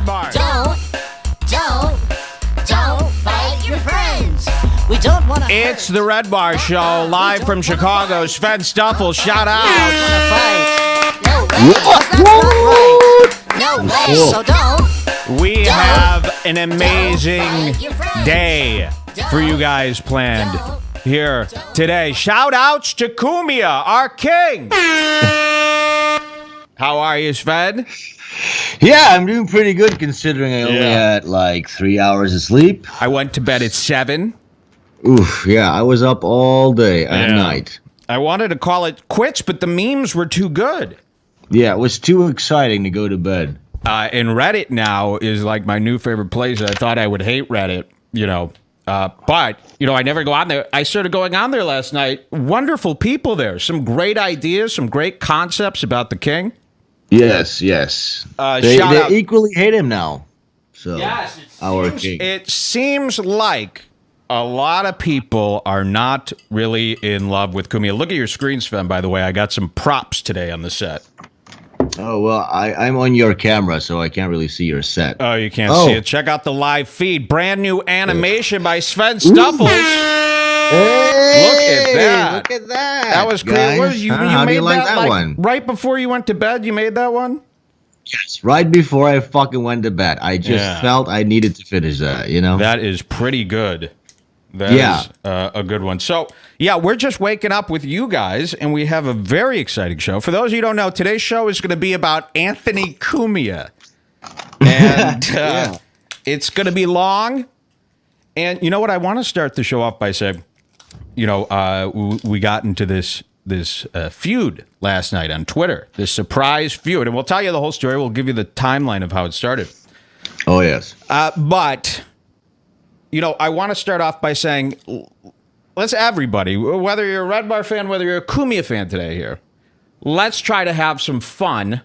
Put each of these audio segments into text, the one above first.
Redbar. Don't fight your friends. We don't want to. It's the Redbar Show, live from Chicago. Sven Stuffle, shout out. No way. That's not right. No way. So don't. We have an amazing day for you guys planned here today. Shout outs to Cumia, our king. How are you, Sven? Yeah, I'm doing pretty good considering I only had like 3 hours of sleep. I went to bed at 7. Oof, yeah, I was up all day and night. I wanted to call it quits, but the memes were too good. Yeah, it was too exciting to go to bed. And Reddit now is like my new favorite place. I thought I would hate Reddit, but, I never go on there. I started going on there last night. Wonderful people there. Some great ideas, some great concepts about the king. Yes. They equally hate him now. So, yes, king. It seems like a lot of people are not really in love with Cumia. Look at your screen, Sven, by the way. I got some props today on the set. Oh, well, I'm on your camera, so I can't really see your set. Oh, you can't see it. Check out the live feed. Brand new animation by Sven Stuffles. Hey, look at that. That was great. You How made do you like that one? Right before you went to bed, you made that one? Yes, right before I fucking went to bed. I just felt I needed to finish that, That is pretty good. That is a good one. So, we're just waking up with you guys, and we have a very exciting show. For those of you who don't know, today's show is going to be about Anthony Cumia. And it's going to be long. And you know what? I want to start the show off by saying, we got into this feud last night on Twitter, this surprise feud. And we'll tell you the whole story. We'll give you the timeline of how it started. Oh, yes. But... I want to start off by saying, let's everybody, whether you're a Redbar fan, whether you're a Cumia fan today here, let's try to have some fun.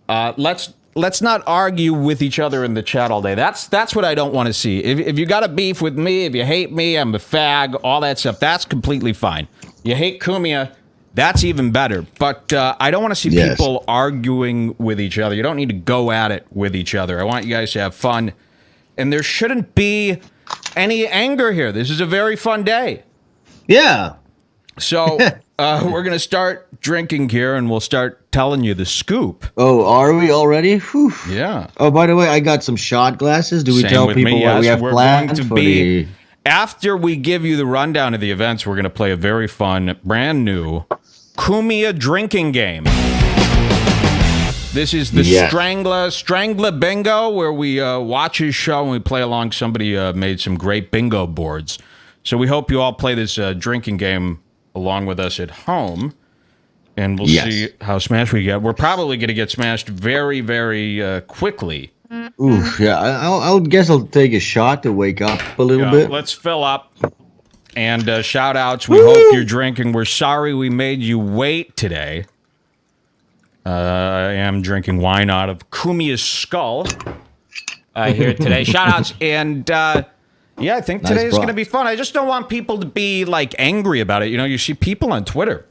Let's not argue with each other in the chat all day. That's what I don't want to see. If you got a beef with me, if you hate me, I'm a fag, all that stuff, that's completely fine. You hate Cumia, that's even better. But I don't want to see people arguing with each other. You don't need to go at it with each other. I want you guys to have fun. And there shouldn't be any anger here. This is a very fun day. Yeah. So we're going to start drinking here, and we'll start telling you the scoop. Oh, are we already? Whew. Yeah. Oh, by the way, I got some shot glasses. Do we tell people what we have planned for the... After we give you the rundown of the events, we're going to play a very fun, brand new Cumia drinking game. This is the Strangler Bingo, where we watch his show and we play along. Somebody made some great bingo boards. So we hope you all play this drinking game along with us at home. And we'll see how smashed we get. We're probably going to get smashed very, very quickly. Oof, yeah. I'll guess I'll take a shot to wake up a little bit. Let's fill up. And shout outs. We hope you're drinking. We're sorry we made you wait today. I am drinking wine out of Cumia's skull here today. Shout-outs. And, I think today's going to be fun. I just don't want people to be, angry about it. You see people on Twitter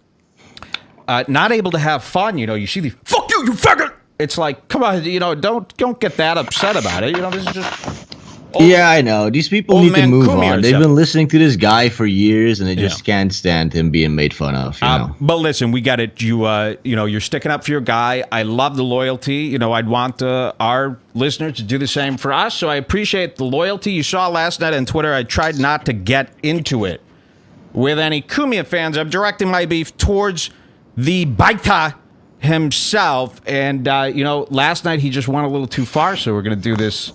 not able to have fun. You see the, fuck you faggot! It's like, come on, don't get that upset about it. This is just... I know. These people need to move on. They've been listening to this guy for years, and they just can't stand him being made fun of. But listen, we got it. You're sticking up for your guy. I love the loyalty. I'd want our listeners to do the same for us. So I appreciate the loyalty. You saw last night on Twitter, I tried not to get into it with any Cumia fans. I'm directing my beef towards the Baita himself. And, last night he just went a little too far. So we're going to do this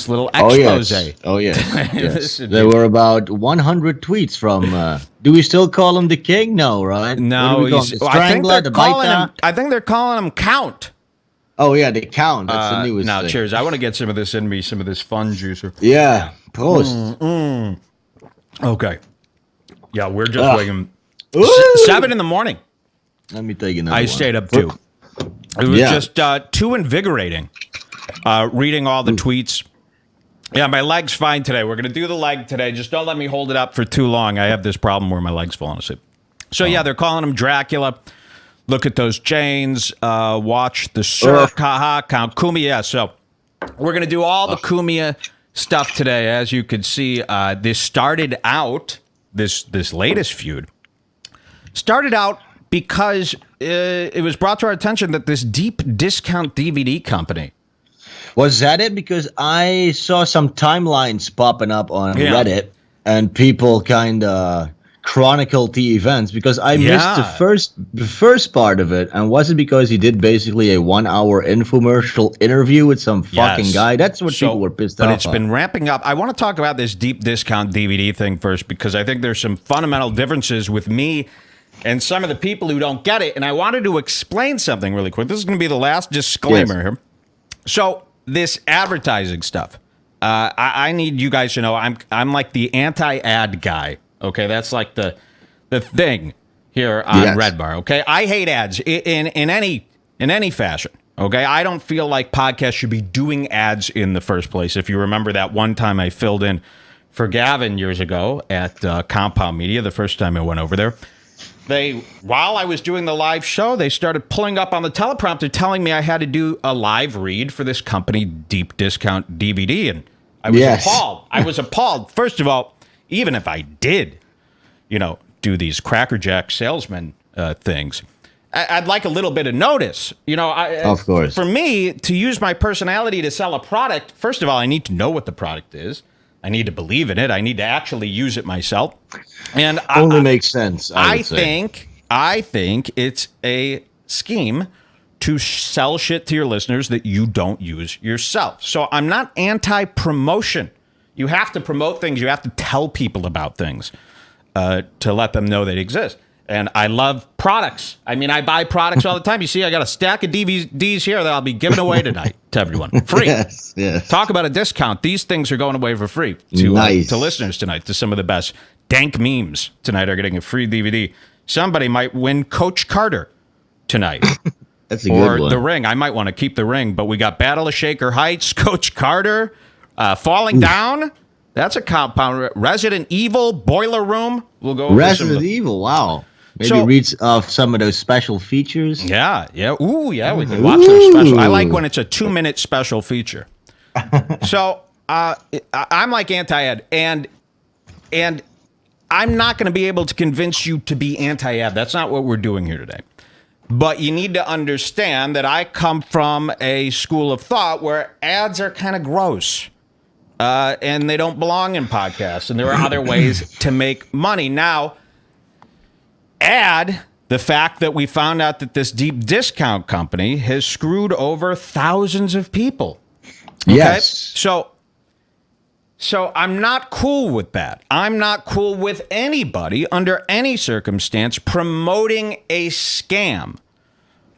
little expose. Oh, yes. There were about 100 tweets from, do we still call him the king? No, right? No. I think they're calling him Count. Oh, yeah, the Count. That's the newest thing. Cheers. I want to get some of this in me, some of this fun juicer. Yeah, Prost. Okay. Yeah, we're just waking 7 in the morning. Let me take another I one. Stayed up too. It was just too invigorating reading all the tweets. Yeah, my leg's fine today. We're going to do the leg today. Just don't let me hold it up for too long. I have this problem where my leg's falling asleep. So, they're calling him Dracula. Look at those chains. Watch the surf. Haha. Count Cumia. So, We're going to do all the Cumia stuff today. As you can see, this started out, this latest feud, started out because it was brought to our attention that this deep discount DVD company. Was that it? Because I saw some timelines popping up on Reddit, and people kind of chronicled the events, because I missed the first part of it. And was it because he did basically a 1-hour infomercial interview with some fucking guy? That's what people were pissed off. But it's been ramping up. I want to talk about this deep discount DVD thing first, because I think there's some fundamental differences with me and some of the people who don't get it. And I wanted to explain something really quick. This is going to be the last disclaimer here. So this advertising stuff, I need you guys to know I'm like the anti-ad guy. Okay, that's like the thing here on Redbar. Okay, I hate ads in any fashion. Okay, I don't feel like podcasts should be doing ads in the first place. If you remember that one time I filled in for Gavin years ago at Compound Media, the first time I went over there, while I was doing the live show, they started pulling up on the teleprompter telling me I had to do a live read for this company, Deep Discount DVD, and I was appalled. I was appalled. First of all, even if I did, do these Cracker Jack salesman things, I'd like a little bit of notice. Of course. For me, to use my personality to sell a product, first of all, I need to know what the product is. I need to believe in it. I need to actually use it myself. And only makes sense. I think it's a scheme to sell shit to your listeners that you don't use yourself. So I'm not anti-promotion. You have to promote things. You have to tell people about things to let them know they exist. And I love products. I mean, I buy products all the time. You see, I got a stack of DVDs here that I'll be giving away tonight to everyone. Free. Yes. Talk about a discount. These things are going away for free to listeners tonight. To some of the best dank memes tonight are getting a free DVD. Somebody might win Coach Carter tonight. That's a good one. Or The Ring. I might want to keep The Ring, but we got Battle of Shaker Heights, Coach Carter, Falling Down. That's a compound. Resident Evil, Boiler Room. We'll go over Resident Evil. Wow. Maybe read some of those special features. Yeah. Ooh, yeah. We can watch those special. I like when it's a 2-minute special feature. So I'm like anti-ad, and I'm not going to be able to convince you to be anti-ad. That's not what we're doing here today. But you need to understand that I come from a school of thought where ads are kind of gross. And they don't belong in podcasts. And there are other ways to make money. Now, add the fact that we found out that this deep discount company has screwed over thousands of people. Okay? Yes. So I'm not cool with that. I'm not cool with anybody under any circumstance promoting a scam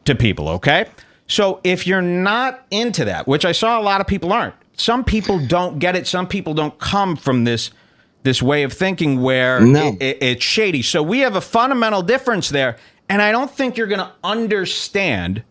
to people, okay? So if you're not into that, which I saw a lot of people aren't, some people don't get it. Some people don't come from this way of thinking where it's shady. So we have a fundamental difference there, and I don't think you're going to understand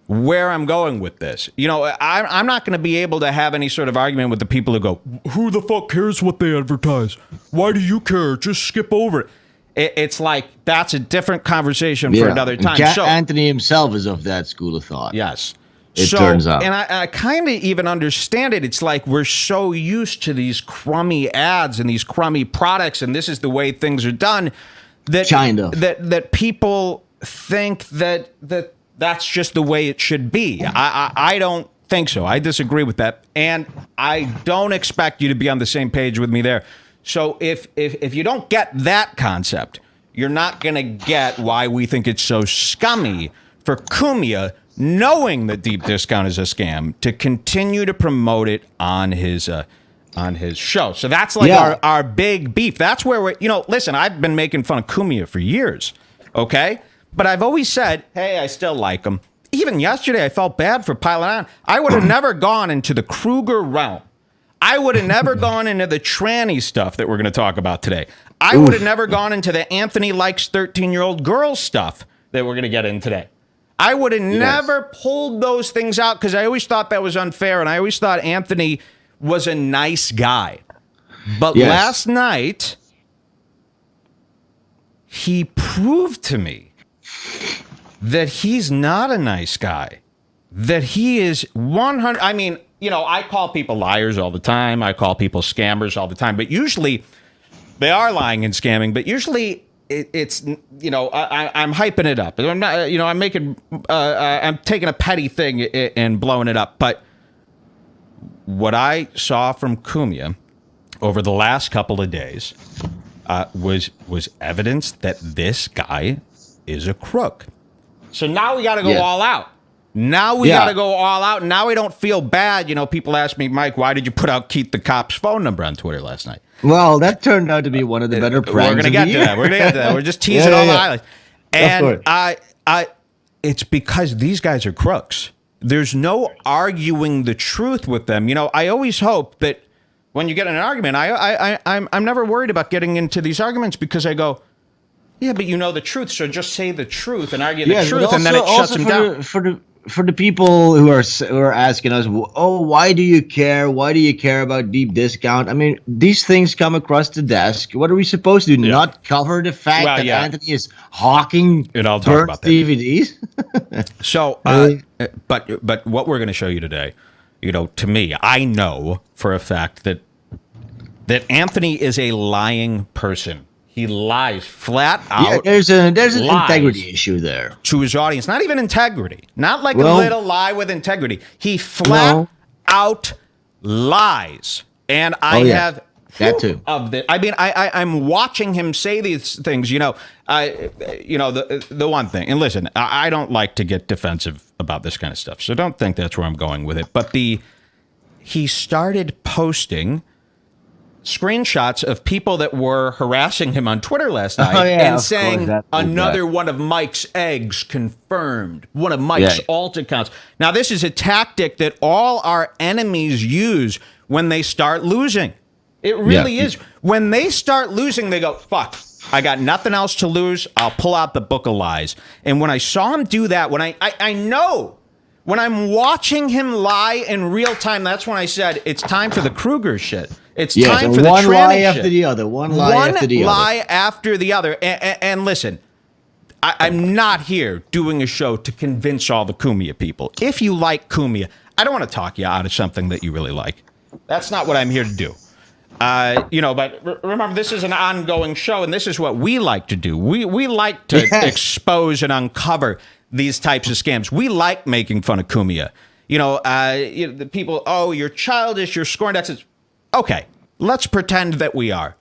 where I'm going with this. I'm not going to be able to have any sort of argument with the people who go, who the fuck cares what they advertise? Why do you care? Just skip over it. It's like, that's a different conversation for another time. Anthony himself is of that school of thought. Yes. It turns out. And I kind of even understand it. It's like we're so used to these crummy ads and these crummy products, and this is the way things are done, that people think that that's just the way it should be. I don't think so. I disagree with that, and I don't expect you to be on the same page with me there. So if you don't get that concept, you're not going to get why we think it's so scummy for Cumia, knowing that Deep Discount is a scam, to continue to promote it on his show. So that's like our big beef. That's where we're, listen, I've been making fun of Cumia for years, okay? But I've always said, hey, I still like him. Even yesterday, I felt bad for piling on. I would have never gone into the Kruger realm. I would have never gone into the tranny stuff that we're going to talk about today. I would have never gone into the Anthony likes 13-year-old girls stuff that we're going to get in today. I would have never pulled those things out because I always thought that was unfair, and I always thought Anthony was a nice guy. But last night, he proved to me that he's not a nice guy. that he is 100. I mean, I call people liars all the time. I call people scammers all the time. But usually they are lying and scamming. But usually it's I'm hyping it up. I'm not, I'm making, I'm taking a petty thing and blowing it up. But what I saw from Cumia over the last couple of days was evidence that this guy is a crook. So now we got to go all out. Now we got to go all out. Now we don't feel bad. People ask me, Mike, why did you put out Keith the Cop's phone number on Twitter last night? Well, that turned out to be one of the better pranks. We're going to get to that. We're just teasing all the highlights. And it's because these guys are crooks. There's no arguing the truth with them. I always hope that when you get in an argument, I'm never worried about getting into these arguments because I go, yeah, but the truth, so just say the truth and argue the truth, and then it shuts them down. For the people who are asking us, oh, why do you care? Why do you care about deep discount? I mean, these things come across the desk. What are we supposed to do? Yeah. Not cover the fact that Anthony is hawking burnt DVDs? So, but what we're going to show you today, to me, I know for a fact that Anthony is a lying person. He lies flat out. Yeah, there's an integrity issue there. To his audience. Not even integrity. Not like a little lie with integrity. He flat out lies. And I have that too. Of the, I mean, I'm watching him say these things. The one thing. And listen, I don't like to get defensive about this kind of stuff. So don't think that's where I'm going with it. But he started posting screenshots of people that were harassing him on Twitter last night and saying another one of Mike's eggs confirmed, one of Mike's alt accounts. Now, this is a tactic that all our enemies use when they start losing. It really is. When they start losing, they go, fuck, I got nothing else to lose. I'll pull out the book of lies. And when I saw him do that, when I know, when I'm watching him lie in real time, that's when I said, it's time for the Kruger shit. It's time for the one lie after shit. the other. One lie after the other. And listen, I'm not here doing a show to convince all the Cumia people. If you like Cumia, I don't want to talk you out of something that you really like. That's not what I'm here to do. But remember, this is an ongoing show, and this is what we like to do. We like to expose and uncover these types of scams. We like making fun of Cumia. The people, oh, you're childish, you're scorned. Okay, let's pretend that we are.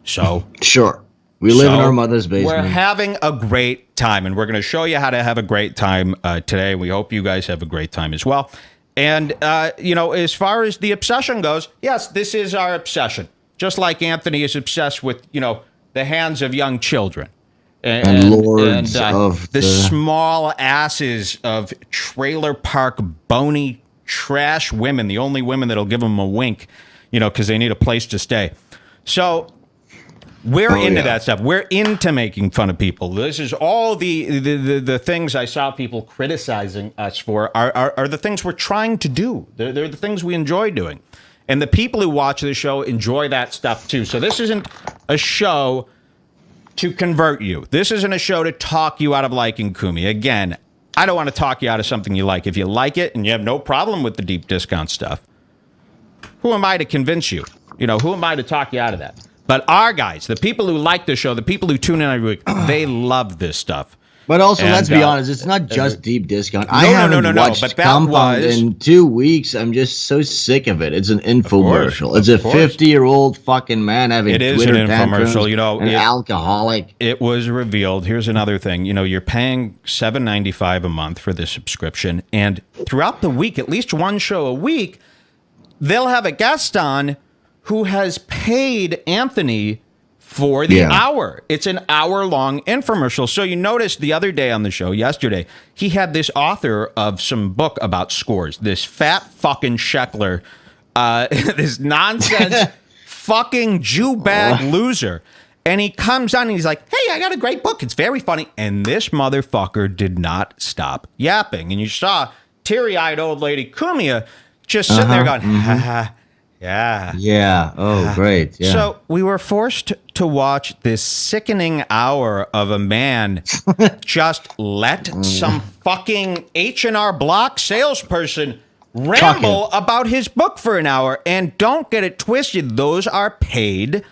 So sure, we live in our mother's basement. We're having a great time, and we're going to show you how to have a great time today. We hope you guys have a great time as well. And as far as the obsession goes, yes, this is our obsession. Just like Anthony is obsessed with the hands of young children and lords of the small asses of trailer park bony trash women, the only women that'll give them a wink. Because they need a place to stay. So we're into that stuff. We're into making fun of people. This is all the things I saw people criticizing us for are the things we're trying to do. They're the things we enjoy doing. And the people who watch the show enjoy that stuff too. So this isn't a show to convert you. This isn't a show to talk you out of liking Cumia. Again, I don't want to talk you out of something you like. If you like it and you have no problem with the deep discount stuff, who am I to convince you? Who am I to talk you out of that? But our guys, the people who like the show, the people who tune in every week, they love this stuff. But also, let's be honest, it's not just deep discount. I haven't watched but that Compound in 2 weeks. I'm just so sick of it. It's an infomercial. It's a 50-year-old fucking man having Twitter an infomercial. An alcoholic. It was revealed. Here's another thing. You're paying $7.95 a month for this subscription, and throughout the week, at least one show a week, they'll have a guest on who has paid Anthony for the hour. It's an hour-long infomercial. So you noticed the other day on the show, yesterday, he had this author of some book about scores, this fat fucking Scheckler, this nonsense fucking Jew bag loser. And he comes on and he's like, hey, I got a great book. It's very funny. And this motherfucker did not stop yapping. And you saw teary-eyed old lady Cumia just sitting there going, ha ha. Yeah. Yeah. Oh, great. Yeah. So we were forced to watch this sickening hour of a man just let some fucking H&R Block salesperson ramble about his book for an hour. And don't get it twisted. Those are paid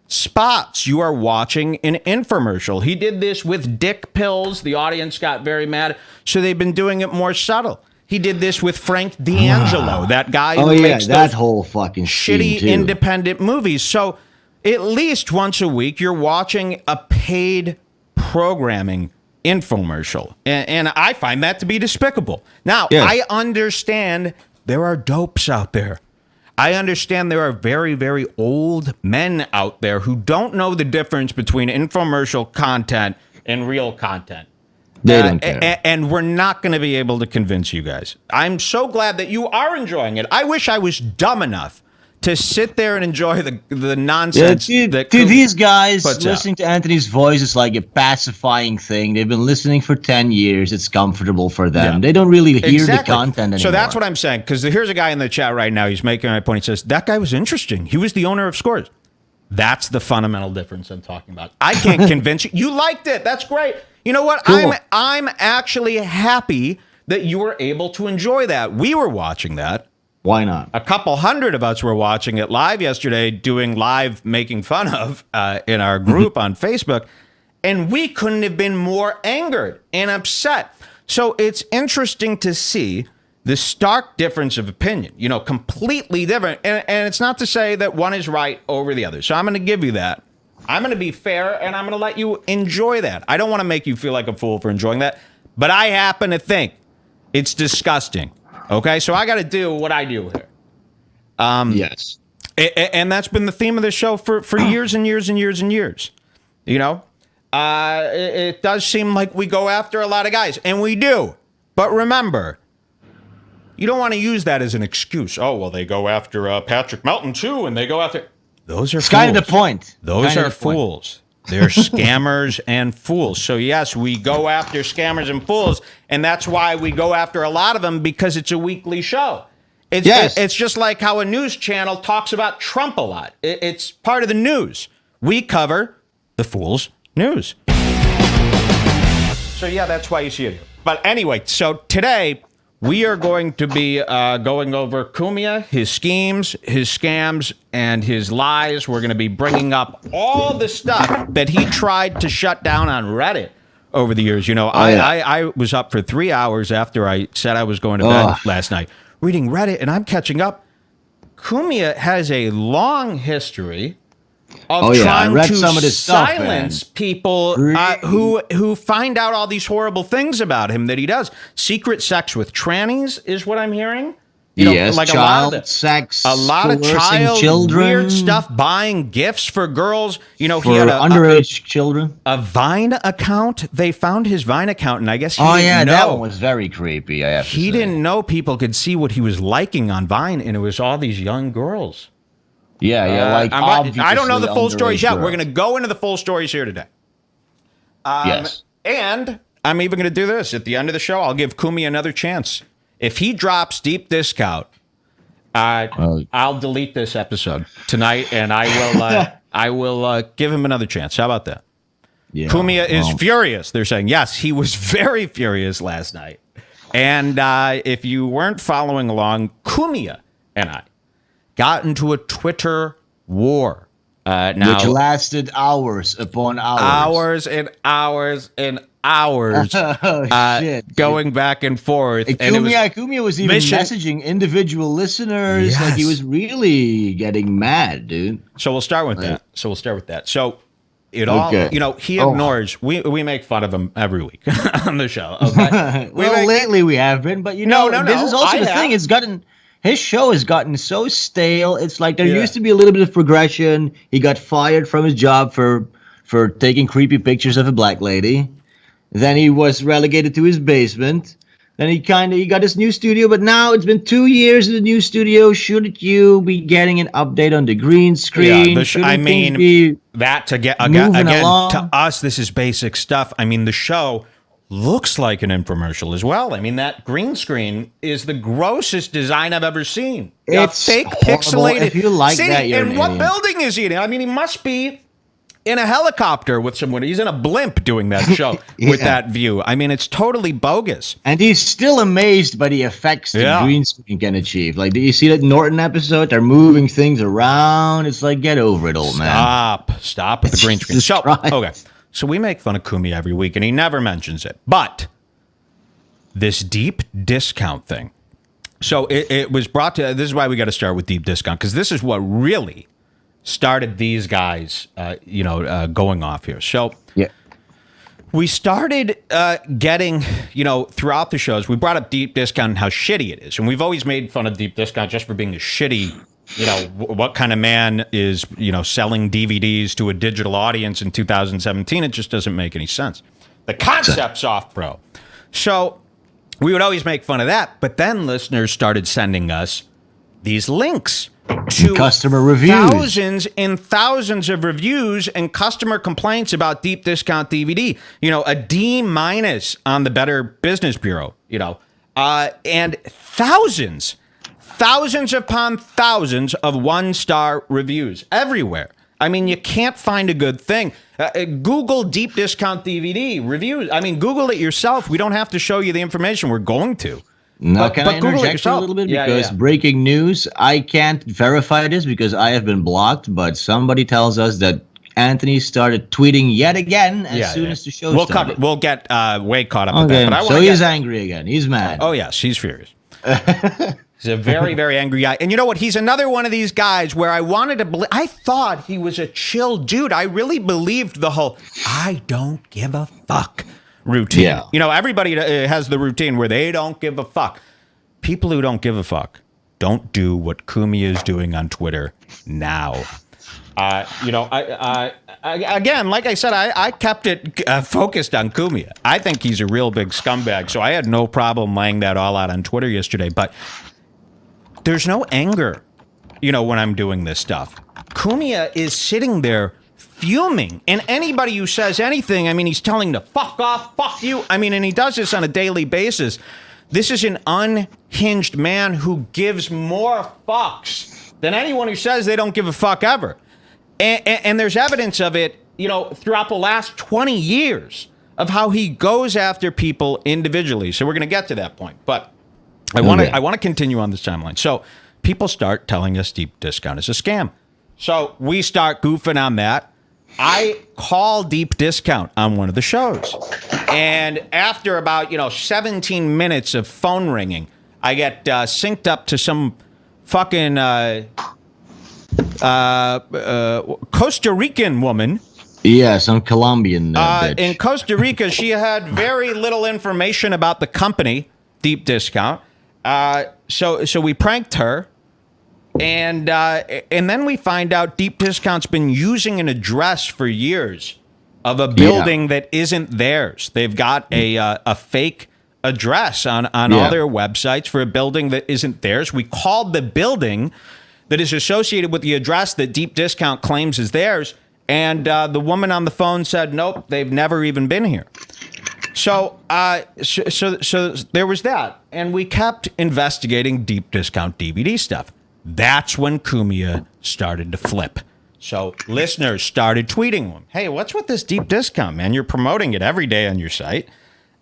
spots. You are watching an infomercial. He did this with dick pills. The audience got very mad. So they've been doing it more subtle. He did this with Frank D'Angelo, that guy who makes that those whole fucking shitty independent movies. So at least once a week, you're watching a paid programming infomercial. And I find that to be despicable. Now, I understand there are dopes out there. I understand there are very, very old men out there who don't know the difference between infomercial content and real content. They don't care. And we're not going to be able to convince you guys. I'm so glad that you are enjoying it. I wish I was dumb enough to sit there and enjoy the nonsense. To these guys, listening to Anthony's voice is like a pacifying thing. They've been listening for 10 years. It's comfortable for them. Yeah. They don't really hear the content anymore. So that's what I'm saying. Because here's a guy in the chat right now. He's making my point. He says, that guy was interesting. He was the owner of Scores. That's the fundamental difference I'm talking about. I can't convince you. You liked it. That's great. You know what? Cool. I'm actually happy that you were able to enjoy that. We were watching that. Why not? A couple hundred of us were watching it live yesterday, doing live making fun of in our group on Facebook, and we couldn't have been more angered and upset. So it's interesting to see the stark difference of opinion, completely different. And it's not to say that one is right over the other. So I'm going to give you that. I'm going to be fair, and I'm going to let you enjoy that. I don't want to make you feel like a fool for enjoying that, but I happen to think it's disgusting. Okay, so I got to do what I do here. Yes. And that's been the theme of the show for years and years and years and years. It does seem like we go after a lot of guys, and we do. But remember, you don't want to use that as an excuse. Oh, well, they go after Patrick Melton, too, and they go after... Those are fools. Kind of the point. Those are fools. They're scammers and fools. So, yes, we go after scammers and fools, and that's why we go after a lot of them, because it's a weekly show. It's just like how a news channel talks about Trump a lot. It's part of the news. We cover the fool's news. So, yeah, that's why you see it here. But anyway, so today we are going to be going over Cumia, his schemes, his scams, and his lies. We're going to be bringing up all the stuff that he tried to shut down on Reddit over the years. I was up for 3 hours after I said I was going to bed last night reading Reddit, and I'm catching up. Cumia has a long history of trying to silence people who find out all these horrible things about him that he does. Secret sex with trannies is what I'm hearing. Like child sex, a lot of children, weird stuff, buying gifts for girls. He had underage children. A Vine account. They found his Vine account, and I guess he didn't know. That one was very creepy. He didn't know people could see what he was liking on Vine, and it was all these young girls. I don't know the full stories yet. We're going to go into the full stories here today. Yes. And I'm even going to do this. At the end of the show, I'll give Cumia another chance. If he drops deep discount, I'll delete this episode tonight, and I will give him another chance. How about that? Yeah, Cumia is furious. They're saying, yes, he was very furious last night. And if you weren't following along, Cumia and I got into a Twitter war. Which lasted hours upon hours. Hours and hours and hours. Going back and forth. And Cumia was even messaging individual listeners. Yes. Like, he was really getting mad, dude. So we'll start with that. So he ignores. We make fun of him every week on the show. Okay? Lately we have been, but this is also the thing. His show has gotten so stale. It's like there used to be a little bit of progression. He got fired from his job for taking creepy pictures of a black lady. Then he was relegated to his basement. Then he got his new studio. But now it's been 2 years in the new studio. Shouldn't you be getting an update on the green screen? That to get again to us, this is basic stuff. I mean, the show looks like an infomercial as well. I mean, that green screen is the grossest design I've ever seen. It's fake pixelated. If you like that, you're and what building is he in? I mean, he must be in a helicopter with someone. He's in a blimp doing that show with that view. I mean, it's totally bogus. And he's still amazed by the effects the green screen can achieve. Like, do you see that Norton episode? They're moving things around. It's like, get over it, old man. Stop with the green screen. So, okay. So we make fun of Cumia every week, and he never mentions it. But this deep discount thing. So it was brought to, this is why we got to start with deep discount, because this is what really started these guys, going off here. So we started getting, throughout the shows, we brought up deep discount and how shitty it is. And we've always made fun of deep discount just for being a shitty, what kind of man is, selling DVDs to a digital audience in 2017. It just doesn't make any sense. The concept's off, bro. So we would always make fun of that, but then listeners started sending us these links to customer reviews, thousands and thousands of reviews and customer complaints about deep discount DVD. A D- on the Better Business Bureau. And thousands upon thousands of 1-star reviews everywhere. I mean, you can't find a good thing. Google deep discount DVD reviews. I mean, Google it yourself. We don't have to show you the information. We're going to. Now, can I interject a little bit? Because breaking news, I can't verify this because I have been blocked, but somebody tells us that Anthony started tweeting yet again as soon as the show started. We'll get way caught up with that. But he's angry again. He's mad. Oh, yes, he's furious. He's a very, very angry guy. And you know what? He's another one of these guys where I wanted to believe. I thought he was a chill dude. I really believed the whole I don't give a fuck routine. Yeah. Everybody has the routine where they don't give a fuck. People who don't give a fuck don't do what Cumia is doing on Twitter now. Again, like I said, I kept it focused on Cumia. I think he's a real big scumbag, so I had no problem laying that all out on Twitter yesterday. But there's no anger, when I'm doing this stuff. Cumia is sitting there fuming. And anybody who says anything, I mean, he's telling to fuck off, fuck you. I mean, and he does this on a daily basis. This is an unhinged man who gives more fucks than anyone who says they don't give a fuck ever. And there's evidence of it, throughout the last 20 years of how he goes after people individually. So we're going to get to that point. But I want to continue on this timeline. So people start telling us deep discount is a scam. So we start goofing on that. I call deep discount on one of the shows. And after about, 17 minutes of phone ringing, I get synced up to some fucking Costa Rican woman. Yeah, some Colombian bitch. In Costa Rica, she had very little information about the company, Deep Discount. So we pranked her, and then we find out Deep Discount's been using an address for years of a building that isn't theirs. They've got a fake address on all their websites for a building that isn't theirs. We called the building that is associated with the address that Deep Discount claims is theirs, and the woman on the phone said, nope, they've never even been here. So there was that, and we kept investigating Deep Discount DVD stuff. That's when Cumia started to flip. So listeners started tweeting him, hey, what's with this Deep Discount, man? You're promoting it every day on your site.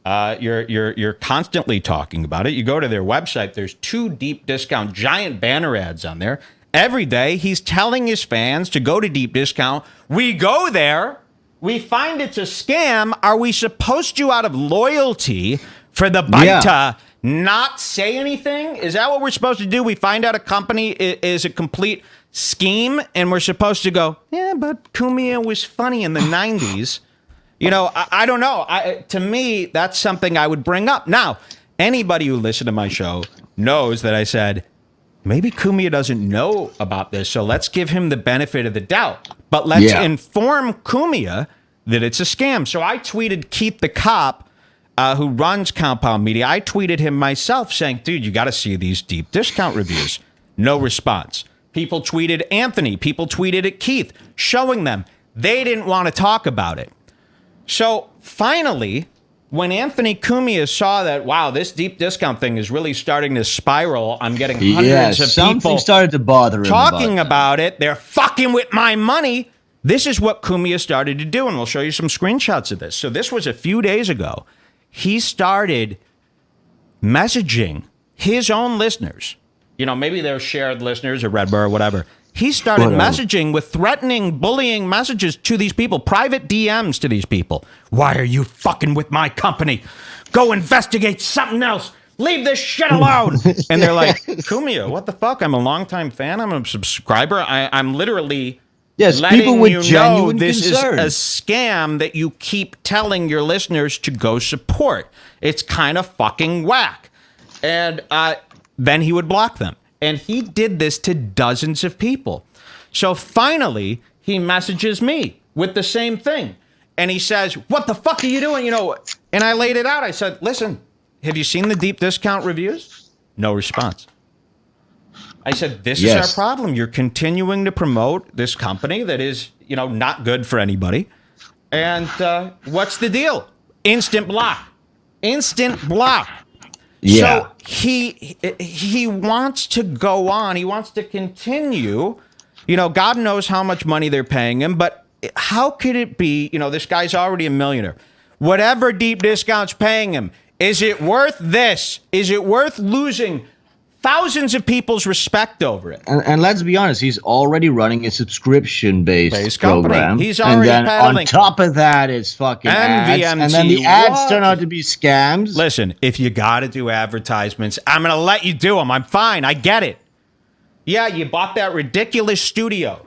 You're constantly talking about it. You go to their website, there's 2 Deep Discount giant banner ads on there. Every day, he's telling his fans to go to Deep Discount. We go there. We find it's a scam. Are we supposed to, out of loyalty for the beta, not say anything? Is that what we're supposed to do? We find out a company is a complete scheme, and we're supposed to go, yeah, but Cumia was funny in the 90s. I don't know. To me, that's something I would bring up. Now, anybody who listened to my show knows that I said, maybe Cumia doesn't know about this, so let's give him the benefit of the doubt. But let's inform Cumia that it's a scam. So I tweeted Keith the cop, who runs Compound Media. I tweeted him myself saying, dude, you got to see these Deep Discount reviews. No response. People tweeted Anthony. People tweeted at Keith, showing them. They didn't want to talk about it. So finally, when Anthony Cumia saw that, wow, this Deep Discount thing is really starting to spiral, I'm getting hundreds of people started to bother him talking about it. They're fucking with my money. This is what Cumia started to do, and we'll show you some screenshots of this. So this was a few days ago. He started messaging his own listeners. You know, maybe they're shared listeners or Redbar or whatever. He started messaging with threatening, bullying messages to these people, private DMs to these people. Why are you fucking with my company? Go investigate something else. Leave this shit alone. And they're like, Cumia, what the fuck? I'm a longtime fan. I'm a subscriber. I'm literally letting people with you know genuine this concern. is a scam that you keep telling your listeners to go support. It's kind of fucking whack. And then he would block them. And he did this to dozens of people. So finally, he messages me with the same thing. And he says, what the fuck are you doing? You know, and I laid it out. I said, listen, have you seen the deep discount reviews? No response. I said, this is our problem. You're continuing to promote this company that is, you know, not good for anybody. And what's the deal? Instant block. Instant block. Yeah. So he wants to go on. He wants to continue. You know, God knows how much money they're paying him, but how could it be, you know, this guy's already a millionaire. Whatever deep discount's paying him, is it worth this? Is it worth losing thousands of people's respect over it? And let's be honest, he's already running a subscription-based program. He's already and then peddling. On top of that, it's fucking ads. MVMT, and then the ads turn out to be scams. Listen, if you got to do advertisements, I'm going to let you do them. I'm fine. I get it. Yeah, you bought that ridiculous studio.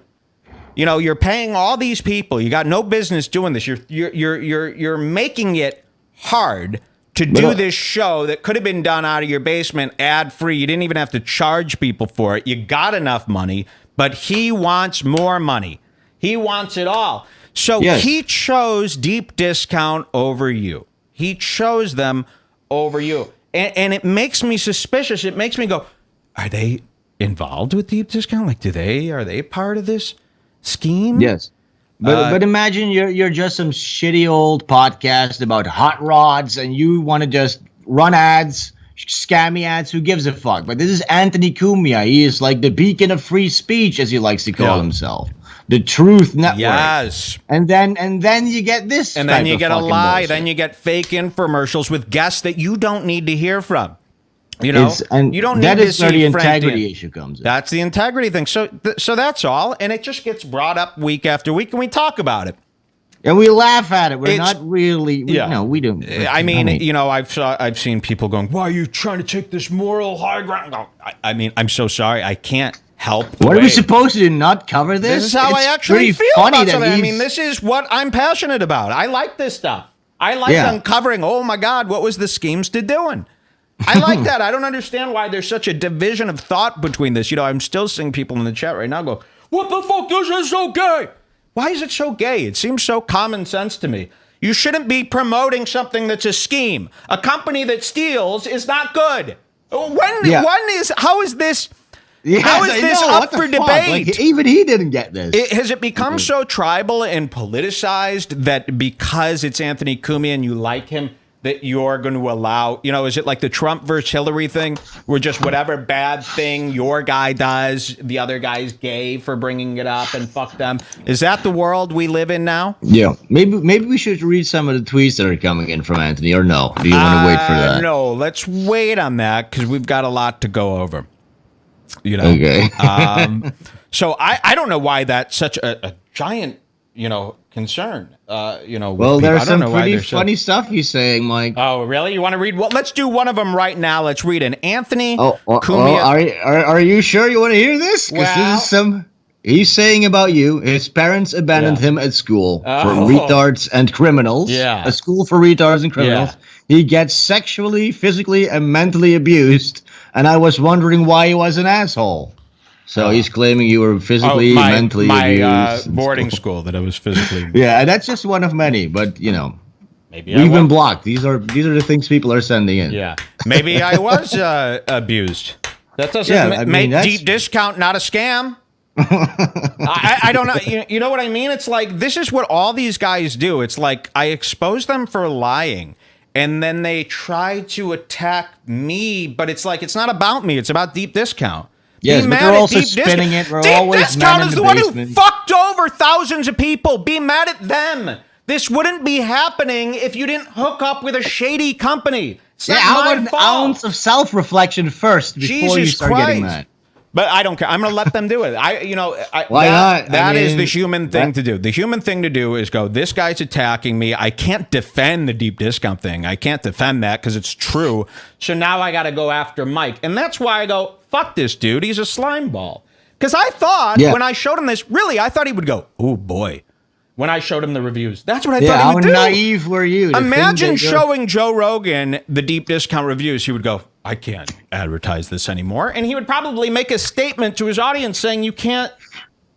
You know, you're paying all these people. You got no business doing this. You're making it hard to do this show that could have been done out of your basement ad-free. You didn't even have to charge people for it. You got enough money, but he wants more money. He wants it all. So he chose deep discount over you. He chose them over you. And it makes me suspicious. It makes me go, are they involved with deep discount? Like, are they part of this scheme? Yes. But imagine you're just some shitty old podcast about hot rods and you want to just run ads, scammy ads. Who gives a fuck? But this is Anthony Cumia. He is like the beacon of free speech, as he likes to call himself. The Truth Network. Yes. And then you get this. And then you get a lie. Bullshit. Then you get fake infomercials with guests that you don't need to hear from. You know, you don't need to see. That is where the integrity issue comes in. That's the integrity thing. So that's all, and it just gets brought up week after week, and we talk about it, and we laugh at it. We're not really. No, we don't. I mean, you know, I've seen people going, "Why are you trying to take this moral high ground?" No, I mean, I'm so sorry, I can't help. What are we supposed to do? Not cover this? This is how I actually feel about something. I mean, this is what I'm passionate about. I like this stuff. I like uncovering. Oh my God, what was the schemes doing? I like that. I don't understand why there's such a division of thought between this. You know, I'm still seeing people in the chat right now go, what the fuck, this is so gay? Why is it so gay? It seems so common sense to me. You shouldn't be promoting something that's a scheme. A company that steals is not good. How is this up for debate? Like, even he didn't get this. Has it become so tribal and politicized that because it's Anthony Cumia and you like him, that you're going to allow, you know, is it like the Trump versus Hillary thing where just whatever bad thing your guy does, the other guy's gay for bringing it up and fuck them? Is that the world we live in now? Yeah. Maybe we should read some of the tweets that are coming in from Anthony, or no? Do you want to wait for that? No, let's wait on that because we've got a lot to go over. You know? Okay. So I don't know why that's such a giant, you know, concern. You know, well, there's some pretty funny stuff he's saying, Mike. Oh, really? You want to read? Well, let's do one of them right now. Let's read an Anthony Cumia. Are you sure you want to hear this? Because this is he's saying about you. His parents abandoned him at school for retards and criminals. Yeah. A school for retards and criminals. Yeah. He gets sexually, physically, and mentally abused. And I was wondering why he was an asshole. So he's claiming you were physically, mentally abused. My boarding school that I was physically. Yeah, that's just one of many. But you know, maybe we've been blocked. These are the things people are sending in. Yeah, maybe I was abused. That doesn't make deep discount not a scam. I don't know. You know what I mean? It's like this is what all these guys do. It's like I expose them for lying. And then they try to attack me, but it's like it's not about me. It's about deep discount. Yes, Be but mad they're at also Deep spinning it. We're Deep always Discount man is in the the one who basement. fucked over thousands of people. Be mad at them. This wouldn't be happening if you didn't hook up with a shady company. It's not how my about an fault. ounce of self-reflection first before you Jesus start getting Christ. mad? But I don't care. I'm going to let them do it. Why not? That is mean, the human thing to do. The human thing to do is go, this guy's attacking me. I can't defend the Deep Discount thing. I can't defend that because it's true. So now I got to go after Mike. And that's why I go, fuck this dude. He's a slime ball. Because I thought when I showed him this, really, I thought he would go, oh boy. When I showed him the reviews. That's what I thought he would do. How naive were you? Imagine showing Joe Rogan the Deep Discount reviews. He would go, I can't advertise this anymore. And he would probably make a statement to his audience saying, you can't,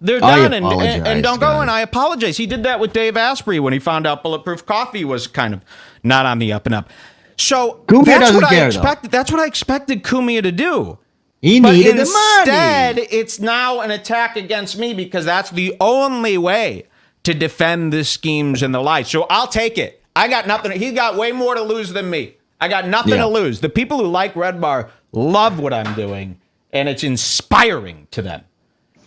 they're done and don't go. And I apologize. He did that with Dave Asprey when he found out Bulletproof Coffee was kind of not on the up and up. So that's what I expected. That's what I expected Cumia to do. He needed the money. Instead, it's now an attack against me because that's the only way to defend the schemes and the lies. So I'll take it. I got nothing. He's got way more to lose than me. I got nothing to lose. The people who like Redbar love what I'm doing, and it's inspiring to them.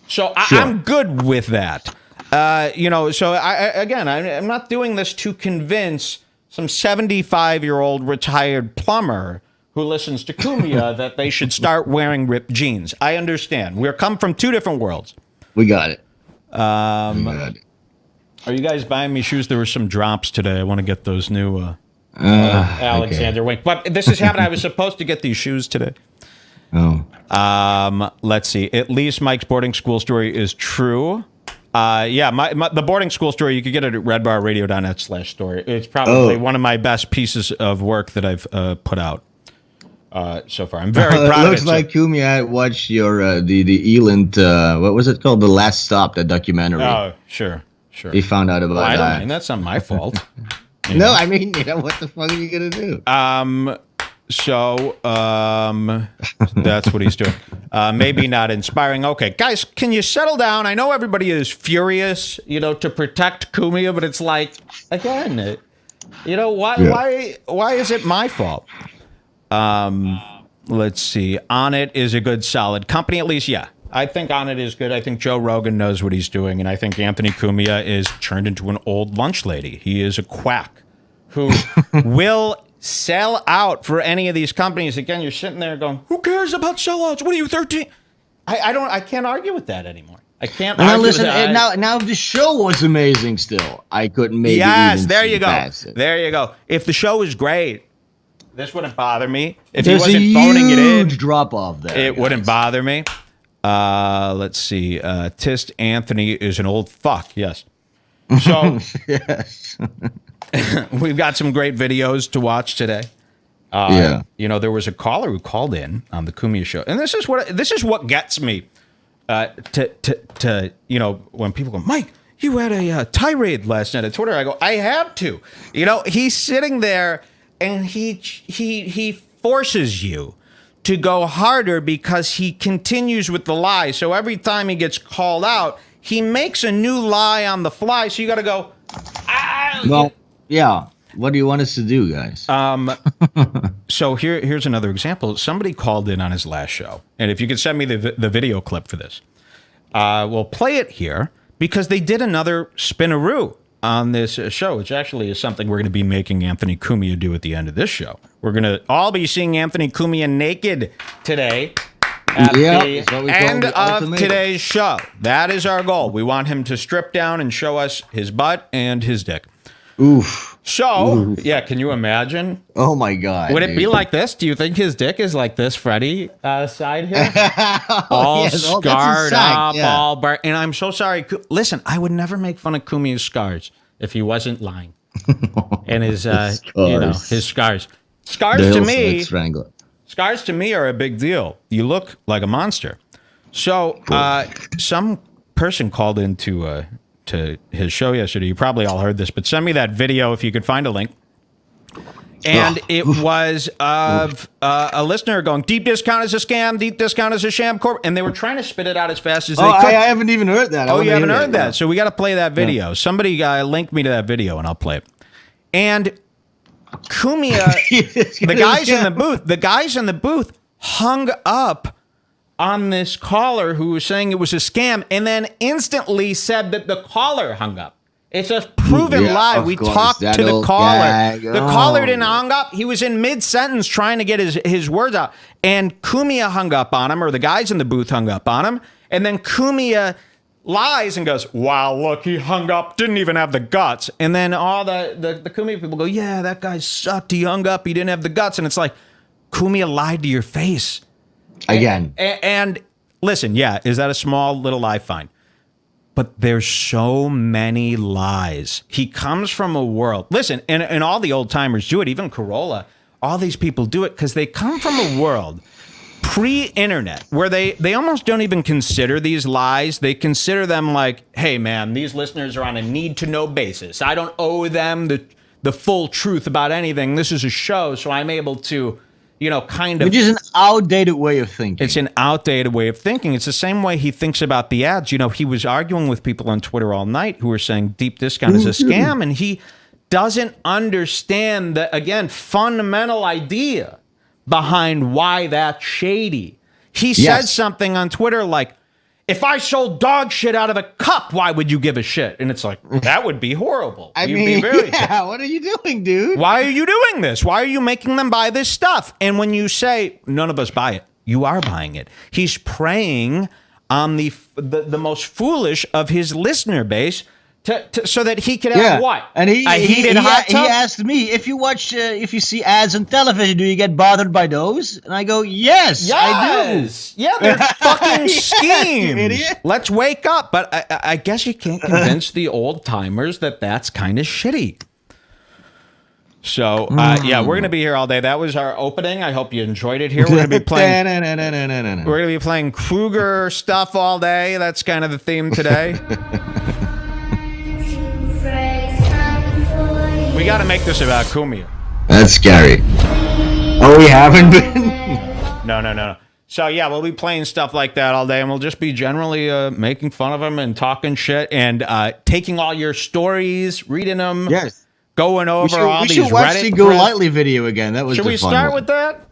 So I'm good with that. So I'm not doing this to convince some 75-year-old retired plumber who listens to Cumia that they should start wearing ripped jeans. I understand. We're come from two different worlds. We got it. Are you guys buying me shoes? There were some drops today. I want to get those new Alexander Wink. But this is happening. I was supposed to get these shoes today. Oh. Let's see. At least Mike's boarding school story is true. The boarding school story, you could get it at redbarradio.net/story. It's probably one of my best pieces of work that I've put out so far. I'm very proud of it. It looks like Cumia watched your the Eland, what was it called? The Last Stop, the documentary. Oh, sure. He found out about that. I don't mind. That's not my fault. No, I mean, what the fuck are you going to do? That's what he's doing. Maybe not inspiring. Okay, guys, can you settle down? I know everybody is furious, to protect Cumia, but it's like, again, why is it my fault? Let's see. Onnit is a good, solid company, at least. Yeah, I think Onnit is good. I think Joe Rogan knows what he's doing, and I think Anthony Cumia is turned into an old lunch lady. He is a quack who will sell out for any of these companies. Again, you're sitting there going, who cares about sellouts? What are you, 13? I can't argue with that anymore. I can't argue with that. Now if the show was amazing still, I couldn't maybe there you go. There you go. If the show is great, this wouldn't bother me. If There's he wasn't phoning it in, drop off there. It wouldn't bother me. Let's see. Tist Anthony is an old fuck. Yes. So yes. We've got some great videos to watch today. There was a caller who called in on the Cumia show, and this is what gets me. When people go, Mike, you had a tirade last night on Twitter. I go, I had to. He's sitting there, and he forces you to go harder because he continues with the lie. So every time he gets called out, he makes a new lie on the fly. So you got to go. Yeah. What do you want us to do, guys? So here's another example. Somebody called in on his last show, and if you could send me the video clip for this, we'll play it here because they did another spinaroo on this show, which actually is something we're going to be making Anthony Cumia do at the end of this show. We're going to all be seeing Anthony Cumia naked today at the end of today's show. That is our goal. We want him to strip down and show us his butt and his dick. Oof. So, can you imagine? Oh, my God. Would it be like this? Do you think his dick is like this, Freddie, side here? All scarred up, all burnt. And I'm so sorry. Listen, I would never make fun of Cumia's scars if he wasn't lying. And his scars. Scars to me are a big deal. You look like a monster. So, some person called into to his show yesterday. You probably all heard this, but send me that video if you could find a link. And it was of a listener going, Deep Discount is a scam, Deep Discount is a sham corp. And they were trying to spit it out as fast as they could. I haven't even heard that. You haven't heard that? So we got to play that video. Yeah. Somebody link me to that video and I'll play it. And Cumia, the guys in the booth hung up on this caller who was saying it was a scam and then instantly said that the caller hung up. It's a proven lie. We talked to the caller. The caller didn't hang up. He was in mid-sentence trying to get his words out. And Cumia hung up on him, or the guys in the booth hung up on him. And then Cumia lies and goes, wow, look, he hung up, didn't even have the guts. And then all the Cumia people go, yeah, that guy sucked. He hung up. He didn't have the guts. And it's like, Cumia lied to your face. Again. And listen, yeah, is that a small little lie? Fine. But there's so many lies. He comes from a world. Listen, and all the old timers do it, even Corolla. All these people do it because they come from a world pre-internet where they almost don't even consider these lies. They consider them like, hey, man, these listeners are on a need-to-know basis. I don't owe them the full truth about anything. This is a show, so I'm able to, kind of... Which is an outdated way of thinking. It's an outdated way of thinking. It's the same way he thinks about the ads. He was arguing with people on Twitter all night who were saying deep discount is a scam, and he doesn't understand the, again, fundamental idea behind why that's shady. He said something on Twitter like, if I sold dog shit out of a cup, why would you give a shit? And it's like, that would be horrible. What are you doing, dude? Why are you doing this? Why are you making them buy this stuff? And when you say, none of us buy it, you are buying it. He's preying on the most foolish of his listener base so that he could have what? And he asked me, if you see ads on television, do you get bothered by those? And I go, yes, I do. Yeah, they're fucking schemes. You idiot. Let's wake up. But I guess you can't convince the old timers that that's kind of shitty. So, we're going to be here all day. That was our opening. I hope you enjoyed it here. We're going to be playing We're going to be playing Kruger stuff all day. That's kind of the theme today. We got to make this about Cumia. That's scary. Oh, we haven't been? No. So, we'll be playing stuff like that all day, and we'll just be generally making fun of him and talking shit and taking all your stories, reading them, going over all these Reddit. We should watch the Golightly video again. That was Should we start with that?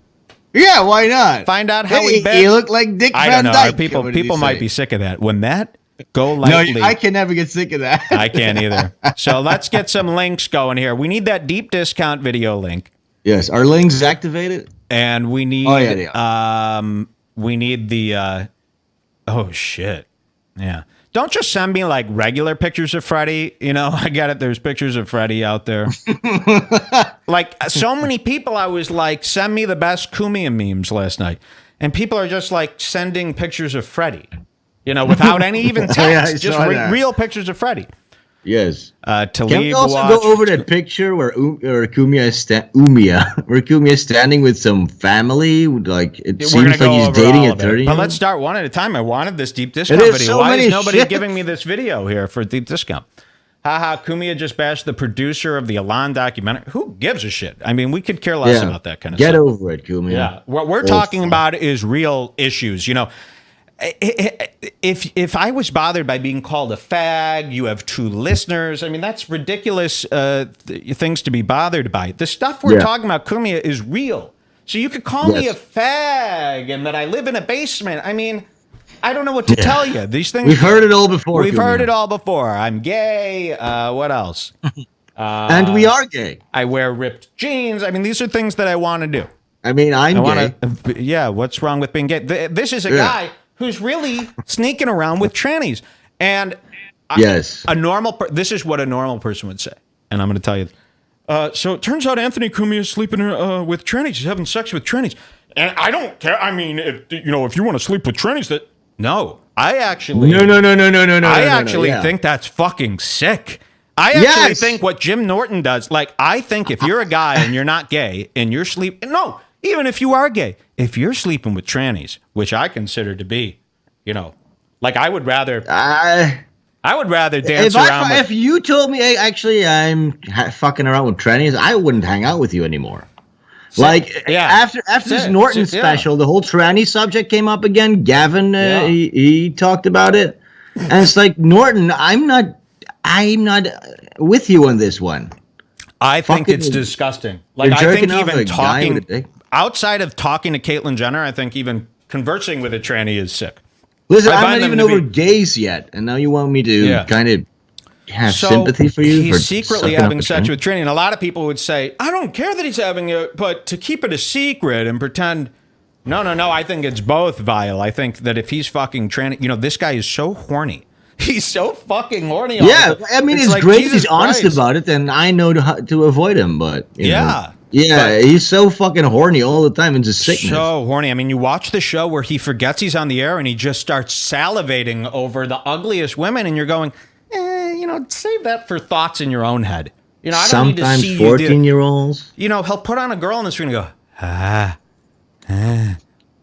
Yeah, why not? Find out how he bet. You look like Dick Van Dyke. I don't know. People might be sick of that. When that Golightly. No, I can never get sick of that. I can't either. So let's get some links going here. We need that deep discount video link. Yes, are links activated? And we need we need the oh shit. Yeah. Don't just send me like regular pictures of Freddy. I get it. There's pictures of Freddy out there. Like so many people, I was like, send me the best Cumia memes last night. And people are just like sending pictures of Freddy. Without any even text, just real pictures of Freddy. Yes. Taleeb Can we also go over that picture where Cumia is standing with some family? Like it seems like he's dating a 30. But let's start one at a time. I wanted this deep discount video. Why is nobody giving me this video here for deep discount? Haha, Cumia just bashed the producer of the Elan documentary. Who gives a shit? I mean, we could care less about that kind of stuff. Get over it, Cumia. Yeah. What we're talking about is real issues. If I was bothered by being called a fag, you have 2 listeners. I mean, that's ridiculous things to be bothered by. The stuff we're talking about, Cumia, is real. So you could call me a fag and that I live in a basement. I mean, I don't know what to tell you. These things. We've heard it all before. We've heard it all before. I'm gay. What else? And we are gay. I wear ripped jeans. I mean, these are things that I want to do. I mean, I'm gay. Yeah, what's wrong with being gay? This is a guy who's really sneaking around with trannies. And this is what a normal person would say. And I'm going to tell you. So it turns out Anthony Cumia is sleeping with trannies. He's having sex with trannies. And I don't care. I mean, if you want to sleep with trannies, I actually... No. I actually think that's fucking sick. I actually think what Jim Norton does, like, I think if you're a guy and you're not gay and you're sleeping... No, even if you are gay, if you're sleeping with trannies, which I consider to be, like I would rather dance around. If you told me, hey, actually, I'm fucking around with trannies, I wouldn't hang out with you anymore. After this Norton special, the whole tranny subject came up again. Gavin, he talked about it, and it's like, Norton, I'm not with you on this one. I think it's disgusting. Like, I think even talking outside of talking to Caitlyn Jenner, I think even conversing with a tranny is sick. Listen, I'm not even over gays yet, and now you want me to kind of have sympathy for you? He's for secretly having sex with tranny, and a lot of people would say, I don't care that he's having it, but to keep it a secret and pretend... No, I think it's both vile. I think that if he's fucking tranny... this guy is so horny. He's so fucking horny. Yeah, I mean, it's like, great he's honest about it, and I know to avoid him, but... Yeah, he's so fucking horny all the time. It's a sickness. So horny. I mean, you watch the show where he forgets he's on the air and he just starts salivating over the ugliest women, and you're going, save that for thoughts in your own head. I don't sometimes need to see 14-year-olds. He'll put on a girl on the screen and go, Hey,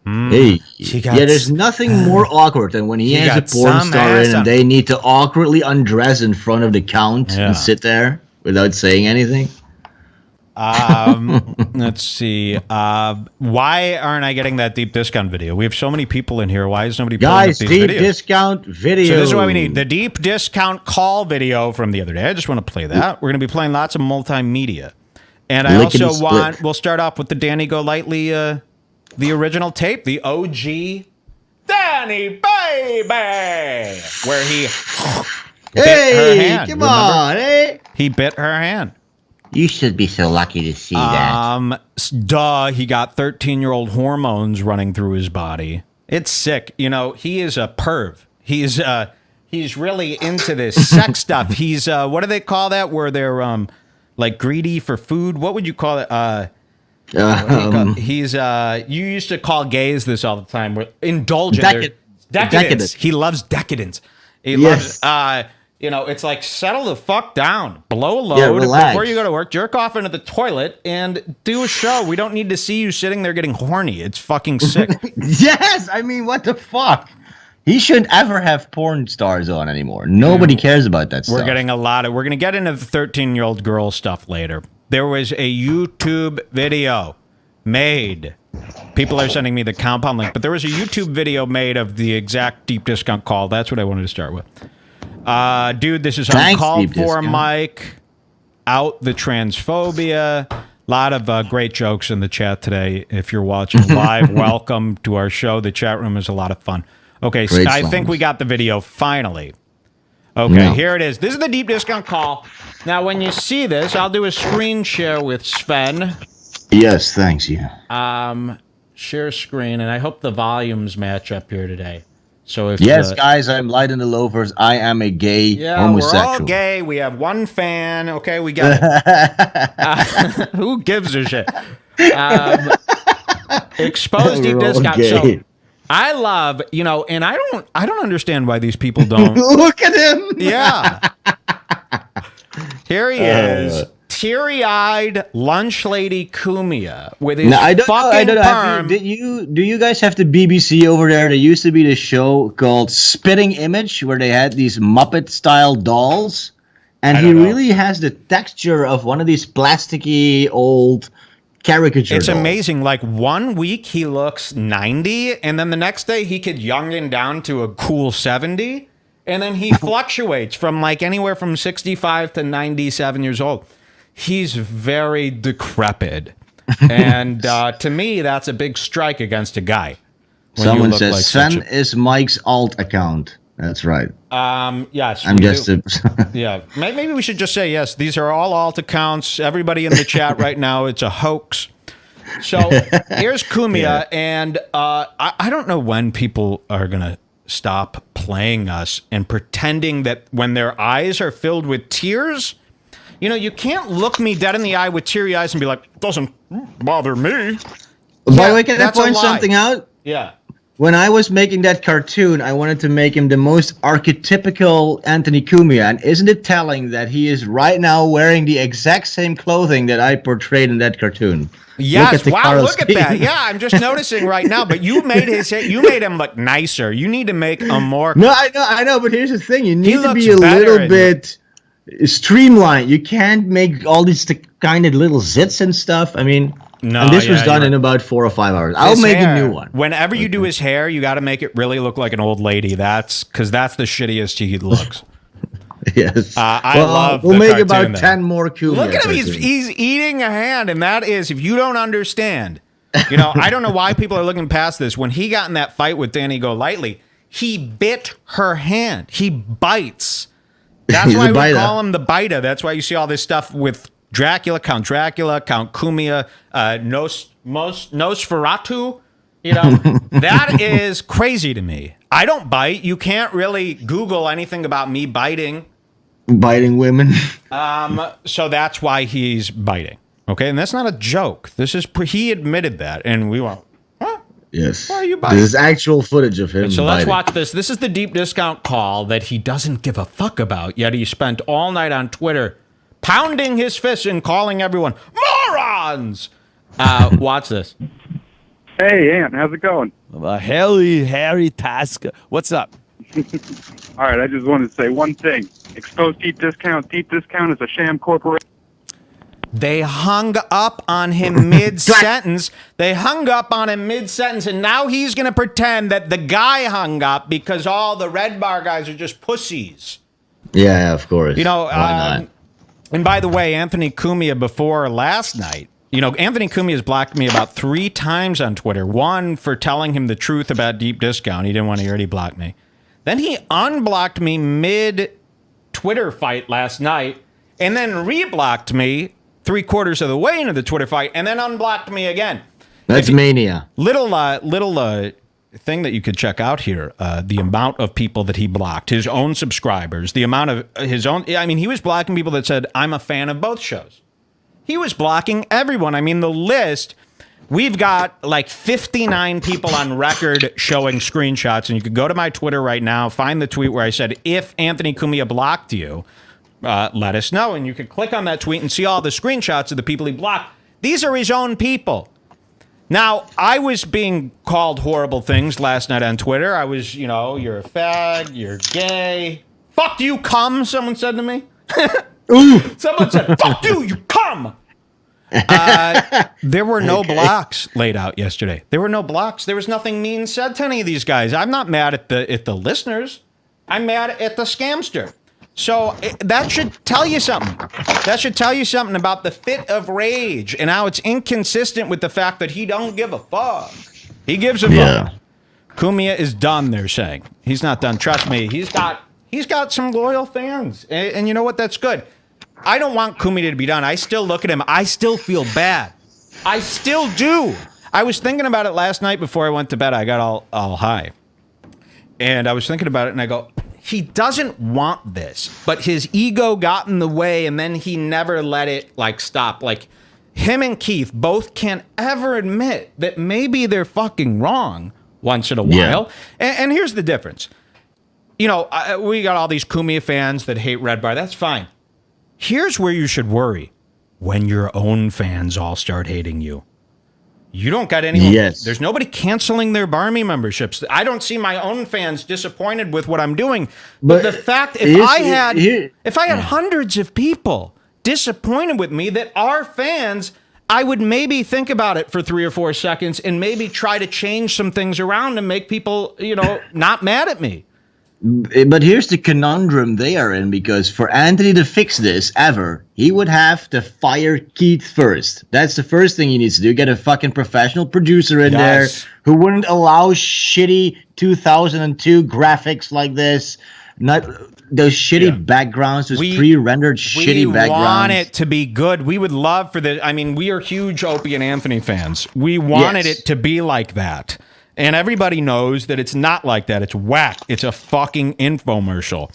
there's nothing more awkward than when he has a porn star in and they need to awkwardly undress in front of the count and sit there without saying anything. Let's see. Why aren't I getting that deep discount video? We have so many people in here. Why is nobody pulling up these deep videos? Discount video. So this is what we need. The deep discount call video from the other day. I just want to play that. We're going to be playing lots of multimedia. And I also want... We'll start off with the Dani Golightly, the original tape, the OG Dani Baby, where he bit her hand. Come on, hey. He bit her hand. You should be so lucky to see that. He got 13-year-old hormones running through his body. It's sick. He is a perv. He's really into this sex stuff. He's what do they call that? Where they're like greedy for food. What would you call it? He's you used to call gays this all the time. Indulgent. Decadence. He loves decadence. He loves it's like settle the fuck down, blow a load before you go to work, jerk off into the toilet, and do a show. We don't need to see you sitting there getting horny. It's fucking sick. Yes, I mean, what the fuck? He shouldn't ever have porn stars on anymore. Nobody cares about that stuff. We're getting we're going to get into the 13-year-old girl stuff later. There was a YouTube video made. People are sending me the compound link, but there was a YouTube video made of the exact deep discount call. That's what I wanted to start with. Dude, this is uncalled for, Mike. Out the transphobia. A lot of great jokes in the chat today. If you're watching live, welcome to our show. The chat room is a lot of fun. Okay, so I think we got the video finally. Okay, here it is. This is the deep discount call. Now, when you see this, I'll do a screen share with Sven. Yes, thanks, Share screen, and I hope the volumes match up here today. So if guys, I'm Light in the Loafers. I am a gay homosexual. We're all gay. We have one fan. Okay, we got it. Who gives a shit? Exposed deep discount. So I love, and I don't understand why these people don't look at him. Yeah. Here he is. Teary-eyed lunch lady Cumia with his fucking perm. Do you guys have the BBC over there? There used to be this show called Spitting Image where they had these Muppet-style dolls, and he really has the texture of one of these plasticky old caricature dolls. It's amazing. Like 1 week he looks 90, and then the next day he could youngin down to a cool 70, and then he fluctuates from like anywhere from 65 to 97 years old. He's very decrepit. And to me, that's a big strike against a guy. Someone says, like Sven is Mike's alt account. That's right. Yes. I'm just yeah. Maybe we should just say, yes, these are all alt accounts. Everybody in the chat right now, it's a hoax. So here's Cumia. And I don't know when people are going to stop playing us and pretending that when their eyes are filled with tears... you can't look me dead in the eye with teary eyes and be like, doesn't bother me. By the way, can I point something out? Yeah. When I was making that cartoon, I wanted to make him the most archetypical Anthony Cumia. And isn't it telling that he is right now wearing the exact same clothing that I portrayed in that cartoon? Yes. Wow, look at that. Yeah, I'm just noticing right now. But you made him look nicer. You need to make a more... No, I know. But here's the thing. You need to be a little bit... streamlined. You can't make all these kind of little zits and stuff. I mean, and this was done in about 4 or 5 hours. I'll make a new one. Whenever you do his hair, you got to make it really look like an old lady. That's because that's the shittiest he looks. Yes. I love. We'll make about 10 more Cumia. Look at him. He's eating a hand, and that is, if you don't understand, You know, I don't know why people are looking past this. When he got in that fight with Dani Golightly, he bit her hand. He bites. That's why we call him the biter. That's why you see all this stuff with Dracula, Count Cumia, Nosferatu. You know, that is crazy to me. I don't bite. You can't really Google anything about me biting. Biting women. So that's why he's biting. Okay, and that's not a joke. This is he admitted that, and we went, huh? Yes. Why are you biting? This is actual footage of him. And so let's watch this. This is the deep discount call that he doesn't give a fuck about. Yet he spent all night on Twitter pounding his fist and calling everyone morons. Watch this. Hey, Ant, how's it going? Harry Tasker. What's up? All right, I just wanted to say one thing. Expose Deep Discount. Deep Discount is a sham corporation. They hung up on him mid-sentence. And now he's going to pretend that the guy hung up because all the Redbar guys are just pussies. Yeah, of course. You know, and by the way, Anthony Cumia before last night, you know, Anthony Cumia has blocked me about 3 times on Twitter. One, for telling him the truth about Deep Discount. He didn't want to hear it. He blocked me. Then he unblocked me mid-Twitter fight last night and then reblocked me 3/4 of the way into the Twitter fight and then unblocked me again. That's mania. Little thing that you could check out here, the amount of people that he blocked, his own subscribers, the amount of his own... I mean, he was blocking people that said, I'm a fan of both shows. He was blocking everyone. I mean, the list, we've got like 59 people on record showing screenshots, and you could go to my Twitter right now, find the tweet where I said, if Anthony Cumia blocked you, let us know. And you could click on that tweet and see all the screenshots of the people he blocked. These are his own people. Now, I was being called horrible things last night on Twitter. I was, you know, you're a fag, you're gay. Fuck you, cum, someone said to me. Someone said, fuck you, you cum. There were no blocks laid out yesterday. There were no blocks. There was nothing mean said to any of these guys. I'm not mad at the listeners. I'm mad at the scamster. So that should tell you something. That should tell you something about the fit of rage and how it's inconsistent with the fact that he don't give a fuck. He gives a fuck. Cumia is done, they're saying. He's not done. Trust me. He's got some loyal fans. And you know what? That's good. I don't want Cumia to be done. I still look at him. I still feel bad. I still do. I was thinking about it last night before I went to bed. I got all high. And I was thinking about it, and I go, he doesn't want this. But his ego got in the way, and then he never let it, like, stop. Like, him and Keith both can't ever admit that maybe they're fucking wrong once in a while. Yeah. And here's the difference. You know, we got all these Cumia fans that hate Redbar. That's fine. Here's where you should worry. When your own fans all start hating you. You don't got anyone. Yes. There's nobody canceling their Barmy memberships. I don't see my own fans disappointed with what I'm doing. But the fact, if I had hundreds of people disappointed with me that are fans, I would maybe think about it for 3 or 4 seconds and maybe try to change some things around and make people, you know, not mad at me. But here's the conundrum they are in, because for Anthony to fix this he would have to fire Keith first. That's the first thing he needs to do. Get a fucking professional producer in there who wouldn't allow shitty 2002 graphics like this. Not those shitty backgrounds, those pre-rendered shitty backgrounds. We want it to be good. We would love for the... I mean, we are huge Opie and Anthony fans. We wanted it to be like that. And everybody knows that it's not like that. It's whack. It's a fucking infomercial.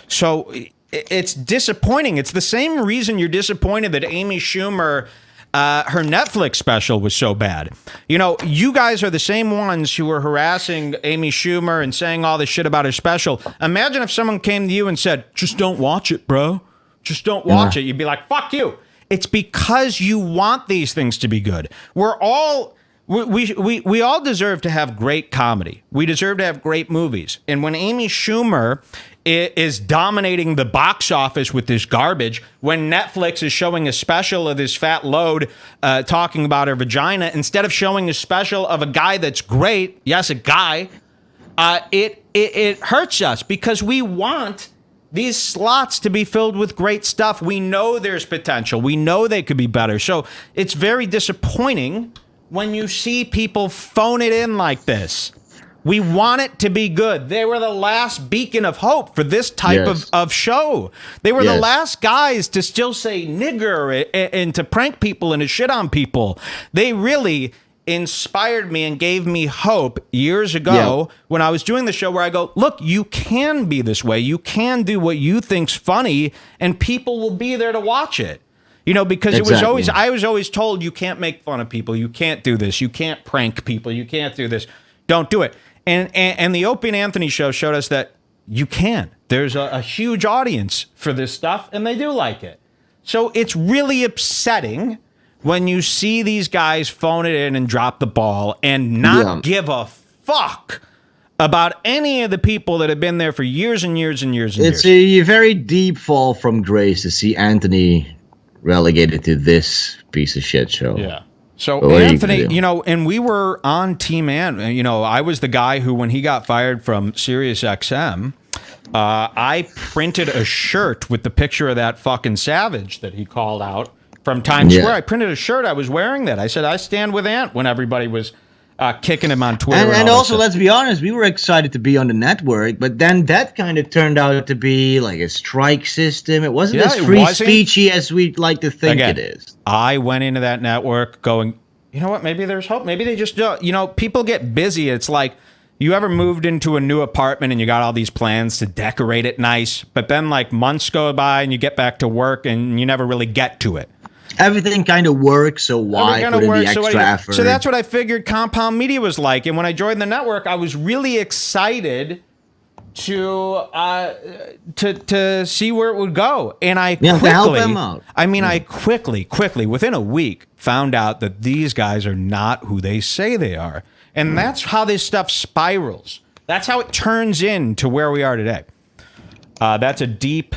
So it's disappointing. It's the same reason you're disappointed that Amy Schumer, her Netflix special was so bad. You know, you guys are the same ones who were harassing Amy Schumer and saying all this shit about her special. Imagine if someone came to you and said, just don't watch it, bro. Just don't watch it. You'd be like, fuck you. It's because you want these things to be good. We're all... We all deserve to have great comedy. We deserve to have great movies. And when Amy Schumer is dominating the box office with this garbage, when Netflix is showing a special of this fat load talking about her vagina, instead of showing a special of a guy that's great, yes, a guy, it hurts us because we want these slots to be filled with great stuff. We know there's potential. We know they could be better. So it's very disappointing when you see people phone it in like this. We want it to be good. They were the last beacon of hope for this type of show. They were the last guys to still say nigger and to prank people and to shit on people. They really inspired me and gave me hope years ago when I was doing the show, where I go, look, you can be this way. You can do what you think's funny, and people will be there to watch it. You know, because I was always told, you can't make fun of people. You can't do this. You can't prank people. You can't do this. Don't do it. And the Opie and Anthony show showed us that you can. There's a huge audience for this stuff, and they do like it. So it's really upsetting when you see these guys phone it in and drop the ball and not give a fuck about any of the people that have been there for years and years and years and years. It's a very deep fall from grace to see Anthony relegated to this piece of shit show. Yeah. So Anthony, you know, and we were on Team Ant. You know, I was the guy who, when he got fired from Sirius XM, I printed a shirt with the picture of that fucking savage that he called out from Times Square. I printed a shirt. I was wearing that. I said, I stand with Ant, when everybody was kicking him on Twitter. And also, let's be honest, we were excited to be on the network, but then that kind of turned out to be like a strike system. It wasn't as free speechy as we'd like to think it is. I went into that network going, you know what, maybe there's hope. Maybe they just don't. You know, people get busy. It's like, you ever moved into a new apartment and you got all these plans to decorate it nice, but then like months go by and you get back to work and you never really get to it. Everything kind of works, so why put in the extra effort? So that's what I figured Compound Media was like. And when I joined the network, I was really excited to see where it would go. And I quickly, to help them out. I mean, I quickly, within a week, found out that these guys are not who they say they are. And that's how this stuff spirals. That's how it turns into where we are today. That's a deep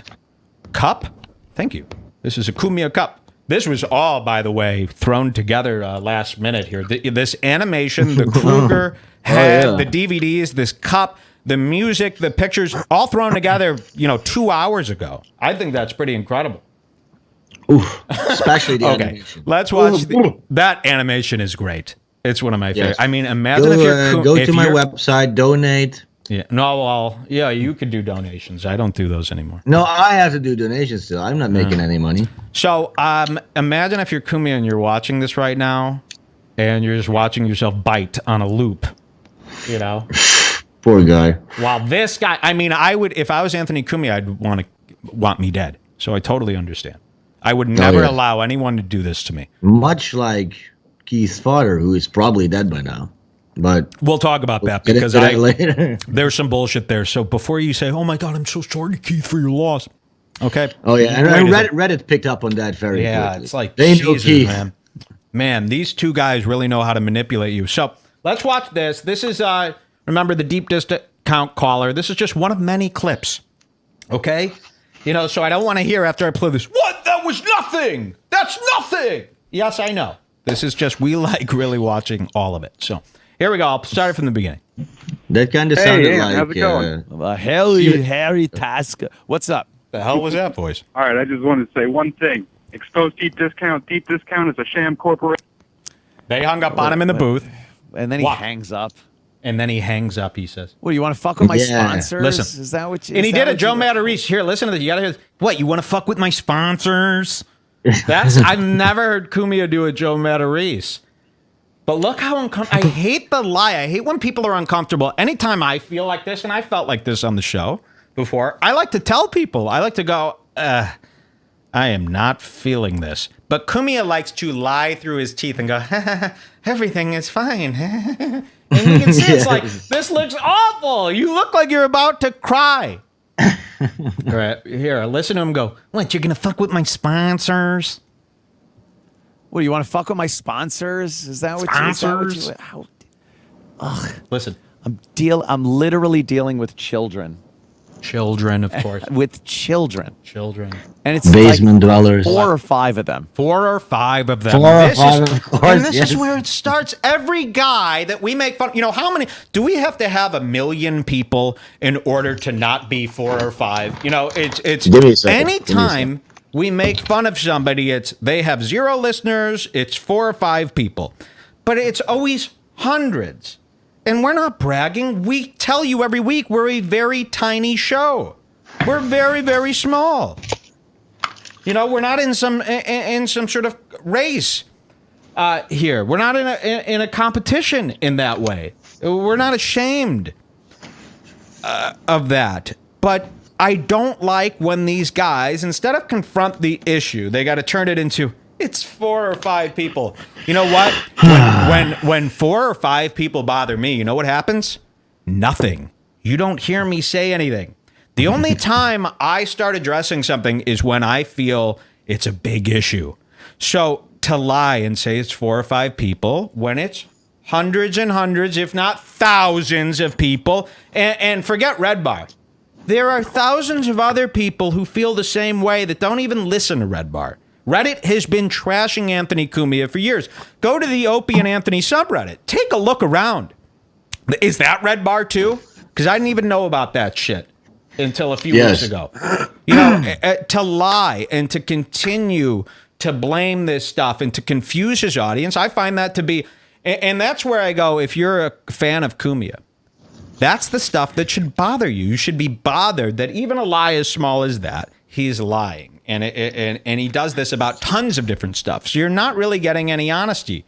cup. Thank you. This is a Cumia cup. This was all, by the way, thrown together last minute here. This animation, the Kruger head, the DVDs, this cup, the music, the pictures, all thrown together, 2 hours ago. I think that's pretty incredible. Oof, especially the animation. Let's watch. That animation is great. It's one of my favorites. I mean, imagine if you're... Go to my website, donate. Yeah. No, well, yeah, you could do donations. I don't do those anymore. No, I have to do donations still. I'm not making any money. So imagine if you're Cumia and you're watching this right now and you're just watching yourself bite on a loop, Poor guy. While this guy, I mean, I would, if I was Anthony Cumia, I'd want me dead. So I totally understand. I would never allow anyone to do this to me. Much like Keith's father, who is probably dead by now. But we'll talk about that because later. There's some bullshit there. So before you say, "Oh my God, I'm so sorry, Keith, for your loss," okay? Oh yeah, and Reddit picked up on that very quickly. It's like they know Keith. Man, these two guys really know how to manipulate you. So let's watch this. This is remember the deep discount caller. This is just one of many clips. Okay, so I don't want to hear after I play this. What? That was nothing. That's nothing. Yes, I know. This is just we like really watching all of it. So. Here we go. I'll start it from the beginning. That kind of sounded like... how's it going? Harry Tasker. What's up? The hell was that voice? All right, I just wanted to say one thing. Exposed deep discount. Deep discount is a sham corporation. They hung up on him in the booth. And then he hangs up. And then he hangs up, he says. What, you want to fuck with my sponsors? Listen. Is that what you... And he did it, Joe Matarese. Here, listen to this. You got to hear this. What, you want to fuck with my sponsors? I've never heard Cumia do a Joe Matarese. But look how uncomfortable. I hate the lie. I hate when people are uncomfortable. Anytime I feel like this, and I felt like this on the show before, I like to tell people. I like to go, I am not feeling this. But Cumia likes to lie through his teeth and go, everything is fine. And you can see it's like, this looks awful. You look like you're about to cry. All right, here, listen to him go, what, you're going to fuck with my sponsors? What, you want to fuck with my sponsors? Is that what sponsors? Listen, I'm literally dealing with children. Children, of course. With children. And it's basement dwellers. 4 or 5 of them. 4 or 5 of them. 4 or 5, of course. And this is where it starts. Every guy that we make fun, how many, do we have to have 1 million people in order to not be 4 or 5? It's anytime we make fun of somebody, they have 0 listeners, it's 4 or 5 people. but it's always hundreds. And we're not bragging. We tell you every week we're a very tiny show. We're very, very small. You know, we're not in some sort of race here. We're not in a competition in that way. We're not ashamed of that. But I don't like when these guys, instead of confront the issue, they got to turn it into, it's 4 or 5 people. You know what? When 4 or 5 people bother me, you know what happens? Nothing. You don't hear me say anything. The only time I start addressing something is when I feel it's a big issue. So to lie and say it's 4 or 5 people, when it's hundreds and hundreds, if not thousands of people, and forget Redbar. There are thousands of other people who feel the same way that don't even listen to Redbar. Reddit has been trashing Anthony Cumia for years. Go to the Opie and Anthony subreddit. Take a look around. Is that Redbar too? Because I didn't even know about that shit until a few weeks ago. You know, to lie and to continue to blame this stuff and to confuse his audience, I find that to be, and that's where I go, if you're a fan of Cumia, that's the stuff that should bother you. You should be bothered that even a lie as small as that, he's lying. And he does this about tons of different stuff. So you're not really getting any honesty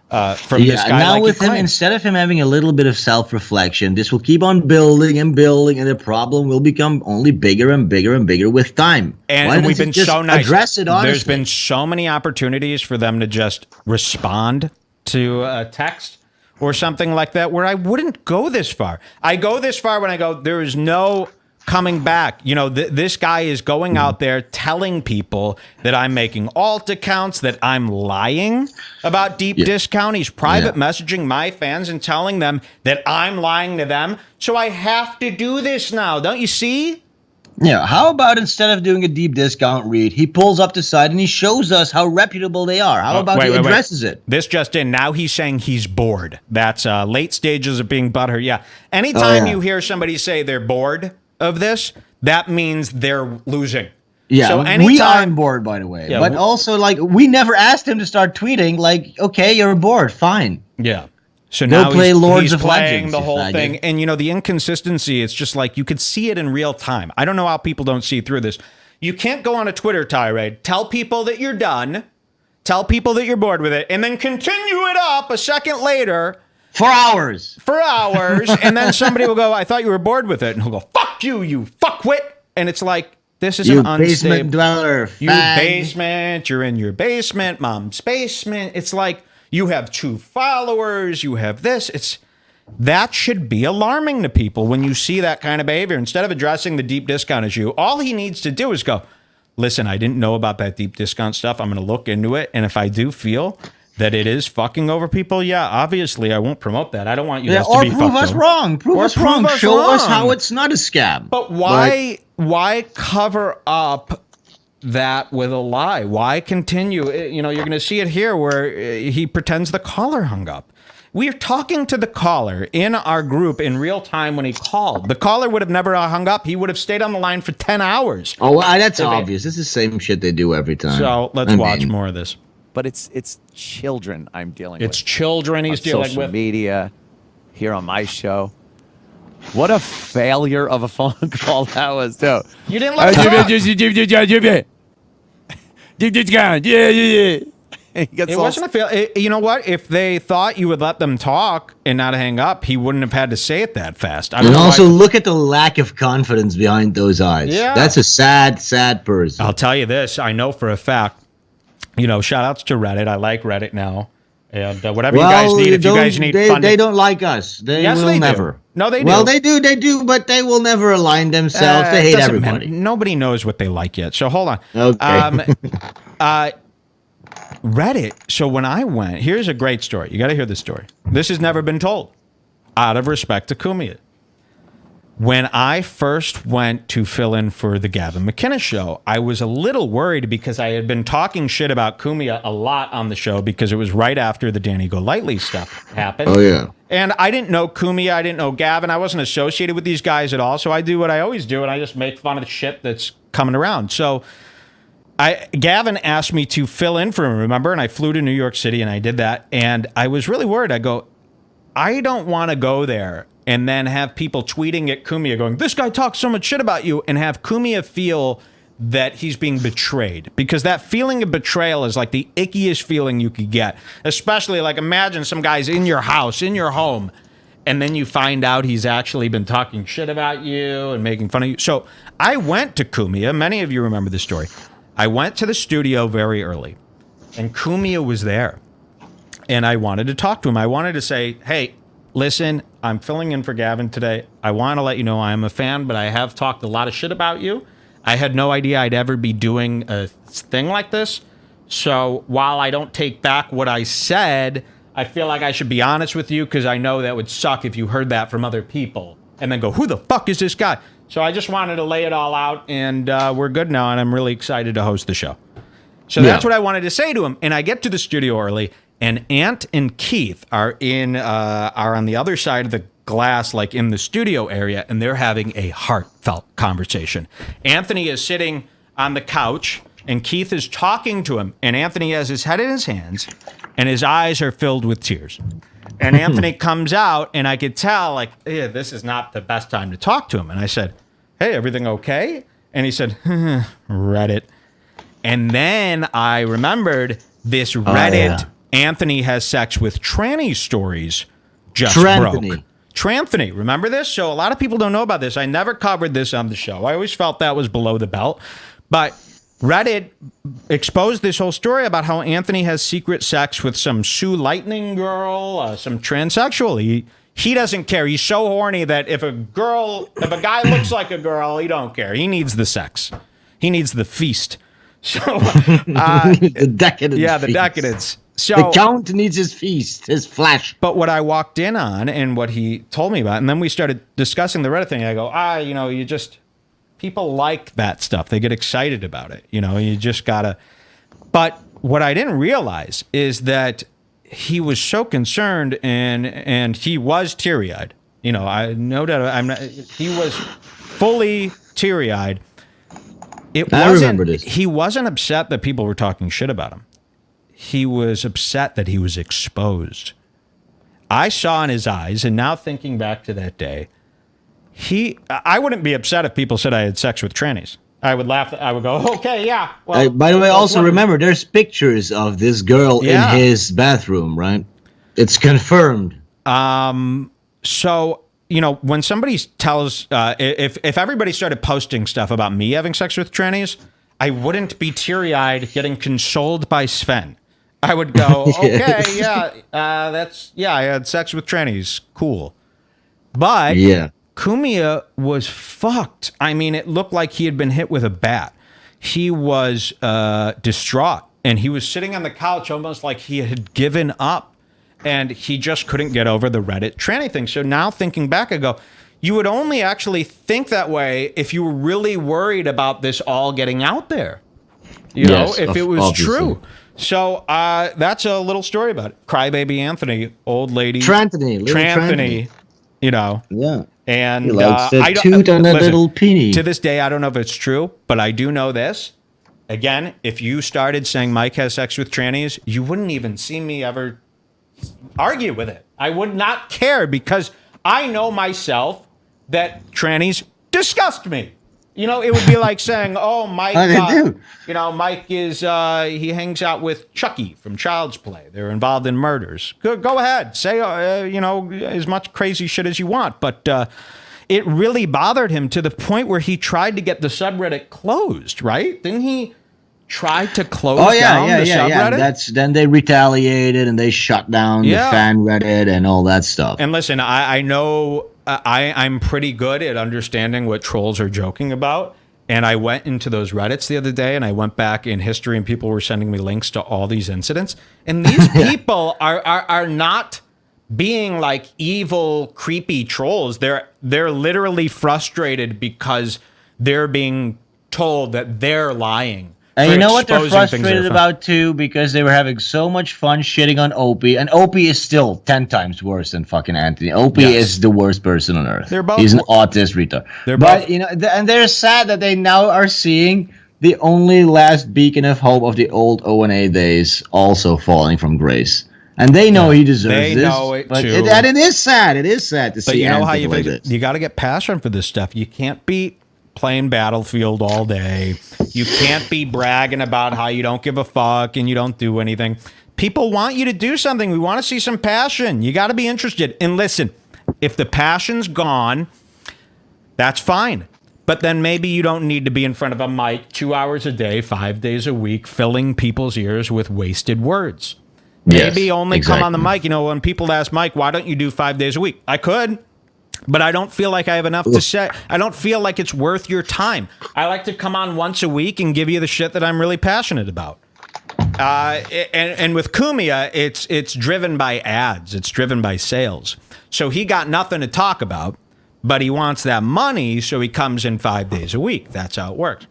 from this guy. Now like with him, instead of him having a little bit of self-reflection, this will keep on building and building, and the problem will become only bigger and bigger and bigger with time. And we've been so nice. Address it honestly. There's been so many opportunities for them to just respond to a text or something like that where I wouldn't go this far. I go this far when I go, there is no coming back. You know, this guy is going out there telling people that I'm making alt accounts, that I'm lying about deep discount. He's private messaging my fans and telling them that I'm lying to them. So I have to do this now. Don't you see? Yeah. How about instead of doing a deep discount read, he pulls up the side and he shows us how reputable they are. How about he addresses it? This just in. Now he's saying he's bored. That's late stages of being butthurt. Yeah. Anytime you hear somebody say they're bored of this, that means they're losing. Yeah, so we aren't bored, by the way. Yeah, but also, like, we never asked him to start tweeting, like, okay, you're bored, fine. Yeah. So now play he's playing the whole thing. And, you know, the inconsistency, it's just like you could see it in real time. I don't know how people don't see through this. You can't go on a Twitter tirade, tell people that you're done, tell people that you're bored with it, and then continue it up a second later. For hours. And then somebody will go, I thought you were bored with it. And he'll go, fuck you, you fuckwit. And it's like, this is an unstable. Basement dweller. You basement. You're in your basement. Mom's basement. It's like you have 2 followers. You have this. That should be alarming to people when you see that kind of behavior. Instead of addressing the deep discount issue, all he needs to do is go, listen, I didn't know about that deep discount stuff. I'm going to look into it. And if I do feel that it is fucking over people, obviously I won't promote that. I don't want you guys to be fucked over. Or prove us wrong. Prove us wrong. Show us how it's not a scam. But why cover up that with a lie? Why continue? You know, you're going to see it here where he pretends the caller hung up. We are talking to the caller in our group in real time when he called. The caller would have never hung up. He would have stayed on the line for 10 hours. Oh, well, that's obvious. This is the same shit they do every time. So let's watch more of this. But it's children I'm dealing with. It's children he's dealing with. Social media, here on my show. What a failure of a phone call that was, too. You didn't let it It wasn't a fail. You know what? If they thought you would let them talk and not hang up, he wouldn't have had to say it that fast. And also, look at the lack of confidence behind those eyes. Yeah. That's a sad, sad person. I'll tell you this. I know for a fact. You know, shout outs to Reddit. I like Reddit now. And whatever you guys need, if you guys need funding. They don't like us. They will never. No, they do. Well, they do, but they will never align themselves. They hate everybody. Nobody knows what they like yet. So hold on. Okay. Reddit. So when I went, here's a great story. You got to hear this story. This has never been told. Out of respect to Cumia. When I first went to fill in for the Gavin McInnes Show, I was a little worried because I had been talking shit about Cumia a lot on the show because it was right after the Dani Golightly stuff happened. Oh, yeah. And I didn't know Cumia. I didn't know Gavin. I wasn't associated with these guys at all. So I do what I always do, and I just make fun of the shit that's coming around. So Gavin asked me to fill in for him, remember? And I flew to New York City and I did that. And I was really worried. I go, I don't want to go there and then have people tweeting at Cumia going, this guy talks so much shit about you, and have Cumia feel that he's being betrayed. Because that feeling of betrayal is like the ickiest feeling you could get. Especially, like, imagine some guy's in your house, in your home, and then you find out he's actually been talking shit about you and making fun of you. So I went to Cumia. Many of you remember this story. I went to the studio very early, and Cumia was there. And I wanted to talk to him. I wanted to say, hey, listen, I'm filling in for Gavin today. I want to let you know I am a fan, but I have talked a lot of shit about you. I had no idea I'd ever be doing a thing like this. So while I don't take back what I said, I feel like I should be honest with you, because I know that would suck if you heard that from other people and then go, who the fuck is this guy? So I just wanted to lay it all out, and we're good now, and I'm really excited to host the show. So that's what I wanted to say to him. And I get to the studio early, and Ant and Keith are on the other side of the glass, like in the studio area, and they're having a heartfelt conversation. Anthony is sitting on the couch, and Keith is talking to him, and Anthony has his head in his hands, and his eyes are filled with tears. And Anthony comes out, and I could tell, like, yeah, this is not the best time to talk to him. And I said, hey, everything okay? And he said, Reddit. And then I remembered this Reddit, Anthony has sex with trannies stories just broke. Tranthony, remember this? So a lot of people don't know about this. I never covered this on the show. I always felt that was below the belt. But Reddit exposed this whole story about how Anthony has secret sex with some Sue Lightning girl, some transsexual. He doesn't care. He's so horny that if a guy looks like a girl, he don't care. He needs the sex. He needs the feast. So the decadence. Yeah, the feast. Decadence. So, the Count needs his feast, his flesh. But what I walked in on and what he told me about, and then we started discussing the Reddit thing. I go, people like that stuff. They get excited about it. You just gotta. But what I didn't realize is that he was so concerned, and he was teary-eyed. I no doubt. He was fully teary-eyed. I remember this. He wasn't upset that people were talking shit about him. He was upset that he was exposed. I saw in his eyes, and now thinking back to that day, I wouldn't be upset if people said I had sex with trannies. I would laugh. I would go, okay, yeah. Well, by the way, also remember, there's pictures of this girl in his bathroom, right? It's confirmed. So, when somebody tells, if everybody started posting stuff about me having sex with trannies, I wouldn't be teary-eyed getting consoled by Sven. I would go, okay, I had sex with trannies. Cool. But Cumia was fucked. I mean, it looked like he had been hit with a bat. He was distraught, and he was sitting on the couch almost like he had given up, and he just couldn't get over the Reddit tranny thing. So now thinking back, I go, you would only actually think that way if you were really worried about this all getting out there. If it was true. So that's a little story about it. Crybaby Anthony, old lady. Tranthony. Yeah. And he likes to toot on a little peenie. To this day, I don't know if it's true, but I do know this. Again, if you started saying Mike has sex with trannies, you wouldn't even see me ever argue with it. I would not care, because I know myself that trannies disgust me. It would be like saying, "Oh, Mike, Mike is he hangs out with Chucky from Child's Play. They're involved in murders." Go ahead, say as much crazy shit as you want, but it really bothered him to the point where he tried to get the subreddit closed. Right? Didn't he try to close down the subreddit? Then they retaliated and they shut down the fan Reddit and all that stuff. And listen, I know. I'm pretty good at understanding what trolls are joking about. And I went into those Reddits the other day, and I went back in history, and people were sending me links to all these incidents. And these people are not being like evil, creepy trolls. They're literally frustrated because they're being told that they're lying. And you know what they're frustrated about too? Because they were having so much fun shitting on Opie, and Opie is still 10 times worse than fucking Anthony. Opie is the worst person on earth. He's an autist retard. And they're sad that they now are seeing the only last beacon of hope of the old O&A days also falling from grace. And they know he deserves they this. know it but too. It is sad. It is sad to see. But you know how you like fix it? this. You got to get passion for this stuff. You can't be playing Battlefield all day. You can't be bragging about how you don't give a fuck and you don't do anything. People want you to do something. We want to see some passion. You got to be interested. And listen, if the passion's gone, that's fine. But then maybe you don't need to be in front of a mic 2 hours a day, 5 days a week, filling people's ears with wasted words. Maybe Yes, only exactly. come on the mic. You know, when people ask Mike, why don't you do 5 days a week? I could, but I don't feel like I have enough to say. I don't feel like it's worth your time. I like to come on once a week and give you the shit that I'm really passionate about. And with Cumia, it's driven by ads. It's driven by sales. So he got nothing to talk about, but he wants that money, so he comes in 5 days a week. That's how it works.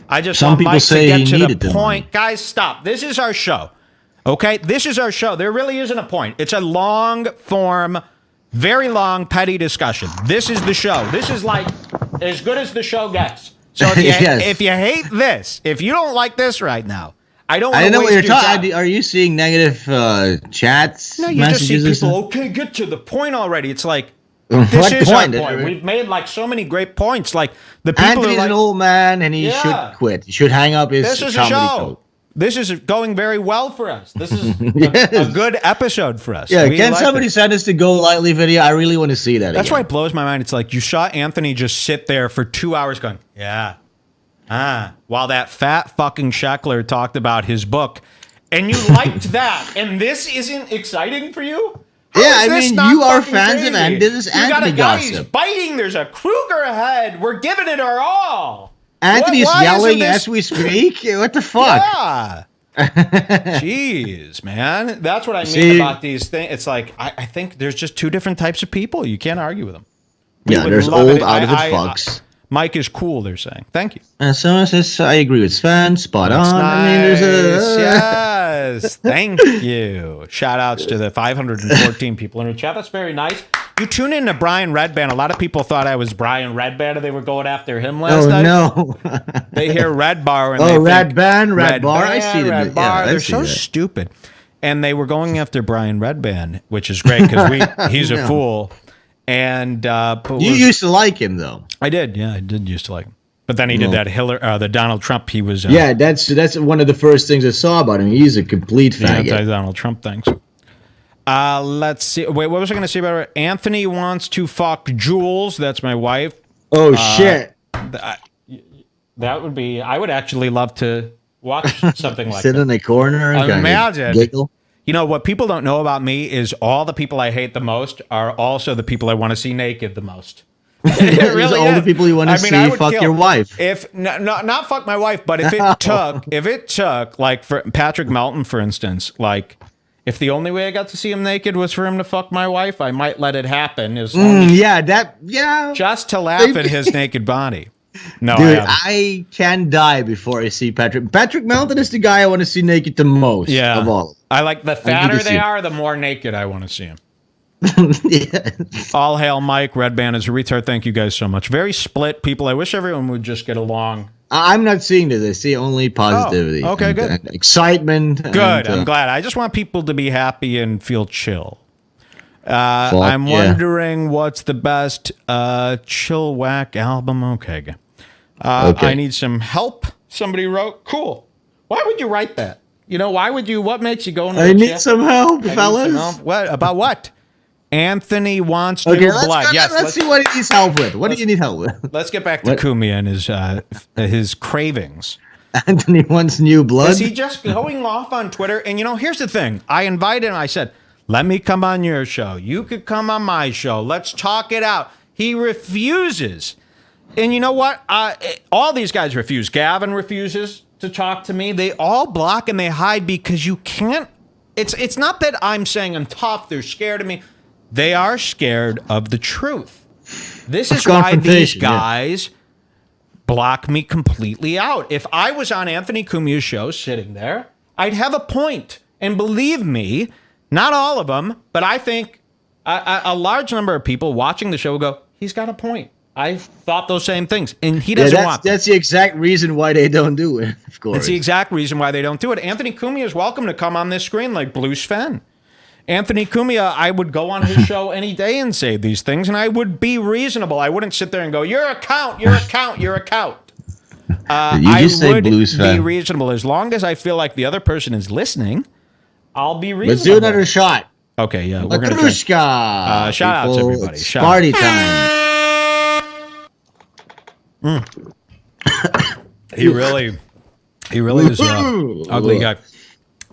I just Some want people Mike to say get he to needed the the point. money. Guys, stop. This is our show. Okay? This is our show. There really isn't a point. It's a long form, very long, petty discussion. This is the show. This is like as good as the show gets. So if you, Yes. if you hate this, if you don't like this right now, I don't I want don't to know what waste you're your time. talking. Are you seeing negative chats? No, you just see messages or people, something? okay, get to the point already. It's like, What this is point? our point. We've made like so many great points. Like the people Anthony's are like, an old man and he Yeah. should quit. He should hang up his this is a comedy show. coat. This is going very well for us. This is Yes. a good episode for us. Yeah, We can liked somebody it. send us the Golightly video? I really want to see that That's again. why it blows my mind. It's like you saw Anthony just sit there for 2 hours going, yeah, while that fat fucking Scheckler talked about his book, and you liked that, and this isn't exciting for you? How Yeah, is I this mean, not you are fucking fans of crazy? This is You got a Anthony guy who's gossip. biting. There's a Kruger ahead. We're giving it our all. Anthony's Why isn't yelling this- as we speak. What the fuck? Yeah. Jeez, man. That's what I mean See- about these things. It's like, I think there's just two different types of people. You can't argue with them. We Yeah, would there's love old it. out of it I- fucks. Mike is cool, they're saying. Thank you. And someone says, I agree with Sven. Spot That's on. nice. I mean, there's a... Yes. Thank you. Shout outs to the 514 people in the chat. That's very nice. You tune in to Brian Redband. A lot of people thought I was Brian Redband and they were going after him last Oh, night. no. They hear Redbar and Oh, they think Redbar. I see that. Redbar. Yeah, I They're see so that. stupid. And they were going after Brian Redband, which is great because he's a No. fool. And but You used to like him, though. I did used to like him. But then he did that the Donald Trump. He was Yeah, that's one of the first things I saw about him. He's a complete the faggot. anti-Donald Trump things. Let's see. Wait, what was I going to say about it? Anthony wants to fuck Jules. That's my wife. Oh, shit. That would be. I would actually love to watch something like Sit that. in the corner and Imagine. kind of giggle. You know, what people don't know about me is all the people I hate the most are also the people I want to see naked the most. It really all is. the people you want to I mean, I see would fuck kill- your wife. If not fuck my wife, but if it took like for Patrick Melton, for instance, like if the only way I got to see him naked was for him to fuck my wife, I might let it happen as long as Yeah. just to laugh at his naked body. No, Dude, I haven't. I can die before I see Patrick. Patrick Melton is the guy I want to see naked the most of all. I like the to fatter see they him. are, the more naked I want to see him. Yeah. All hail Mike. Redband is a retard. Thank you guys so much. Very split people. I wish everyone would just get along. I'm not seeing this. I see only positivity. Oh, okay, good. And excitement. Good. And, I'm glad. I just want people to be happy and feel chill. I'm wondering what's the best chill whack album. Okay. I need some help. Somebody wrote. Cool. Why would you write that? You know, why would you? What makes you go into I the need chat? some help, I need fellas. some help. What about what? Anthony wants Okay, new let's, blood. let's, let's see what he needs help with. What do you need help with? Let's get back to What? Cumia and his cravings. Anthony wants new blood. Is he just going off on Twitter? And you know, here's the thing. I invited him. I said, let me come on your show. You could come on my show. Let's talk it out. He refuses. And you know what? All these guys refuse. Gavin refuses to talk to me. They all block and they hide because you can't. It's not that I'm saying I'm tough. They're scared of me. They are scared of the truth. This is why these Confrontation, guys block me completely out. If I was on Anthony Cumia's show sitting there, I'd have a point. And believe me, not all of them, but I think a large number of people watching the show will go, he's got a point. I thought those same things, and he doesn't want them. That's the exact reason why they don't do it, of course. That's the exact reason why they don't do it. Anthony Cumia is welcome to come on this screen like Blue Sven. Anthony Cumia, I would go on his show any day and say these things, and I would be reasonable. I wouldn't sit there and go, you're a count, you're a count, you're a count. I would be reasonable. As long as I feel like the other person is listening, I'll be reasonable. Let's do another shot. Okay, yeah. We're going to shout outs, everybody. It's party time. He really is an ugly guy.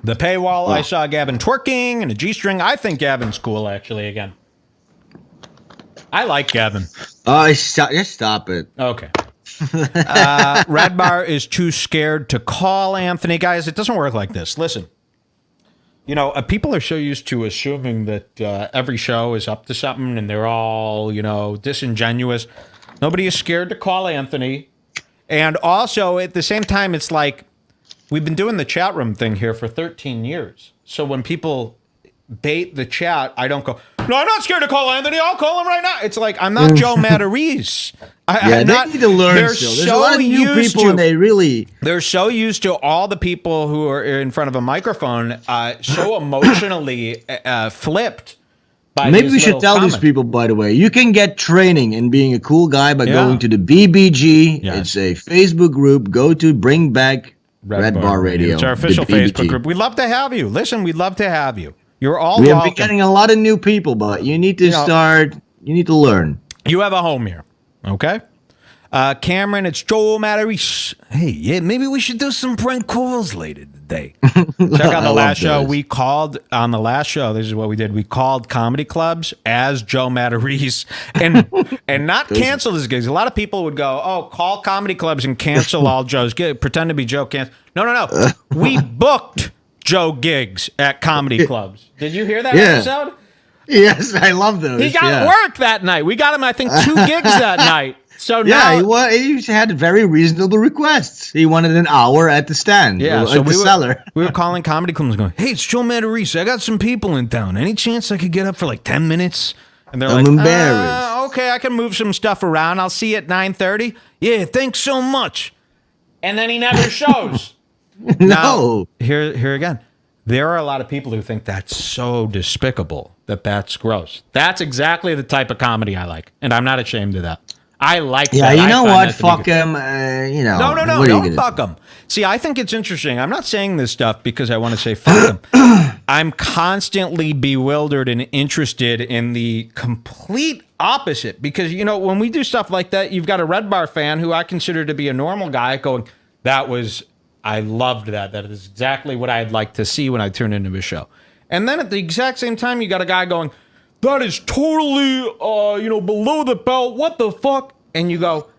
The paywall, I saw Gavin twerking and a G-string. I think Gavin's cool, actually, again. I like Gavin. Just stop it. Okay. Redbar is too scared to call Anthony. Guys, it doesn't work like this. Listen. You know, people are so used to assuming that every show is up to something and they're all, disingenuous. Nobody is scared to call Anthony. And also, at the same time, it's like we've been doing the chat room thing here for 13 years. So when people bait the chat, I don't go, no, I'm not scared to call Anthony. I'll call him right now. It's like, I'm not Joe Matarese. They need to learn still. There's a lot of new people, and they're so used to all the people who are in front of a microphone so emotionally flipped. Maybe we should tell these people, by the way, you can get training in being a cool guy by going to the BBG. Yes. It's a Facebook group. Go to Bring Back Redbar Radio. It's our official Facebook group. We'd love to have you. Listen, we'd love to have you. You're all welcome. We have been getting a lot of new people, but you need to you need to learn. You have a home here, okay? Cameron, it's Joe Matarese. Hey, yeah, maybe we should do some prank calls later today. Check out the last show. We called, on the last show, this is what we did. We called comedy clubs as Joe Matarese and not cancel his gigs. A lot of people would go, oh, call comedy clubs and cancel all Joe's gigs. Pretend to be Joe. No. We booked Joe gigs at comedy clubs. Did you hear that episode? Yes, I love those. He got work that night. We got him, I think, 2 gigs that night. So now, he had very reasonable requests. He wanted an hour at the stand. Yeah, so we were calling comedy clubs going, hey, it's Joe Matarese. I got some people in town. Any chance I could get up for like 10 minutes? And they're embarrassed. Okay, I can move some stuff around. I'll see you at 9:30. Yeah, thanks so much. And then he never shows. No. Now, here again. There are a lot of people who think that's so despicable that's gross. That's exactly the type of comedy I like, and I'm not ashamed of that. I like that. Yeah, you know what? Fuck him. No, don't fuck him. See, I think it's interesting. I'm not saying this stuff because I want to say fuck him. I'm constantly bewildered and interested in the complete opposite because, when we do stuff like that, you've got a Redbar fan who I consider to be a normal guy going, I loved that. That is exactly what I'd like to see when I turn into a show. And then at the exact same time, you got a guy going, that is totally, below the belt. What the fuck? And you go,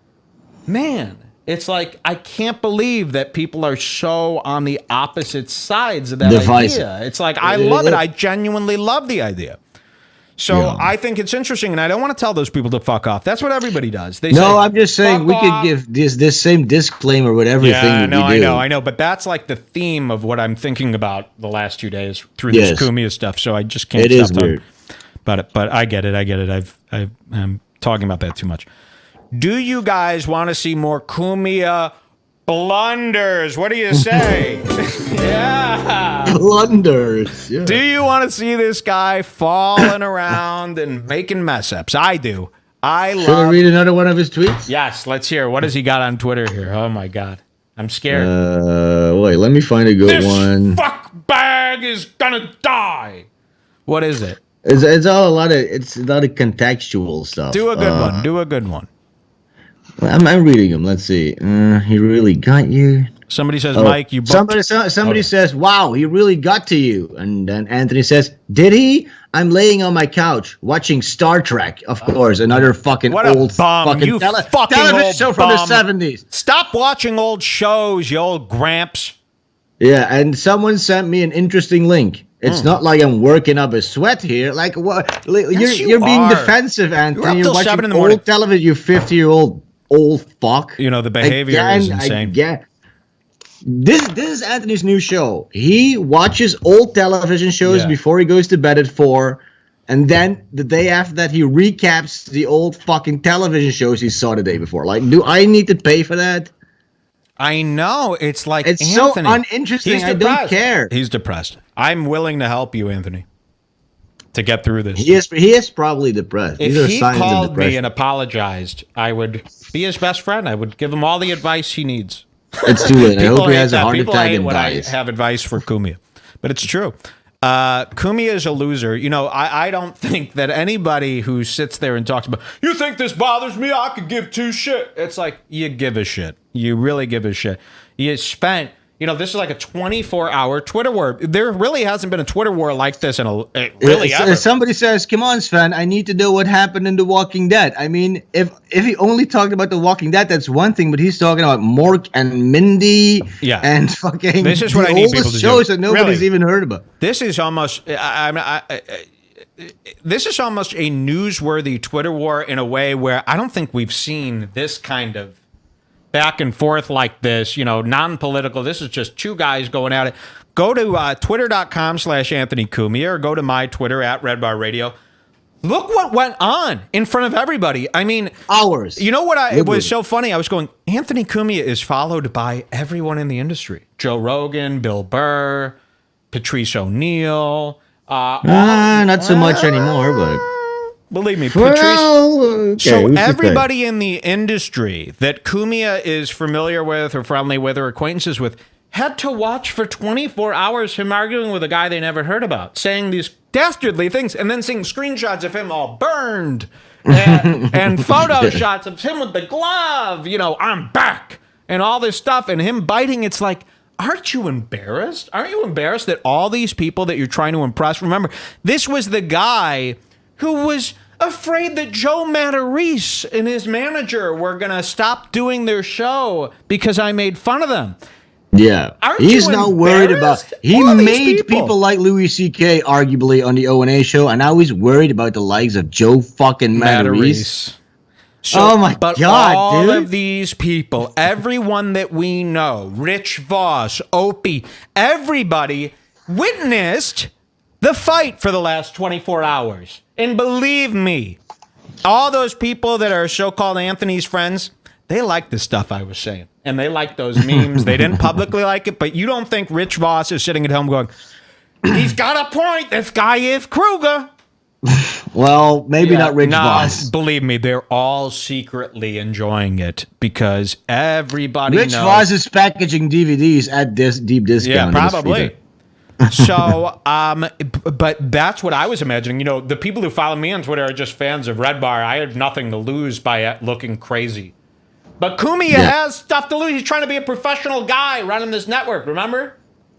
man, it's like, I can't believe that people are so on the opposite sides of that idea. It's like, I love it. I genuinely love the idea. So I think it's interesting, and I don't want to tell those people to fuck off. That's what everybody does. They say, I'm just saying we could give this same disclaimer with everything we do. I know. But that's like the theme of what I'm thinking about the last 2 days through this Cumia stuff. So I just can't stop talking about it. But I get it. I'm talking about that too much. Do you guys want to see more Cumia blunders? What do you say? Yeah. Blunders. Yeah. Do you want to see this guy falling around and making mess ups? I do. Should I read another one of his tweets? Yes, let's hear. What has he got on Twitter here? Oh my God. I'm scared. Wait, let me find a good one. This fuck bag is gonna die. What is it? It's a lot of contextual stuff. Do a good one. I'm reading him. Let's see. He really got you. Somebody says, Mike, you booked. Somebody says, wow, he really got to you. And then Anthony says, did he? I'm laying on my couch watching Star Trek, of course. Another fucking old television show from the 70s. Stop watching old shows, you old gramps. Yeah, and someone sent me an interesting link. It's not like I'm working up a sweat here. Like what? Yes, you're being defensive, Anthony. You're watching old television. You 50-year-old fuck. The behavior is insane. Yeah. This is Anthony's new show. He watches old television shows before he goes to bed at 4, And then the day after that, he recaps the old fucking television shows he saw the day before. Like, do I need to pay for that? I know. It's like it's Anthony. so uninteresting. I don't care. He's depressed. I'm willing to help you, Anthony, to get through this. He is probably depressed. If These are he signs of called depression. me and apologized, I would be his best friend. I would give him all the advice he needs. It's too late. I People hope he hate has a that. heart People attack hate and when dies. I have advice for Cumia, but it's true. Cumia is a loser. You know, I don't think that anybody who sits there and talks about, you think this bothers me? I could give two shit. It's like, you give a shit. You really give a shit. You spent, you know, this is like a 24-hour Twitter war. There really hasn't been a Twitter war like this in ever. Somebody says, come on, Sven, I need to know what happened in The Walking Dead. I mean, if he only talked about The Walking Dead, that's one thing, but he's talking about Mork and Mindy and fucking this is what I need people to shows do. that nobody's even heard about. This is almost, this is almost a newsworthy Twitter war in a way where I don't think we've seen this kind of back and forth like this, you know, non-political. This is just two guys going at it. Go to twitter.com/Anthony Cumia or go to my Twitter at Redbar Radio. Look what went on in front of everybody. I mean, hours. You know what? It was so funny. I was going, Anthony Cumia is followed by everyone in the industry. Joe Rogan, Bill Burr, Patrice O'Neill. Not so much anymore, but... Believe me, Patrice. Okay, so everybody in the industry that Cumia is familiar with or friendly with or acquaintances with had to watch for 24 hours him arguing with a guy they never heard about, saying these dastardly things, and then seeing screenshots of him all burned and photo shots of him with the glove, you know, I'm back, and all this stuff, and him biting. It's like, aren't you embarrassed? Aren't you embarrassed that all these people that you're trying to impress, remember, this was the guy who was afraid that Joe Matarese and his manager were going to stop doing their show because I made fun of them. Yeah. He's not worried about... He made people like Louis C.K. arguably on the O&A show, and now he's worried about the likes of Joe fucking Matarese. So, oh my but God, all dude. of these people, everyone that we know, Rich Voss, Opie, everybody witnessed the fight for the last 24 hours. And believe me, all those people that are so-called Anthony's friends, they like the stuff I was saying. And they like those memes. They didn't publicly like it, but you don't think Rich Voss is sitting at home going, he's got a point. This guy is Kruger. Well, maybe not Rich Voss. Believe me, they're all secretly enjoying it because everybody knows. Rich Voss is packaging DVDs at this deep discount. Yeah, probably. So, but that's what I was imagining. You know, the people who follow me on Twitter are just fans of Redbar. I had nothing to lose by looking crazy. But Cumia has stuff to lose. He's trying to be a professional guy running this network, remember?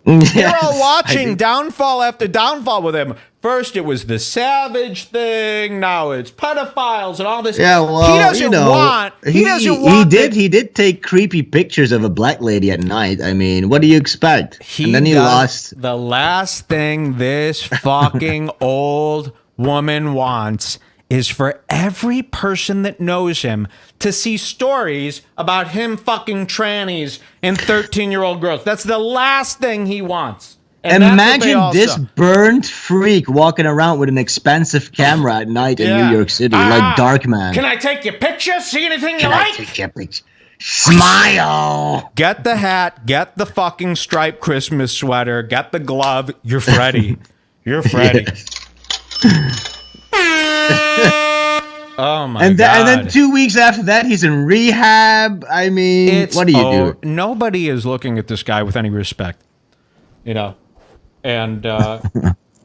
Yes, You're all watching downfall after downfall with him. First, it was the Savage thing. Now it's pedophiles and all this. Yeah, well, he doesn't want. He did take creepy pictures of a black lady at night. I mean, what do you expect? And then he lost. The last thing this fucking old woman wants is for every person that knows him to see stories about him fucking trannies and 13-year-old girls. That's the last thing he wants. And imagine this burnt freak walking around with an expensive camera at night in New York City, like Darkman. Can I take your picture? See anything you Can like? I take your picture? Smile. Get the hat. Get the fucking striped Christmas sweater. Get the glove. You're Freddy. You're Freddy. Oh my God. And then 2 weeks after that, he's in rehab. I mean, what do you do? Nobody is looking at this guy with any respect, you know, and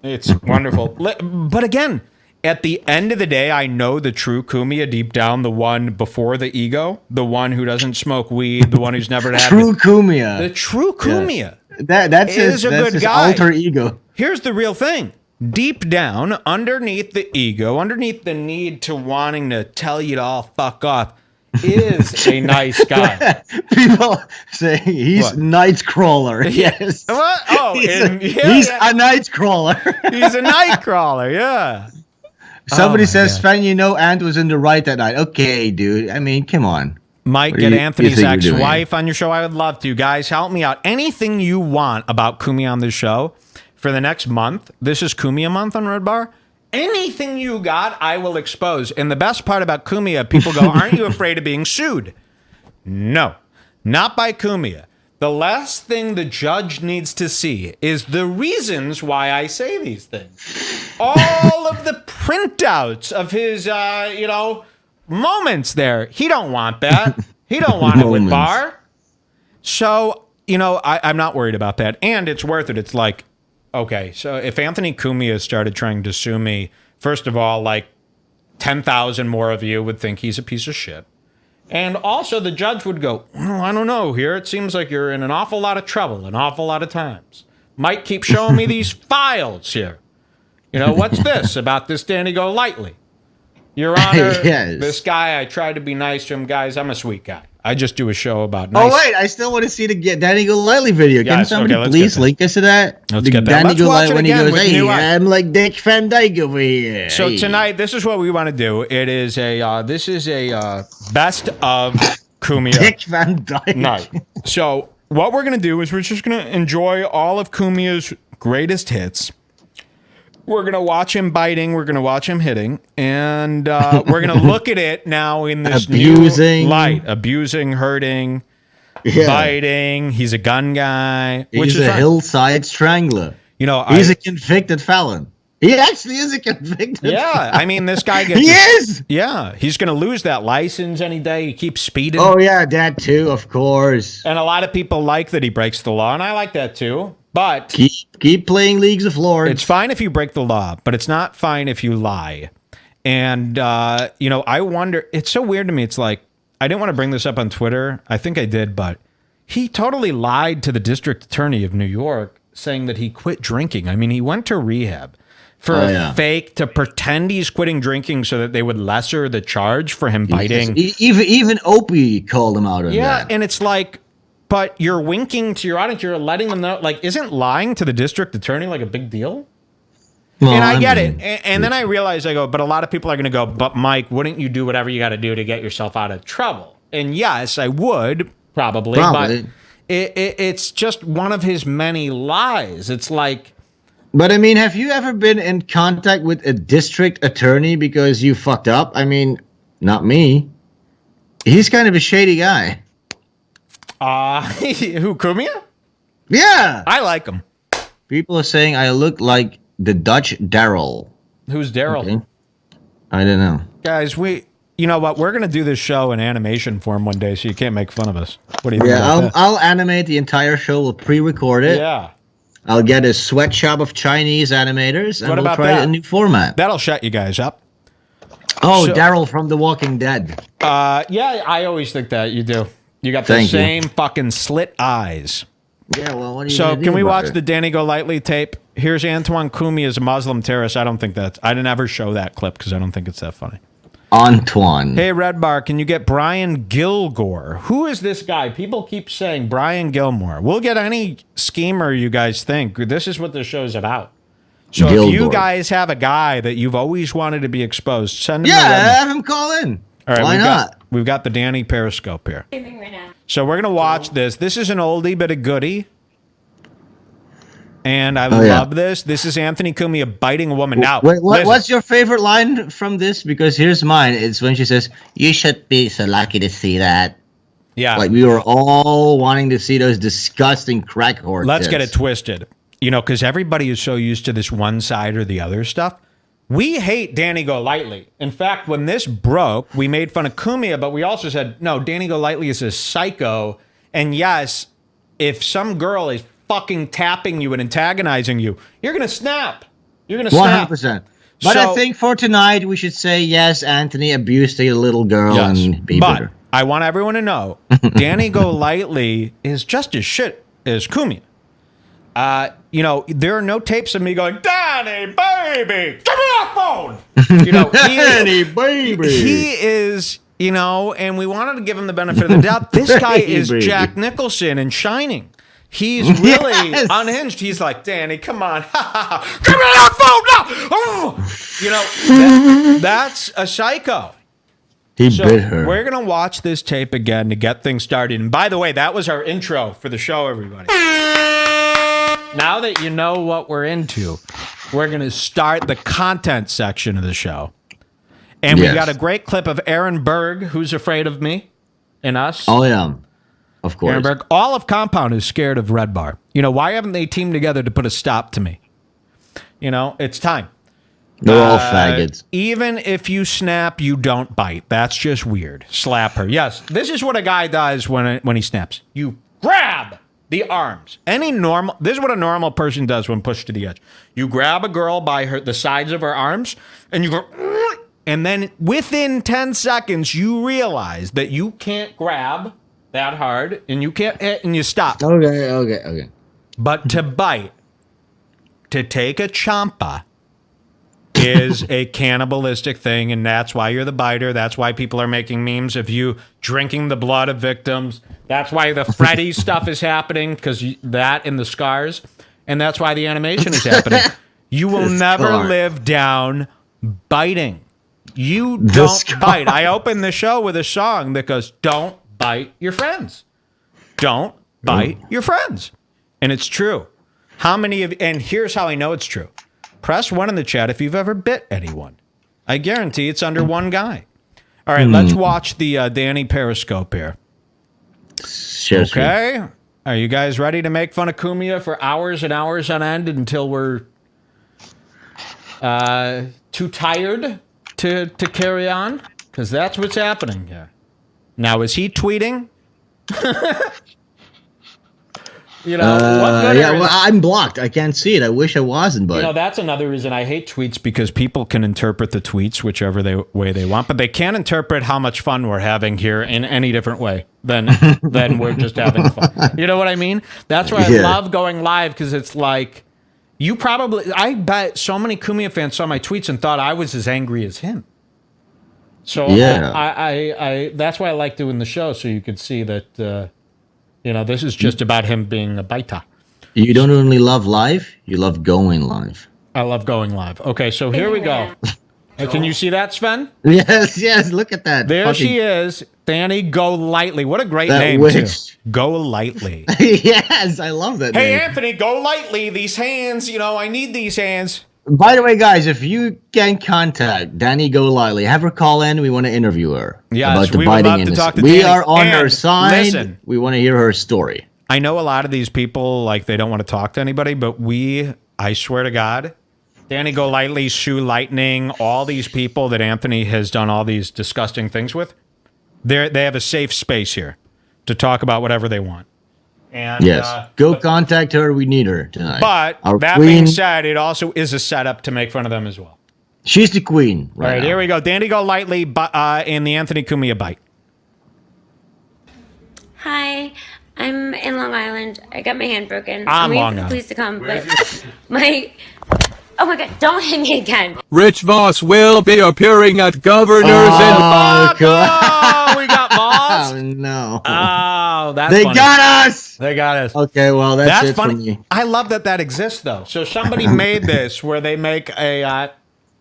it's wonderful. But again, at the end of the day, I know the true Cumia deep down, the one before the ego, the one who doesn't smoke weed, the one who's never had Cumia. The true Cumia. That's his guy. Alter ego. Here's the real thing. Deep down, underneath the ego, underneath the need to wanting to tell you to all fuck off, is a nice guy. People say he's Nightcrawler. Yes. What? Oh, he's a Nightcrawler. He's a Nightcrawler, yeah. Somebody says, Sven, you know Ant was in the right that night. Okay, dude. I mean, come on. Mike, get Anthony's ex-wife on your show. I would love to. Guys, help me out. Anything you want about Cumia on this show for the next month. This is Cumia month on Redbar. anything you got, I will expose. And the best part about Cumia, people go, aren't you afraid of being sued? No, not by Cumia. The last thing the judge needs to see is the reasons why I say these things. All of the printouts of his, moments there. He don't want that. He don't want it with Bar. So, I'm not worried about that. And it's worth it. It's like, okay, so if Anthony Cumia started trying to sue me, first of all, like 10,000 more of you would think he's a piece of shit. And also the judge would go, well, I don't know here. It seems like you're in an awful lot of trouble an awful lot of times. Might keep showing me these files here. What's this about this Dani Golightly? Your Honor, yes. This guy, I try to be nice to him, guys. I'm a sweet guy. I just do a show about nice. Oh, wait. I still want to see the Dani Golightly video. Can somebody please link us to that? Let's get that. Dani Golightly when he goes, hey, I'm like Dick Van Dyke over here. So tonight, this is what we want to do. It is this is a best of Cumia. Dick Van Dyke. Night. So what we're going to do is we're just going to enjoy all of Cumia's greatest hits. We're going to watch him biting. We're going to watch him hitting. And we're going to look at it now in this new light. Abusing, hurting, biting. He's a gun guy. He's a hillside strangler. He's a convicted felon. He actually is a convicted felon. I mean, this guy gets... He is! Yeah, he's going to lose that license any day. He keeps speeding. Oh, yeah, that too, of course. And a lot of people like that he breaks the law, and I like that too. But keep playing Leagues of Lords. It's fine if you break the law, but it's not fine if you lie. And I wonder. It's so weird to me. It's like I didn't want to bring this up on Twitter. I think I did, but he totally lied to the district attorney of New York, saying that he quit drinking. I mean, he went to rehab for fake to pretend he's quitting drinking so that they would lesser the charge for him biting. Even Opie called him out on that. Yeah, and it's like. But you're winking to your audience. You're letting them know. Like, isn't lying to the district attorney like a big deal? Well, and I get it. And then I realize, I go, but a lot of people are going to go, but Mike, wouldn't you do whatever you got to do to get yourself out of trouble? And yes, I would probably. But it's just one of his many lies. It's like. But I mean, have you ever been in contact with a district attorney because you fucked up? I mean, not me. He's kind of a shady guy. Who, Cumia? Yeah. I like him. People are saying I look like the Dutch Daryl. Who's Daryl? Okay. I don't know. Guys, you know what? We're going to do this show in animation form one day, so you can't make fun of us. What do you think about that? I'll animate the entire show. We'll pre-record it. Yeah. I'll get a sweatshop of Chinese animators, and we'll try a new format. That'll shut you guys up. Oh, Daryl from The Walking Dead. Yeah, I always think that you do. You got the same fucking slit eyes. Yeah, well, what do you So can we watch the Dani Golightly tape? Here's Antoine Cumia as a Muslim terrorist. I didn't ever show that clip because I don't think it's that funny. Antoine. Hey, Redbar, can you get Brian Gilgore? Who is this guy? People keep saying Brian Gilmore. We'll get any schemer you guys think. This is what the show's about. So if you guys have a guy that you've always wanted to be exposed, send him have him call in. All right, why not? We've got the Dani Periscope here. So we're going to watch this. This is an oldie but a goodie. And I love this. This is Anthony Cumia biting a woman. Now, wait, what's your favorite line from this? Because here's mine. It's when she says, "You should be so lucky to see that." Yeah. Like we were all wanting to see those disgusting crack whore Let's tits. get it twisted. Because everybody is so used to this one side or the other stuff. We hate Dani Golightly. In fact, when this broke, we made fun of Cumia, but we also said, no, Dani Golightly is a psycho. And yes, if some girl is fucking tapping you and antagonizing you, you're going to snap. You're going to snap. 100%. But I think for tonight, we should say, yes, Anthony abused a little girl and be bitter. I want everyone to know, Dani Golightly is just as shit as Cumia. There are no tapes of me going, Dani, baby, give me that phone. Dani, baby. He is, and we wanted to give him the benefit of the doubt. This guy is Jack Nicholson in Shining. He's really unhinged. He's like, Dani, come on. Give me that phone now. That's a psycho. He bit her. We're going to watch this tape again to get things started. And by the way, that was our intro for the show, everybody. Now that you know what we're into, we're going to start the content section of the show. And we got a great clip of Aaron Berg, who's afraid of me and us. Oh, yeah. Of course. Aaron Berg, all of Compound is scared of Redbar. You know, why haven't they teamed together to put a stop to me? You know, it's time. They're all faggots. Even if you snap, you don't bite. That's just weird. Slap her. Yes, this is what a guy does when he snaps. You grab the arms. This is what a normal person does when pushed to the edge. You grab a girl by the sides of her arms, and you go, and then within 10 seconds, you realize that you can't grab that hard, and you can't hit, and you stop. Okay. But to bite, to take a champa, is a cannibalistic thing, and that's why you're the biter. That's why people are making memes of you drinking the blood of victims. That's why the Freddy stuff is happening, because that and the scars, and that's why the animation is happening. You will never live down biting. You don't bite. I opened the show with a song that goes, "Don't bite your friends. Don't bite your friends," and it's true. How many of? And here's how I know it's true. Press 1 in the chat if you've ever bit anyone. I guarantee it's under one guy. All right, let's watch the Dani Periscope here. Okay. Are you guys ready to make fun of Cumia for hours and hours on end until we're too tired to carry on? Because that's what's happening here. Now, is he tweeting? You know, well, I'm blocked. I can't see it. I wish I wasn't, but... You know, that's another reason I hate tweets, because people can interpret the tweets whichever way they want, but they can't interpret how much fun we're having here in any different way than we're just having fun. You know what I mean? That's why I love going live, because it's like, I bet so many Cumia fans saw my tweets and thought I was as angry as him. So I that's why I like doing the show, so you could see that... you know, this is just about him being a biter. You don't only love live, you love going live. I love going live. Okay, so here we go. Can you see that, Sven? Yes, look at that. There she is, Dani Golightly. What a great name, too. Golightly. Yes, I love that name. Hey, Anthony, Golightly. These hands, you know, I need these hands. By the way, guys, if you can contact Dani Golightly, have her call in. We want to interview her about the biting industry. We are on her side. Listen, we want to hear her story. I know a lot of these people, like, they don't want to talk to anybody, but I swear to God, Dani Golightly, Shoe Lightning, all these people that Anthony has done all these disgusting things with, they have a safe space here to talk about whatever they want. And, yes, go contact her. We need her tonight. But that being said, it also is a setup to make fun of them as well. She's the queen. All right, here we go. Dani Golightly in the Anthony Cumia bite. Hi, I'm in Long Island. I got my hand broken. I'm waiting Long for the Island. police to come, but oh my God, don't hit me again. Rich Voss will be appearing at Governor's God. Oh, we got Voss. Oh, no. Oh, that's They funny. got us. They got us. Okay, well, that's it funny. for me. I love that exists, though. So somebody made this where they make a...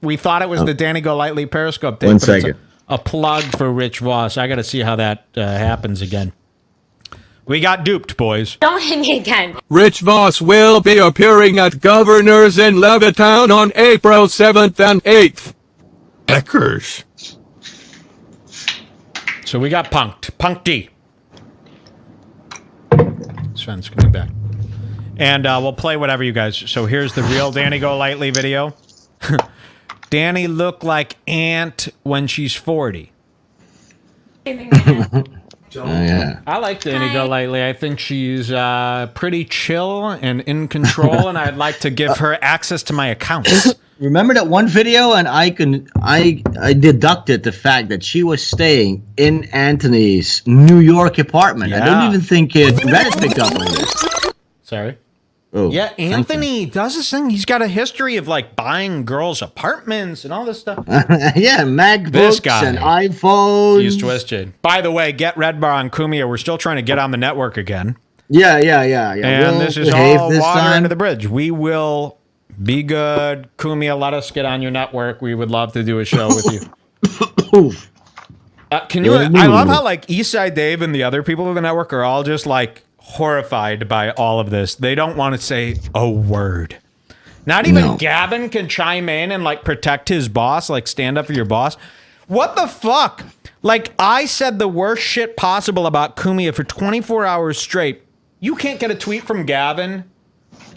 we thought it was the Dani Golightly Periscope thing. 1 but it's second. a plug for Rich Voss. I got to see how that happens again. We got duped, boys. Don't hit me again. Rich Voss will be appearing at Governor's in Levittown on April 7th and 8th. Eckers. So we got punked. Punk D. Sven's coming back. And we'll play whatever you guys... So here's the real Dani Golightly video. Dani looked like Ant when she's 40. Yeah. I like Dani Golightly. I think she's pretty chill and in control, and I'd like to give her access to my accounts. Remember that one video, and I deducted the fact that she was staying in Anthony's New York apartment. Yeah. I don't even think Reddit picked up on this. Sorry. Oh, yeah, Anthony does this thing. He's got a history of like buying girls apartments and all this stuff. Yeah, MacBooks and iPhones. He's twisted. By the way, get Redbar on Cumia. We're still trying to get on the network again. Yeah. And this is all water under the bridge. We will be good. Cumia, let us get on your network. We would love to do a show with you. Can you? I love how like Eastside Dave and the other people of the network are all just like horrified by all of this. They don't want to say a word. Not even Gavin can chime in and like protect his boss, like stand up for your boss. What the fuck? Like, I said the worst shit possible about Cumia for 24 hours straight. You can't get a tweet from Gavin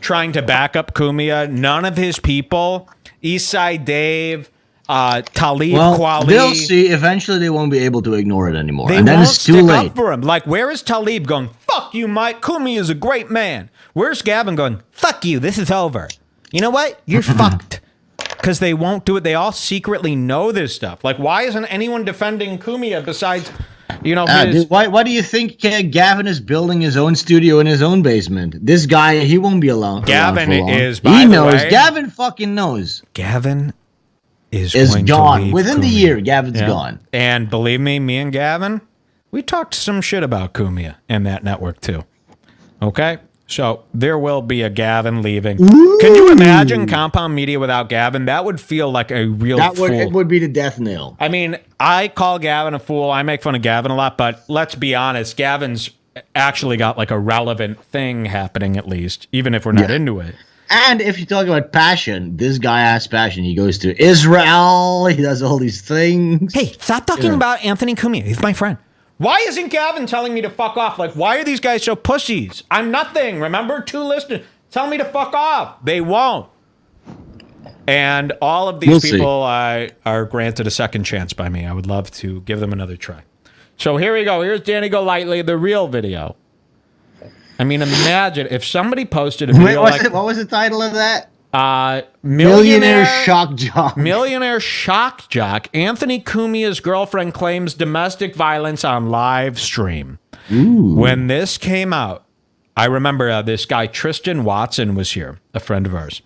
trying to back up Cumia. None of his people, Eastside Dave, Taleeb Quali. They'll see. Eventually, they won't be able to ignore it anymore. They and then won't it's too stick late. up for him. Like, where is Taleeb going, fuck you, Mike, Cumia is a great man? Where's Gavin going, fuck you, this is over? You know what? You're fucked. Because they won't do it. They all secretly know this stuff. Like, why isn't anyone defending Cumia besides, you know, dude, why do you think Gavin is building his own studio in his own basement? This guy, he won't be alone. Gavin is, he knows. Gavin fucking knows. Gavin is gone. Within Cumia. the year, Gavin's gone. And believe me and Gavin, we talked some shit about Cumia and that network too. Okay? So there will be a Gavin leaving. Ooh. Can you imagine Compound Media without Gavin? That would feel like a real fool. It would be the death knell. I mean, I call Gavin a fool. I make fun of Gavin a lot, but let's be honest. Gavin's actually got like a relevant thing happening at least, even if we're not into it. And if you talk about passion, this guy has passion. He goes to Israel. He does all these things. Hey, stop talking about Anthony Cumia. He's my friend. Why isn't Gavin telling me to fuck off? Like, why are these guys so pussies? I'm nothing. Remember, 2 listeners. Tell me to fuck off. They won't. And all of these people are granted a second chance by me. I would love to give them another try. So here we go. Here's Dani Golightly, the real video. I mean, imagine if somebody posted a video what was the title of that? Millionaire shock jock. Millionaire shock jock. Anthony Cumia's girlfriend claims domestic violence on live stream. Ooh. When this came out, I remember this guy Tristan Watson was here, a friend of ours.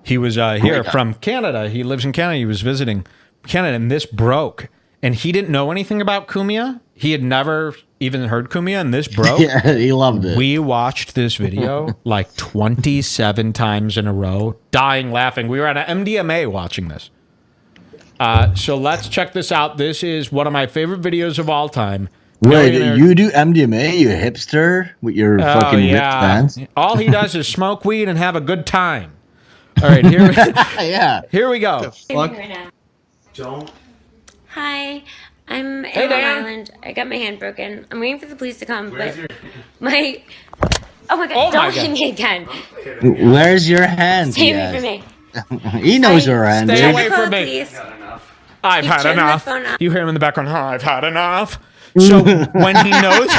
He was here from Canada. He lives in Canada. He was visiting Canada, and this broke. And he didn't know anything about Cumia. He had never even heard Cumia, and this broke. Yeah, he loved it. We watched this video like 27 times in a row, dying laughing. We were at an MDMA watching this. So let's check this out. This is one of my favorite videos of all time. Wait, you do MDMA, you hipster, with your fucking ripped pants? All he does is smoke weed and have a good time. All right, here we go. Don't. Hi, I'm in Long Island. I got my hand broken. I'm waiting for the police to come, but my... Oh my God, don't hit me again. Where's your hand? Stay away from me. He knows her hand. Stay away from me. I've had enough. enough. You hear him in the background, I've had enough. So when he knows...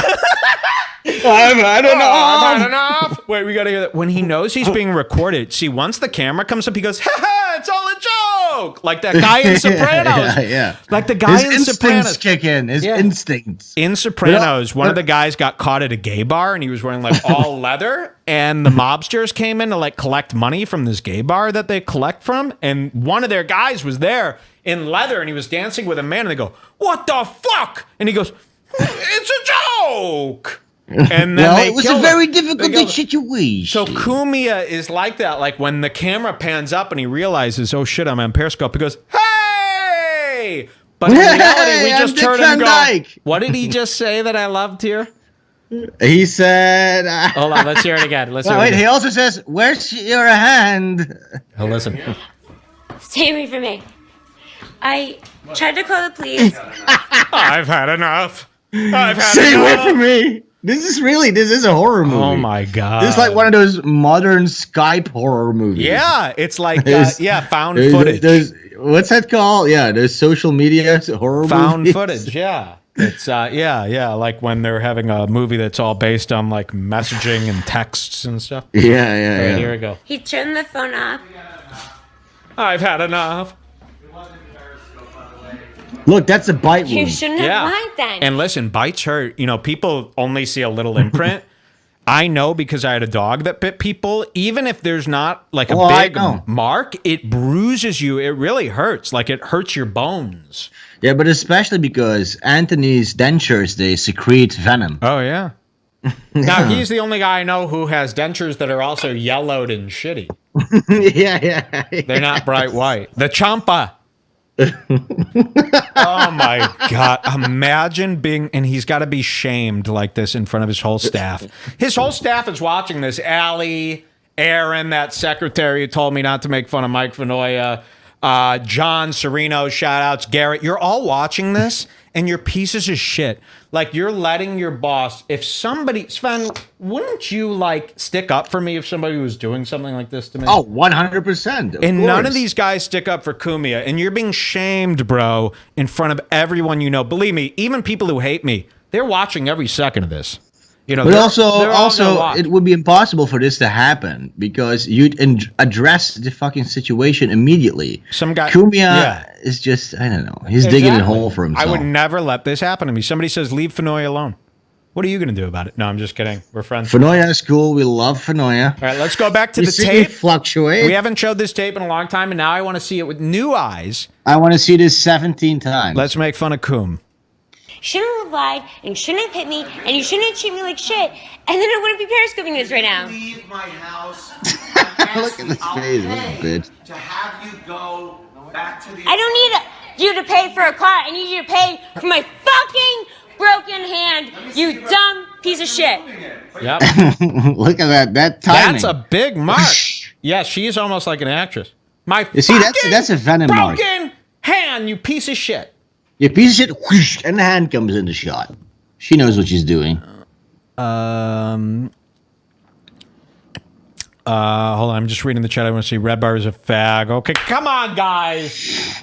I've had enough. I've had enough. Wait, we gotta hear that. When he knows he's being recorded, see, once the camera comes up, he goes, ha ha, it's all a joke. Like that guy in Sopranos. Yeah. Like the guy in Sopranos. His instincts kick in. His instincts. In Sopranos, one of the guys got caught at a gay bar and he was wearing like all leather, and the mobsters came in to like collect money from this gay bar that they collect from, and one of their guys was there in leather and he was dancing with a man, and they go, what the fuck? And he goes, it's a joke. And then it was a very difficult situation. So Cumia is like that. Like when the camera pans up and he realizes, oh shit, I'm on Periscope. He goes, hey! But in reality, we just heard him go. What did he just say that I loved here? He said. Hold on, let's hear it again. He also says, "Where's your hand?" Oh, listen. Stay away from me. I tried to call the police. I've had enough. Stay away from me. This is a horror movie. Oh my God. This is like one of those modern Skype horror movies. Yeah, it's like, found footage. What's that called? Yeah, there's social media horror found movies. footage, yeah. It's, like when they're having a movie that's all based on like messaging and texts and stuff. Yeah. All right, here we go. He turned the phone off. I've had enough. Look, that's a bite wound. You shouldn't have lied then. And listen, bites hurt. You know, people only see a little imprint. I know because I had a dog that bit people. Even if there's not like a big mark, it bruises you. It really hurts. Like it hurts your bones. Yeah, but especially because Anthony's dentures, they secrete venom. Oh, yeah. Now, he's the only guy I know who has dentures that are also yellowed and shitty. Yeah. They're not bright white. The Champa. Oh my God. Imagine being, and he's got to be shamed like this in front of his whole staff. His whole staff is watching this. Allie Aaron, that secretary who told me not to make fun of Mike Vanoia. John Sereno, shout outs. Garrett, you're all watching this and you're pieces of shit. Like, you're letting your boss, if somebody, Sven, wouldn't you like stick up for me if somebody was doing something like this to me? Oh, 100%. And none of these guys stick up for Cumia, and you're being shamed, bro, in front of everyone you know. Believe me, even people who hate me, they're watching every second of this. You know, but also, it would be impossible for this to happen because you'd address the fucking situation immediately. Some guy, Cumia is just, I don't know, he's digging a hole for himself. I would never let this happen to me. Somebody says, leave Vanoia alone. What are you going to do about it? No, I'm just kidding. We're friends. Vanoia is cool. We love Vanoia. All right, let's go back to the tape. Fluctuate. We haven't showed this tape in a long time, and now I want to see it with new eyes. I want to see this 17 times. Let's make fun of Cum. Shouldn't have lied, and you shouldn't have hit me, and you shouldn't have treated me like shit, and then I wouldn't be periscoping this right now. Leave my house. Look at this face, this bitch. To have you go back to the. I don't need you to pay for a car. I need you to pay for my fucking broken hand, you dumb piece of shit. Yep. Look at that timing. That's a big mark. Yeah, she's almost like an actress. You see, that's a venom mark. Broken hand, you piece of shit. You piece of shit, whoosh, and the hand comes in the shot. She knows what she's doing. Hold on, I'm just reading the chat. I want to see Redbar is a fag. Okay, come on, guys.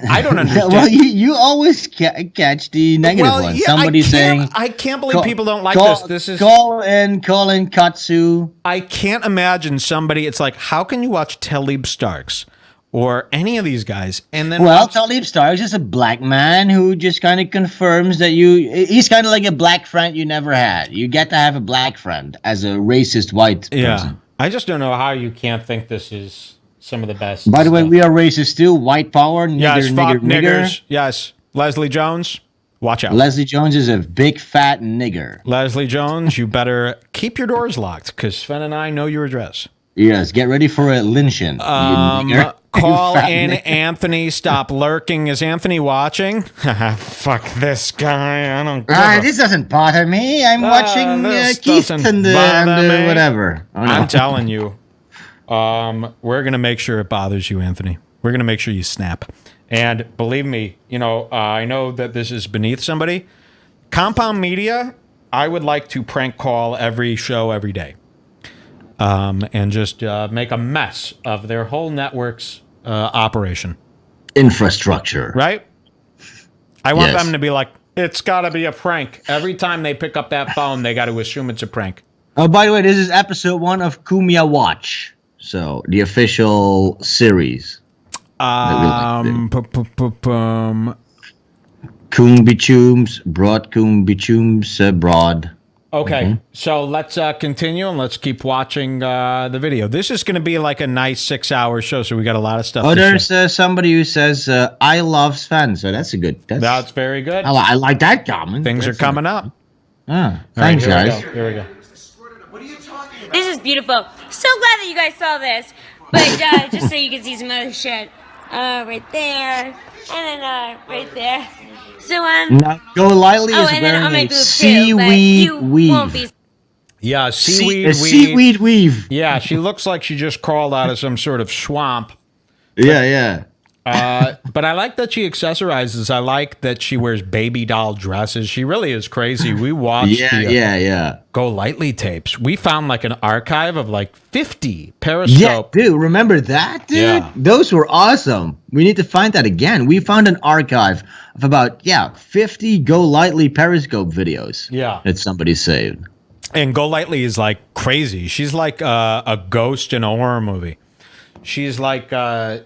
I don't understand. Well, you always catch the negative one. Yeah, Somebody saying, I can't believe people don't like this. This is call in Katsu. I can't imagine somebody. It's like, how can you watch Taleeb Starkes or any of these guys and then Taleeb Starkes is a black man who just kind of confirms that he's kind of like a black friend you never had. You get to have a black friend as a racist white person. I just don't know how you can't think this is some of the best. By the way, we are racist too. White power, nigger. Yes. Leslie Jones, watch out. Leslie Jones is a big fat nigger. Leslie Jones, you better keep your doors locked because Sven and I know your address. Yes, get ready for a lynching. Call in Anthony. Stop lurking. Is Anthony watching? Fuck this guy. I don't. This doesn't bother me. I'm watching Keith and whatever. Oh, no. I'm telling you, we're gonna make sure it bothers you, Anthony. We're gonna make sure you snap. And believe me, I know that this is beneath somebody. Compound Media, I would like to prank call every show every day. And just make a mess of their whole network's operation. Infrastructure. Right? I want them to be like, it's got to be a prank. Every time they pick up that phone, they got to assume it's a prank. Oh, by the way, this is episode 1 of Cumia Watch. So, the official series. Kumbichums, broad kumbichums, broad. Okay, so let's continue and let's keep watching the video. This is going to be like a nice 6-hour show, so we got a lot of stuff. Oh, there's somebody who says, I love Sven, so that's a good. That's very good. I like that comment. Things are coming up. Thanks, guys. Here we go. This is beautiful. So glad that you guys saw this. But just so you can see some other shit. Right there. And then right there. So, now, Golightly is wearing a seaweed weave. Yeah, seaweed weave. Yeah, she looks like she just crawled out of some sort of swamp. Yeah. But I like that she accessorizes. I like that she wears baby doll dresses. She really is crazy. We watched the Golightly tapes. We found like an archive of like 50 Periscope. Yeah, dude, remember that, dude? Yeah. Those were awesome. We need to find that again. We found an archive of about 50 Golightly Periscope videos. Yeah, that somebody saved. And Golightly is like crazy. She's like a ghost in a horror movie. She's like,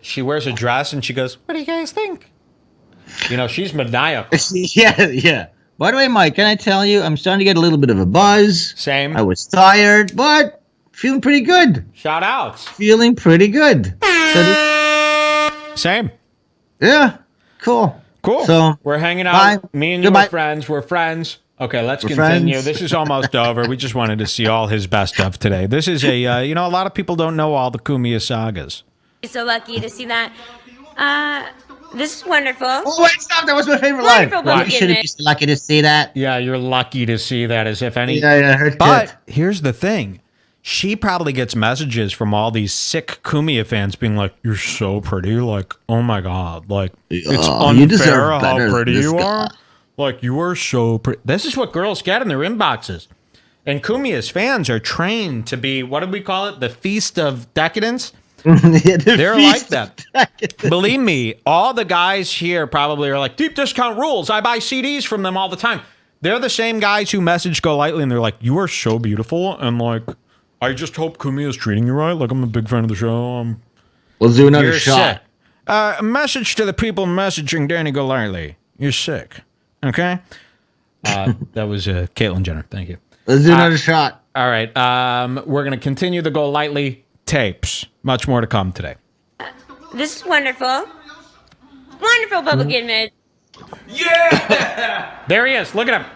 she wears a dress and she goes, what do you guys think? She's maniacal. Yeah. By the way, Mike, can I tell you, I'm starting to get a little bit of a buzz. Same. I was tired, but feeling pretty good. Shout outs. Feeling pretty good. Same. Yeah. Cool. So we're hanging out. Bye. Me and you are friends. We're friends. Okay, let's continue. Friends. This is almost over. We just wanted to see all his best stuff today. This is a, a lot of people don't know all the Cumia sagas. So lucky to see that. This is wonderful. Oh, wait, stop. That was my favorite line. You should have just lucky to see that. Yeah, you're lucky to see that as if any. Yeah, I heard But here's the thing. she probably gets messages from all these sick Cumia fans being like, "You're so pretty, like, oh my god, like it's unfair how pretty you are. Like, you are so pretty." This is what girls get in their inboxes. And Cumia's fans are trained to be, what do we call it? The feast of decadence? They're like that. Believe me, all the guys here probably are like, deep discount rules. I buy CDs from them all the time. They're the same guys who message Golightly and they're like, you are so beautiful. And like, I just hope Cumia is treating you right. Like, I'm a big fan of the show. We'll do another shot. A message to the people messaging Dani Golightly. You're sick. Okay? That was Caitlyn Jenner. Thank you. Let's do another shot. All right. We're going to continue the Golightly tapes. Much more to come today. This is wonderful. Wonderful public image. Yeah! There he is. Look at him.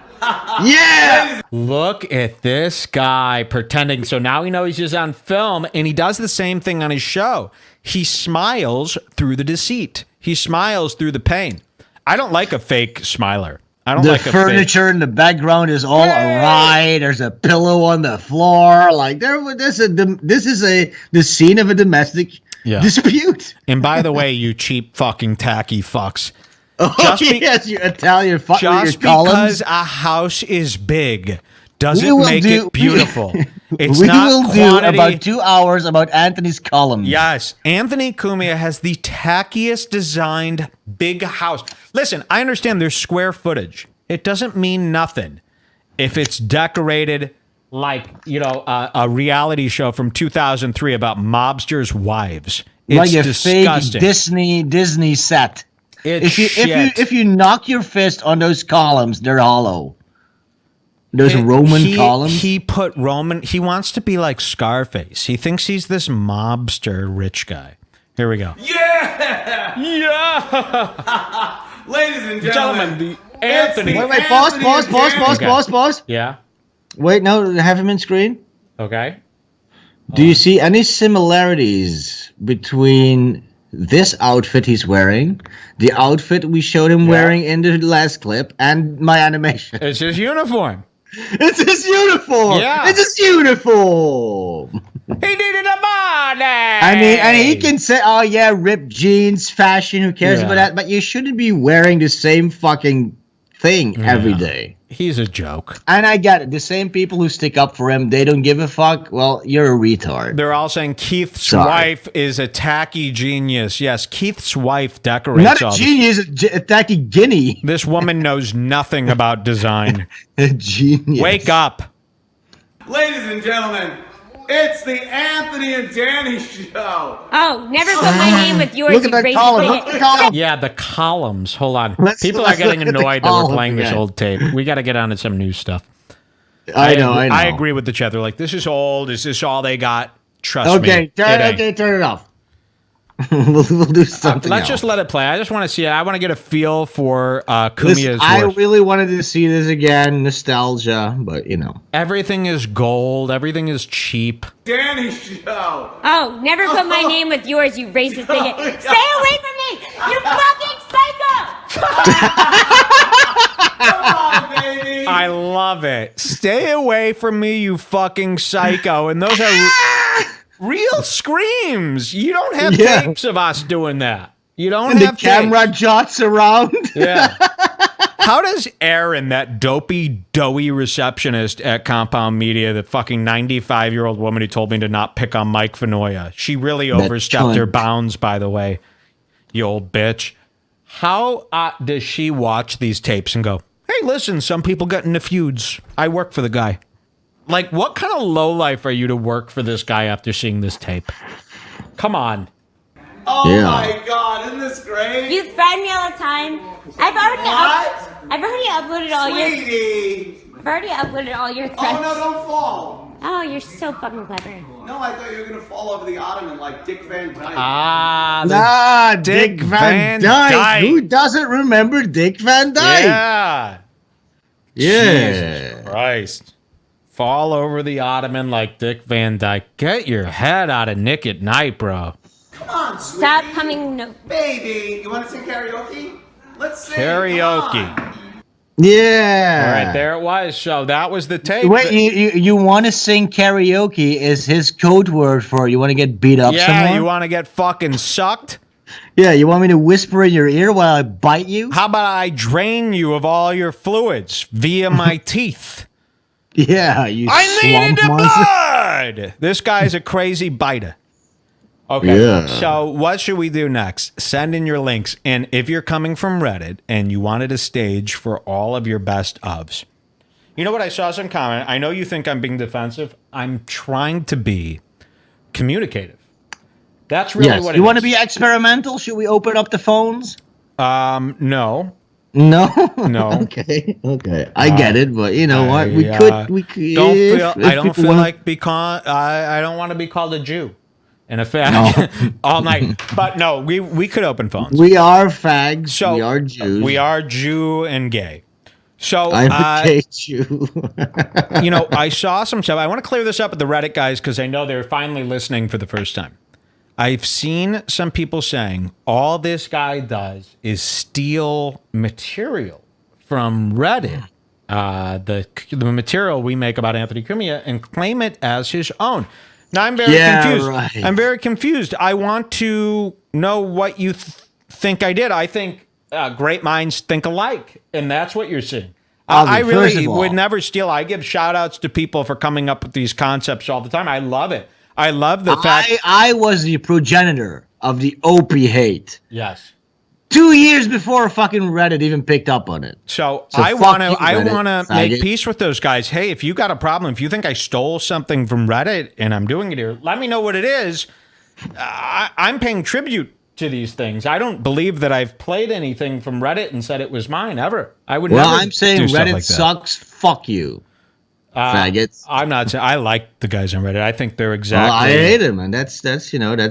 Yeah! Look at this guy pretending. So now we know he's just on film, and he does the same thing on his show. He smiles through the deceit. He smiles through the pain. I don't like a fake smiler. I don't like a fake. The furniture in the background is all awry. There's a pillow on the floor. Like this is the scene of a domestic dispute. And by the way, you cheap fucking tacky fucks. Yes, you Italian fuck. Just because a house is big doesn't make it beautiful. It's not quantity. We will do about 2 hours about Anthony's columns. Yes. Anthony Cumia has the tackiest designed big house. Listen, I understand there's square footage. It doesn't mean nothing if it's decorated like, you know, a reality show from 2003 about mobsters' wives. It's like a disgusting. fake Disney set. If you knock your fist on those columns, they're hollow. Those Roman columns. He put Roman. He wants to be like Scarface. He thinks he's this mobster rich guy. Here we go. Yeah! Yeah! Ladies and gentlemen, the Anthony. Wait, pause. Yeah. Wait, no, have him in screen. Okay. Do you see any similarities between this outfit he's wearing, the outfit we showed him wearing in the last clip, and my animation? It's his uniform. It's his uniform. Yeah. It's his uniform. He needed a body. I mean, and he can say, "Oh yeah, ripped jeans, fashion. Who cares about that?" But you shouldn't be wearing the same fucking thing every day. He's a joke. And I get it. The same people who stick up for him, they don't give a fuck. Well, you're a retard. They're all saying Keith's wife is a tacky genius. Yes, Keith's wife decorates Not a genius, a tacky guinea. This woman knows nothing about design. A genius. Wake up. ladies and gentlemen, it's the Anthony and Dani Show. Oh, never put my name with yours. Look at that column. Look at the column. Yeah, the columns. Hold on. People are getting annoyed that we're playing this old tape. We got to get on to some new stuff. I know. I agree with the chat. They're like, this is old. Is this all they got? Trust me. Okay, turn it off. we'll do something Let's just let it play. I just want to see it. I want to get a feel for Cumia's I really wanted to see this again. Nostalgia, but you know. Everything is gold. Everything is cheap. Dani Show. Oh, never put my name with yours, you racist bigot. Stay away from me, you fucking psycho! Come on, baby. I love it. Stay away from me, you fucking psycho. And those are real screams. You don't have tapes of us doing that. You don't have the camera jots around. Yeah. How does Aaron, that dopey, doughy receptionist at Compound Media, the fucking 95-year-old woman who told me to not pick on Mike Vanoia, she really overstepped her bounds, by the way, you old bitch. How does she watch these tapes and go, hey, listen, some people get into feuds. I work for the guy. Like, what kind of lowlife are you to work for this guy after seeing this tape? Come on. Oh my God, isn't this great? You threaten me all the time. I've already uploaded all your threats. Oh no, don't fall. Oh, you're so fucking clever. No, I thought you were gonna fall over the ottoman like Dick Van Dyke. Dick Van Dyke. Who doesn't remember Dick Van Dyke? Yeah. Jesus Christ. Fall over the ottoman like Dick Van Dyke. Get your head out of Nick at Night, bro. Come on, sweetie. Stop coming. No. Baby, you want to sing karaoke? Let's sing. Karaoke. Yeah. All right, there it was. So that was the tape. Wait, you want to sing karaoke is his code word for you want to get beat up yeah, someone? you want to get fucking sucked? Yeah, you want me to whisper in your ear while I bite you? How about I drain you of all your fluids via my teeth? Yeah, you I needed the blood! This guy's a crazy biter. Okay, Yeah. So what should we do next? Send in your links. And if you're coming from Reddit and you wanted a stage for all of your best ofs, you know what? I saw some comment. I know you think I'm being defensive. I'm trying to be communicative. That's really what it is. You want to be experimental? Should we open up the phones? No. No? No. Okay. I get it, but you know what? We could. I don't feel like I don't want to be called a Jew. In effect, all night. But no, we could open phones. We are fags. So we are Jews. We are Jew and gay. So I'm a gay Jew. You know, I saw some stuff. I want to clear this up with the Reddit guys because I know they're finally listening for the first time. I've seen some people saying all this guy does is steal material from Reddit, the material we make about Anthony Cumia, and claim it as his own. Now, I'm very confused. Right. I'm very confused. I want to know what you think I did. I think great minds think alike, and that's what you're seeing. I really would never steal. I give shout-outs to people for coming up with these concepts all the time. I love it. I love the fact... I was the progenitor of the Opie hate. Yes. 2 years before fucking Reddit even picked up on it. So I want to make peace with those guys. Hey, if you got a problem, if you think I stole something from Reddit and I'm doing it here, let me know what it is. I'm paying tribute to these things. I don't believe that I've played anything from Reddit and said it was mine ever. I would never. Well, I'm saying do stuff Reddit like that. sucks. Fuck you. Faggots. I'm not saying I like the guys on Reddit. I think they're exactly. Well, I hate them, and that's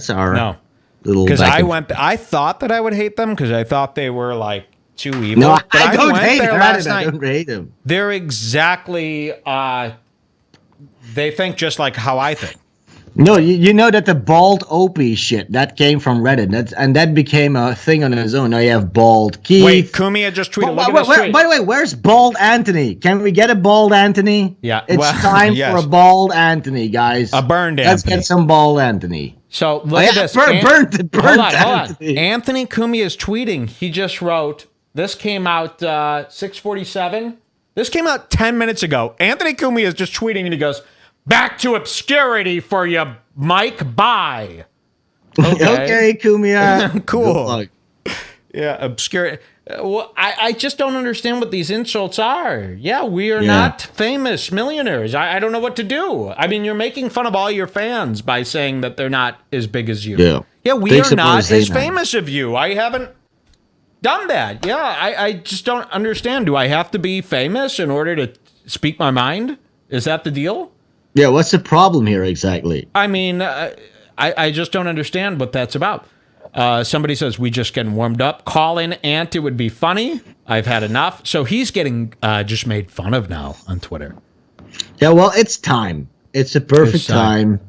our little. Because I thought that I would hate them because I thought they were like too evil. No, but I don't hate them. I don't hate them. They're exactly. They think just like how I think. No, you know that the bald Opie shit that came from Reddit, and that became a thing on its own. Now you have bald Keith. Wait, Cumia just tweeted. Look at this tweet. By the way, where's bald Anthony? Can we get a bald Anthony? Yeah, it's time for a bald Anthony, guys. A burned Anthony. Let's get some bald Anthony. So look at this. Burnt Anthony. Anthony Cumia is tweeting. He just wrote. This came out 6:47. This came out 10 minutes ago. Anthony Cumia is just tweeting, and he goes, "Back to obscurity for you, Mike. Bye." Okay, Cumia. Cool. Yeah, obscurity. Well, I just don't understand what these insults are. Yeah, we are not famous millionaires. I don't know what to do. I mean, you're making fun of all your fans by saying that they're not as big as you. Yeah, we are not as famous of you. I haven't done that. Yeah, I just don't understand. Do I have to be famous in order to speak my mind? Is that the deal? Yeah, what's the problem here exactly? I mean, I just don't understand what that's about. Somebody says, we just getting warmed up. Call in Ant, it would be funny. I've had enough. So he's getting just made fun of now on Twitter. Yeah, well, it's time. It's a perfect time.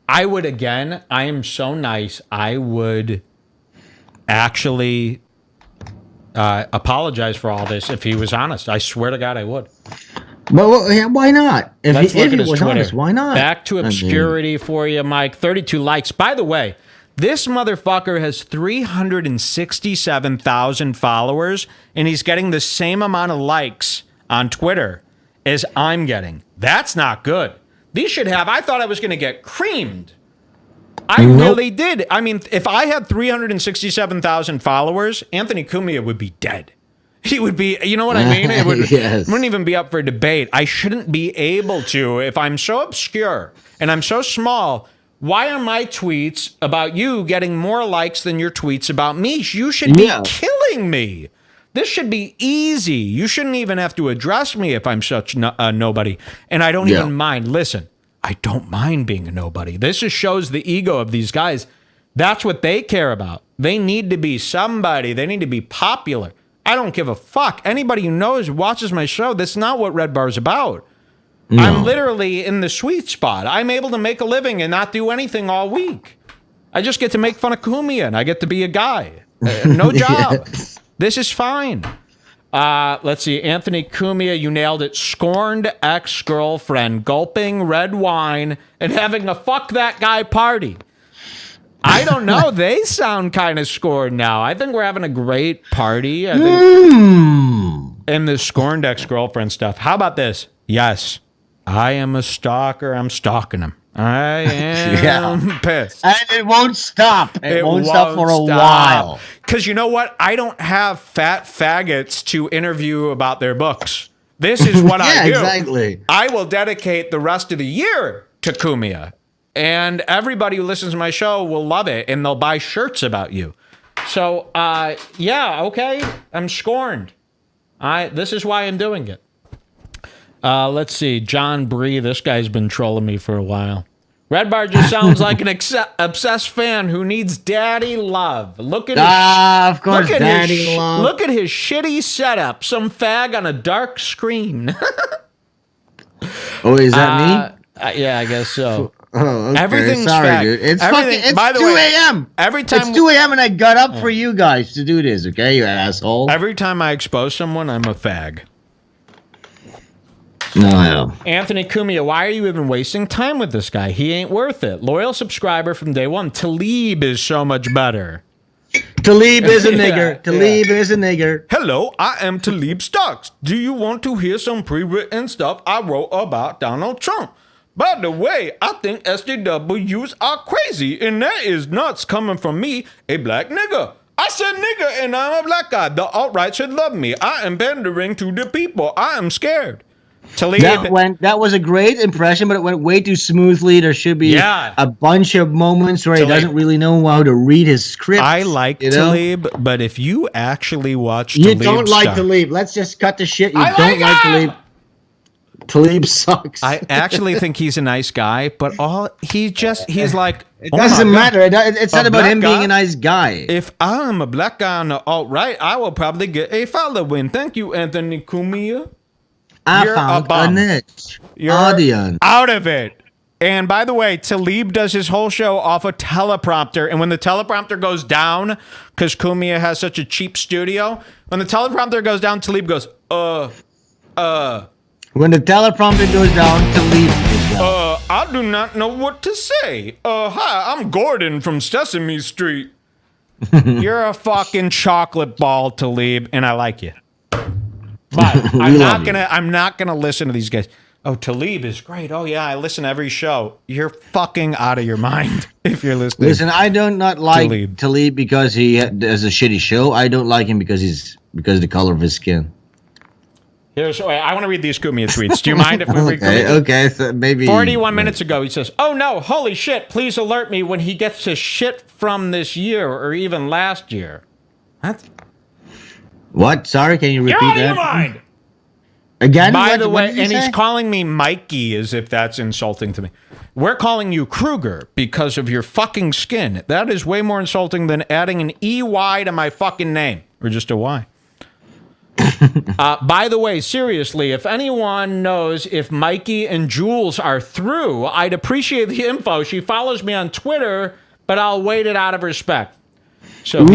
I would, again, I am so nice. I would actually apologize for all this if he was honest. I swear to God, I would. Well, yeah, why not? Let's look at his was Twitter. Honest, why not? Back to obscurity for you, Mike. 32 likes. By the way, this motherfucker has 367,000 followers, and he's getting the same amount of likes on Twitter as I'm getting. That's not good. These should have. I thought I was going to get creamed. I really did. I mean, if I had 367,000 followers, Anthony Cumia would be dead. He would be, you know what I mean? It wouldn't even be up for debate. I shouldn't be able to. If I'm so obscure and I'm so small, why are my tweets about you getting more likes than your tweets about me? You should be killing me. This should be easy. You shouldn't even have to address me if I'm such a nobody. And I don't even mind. Listen, I don't mind being a nobody. This just shows the ego of these guys. That's what they care about. They need to be somebody. They need to be popular. I don't give a fuck. Anybody who knows, watches my show, that's not what Redbar is about. No. I'm literally in the sweet spot. I'm able to make a living and not do anything all week. I just get to make fun of Cumia, and I get to be a guy. No job. This is fine. Let's see. Anthony Cumia, you nailed it. Scorned ex-girlfriend, gulping red wine, and having a fuck that guy party. I don't know. They sound kind of scorned now. I think we're having a great party. I think. And the scorned ex-girlfriend stuff. How about this? Yes, I am a stalker. I'm stalking him. I am pissed. And it won't stop. It won't stop for a while. Because you know what? I don't have fat faggots to interview about their books. This is what I do. Exactly. I will dedicate the rest of the year to Cumia. And everybody who listens to my show will love it. And they'll buy shirts about you. So, yeah, okay. I'm scorned. This is why I'm doing it. Let's see. John Bree. This guy's been trolling me for a while. Redbar just sounds like an obsessed fan who needs daddy love. Look at of course, daddy love. Look at his shitty setup. Some fag on a dark screen. Oh, is that me? Yeah, I guess so. Oh, okay. Everything's sorry, fag. dude. It's by the 2 way, a.m. Every time it's 2 a.m. and I got up for you guys to do this. Okay, you asshole. Every time I expose someone, I'm a fag. No. Anthony Cumia, why are you even wasting time with this guy? He ain't worth it. Loyal subscriber from day one. Taleeb is so much better. Taleeb is a nigger. Taleeb is a nigger. Hello, I am Taleeb Starkes. Do you want to hear some pre-written stuff I wrote about Donald Trump? By the way, I think SJWs are crazy, and that is nuts coming from me, a black nigger. I said nigger, and I'm a black guy. The alt-right should love me. I am pandering to the people. I am scared. Taleeb. That was a great impression, but it went way too smoothly. There should be a bunch of moments where he doesn't really know how to read his script. I like Taleeb, but if you actually watch you Taleeb don't like Taleeb. Let's just cut the shit. You don't like Taleeb. Taleeb sucks. I actually think he's a nice guy, but he's like... It doesn't matter. It's not about him being a nice guy. If I'm a black guy on the alt-right, I will probably get a following. Thank you, Anthony Cumia. I found a niche. You're audience. Out of it. And by the way, Taleeb does his whole show off a teleprompter. And when the teleprompter goes down, because Cumia has such a cheap studio, when the teleprompter goes down, Taleeb goes, When the teleprompter goes down, Taleeb goes down. I do not know what to say. Hi, I'm Gordon from Sesame Street. You're a fucking chocolate ball, Taleeb, and I like you. But I'm not gonna listen to these guys. Oh, Taleeb is great. Oh yeah, I listen to every show. You're fucking out of your mind if you're listening. Listen, I do not like Taleeb because he has a shitty show. I don't like him because of the color of his skin. I want to read these Cumia tweets. Do you mind if we read Cumia? Okay, so maybe 41 minutes ago, he says, "Oh no, holy shit! Please alert me when he gets his shit from this year or even last year." What? Sorry, can you repeat that? You're out of your mind! Again? By the way, and he's calling me Mikey as if that's insulting to me. We're calling you Kruger because of your fucking skin. That is way more insulting than adding an EY to my fucking name. Or just a Y. By the way, seriously, if anyone knows if Mikey and Jules are through, I'd appreciate the info. She follows me on Twitter, but I'll wait it out of respect. So,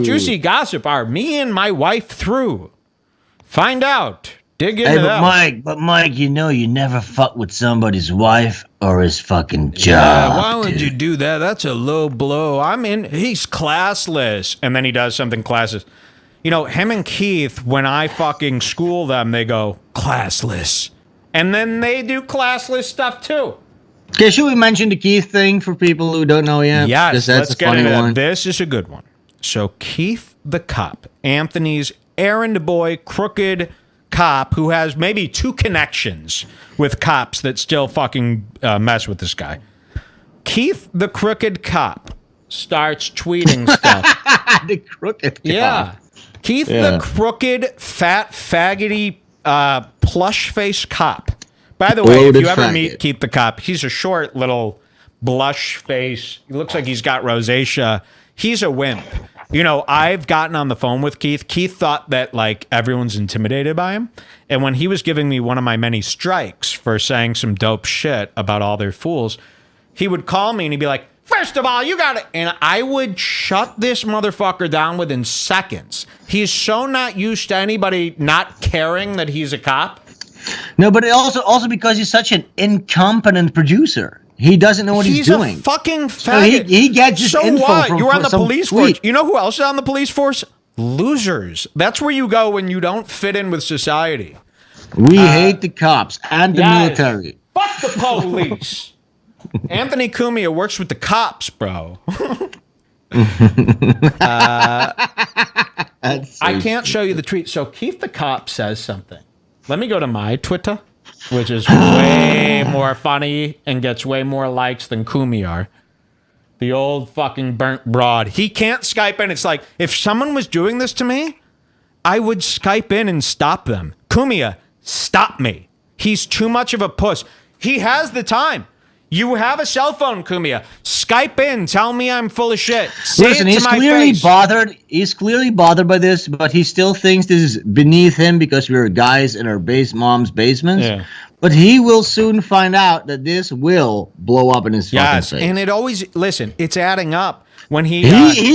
juicy gossip. Are me and my wife through? Find out. Dig into that. But Mike, you know you never fuck with somebody's wife or his fucking job. Yeah, why would you do that? That's a low blow. He's classless. And then he does something classless. You know, him and Keith, when I fucking school them, they go, classless. And then they do classless stuff too. Okay, should we mention the Keith thing for people who don't know yet? Yes, let's get into that. This is a good one. So Keith the cop, Anthony's errand boy, crooked cop who has maybe 2 connections with cops that still fucking mess with this guy. Keith the crooked cop starts tweeting stuff. The crooked cop. Yeah. Keith the crooked, fat, faggoty, plush-faced cop. By the way, if you ever meet Keith the cop, he's a short little blush face. He looks like he's got rosacea. He's a wimp. You know, I've gotten on the phone with Keith. Keith thought that, like, everyone's intimidated by him. And when he was giving me one of my many strikes for saying some dope shit about all their fools, he would call me and he'd be like, First of all, you got to, and I would shut this motherfucker down within seconds. He's so not used to anybody not caring that he's a cop. No, but also because he's such an incompetent producer. He doesn't know what he's doing. He's a fucking faggot. So he gets his info what? from You're on the police force. tweet. You know who else is on the police force? Losers. That's where you go when you don't fit in with society. We hate the cops and the military. Fuck the police. Anthony Cumia works with the cops, bro. I can't show you the tweet. So Keith the cop says something. Let me go to my Twitter, which is way more funny and gets way more likes than Cumia. The old fucking burnt broad. He can't Skype in. It's like, if someone was doing this to me, I would Skype in and stop them. Cumia, stop me. He's too much of a puss. He has the time. You have a cell phone, Cumia. Skype in. Tell me I'm full of shit. Listen, he's clearly bothered. He's clearly bothered by this, but he still thinks this is beneath him because we're guys in our mom's basements. Yeah. But he will soon find out that this will blow up in his fucking face. And it always, listen, it's adding up. When he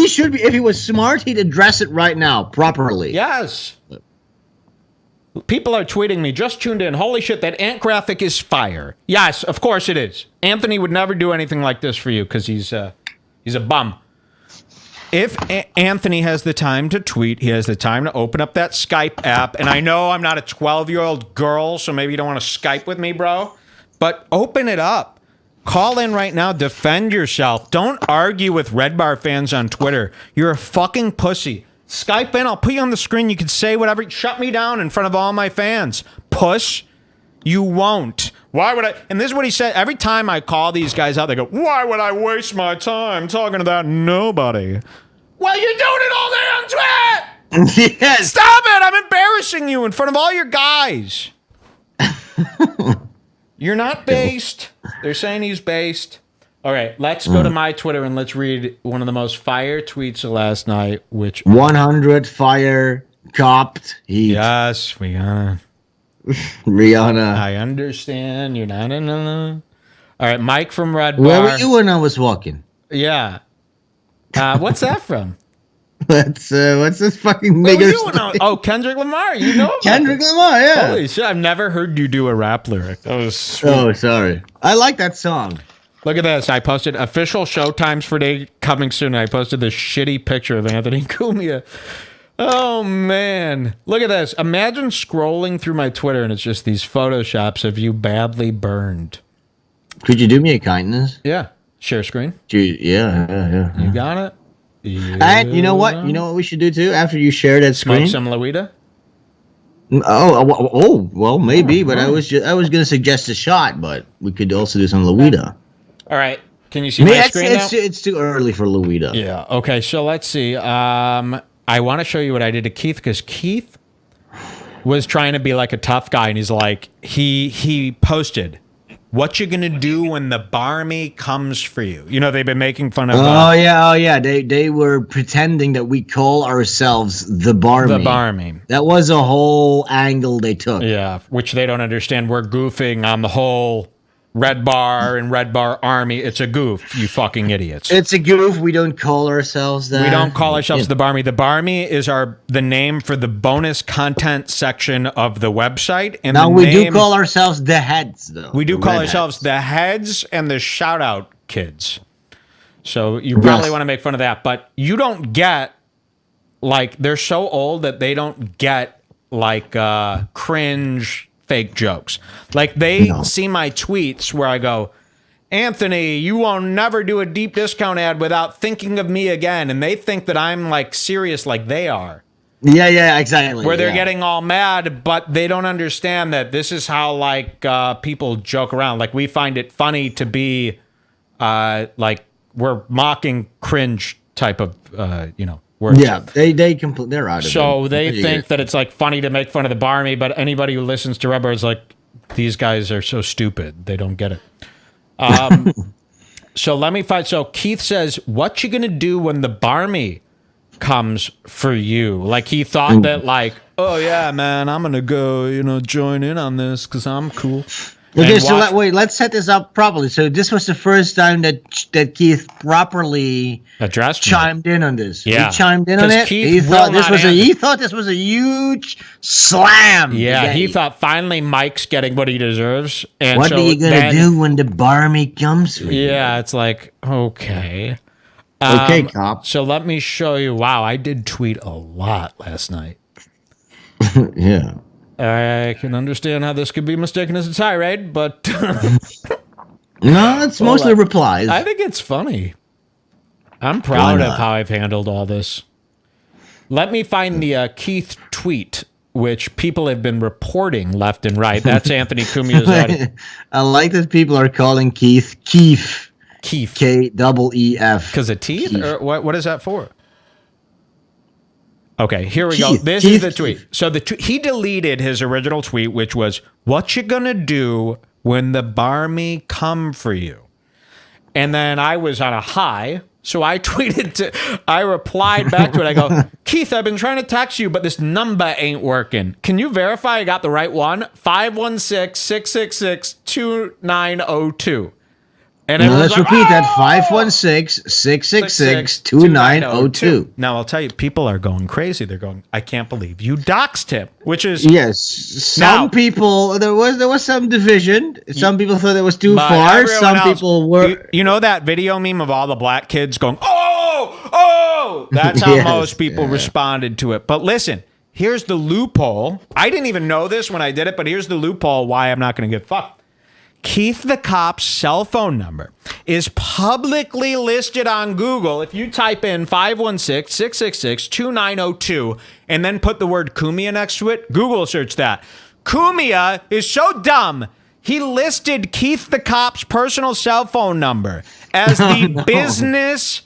should be, if he was smart, he'd address it right now properly. Yes. People are tweeting me, just tuned in. Holy shit, that ant graphic is fire. Yes, of course it is. Anthony would never do anything like this for you because he's a bum. If Anthony has the time to tweet, he has the time to open up that Skype app. And I know I'm not a 12-year-old girl, so maybe you don't want to Skype with me, bro. But open it up. Call in right now. Defend yourself. Don't argue with Redbar fans on Twitter. You're a fucking pussy. Skype in. I'll put you on the screen. You can say whatever. Shut me down in front of all my fans. Puss. You won't. Why would I? And this is what he said. Every time I call these guys out, they go, why would I waste my time talking about nobody? Well, you're doing it all day on Twitter. Yes. Stop it. I'm embarrassing you in front of all your guys. You're not based. They're saying he's based. All right, let's go to my Twitter and let's read one of the most fire tweets of last night, which 100 fire copped heat. Yes, we gotta. Rihanna. I understand. You're not in. All right, Mike from Redbar. Where were you when I was walking? Yeah. What's that from? What's this fucking nigger? Oh, Kendrick Lamar. You know Kendrick Lamar, yeah. Holy shit, I've never heard you do a rap lyric. That was sweet. Oh, sorry. I like that song. Look at this. I posted official show times for day coming soon. I posted this shitty picture of Anthony Cumia. Oh, man. Look at this. Imagine scrolling through my Twitter and it's just these photoshops of you badly burned. Could you do me a kindness? Yeah. Share screen. Yeah. You got it? And you know what? You know what we should do too? After you share that screen? Smoke some Luida? Oh, well, maybe. But I was going to suggest a shot, but we could also do some Luida. All right. Can you see my screen now? It's too early for Luida. Yeah. Okay. So let's see. I want to show you what I did to Keith because Keith was trying to be like a tough guy, and he's like, he posted, "What you gonna do when the barmy comes for you?" You know, they've been making fun of. Oh yeah. They were pretending that we call ourselves the barmy. The barmy. That was a whole angle they took. Yeah, which they don't understand. We're goofing on the whole Redbar and Redbar Army. It's a goof, you fucking idiots. It's a goof. We don't call ourselves that. We don't call ourselves the Barmy. The Barmy is the name for the bonus content section of the website. And now we do call ourselves the Heads, though. We do call ourselves the Heads and the Shout Out Kids. So you probably want to make fun of that, but you don't get, like, they're so old that they don't get, like, cringe fake jokes. Like, they see my tweets where I go, Anthony, you will never do a deep discount ad without thinking of me again. And they think that I'm, like, serious like they are. Yeah, exactly. Where they're getting all mad, but they don't understand that this is how, like, people joke around. Like, we find it funny to be, like, we're mocking cringe type of, words. Yeah, they're out of it. So they think that it's, like, funny to make fun of the Barmy, but anybody who listens to Redbar is like, these guys are so stupid. They don't get it. So let me find. So Keith says, what you going to do when the Barmy comes for you? Like, he thought that, like, oh, yeah, man, I'm going to go, join in on this because I'm cool. Okay, so let's set this up properly. So this was the first time that Keith properly chimed in on this. Yeah. He chimed in on it. He thought this was a huge slam. Yeah, he thought finally Mike's getting what he deserves. And what are you gonna do when the barmy comes for you? Yeah, it's like, okay. Okay, cop. So let me show you. Wow, I did tweet a lot last night. Yeah. I can understand how this could be mistaken as a tirade, but no, it's mostly replies. I think it's funny. I'm proud of how I've handled all this. Let me find the Keith tweet, which people have been reporting left and right. That's Anthony Cumia's. I like that people are calling Keith Keef. Keef. K-E-E-F. Because of teeth? Or what is that for? Okay, here we go. This is the tweet. So he deleted his original tweet, which was, "What you gonna do when the barmy come for you?" And then I was on a high, so I replied back to it. I go, "Keith, I've been trying to text you, but this number ain't working. Can you verify I got the right one? 516-666-2902. And let's repeat that. 516-666-2902. Now, I'll tell you, people are going crazy. They're going, I can't believe you doxed him, which is... Yes. Some people, there was some division. Some people thought it was too far. Some people were... You know that video meme of all the black kids going, oh! That's how most people responded to it. But listen, here's the loophole. I didn't even know this when I did it, but here's the loophole why I'm not going to get fucked. Keith the Cop's cell phone number is publicly listed on Google. If you type in 516-666-2902 and then put the word Cumia next to it, Google search that. Cumia is so dumb. He listed Keith the Cop's personal cell phone number as the business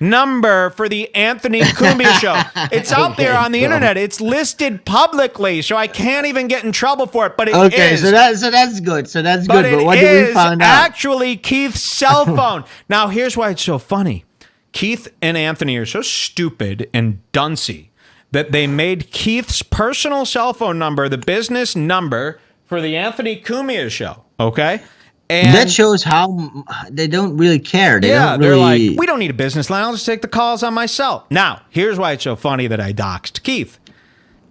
number for the Anthony Cumia Show. It's out there on the internet. It's listed publicly, so I can't even get in trouble for it. But it is. Okay, so that's good. So that's good. But what did we find out? Actually Keith's cell phone. Now, here's why it's so funny. Keith and Anthony are so stupid and duncy that they made Keith's personal cell phone number the business number for the Anthony Cumia Show. Okay? And that shows how they don't really care. They're like, we don't need a business line. I'll just take the calls on my cell. Now, here's why it's so funny that I doxed Keith.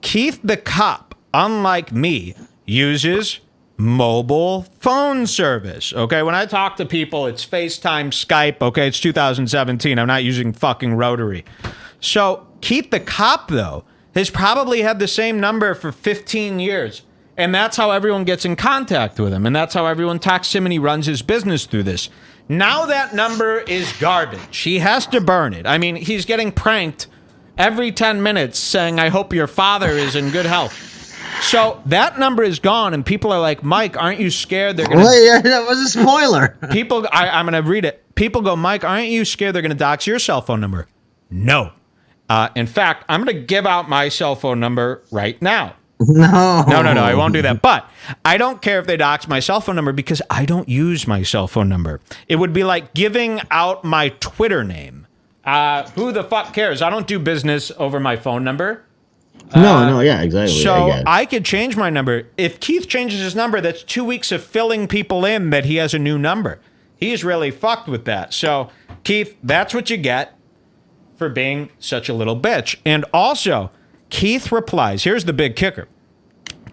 Keith the Cop, unlike me, uses mobile phone service. Okay, when I talk to people, it's FaceTime, Skype. Okay, it's 2017. I'm not using fucking rotary. So Keith the Cop, though, has probably had the same number for 15 years. And that's how everyone gets in contact with him. And that's how everyone texts him, and he runs his business through this. Now that number is garbage. He has to burn it. I mean, he's getting pranked every 10 minutes saying, I hope your father is in good health. So that number is gone, and people are like, Mike, aren't you scared they're going to... Well, yeah, that was a spoiler. People, I'm going to read it. People go, Mike, aren't you scared they're going to dox your cell phone number? No. In fact, I'm going to give out my cell phone number right now. No, I won't do that. But I don't care if they dox my cell phone number because I don't use my cell phone number. It would be like giving out my Twitter name. Who the fuck cares? I don't do business over my phone number. Yeah, exactly. So I could change my number. If Keith changes his number, that's 2 weeks of filling people in that he has a new number. He's really fucked with that. So, Keith, that's what you get for being such a little bitch. And also... Keith replies, here's the big kicker.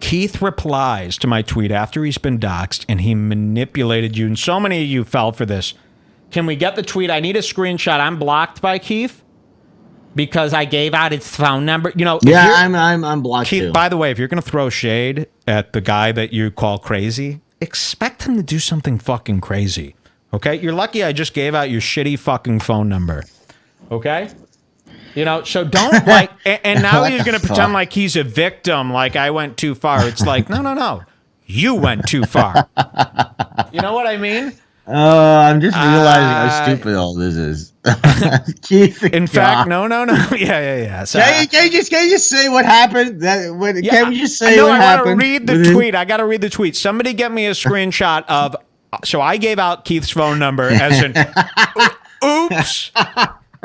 Keith replies to my tweet after he's been doxxed, and he manipulated you, and so many of you fell for this. Can we get the tweet? I need a screenshot. I'm blocked by Keith because I gave out his phone number. You know, yeah, I'm blocked Keith, too. By the way, if you're going to throw shade at the guy that you call crazy, expect him to do something fucking crazy, okay? You're lucky I just gave out your shitty fucking phone number, okay? You know, so don't like, and now he's going to pretend like he's a victim, like I went too far. It's like, no. You went too far. You know what I mean? I'm just realizing how stupid all this is. Keith, in fact, no. Yeah. So, can you just say what happened? Can we just say what happened? I want to read the tweet. I got to read the tweet. Somebody get me a screenshot of, so I gave out Keith's phone number as an, oops.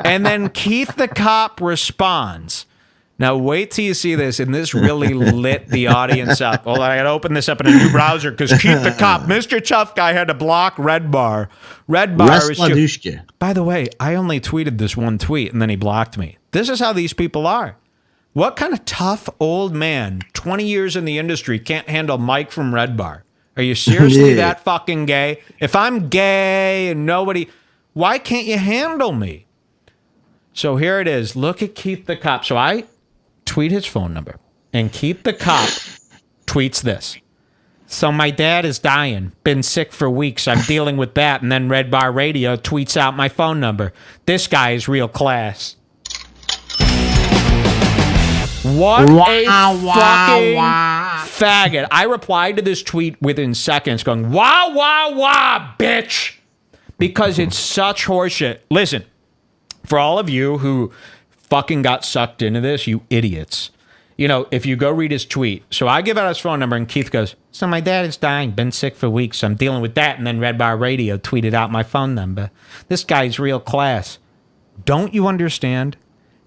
And then Keith the Cop responds. Now, wait till you see this, and this really lit the audience up. Well, I got to open this up in a new browser because Keith the Cop, Mr. Tough Guy, had to block Redbar. Redbar is just... By the way, I only tweeted this one tweet, and then he blocked me. This is how these people are. What kind of tough old man, 20 years in the industry, can't handle Mike from Redbar? Are you seriously that fucking gay? If I'm gay and nobody... Why can't you handle me? So here it is. Look at Keith the Cop. So I tweet his phone number, and Keith the Cop tweets this. So my dad is dying. Been sick for weeks. I'm dealing with that. And then Redbar Radio tweets out my phone number. This guy is real class. What a fucking faggot. I replied to this tweet within seconds going, wah, wah, wah, bitch. Because it's such horseshit. Listen, for all of you who fucking got sucked into this, you idiots. You know, if you go read his tweet. So I give out his phone number and Keith goes, so my dad is dying. Been sick for weeks. I'm dealing with that. And then Redbar Radio tweeted out my phone number. This guy's real class. Don't you understand?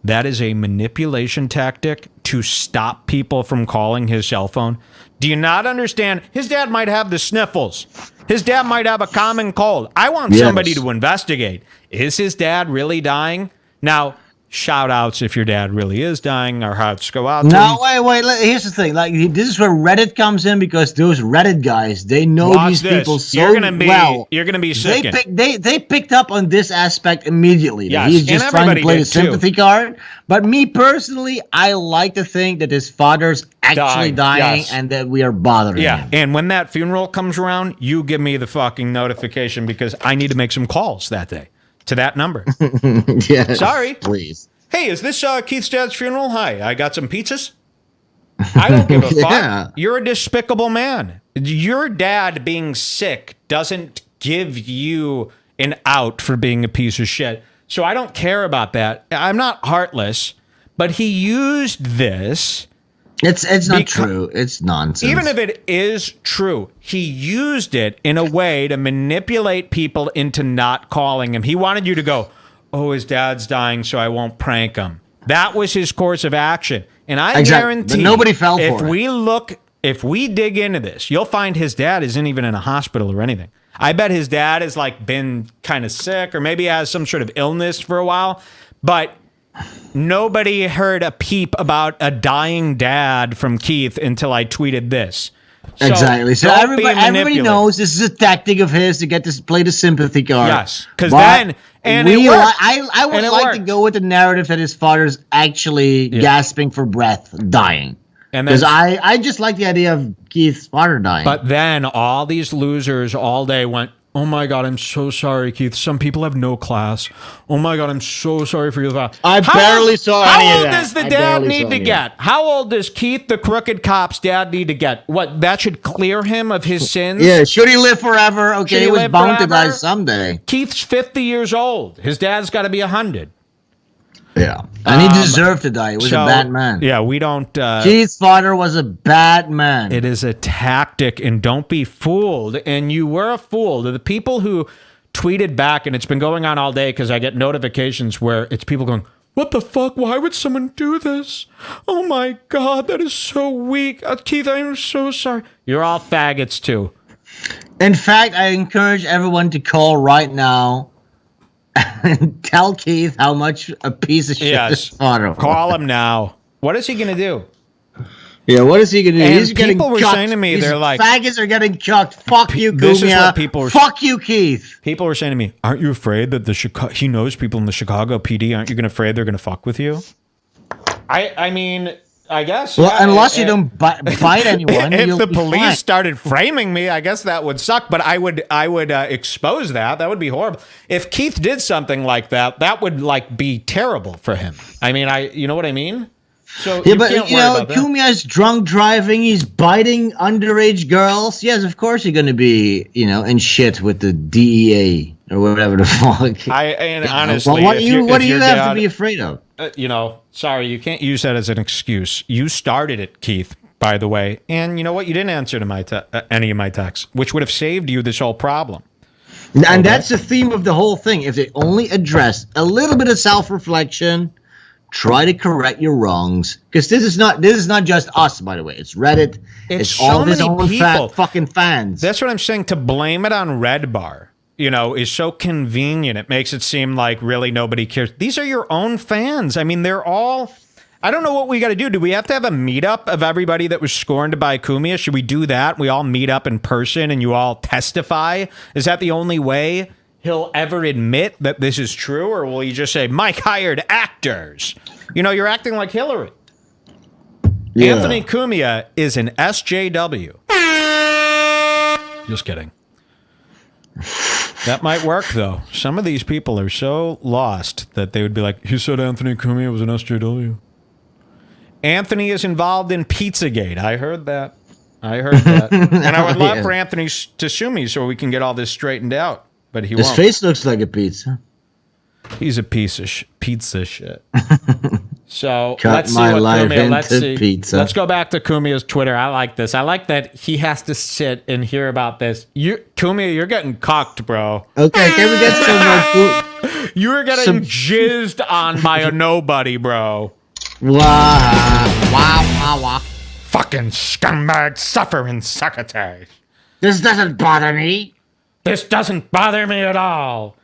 That is a manipulation tactic to stop people from calling his cell phone. Do you not understand? His dad might have the sniffles. His dad might have a common cold. I want somebody to investigate. Is his dad really dying? Now, shout outs if your dad really is dying. Our hearts go out to him. No, wait. Here's the thing. Like, this is where Reddit comes in because those Reddit guys, they know these people so well. You're gonna be sick. They picked up on this aspect immediately. Yes, he's just trying to play the sympathy card. But me personally, I like to think that his father's actually dying and that we are bothering him. And when that funeral comes around, you give me the fucking notification because I need to make some calls that day to that number. Sorry. Please. Hey, is this Keith's dad's funeral? Hi, I got some pizzas. I don't give a fuck. You're a despicable man. Your dad being sick doesn't give you an out for being a piece of shit. So I don't care about that. I'm not heartless, but he used this. It's not true. It's nonsense. Even if it is true, he used it in a way to manipulate people into not calling him. He wanted you to go, oh, his dad's dying, so I won't prank him. That was his course of action. And I guarantee but nobody fell for it. If we dig into this, you'll find his dad isn't even in a hospital or anything. I bet his dad has like been kind of sick or maybe has some sort of illness for a while, but nobody heard a peep about a dying dad from Keith until I tweeted this. So exactly. So everybody knows this is a tactic of his to get to play the sympathy card. Yes, because then I would like to go with the narrative that his father's actually gasping for breath, dying. Because I just like the idea of Keith's father dying. But then all these losers all day went, oh my God, I'm so sorry, Keith. Some people have no class. Oh my God, I'm so sorry for your father. I barely saw any of that. How old does the dad need to get? How old does Keith, the crooked cop's dad, need to get? What, that should clear him of his sins? Yeah, should he live forever? Okay, he was bound to die someday. Keith's 50 years old. His dad's got to be 100. Yeah, and he deserved to die. He was a bad man. Yeah, we don't... Keith's father was a bad man. It is a tactic, and don't be fooled. And you were a fool. The people who tweeted back, and it's been going on all day because I get notifications where it's people going, what the fuck? Why would someone do this? Oh my God, that is so weak. Keith, I am so sorry. You're all faggots too. In fact, I encourage everyone to call right now and tell Keith how much a piece of shit his father was. Call him now. What is he going to do? Yeah, what is he going to do? And He's getting people were cucked. saying to me, they're like... faggots are getting cucked. Fuck you, Cumia. This is what people were... Fuck you, Keith. People were saying to me, aren't you afraid that he knows people in the Chicago PD? Aren't you afraid they're going to fuck with you? I mean... I guess. Well, unless you don't bite anyone. If the police started framing me, I guess that would suck. But I would expose that. That would be horrible. If Keith did something like that, that would like be terrible for him. I mean, you know what I mean? So yeah, but you know, Cumia's drunk driving. He's biting underage girls. Yes, of course you're going to be, in shit with the DEA or whatever the fuck. Honestly, what do you have to be afraid of? Sorry, you can't use that as an excuse. You started it, Keith, by the way. And you know what? You didn't answer to any of my texts, which would have saved you this whole problem. And that's the theme of the whole thing. If they only address a little bit of self-reflection, try to correct your wrongs, because this is not just us, by the way. It's Reddit. It's so all these many own people. fucking fans. That's what I'm saying. To blame it on Redbar, is so convenient. It makes it seem like really nobody cares. These are your own fans. I mean, they're all. I don't know what we got to do. Do we have to have a meetup of everybody that was scorned by Cumia? Should we do that? We all meet up in person and you all testify? Is that the only way he'll ever admit that this is true? Or will he just say, Mike hired actors? You're acting like Hillary. Yeah. Anthony Cumia is an SJW. Just kidding. That might work, though. Some of these people are so lost that they would be like, he said Anthony Cumia was an SJW. Anthony is involved in Pizzagate. I heard that. And I would love for Anthony to sue me so we can get all this straightened out. But he won't. His face looks like a pizza. He's a piece of pizza shit. So Cut let's see my what life Cumia. Let's into see. pizza. Let's go back to Cumia's Twitter. I like this. I like that he has to sit and hear about this. Cumia, you're getting cocked, bro. Okay, can we get some more food? You were getting jizzed on by a nobody, bro. Wow. Fucking scumbag suffering secretary. This doesn't bother me. This doesn't bother me at all.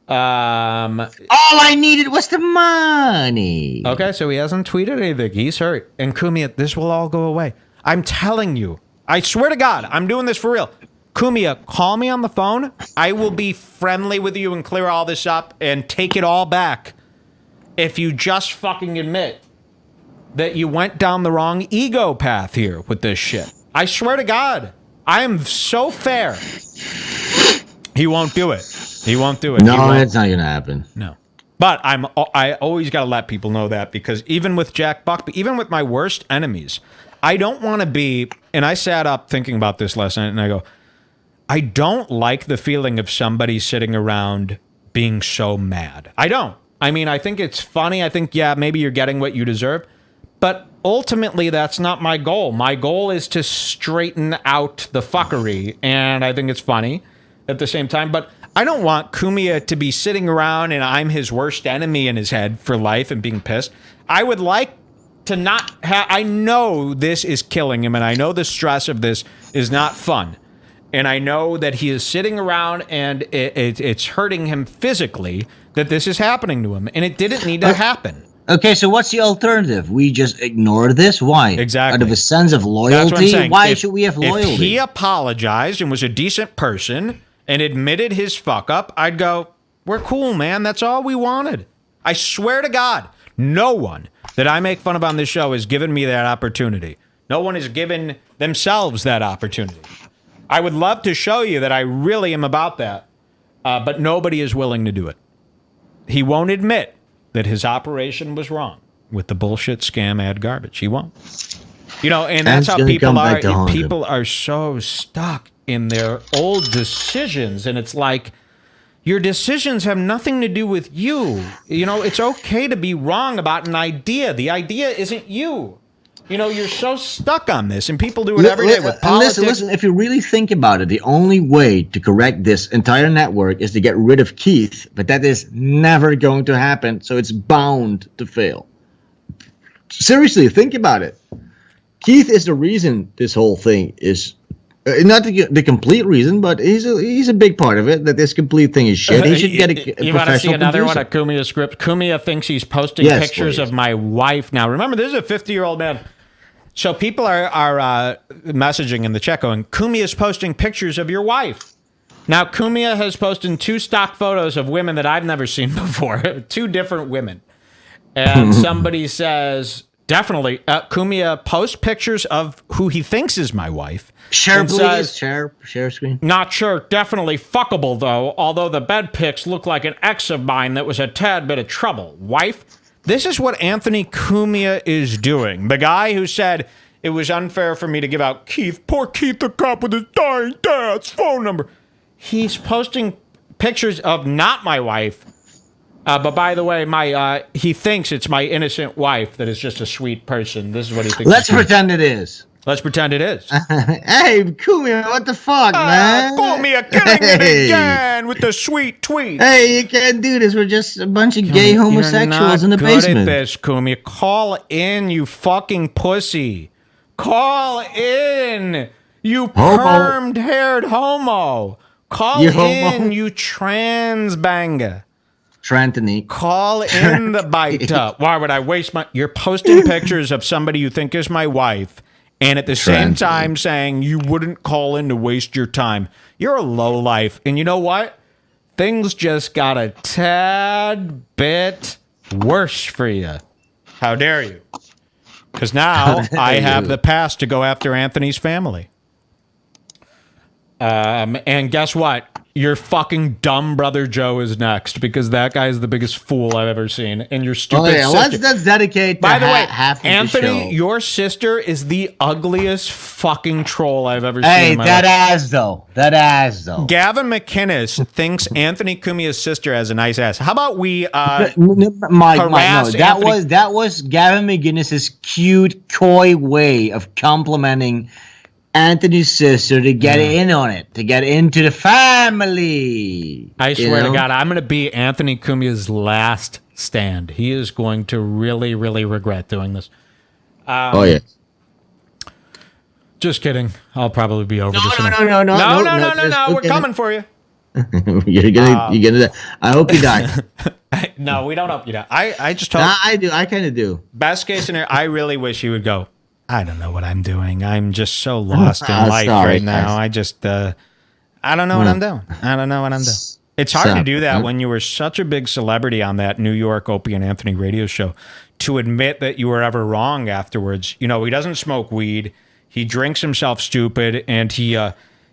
All I needed was the money. Okay, so he hasn't tweeted anything. He's hurt. And Cumia, this will all go away. I'm telling you. I swear to God, I'm doing this for real. Cumia, call me on the phone. I will be friendly with you and clear all this up and take it all back. If you just fucking admit that you went down the wrong ego path here with this shit. I swear to God, I am so fair. He won't do it. No, it's not gonna happen. No. But I always gotta let people know that, because even with Jack Buckby, even with my worst enemies, I don't want to be, and I sat up thinking about this last night and I go, I don't like the feeling of somebody sitting around being so mad. I don't. I mean, I think it's funny. I think, yeah, maybe you're getting what you deserve. But ultimately, that's not my goal. My goal is to straighten out the fuckery. And I think it's funny at the same time. But I don't want Cumia to be sitting around and I'm his worst enemy in his head for life and being pissed. I would like to not have... I know this is killing him, and I know the stress of this is not fun. And I know that he is sitting around and it's hurting him physically that this is happening to him. And it didn't need to happen. Okay, so what's the alternative? We just ignore this? Why? Exactly. Out of a sense of loyalty? That's what I'm saying. Why should we have loyalty? If he apologized and was a decent person and admitted his fuck up, I'd go, we're cool, man. That's all we wanted. I swear to God, no one that I make fun of on this show has given me that opportunity. No one has given themselves that opportunity. I would love to show you that I really am about that, but nobody is willing to do it. He won't admit that his operation was wrong with the bullshit scam ad garbage. He won't. And that's how people are. People are so stuck in their old decisions, and it's like, your decisions have nothing to do with you. It's okay to be wrong about an idea. The idea isn't you. You're so stuck on this, and people do it every day with politics. Listen, if you really think about it, the only way to correct this entire network is to get rid of Keith, but that is never going to happen, so it's bound to fail. Seriously, think about it. Keith is the reason this whole thing is... not the complete reason, but he's a big part of it, that this complete thing is shit. He should get a professional You want to see another producer. one of Cumia's script? Cumia thinks he's posting pictures of my wife now. Remember, this is a 50-year-old man. So people are messaging in the chat going, Cumia's posting pictures of your wife. Now, Cumia has posted 2 stock photos of women that I've never seen before. 2 different women. And somebody says... Definitely. Cumia posts pictures of who he thinks is my wife. Share, please. Share screen. Not sure. Definitely fuckable, though. Although the bed pics look like an ex of mine that was a tad bit of trouble. Wife? This is what Anthony Cumia is doing. The guy who said it was unfair for me to give out poor Keith the cop with his dying dad's phone number. He's posting pictures of not my wife. But by the way, he thinks it's my innocent wife that is just a sweet person. This is what he thinks. Let's pretend it is. Let's pretend it is. Hey, Cumia, what the fuck, man? Cumia killing it again with the sweet tweet. Hey, you can't do this. We're just a bunch of gay homosexuals in the basement. You're not good at this, Cumia. Call in, you fucking pussy. Call in, you permed-haired homo. Call in, you trans banger. Trantony. Call in the bite up. Why would I waste my... You're posting pictures of somebody you think is my wife, and at the same time saying you wouldn't call in to waste your time. You're a lowlife. And you know what? Things just got a tad bit worse for you. How dare you? Because now I have the pass to go after Anthony's family. And guess what? Your fucking dumb brother Joe is next, because that guy is the biggest fool I've ever seen. And your stupid sister. Let's dedicate. By the way, half of Anthony, the show. Your sister is the ugliest fucking troll I've ever seen. Hey, in my that life. ass though. Gavin McInnes thinks Anthony Cumia's sister has a nice ass. How about we Mike, no, that was Gavin McInnes's cute, coy way of complimenting Anthony's sister to get in on it, to get into the family. I swear to God, I'm going to be Anthony Cumia's last stand. He is going to really, really regret doing this. Yeah. Just kidding. I'll probably be over this. No. We're coming for you. You're gonna. I hope you die. No, we don't hope you die. I just hope. I do. I kind of do. Best case scenario, I really wish you would go. I don't know what I'm doing. I'm just so lost in life right now. I just, I don't know what I'm doing. I don't know what I'm doing. It's hard to do that when you were such a big celebrity on that New York Opie and Anthony radio show, to admit that you were ever wrong afterwards. You know, he doesn't smoke weed. He drinks himself stupid, and he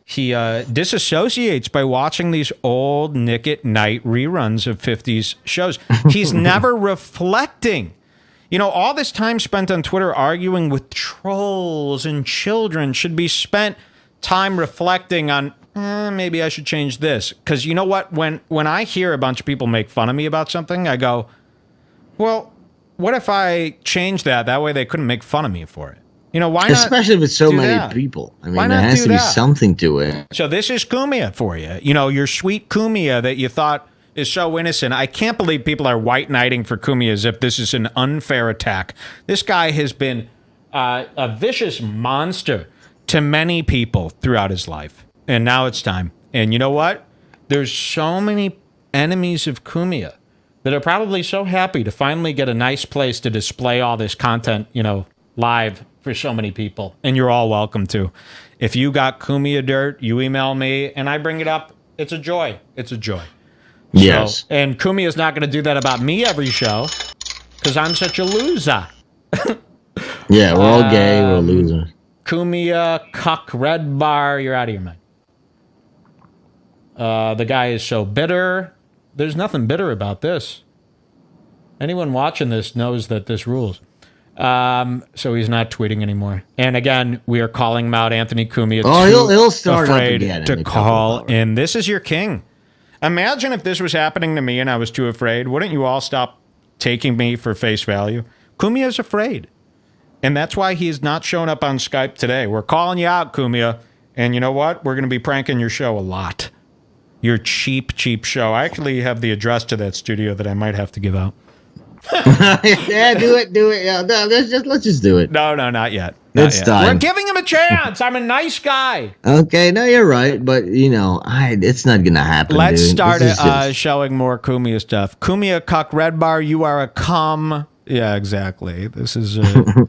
disassociates by watching these old Nick at Night reruns of 50s shows. He's never reflecting. You know, all this time spent on Twitter arguing with trolls and children should be spent time reflecting on, maybe I should change this. Because you know what? When I hear a bunch of people make fun of me about something, I go, well, what if I change that? That way they couldn't make fun of me for it. You know, why not? Especially with so many people. I mean, there has to be something to it. So this is Cumia for you. You know, your sweet Cumia that you thought is so innocent. I can't believe people are white knighting for Cumia as if this is an unfair attack. This guy has been a vicious monster to many people throughout his life. And now it's time. And you know what? There's so many enemies of Cumia that are probably so happy to finally get a nice place to display all this content, you know, live for so many people. And you're all welcome to. If you got Cumia dirt, you email me and I bring it up. It's a joy. It's a joy. Yes. So, and Cumia is not going to do that about me every show because I'm such a loser. Yeah, we're all gay. We're a loser. Cumia, cuck, Redbar, you're out of your mind. The guy is so bitter. There's nothing bitter about this. Anyone watching this knows that this rules. So he's not tweeting anymore. And again, we are calling him out, Anthony Cumia. He'll start afraid up again to call in. This is your king. Imagine if this was happening to me and I was too afraid. Wouldn't you all stop taking me for face value? Cumia is afraid. And that's why he's not showing up on Skype today. We're calling you out, Cumia. And you know what? We're going to be pranking your show a lot. Your cheap, cheap show. I actually have the address to that studio that I might have to give out. Yeah, do it. Yeah, no, let's just do it. No, not yet. It's time. We're giving him a chance. I'm a nice guy. Okay, no, you're right, but you know, it's not gonna happen. Let's dude. start showing more Cumia stuff. Cumia, cuck, Redbar, you are a cum. Yeah, exactly. This is a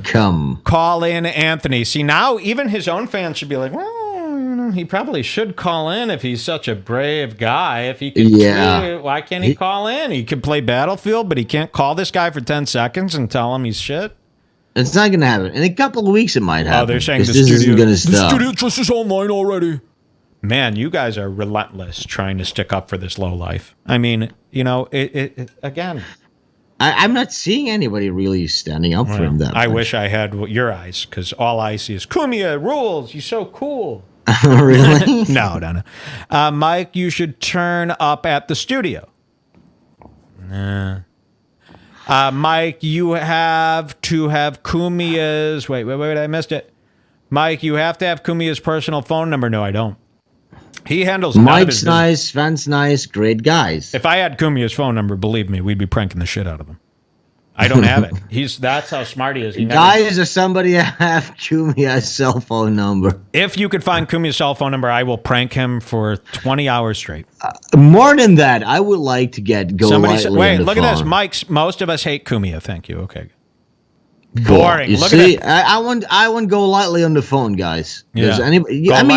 cum. Call in Anthony. See, now even his own fans should be like, well, you know, he probably should call in if he's such a brave guy. If he could tweet, why can't he call in? He could play Battlefield, but he can't call this guy for 10 seconds and tell him he's shit. It's not going to happen. In a couple of weeks, it might happen. Oh, they're saying the studio just is online already. Man, you guys are relentless trying to stick up for this low life. I mean, you know, it again. I'm not seeing anybody really standing up for him. I wish I had your eyes, because all I see is Cumia rules. You're so cool. Really? No. Mike, you should turn up at the studio. Mike, you have to have Cumia's... Wait, I missed it. Mike, you have to have Cumia's personal phone number. No, I don't. He handles none of his Mike's business. nice, Sven's nice, great guys. If I had Cumia's phone number, believe me, we'd be pranking the shit out of him. I don't have it. That's how smart he is. Guys, or somebody have Cumia's cell phone number. If you could find Cumia's cell phone number, I will prank him for 20 hours straight. More than that, I would like to get Golightly wait, on the look phone. at this. Mike's. Most of us hate Cumia. Thank you. Okay. Boring. You Look see, at that. I want Golightly on the phone, guys. Yeah. I mean,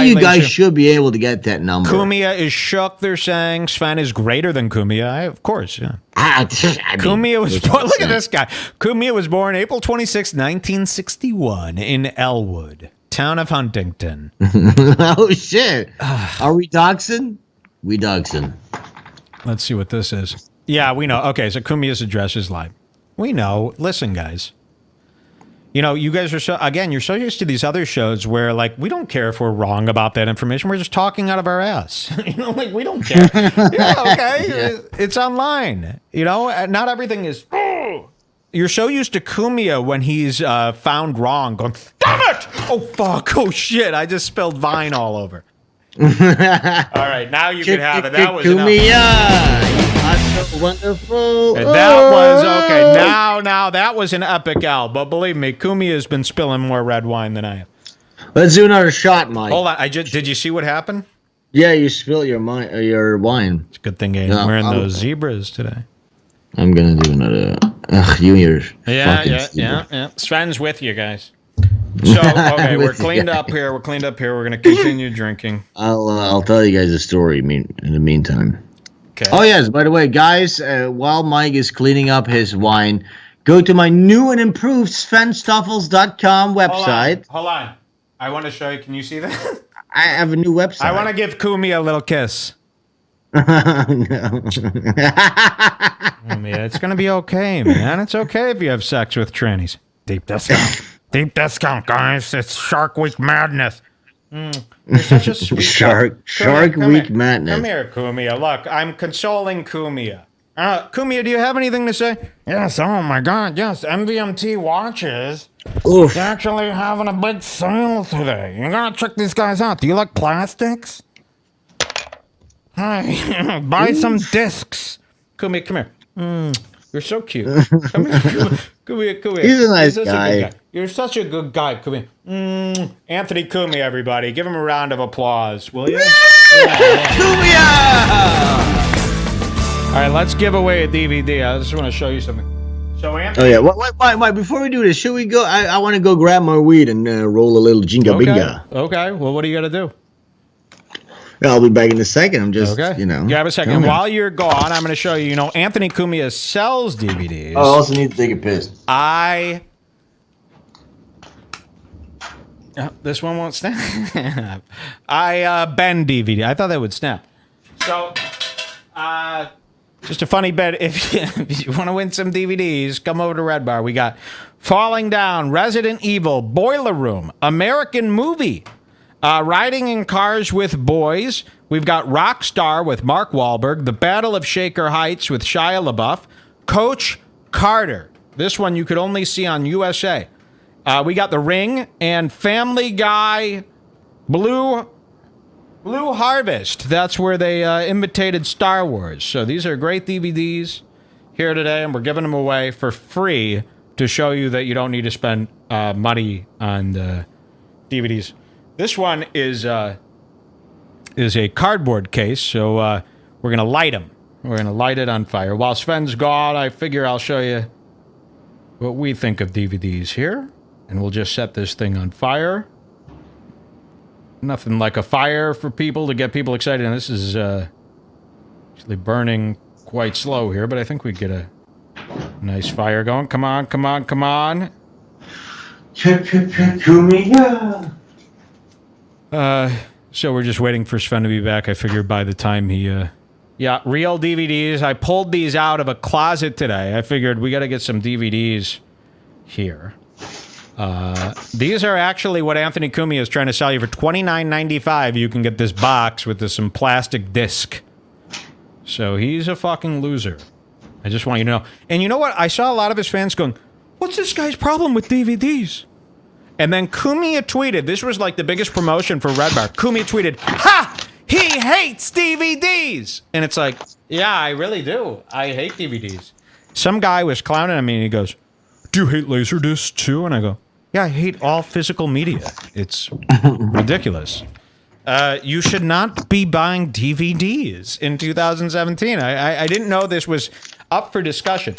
you guys should be able to get that number. Cumia is shook. They're saying Sven is greater than Cumia. Of course, yeah. Cumia was born. Look at this guy. Cumia was born April 26, 1961, in Elwood, town of Huntington. Oh shit! Are we doxing? We doxing. Let's see what this is. Yeah, we know. Okay, so Cumia's address is live. We know. Listen, guys. You know, you guys are you're so used to these other shows where, like, we don't care if we're wrong about that information. We're just talking out of our ass. You know, like, we don't care. Yeah, okay. Yeah. It's online. You know, not everything is. You're so used to Cumia when he's found wrong, going, damn it! Oh, fuck. Oh, shit. I just spilled Vine all over. All right, now you can have it. That was enough. So wonderful. And that was okay. Now that was an epic L. But believe me, Cumia has been spilling more red wine than I have. Let's do another shot, Mike. Hold on. Did you see what happened? Yeah, you spilled your wine. It's a good thing I'm wearing those zebras today. I'm gonna do another. Yeah. Sven's with you guys. So okay, we're cleaned up here. We're gonna continue drinking. I'll tell you guys a story. In the meantime. Okay. Oh yes. By the way, guys, while Mike is cleaning up his wine, go to my new and improved SvenStuffles.com website. Hold on. I want to show you. Can you see that? I have a new website. I want to give Cumia a little kiss. No. Cumia, it's gonna be okay, man. It's okay if you have sex with trannies. Deep discount. Deep discount, guys. It's Shark Week madness. You're such a sweet Shark Week madness. Come here, Cumia. Look, I'm consoling Cumia. Cumia, do you have anything to say? Yes. Oh my God. Yes. MVMT watches. Oof. They're actually having a big sale today. You gotta check these guys out. Do you like plastics? Hi. Buy some discs. Cumia, come here. You're so cute. Come here, Cumia. He's a nice guy. You're such a good guy. Cumia. Anthony Cumia, everybody. Give him a round of applause, will you? Cumia! All right, let's give away a DVD. I just want to show you something. So, Anthony. Oh, yeah. Wait, before we do this, should we go? I want to go grab my weed and roll a little jinga binga. Okay. Well, what do you got to do? I'll be back in a second. I'm just, Grab a second. While you're gone, I'm going to show you, Anthony Cumia sells DVDs. I also need to take a piss. This one won't snap. I bend DVD. I thought that would snap. So, just a funny bit. If you want to win some DVDs, come over to Redbar. We got Falling Down, Resident Evil, Boiler Room, American Movie, Riding in Cars with Boys. We've got Rockstar with Mark Wahlberg, The Battle of Shaker Heights with Shia LaBeouf, Coach Carter. This one you could only see on USA. We got The Ring and Family Guy, Blue Harvest. That's where they imitated Star Wars. So these are great DVDs here today, and we're giving them away for free to show you that you don't need to spend money on the DVDs. This one is a cardboard case, so we're going to light them. We're going to light it on fire. While Sven's gone, I figure I'll show you what we think of DVDs here. And we'll just set this thing on fire. Nothing like a fire for people to get people excited. And this is actually burning quite slow here, but I think we get a nice fire going. Come on. Cumia. So we're just waiting for Sven to be back. I figured by the time he... real DVDs. I pulled these out of a closet today. I figured we got to get some DVDs here. These are actually what Anthony Cumia is trying to sell you for $29.95. You can get this box with some plastic disc. So he's a fucking loser. I just want you to know. And you know what? I saw a lot of his fans going, what's this guy's problem with DVDs? And then Cumia tweeted, this was like the biggest promotion for Redbar. Cumia tweeted, "Ha! He hates DVDs!" And it's like, yeah, I really do. I hate DVDs. Some guy was clowning at me and he goes, "Do you hate Laserdiscs too?" And I go, "Yeah, I hate all physical media. It's ridiculous. You should not be buying DVDs in 2017. I didn't know this was up for discussion.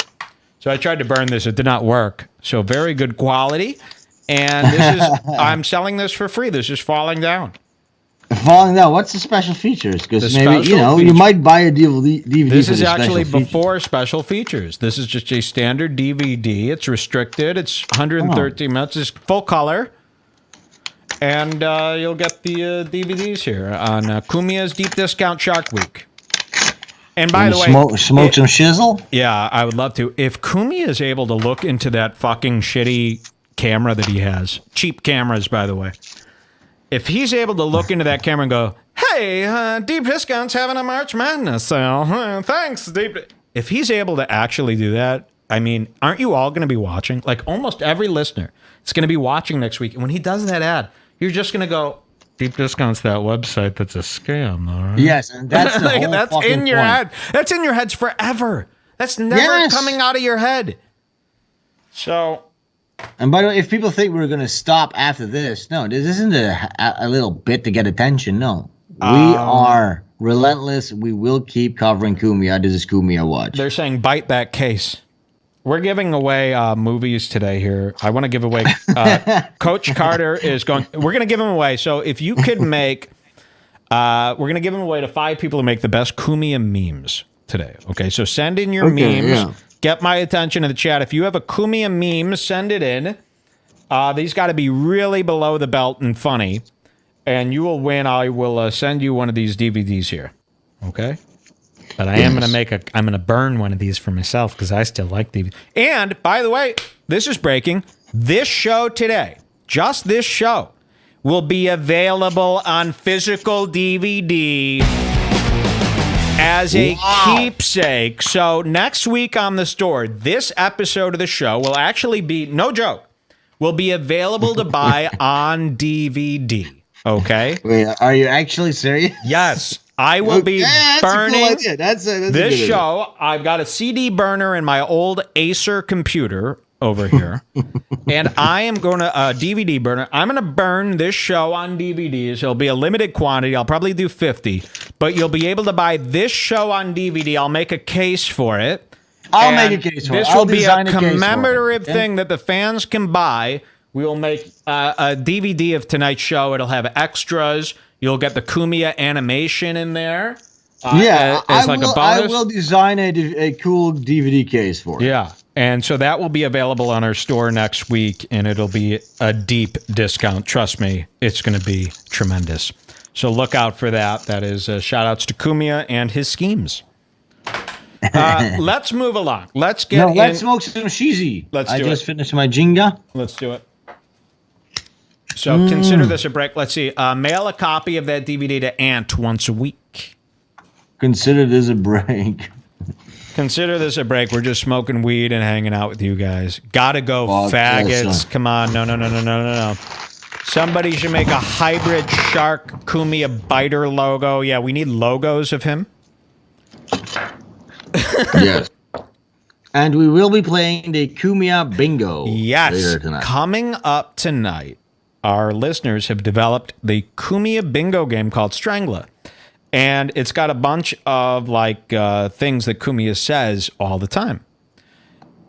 So I tried to burn this. It did not work. So very good quality. And this is, I'm selling this for free. This is falling down. Falling down. What's the special features? Because maybe, you might buy a DVD. This is actually before special features. This is just a standard DVD. It's restricted. It's 113 minutes. It's full color. And you'll get the DVDs here on Cumia's Deep Discount Shark Week. And by the way, smoke some shizzle? Yeah, I would love to. If Cumia is able to look into that fucking shitty camera that he has, cheap cameras, by the way. If he's able to look into that camera and go, "Hey, Deep Discount's having a March Madness sale. Thanks, Deep." If he's able to actually do that, I mean, aren't you all going to be watching? Like almost every listener is going to be watching next week. And when he does that ad, you're just going to go, "Deep Discount's that website that's a scam, all right?" Yes, and that's the whole that's fucking in your point. head. That's in your heads forever. That's never coming out of your head. So... And by the way, if people think we're going to stop after this, no, this isn't a little bit to get attention. No, we are relentless. We will keep covering Cumia. This is Cumia Watch. They're saying bite that case. We're giving away movies today here. I want to give away. Coach Carter is going. We're going to give them away. So if you could make, we're going to give them away to 5 people who make the best Cumia memes today. Okay, so send in your memes. Yeah. Get my attention in the chat. If you have a Cumia meme, send it in. These got to be really below the belt and funny, and you will win. I will send you one of these DVDs here. Okay, but I am going to make I'm going to burn one of these for myself because I still like DVDs. And by the way, this is breaking. This show today, just this show, will be available on physical DVD. As a keepsake. So next week on the store, this episode of the show will actually be, no joke, will be available to buy on DVD. Okay? Wait, are you actually serious? Yes. I will be burning that's this show. I've got a CD burner in my old Acer computer over here. And I am going to, DVD burner, I'm going to burn this show on DVDs. It'll be a limited quantity. I'll probably do 50. But you'll be able to buy this show on DVD. I'll make a case for it. I'll make a case for it. This will be a commemorative thing that the fans can buy. We will make a DVD of tonight's show. It'll have extras. You'll get the Cumia animation in there. As like a bonus. I will design a cool DVD case for it. Yeah. And so that will be available on our store next week, and it'll be a deep discount. Trust me, it's going to be tremendous. So look out for that. That is shout-outs to Cumia and his schemes. Let's move along. Let's smoke some cheesy. I just finished my Jenga. Let's do it. So consider this a break. Let's see. Mail a copy of that DVD to Ant once a week. Consider this a break. Consider this a break. We're just smoking weed and hanging out with you guys. Gotta go, faggots. Come on. No. Somebody should make a hybrid shark Cumia biter logo. Yeah, we need logos of him. Yes. And we will be playing the Cumia Bingo. Yes. Later tonight. Coming up tonight, our listeners have developed the Cumia Bingo game called Strangler. And it's got a bunch of things that Cumia says all the time.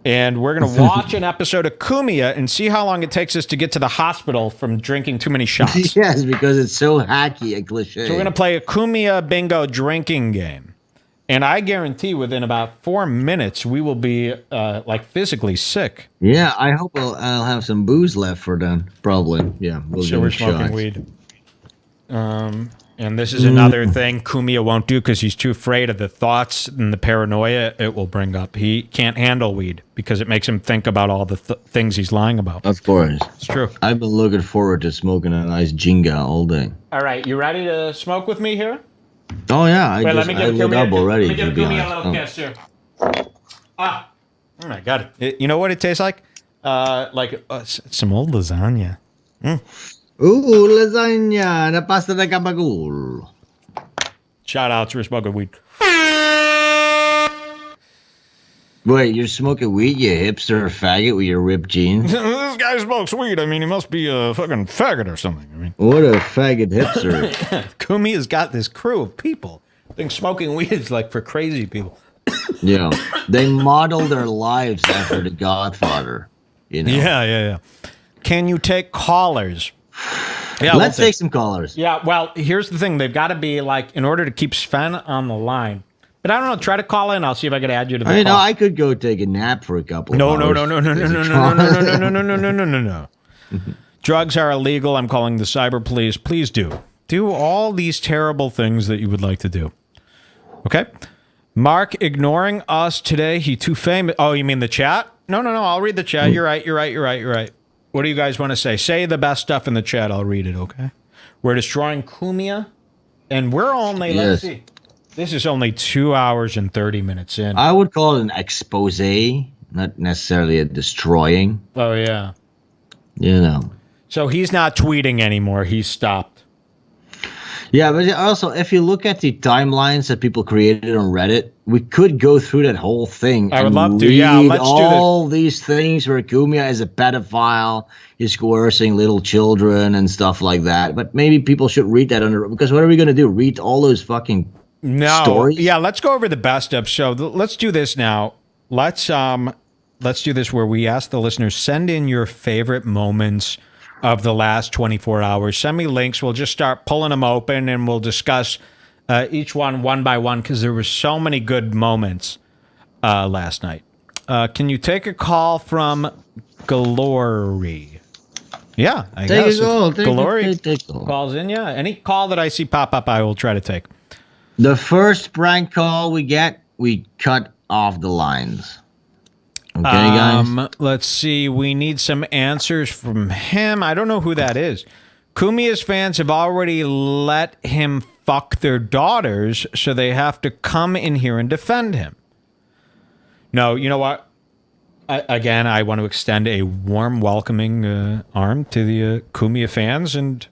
And we're going to watch an episode of Cumia and see how long it takes us to get to the hospital from drinking too many shots. Yes, because it's so hacky and cliche. So we're going to play a Cumia Bingo drinking game. And I guarantee within about 4 minutes, we will be physically sick. Yeah, I hope I'll have some booze left for then. Probably. Yeah. We're smoking weed. And this is another thing Cumia won't do because he's too afraid of the thoughts and the paranoia it will bring up. He can't handle weed because it makes him think about all the things he's lying about. Of course. It's true. I've been looking forward to smoking a nice Jenga all day. All right, you ready to smoke with me here? Oh, yeah. I lit up already. Let me give Cumia a little kiss here. Oh my God. You know what it tastes like? Some old lasagna. Ooh, lasagna, na pasta de gabagool. Shout outs for smoking weed. Wait, you're smoking weed, you hipster faggot with your ripped jeans? This guy smokes weed. I mean, he must be a fucking faggot or something. I mean, what a faggot hipster. Cumia's got this crew of people. I think smoking weed is like for crazy people. Yeah, they model their lives after The Godfather. You know? Yeah. Can you take callers? Yeah, let's take some callers. Yeah, well, here's the thing. They've got to be like, in order to keep Sven on the line. But I don't know. Try to call in. I'll see if I can add you to the call. I could go take a nap for a couple of hours. No. Drugs are illegal. I'm calling the cyber police. Please do. Do all these terrible things that you would like to do. Okay? Mark ignoring us today. He too famous. Oh, you mean the chat? No. I'll read the chat. You're right. What do you guys want to say? Say the best stuff in the chat. I'll read it, okay? We're destroying Cumia. And we're only, let's see. This is only 2 hours and 30 minutes in. I would call it an expose, not necessarily a destroying. Oh, yeah. You know. So he's not tweeting anymore. He's stopped. Yeah, but also, if you look at the timelines that people created on Reddit, we could go through that whole thing. I would love to. Yeah, let's do all these things where Cumia is a pedophile, he's coercing little children and stuff like that. But maybe people should read that because what are we going to do? Read all those fucking stories? Yeah, let's go over the best of. So let's do this now. Let's do this where we ask the listeners, send in your favorite moments of the last 24 hours. Send me links. We'll just start pulling them open and we'll discuss each one by one because there were so many good moments last night. Can you take a call from Glory? Yeah, I guess. Glory calls in, yeah. Any call that I see pop up, I will try to take. The first prank call we get, we cut off the lines. Okay, guys. Let's see. We need some answers from him. I don't know who that is. Cumia's fans have already let him fuck their daughters, so they have to come in here and defend him. No, you know what? I want to extend a warm, welcoming arm to the Cumia fans, and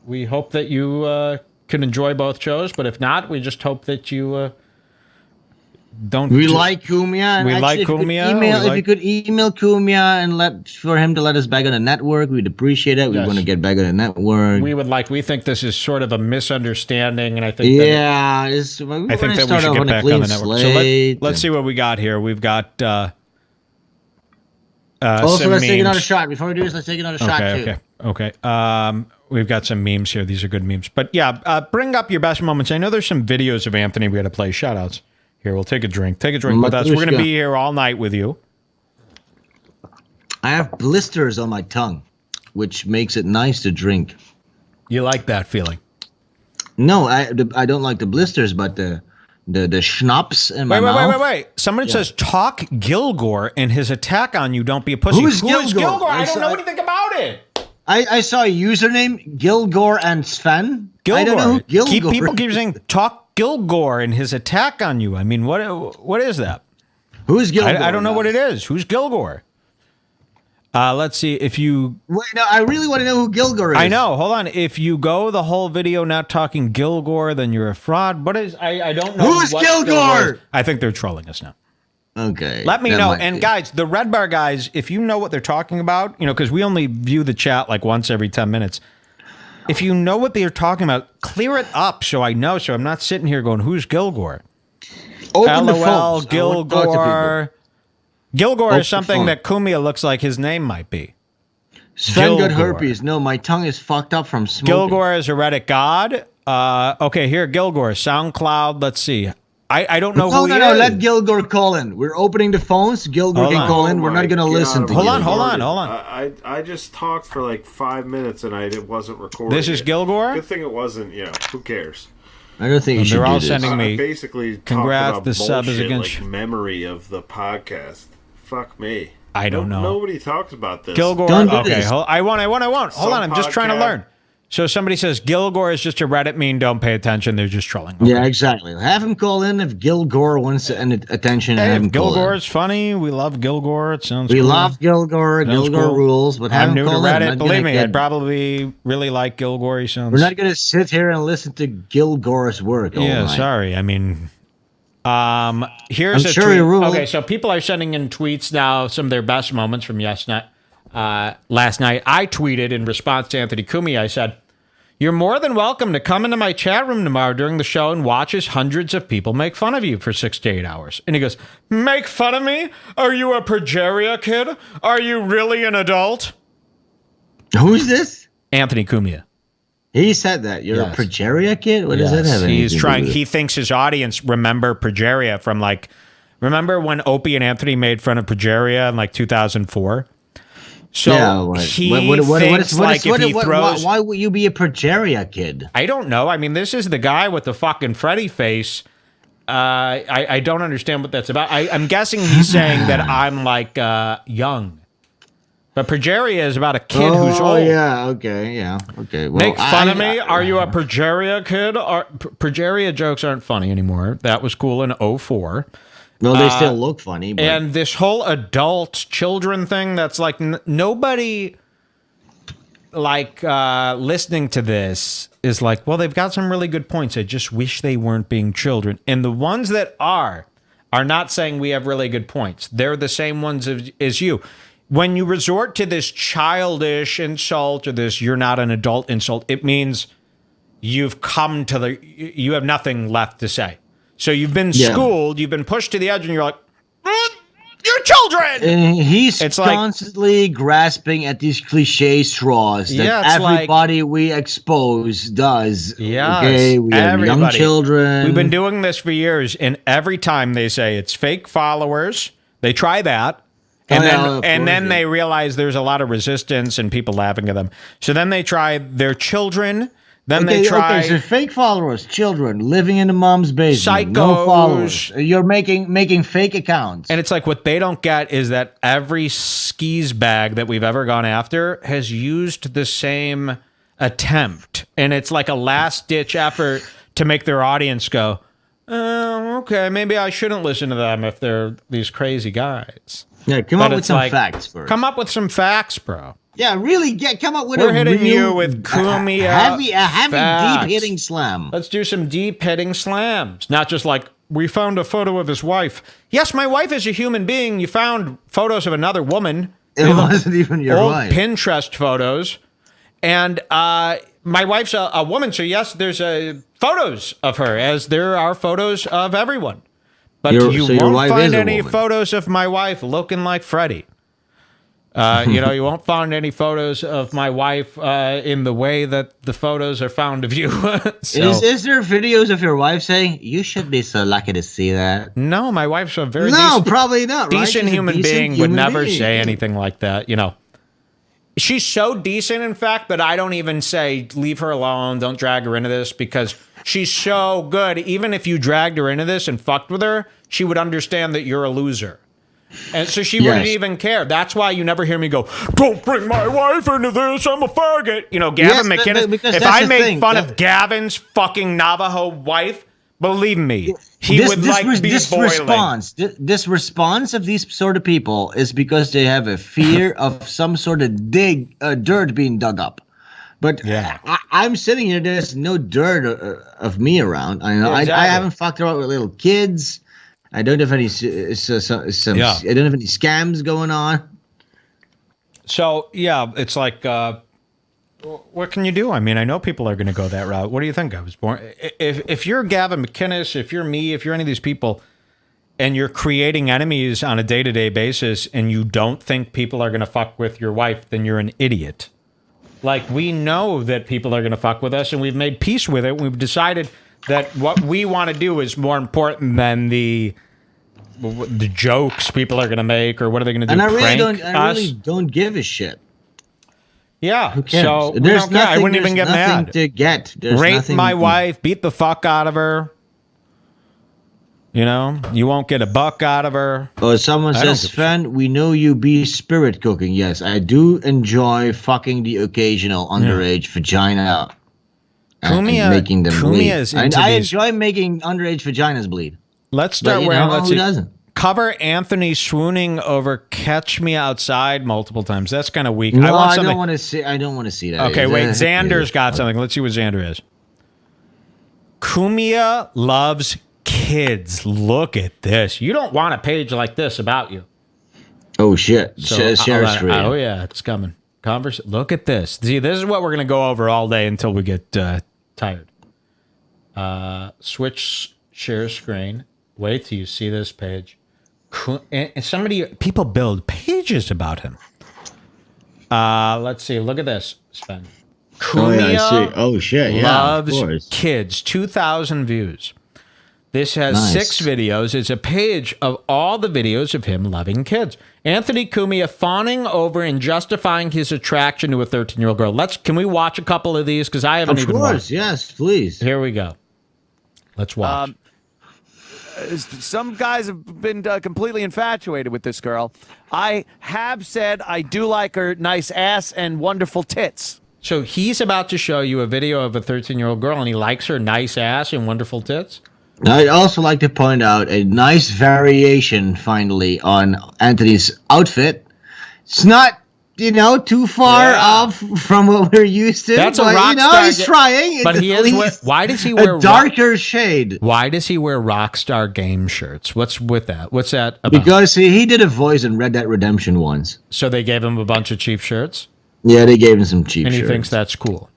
we hope that you can enjoy both shows. But if not, we just hope that you. We like Cumia. We like Cumia. If you could email Cumia and for him to let us back on the network, we'd appreciate it. We want to get back on the network. We think this is sort of a misunderstanding, and I think I think that we should get back on the network. So let's see what we got here. We've got also, let's take another shot. Before we do this, let's take another shot too. Okay. We've got some memes here. These are good memes. But yeah, bring up your best moments. I know there's some videos of Anthony we got to play. Shout outs. Here, we'll take a drink. Take a drink with us. We're going to be here all night with you. I have blisters on my tongue, which makes it nice to drink. You like that feeling? No, I don't like the blisters, but the schnapps in my mouth. Wait. Someone says, talk Gilgore and his attack on you. Don't be a pussy. Who's Gilgore? I don't know anything about it. I saw a username, Gilgore and Sven. Gilgore. I don't know who Gilgore. People keep saying, talk Gilgore and his attack on you. I mean, what is that? Who's Gilgore? I don't know what it is. Who's Gilgore? Let's see if you... Wait, no, I really want to know who Gilgore is. I know. Hold on. If you go the whole video not talking Gilgore, then you're a fraud. What is... I don't know. Who's Gilgore? I think they're trolling us now. Okay. Let me know. And guys, the Redbar guys, if you know what they're talking about, because we only view the chat like once every 10 minutes. If you know what they're talking about, clear it up so I know, so I'm not sitting here going, who's Gilgore? Open the LOL, phones. Gilgore. Gilgore is something that Cumia looks like his name might be. Sven got herpes. No, my tongue is fucked up from smoking. Gilgore is a Reddit god. Okay, here, Gilgore. SoundCloud. Let's see. I don't know who he is. No, let Gilgore call in. We're opening the phones. Gilgore can call in. We're not going to listen to Hold on. I just talked for like 5 minutes and it wasn't recorded. This is Gilgore? Good thing it wasn't, who cares? I don't think you should They're all do sending me. I basically congrats, about the sub is against like memory of the podcast. Fuck me. I don't know. Nobody talks about this. Gilgore. Okay, I won't. Hold on, I'm just trying to learn. So somebody says Gilgore is just a Reddit meme. Don't pay attention. They're just trolling. Okay. Yeah, exactly. Have him call in if Gilgore wants attention. Hey, have him Gilgore's funny. We love Gilgore. It sounds. We cool. love Gilgore. Sounds Gilgore cool. rules. But have I'm him new to call Reddit. in. Believe me, I'd probably really like Gilgore. He sounds. We're not gonna sit here and listen to Gilgore's work. All Yeah, night. sorry. I mean, here's I'm a sure tweet. he ruled. Okay, so people are sending in tweets now. Some of their best moments from last night. I tweeted in response to Anthony Cumia. I said, "You're more than welcome to come into my chat room tomorrow during the show and watch as hundreds of people make fun of you for 6 to 8 hours." And he goes, "Make fun of me? Are you a progeria kid? Are you really an adult?" Who's this? Anthony Cumia. He said that. You're a progeria kid? What does that have? He's trying. He thinks his audience remember progeria from remember when Opie and Anthony made fun of progeria in 2004? So he thinks if he throws... Why would you be a progeria kid? I don't know. I mean, this is the guy with the fucking Freddy face. I don't understand what that's about. I'm guessing he's saying that I'm young. But progeria is about a kid who's old. Oh, yeah. Okay. Yeah. Okay. Well, Make fun of me? Are you a progeria kid? Progeria jokes aren't funny anymore. That was cool in 2004. No, they still look funny. But... And this whole adult children thing, that's nobody listening to this is well, they've got some really good points. I just wish they weren't being children. And the ones that are not saying we have really good points. They're the same ones as you. When you resort to this childish insult or this "you're not an adult" insult, it means you've come to you have nothing left to say. So you've been schooled, you've been pushed to the edge, and you're like, "You're children!" And he's constantly grasping at these cliche straws that everybody we expose does. Yeah, okay, we have young children. We've been doing this for years, and every time they say it's fake followers, they try that. And then they realize there's a lot of resistance and people laughing at them. So then they try their children. Then they try... Okay, so fake followers, children, living in the mom's basement. Psychos. No followers. You're making fake accounts. And it's what they don't get is that every skis bag that we've ever gone after has used the same attempt. And it's like a last-ditch effort to make their audience go, "Oh, okay, maybe I shouldn't listen to them if they're these crazy guys." Yeah, come up with some facts first. Come up with some facts, bro. Yeah, really come up with We're hitting you with Cumia heavy facts. deep hitting slam. Let's do some deep hitting slams. Not just we found a photo of his wife. Yes, my wife is a human being. You found photos of another woman. It wasn't even your old wife. Pinterest photos. And my wife's a woman, so yes, there's photos of her, as there are photos of everyone. But you won't find any photos of my wife looking like Freddy. You won't find any photos of my wife in the way that the photos are found of you. Is there videos of your wife saying, "You should be so lucky to see that"? No, my wife's a very probably not. Decent right? human being would never say anything like that. She's so decent, in fact, that I don't even say leave her alone. Don't drag her into this, because she's so good. Even if you dragged her into this and fucked with her, she would understand that you're a loser. And so she wouldn't even care. That's why you never hear me go, "Don't bring my wife into this, I'm a faggot." Gavin McInnes, if I made fun of Gavin's fucking Navajo wife, believe me, he would be boiling. This response of these sort of people is because they have a fear of some sort of dirt being dug up. But I'm sitting here, there's no dirt of me around. I haven't fucked around with little kids. I don't have any I don't have any scams going on. So it's what can you do? I mean, I know people are going to go that route. What do you think? I was born. If you're Gavin McInnes, if you're me, if you're any of these people, and you're creating enemies on a day-to-day basis, and you don't think people are going to fuck with your wife, then you're an idiot. We know that people are going to fuck with us, and we've made peace with it. We've decided that what we want to do is more important than the jokes people are going to make, or what are they going to do? And I really don't give a shit. Yeah. Who cares? So there's nothing, I wouldn't even get mad. To get. Rape my wife, beat the fuck out of her. You know, you won't get a buck out of her. Oh, someone says, Sven, we know you be spirit cooking. Yes, I do enjoy fucking the occasional underage vagina. Cumia, making them bleed. I these... enjoy making underage vaginas bleed. Let's start where who doesn't? Cover Anthony swooning over "Catch Me Outside" multiple times. That's kind of weak. No, I don't want to see. I don't want to see that. Okay, wait. Xander's got something. Let's see what Xander is. Cumia loves kids. Look at this. You don't want a page like this about you. Oh shit! So, share screen. Oh yeah, it's coming. Look at this. See, this is what we're gonna go over all day until we get tired. Switch share screen. Wait till you see this page. And people build pages about him. Let's see. Look at this, Sven. Cumia I see. Oh shit! Yeah, loves kids. 2,000 views. This has 6 videos. It's a page of all the videos of him loving kids. Anthony Cumia fawning over and justifying his attraction to a 13-year-old girl. Can we watch a couple of these? Because I haven't even watched. Of course, yes, please. Here we go. Let's watch. Some guys have been completely infatuated with this girl. I have said I do like her nice ass and wonderful tits. So he's about to show you a video of a 13-year-old girl, and he likes her nice ass and wonderful tits? I'd also like to point out a nice variation, finally, on Anthony's outfit. It's not, too far off from what we're used to. That's a rock star. He's trying. But he is. Why does he wear a darker shade? Why does he wear Rockstar Game shirts? What's with that? What's that about? Because he did a voice in Red Dead Redemption once. So they gave him a bunch of cheap shirts? Yeah, they gave him some cheap shirts. And he thinks that's cool.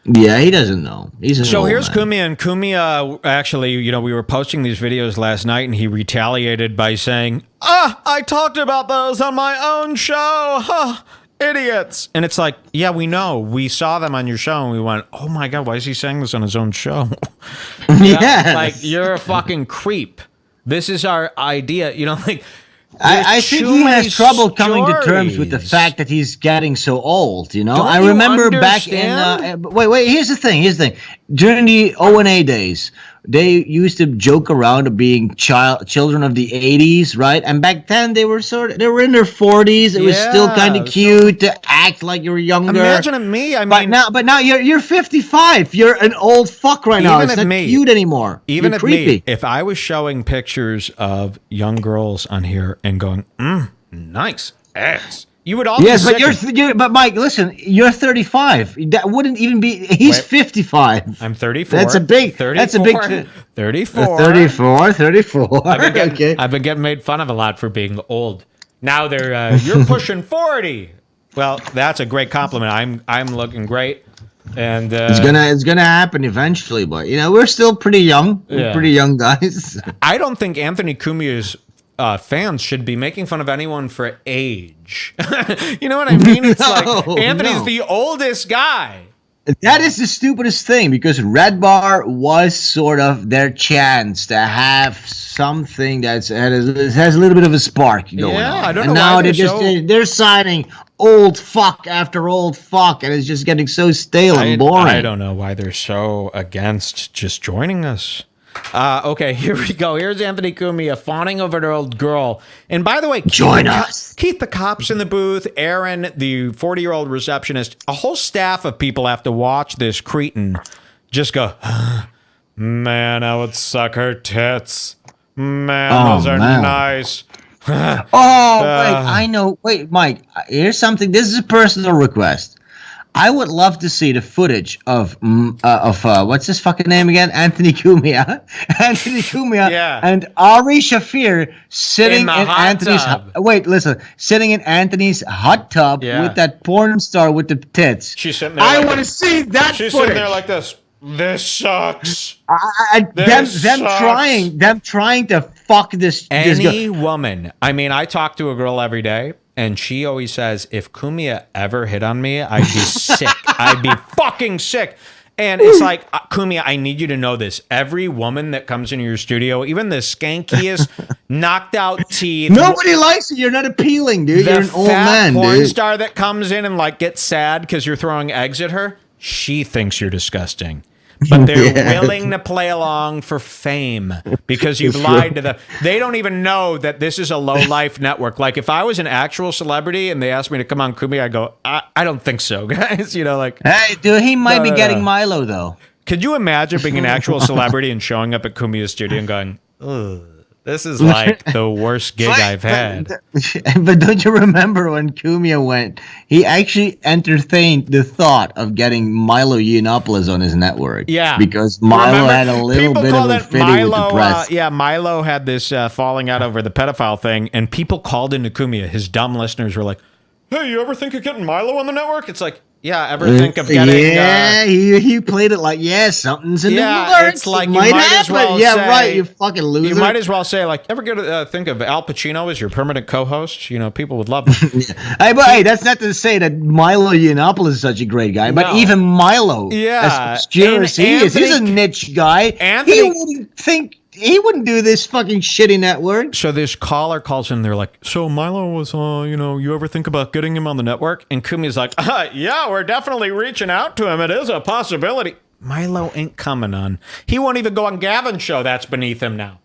Yeah, he doesn't know. So here's Cumia, and Cumia, actually, we were posting these videos last night, and he retaliated by saying, I talked about those on my own show. Huh, idiots. And it's like, yeah, we know. We saw them on your show, and we went, oh my God, why is he saying this on his own show? Yeah. Like, you're a fucking creep. This is our idea. I think he has trouble coming to terms with the fact that he's getting so old, I remember back in... wait, here's the thing. During the O&A days, they used to joke around of being children of the 80s, right? And back then, they were in their 40s. It was still kind of cute to act like you were younger. Imagine me. But now you're 55. You're an old fuck right now. It's not cute anymore. Even creepy. If I was showing pictures of young girls on here and going, nice ass, you would all but Mike, listen, you're 35. That wouldn't even be. He's 55. I'm 34. That's a big. 34. 34. 34. I've been getting made fun of a lot for being old. Now you're pushing 40. Well, that's a great compliment. I'm looking great, and it's gonna happen eventually. But we're still pretty young. We're pretty young guys. I don't think Anthony Cumia's fans should be making fun of anyone for age. You know what I mean? It's Anthony's the oldest guy. That is the stupidest thing, because Redbar was sort of their chance to have something that has a little bit of a spark going on. I don't know. And now they're signing old fuck after old fuck, and it's just getting so stale and boring. I don't know why they're so against just joining us. Okay, here we go. Here's Anthony Cumia fawning over an old girl. And by the way, join us. Keith the cop's in the booth, Aaron, the 40-year-old receptionist, a whole staff of people have to watch this cretin just go, man, I would suck her tits. Man, those are nice. Wait, I know. Wait, Mike, here's something. This is a personal request. I would love to see the footage of what's his fucking name again? Anthony Cumia. And Ari Shafir sitting in Anthony's sitting in Anthony's hot tub with that porn star with the tits. She's sitting there. I want to see that. She's footage. Sitting there like this. This sucks. Them trying to fuck this. Any woman. I mean, I talk to a girl every day. And she always says, if Cumia ever hit on me, I'd be sick. I'd be fucking sick. And it's like, Cumia, I need you to know this. Every woman that comes into your studio, even the skankiest, knocked out teeth. Nobody likes you. You're not appealing, dude. You're an old man, dude. The porn star that comes in and gets sad because you're throwing eggs at her, she thinks you're disgusting. but they're willing to play along for fame because you've lied to them. They don't even know that this is a low-life network. Like, if I was an actual celebrity and they asked me to come on Cumia, I go, I don't think so, guys. You know, like... Hey, dude, he might be getting Milo, though. Could you imagine being an actual celebrity and showing up at Cumia's studio and going, ugh, this is like the worst gig I've had. But don't you remember when Cumia went, he actually entertained the thought of getting Milo Yiannopoulos on his network. Yeah. Because Milo had a little bit of a fitting with the press. Milo had this falling out over the pedophile thing, and people called into Cumia. His dumb listeners were like, hey, you ever think of getting Milo on the network? It's like, yeah, ever think of getting... Yeah, he played it like, something's in the works. It's like, it you might as well yeah, say, right, you fucking loser. You might as well say, like, ever think of Al Pacino as your permanent co-host? You know, people would love him. Hey, that's not to say that Milo Yiannopoulos is such a great guy, but even Milo, as obscure as he is, he's a niche guy. He wouldn't do this fucking shitty network. So this caller calls in. They're like, so Milo was, you ever think about getting him on the network? And Cumia's like, yeah, we're definitely reaching out to him. It is a possibility. Milo ain't coming on. He won't even go on Gavin's show. That's beneath him now.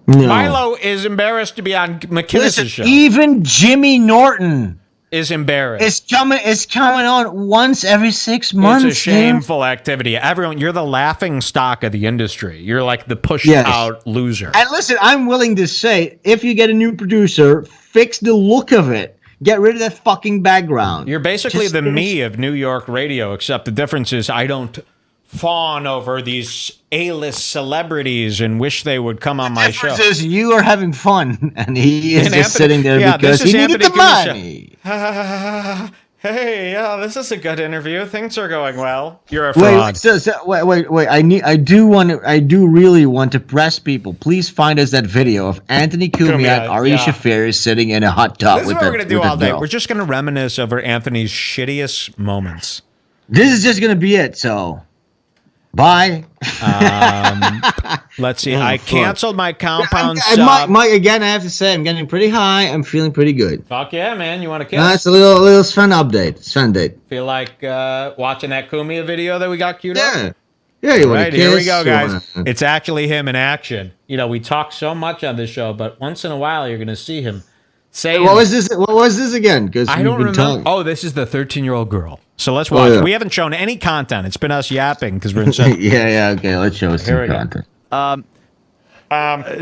No. Milo is embarrassed to be on McInnes' show. Even Jimmy Norton is embarrassed. It's coming on once every 6 months. It's a shameful activity. Everyone, you're the laughing stock of the industry. You're like the pushed out loser. And listen, I'm willing to say, if you get a new producer, fix the look of it. Get rid of that fucking background. You're basically the me of New York radio, except the difference is I don't fawn over these A-list celebrities and wish they would come on my show. The difference is you are having fun, and he is just sitting there because he needed the money. Hey, this is a good interview. Things are going well. You're a fraud. Wait. I do really want to press people. Please find us that video of Anthony Cumia and Ari Shaffir sitting in a hot tub. This is what we're going to do all day. We're just going to reminisce over Anthony's shittiest moments. This is just going to be it, so... Bye. Let's see. I canceled my compound sub. Mike, again, I have to say, I'm getting pretty high. I'm feeling pretty good. Fuck yeah, man. You want to kiss? It's a little Sven update. Sven date. Feel like watching that Cumia video that we got queued up? Yeah, you want to kiss? Here we go, guys. It's actually him in action. You know, we talk so much on this show, but once in a while, you're going to see him saying... What was this again? Because I don't remember. Oh, this is the 13-year-old girl. So let's watch. We haven't shown any content. It's been us yapping because we're in. Okay. Let's show us some content.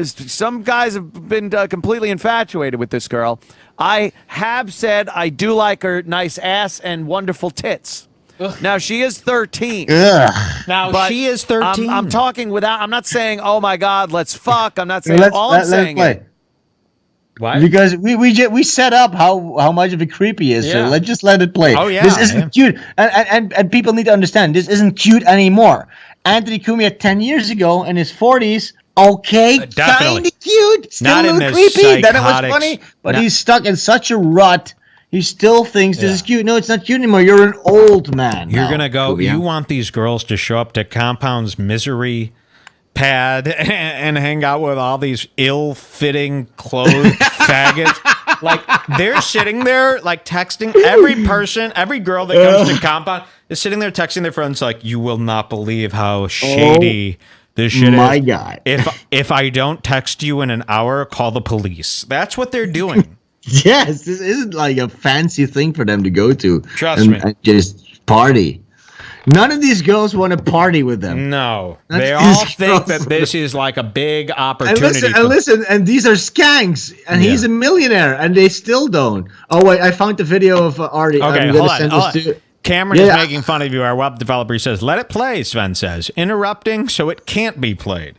Some guys have been completely infatuated with this girl. I have said I do like her nice ass and wonderful tits. Ugh. Now she is 13. She is 13. I'm talking without. I'm not saying, oh my God, let's fuck. I'm not saying. I'm saying it. What? Because we set up how much of a creep he is, so let's just let it play. Oh yeah, this isn't cute, and people need to understand this isn't cute anymore. Anthony Cumia 10 years ago in his 40s, kind of cute, still not a little creepy. Then it was funny, but he's stuck in such a rut. He still thinks this is cute. No, it's not cute anymore. You're an old man. You're gonna go. Cumia. You want these girls to show up to Compound's misery pad and hang out with all these ill-fitting clothed faggots. Like, they're sitting there, like, texting every girl that comes to Compound is sitting there texting their friends like, you will not believe how shady this shit is. My God. If I don't text you in an hour, call the police. That's what they're doing. Yes, this isn't like a fancy thing for them to go to. Trust me. And just party. None of these girls want to party with them. No. They all think that this is like a big opportunity. And these are skanks, and he's a millionaire, and they still don't. Oh, wait, I found the video of Artie. Okay, hold on. Cameron is making fun of you, our web developer. He says, let it play, Sven says. Interrupting, so it can't be played.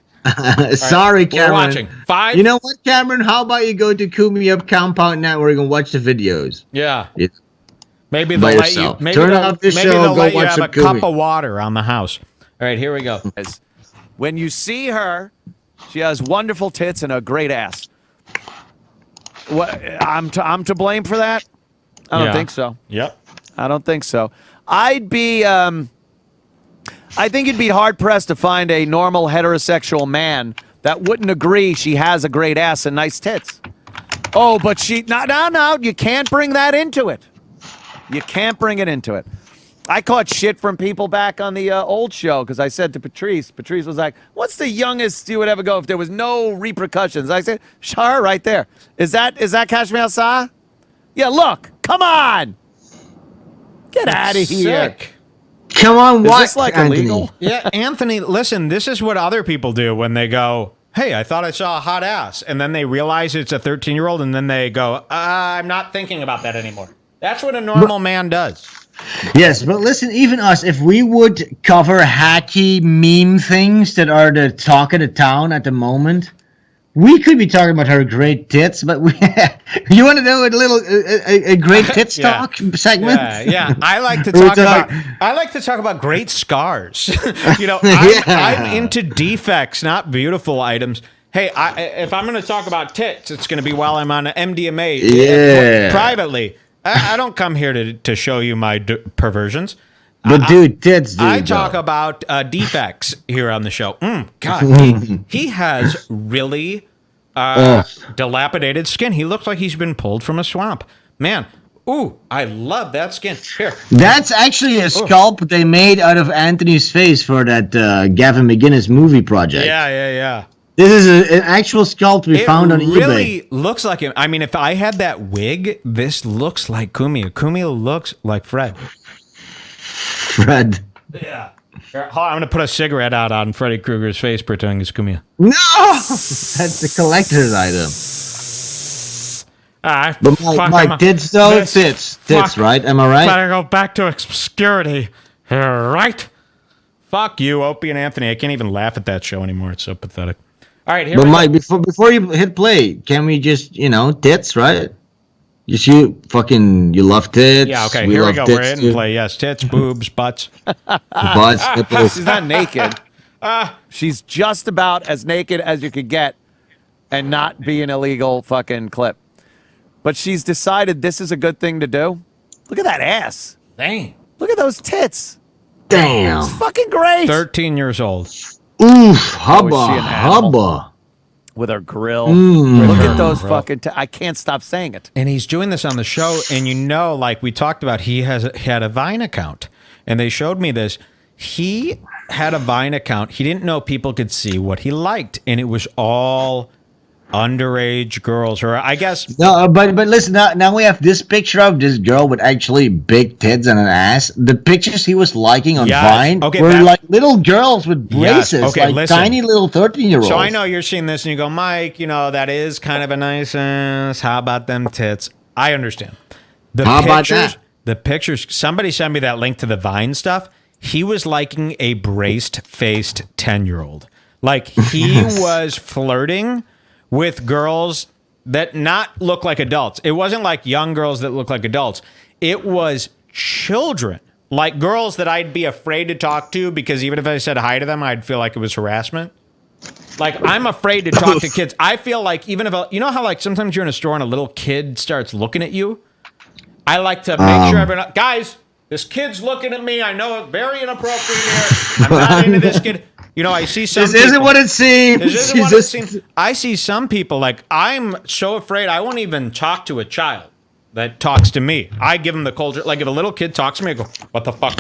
Sorry, Cameron. We're watching. You know what, Cameron? How about you go to Cumia Compound Network and watch the videos? Yeah. Maybe they'll let you. Maybe turn off the show. They'll go let you watch have some a cup of water on the house. All right, here we go. When you see her, she has wonderful tits and a great ass. What? I'm to blame for that? I don't think so. Yep. I don't think so. I'd be. I think you'd be hard pressed to find a normal heterosexual man that wouldn't agree she has a great ass and nice tits. Oh, but she. No. You can't bring that into it. You can't bring it into it. I caught shit from people back on the old show because I said to Patrice was like, what's the youngest you would ever go if there was no repercussions? I said, Shar, right there. Is that Cash Me Outside? Yeah, look. Come on. Get out of here. Sick. Come on, what? Is this like Anthony? illegal? Yeah, Anthony, listen, this is what other people do when they go, hey, I thought I saw a hot ass. And then they realize it's a 13-year-old, and then they go, I'm not thinking about that anymore. That's what a normal man does. Yes, but listen, even us, if we would cover hacky meme things that are the talk of the town at the moment, we could be talking about her great tits, but you want to know a great tits talk segment? Yeah. I like to talk about great scars. I'm into defects, not beautiful items. Hey, if I'm going to talk about tits, it's going to be while I'm on MDMA privately. I don't come here to show you my perversions. But dude, tits, dude. I talk about defects here on the show. God, he has really dilapidated skin. He looks like he's been pulled from a swamp. Man, ooh, I love that skin. Here. That's actually a sculpt they made out of Anthony's face for that Gavin McInnes movie project. Yeah. This is an actual sculpt we found on eBay. It really looks like him. I mean, if I had that wig, this looks like Cumia. Cumia looks like Fred. Yeah. Here, hold on, I'm going to put a cigarette out on Freddy Krueger's face pretending it's Cumia. No! That's the collector's item. But my tits, though, tits, right? Am I right? Better go back to obscurity. Right? Fuck you, Opie and Anthony. I can't even laugh at that show anymore. It's so pathetic. All right, here we go. Mike, before you hit play, can we just, tits, right? You love tits. Yeah, okay, here we go. We're hitting play. Yes, tits, boobs, butts. She's not naked. She's just about as naked as you could get and not be an illegal fucking clip. But she's decided this is a good thing to do. Look at that ass. Dang. Look at those tits. Damn. It's fucking great. 13 years old. Oof, hubba. With her grill. Look at those fucking... I can't stop saying it. And he's doing this on the show, and like we talked about, he had a Vine account. And they showed me this. He had a Vine account. He didn't know people could see what he liked, and it was all underage girls, or I guess... No, but listen, now we have this picture of this girl with actually big tits and an ass. The pictures he was liking on Vine were like little girls with braces, tiny little 13-year-olds. So I know you're seeing this and you go, Mike, that is kind of a nice ass. How about them tits? I understand. How about that? The pictures, somebody sent me that link to the Vine stuff. He was liking a braced-faced 10-year-old. Like, he was flirting with girls that not look like adults. It wasn't like young girls that look like adults. It was children, like girls that I'd be afraid to talk to because even if I said hi to them, I'd feel like it was harassment. Like, I'm afraid to talk to kids. I feel like even if, you know how like sometimes you're in a store and a little kid starts looking at you? I like to make sure everyone, guys, this kid's looking at me. I know it's very inappropriate here. I'm not into this kid. I see some This isn't what it seems. This isn't what it seems. I see some people, like, I'm so afraid I won't even talk to a child that talks to me. I give them the culture. Like, if a little kid talks to me, I go, what the fuck?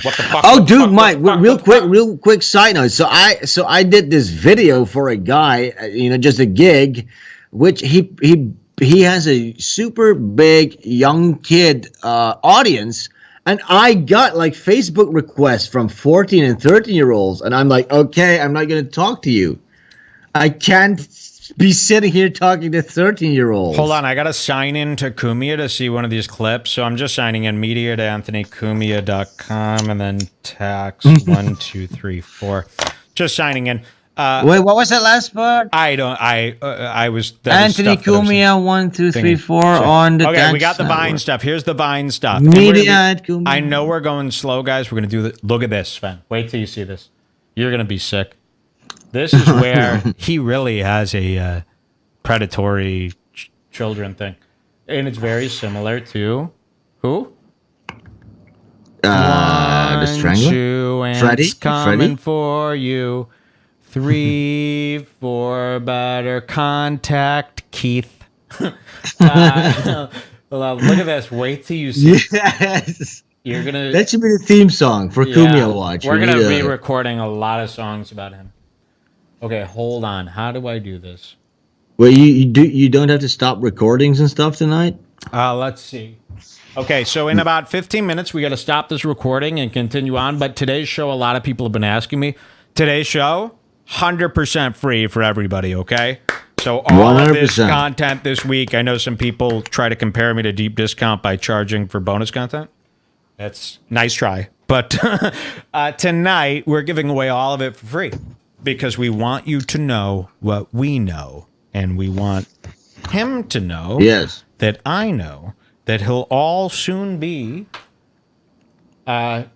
Oh, dude, Mike, real quick side note. So I did this video for a guy, just a gig, which he has a super big young kid audience. And I got like Facebook requests from 14 and 13-year-olds. And I'm like, okay, I'm not going to talk to you. I can't be sitting here talking to 13-year-olds. Hold on. I got to sign in to Cumia to see one of these clips. So I'm just signing in media to Anthony, Cumia.com, and then tax 1, 2, 3, 4. Just signing in. Wait, what was that last part? I was Anthony Cumia 1, 2, 3, 4 on the. Okay, we got the Vine stuff. Here's the Vine stuff. Media at Cumia. I know we're going slow, guys. We're gonna do the. Look at this, Sven. Wait till you see this. You're gonna be sick. This is where he really has a predatory children thing, and it's very similar to who? The Strangler. Freddy coming for you. 3 for better contact, Keith. Look at this. Wait till you see. Yes. You're gonna. That should be the theme song for Cumia Watch. We're gonna be recording a lot of songs about him. Okay, hold on. How do I do this? Well, you don't have to stop recordings and stuff tonight? Let's see. Okay, so in about 15 minutes, we got to stop this recording and continue on. But today's show, a lot of people have been asking me. Today's show, 100% free for everybody, okay? So all 100%. Of this content this week, I know some people try to compare me to Deep Discount by charging for bonus content. That's nice try. But tonight, we're giving away all of it for free because we want you to know what we know. And we want him to know that I know that he'll all soon be killed.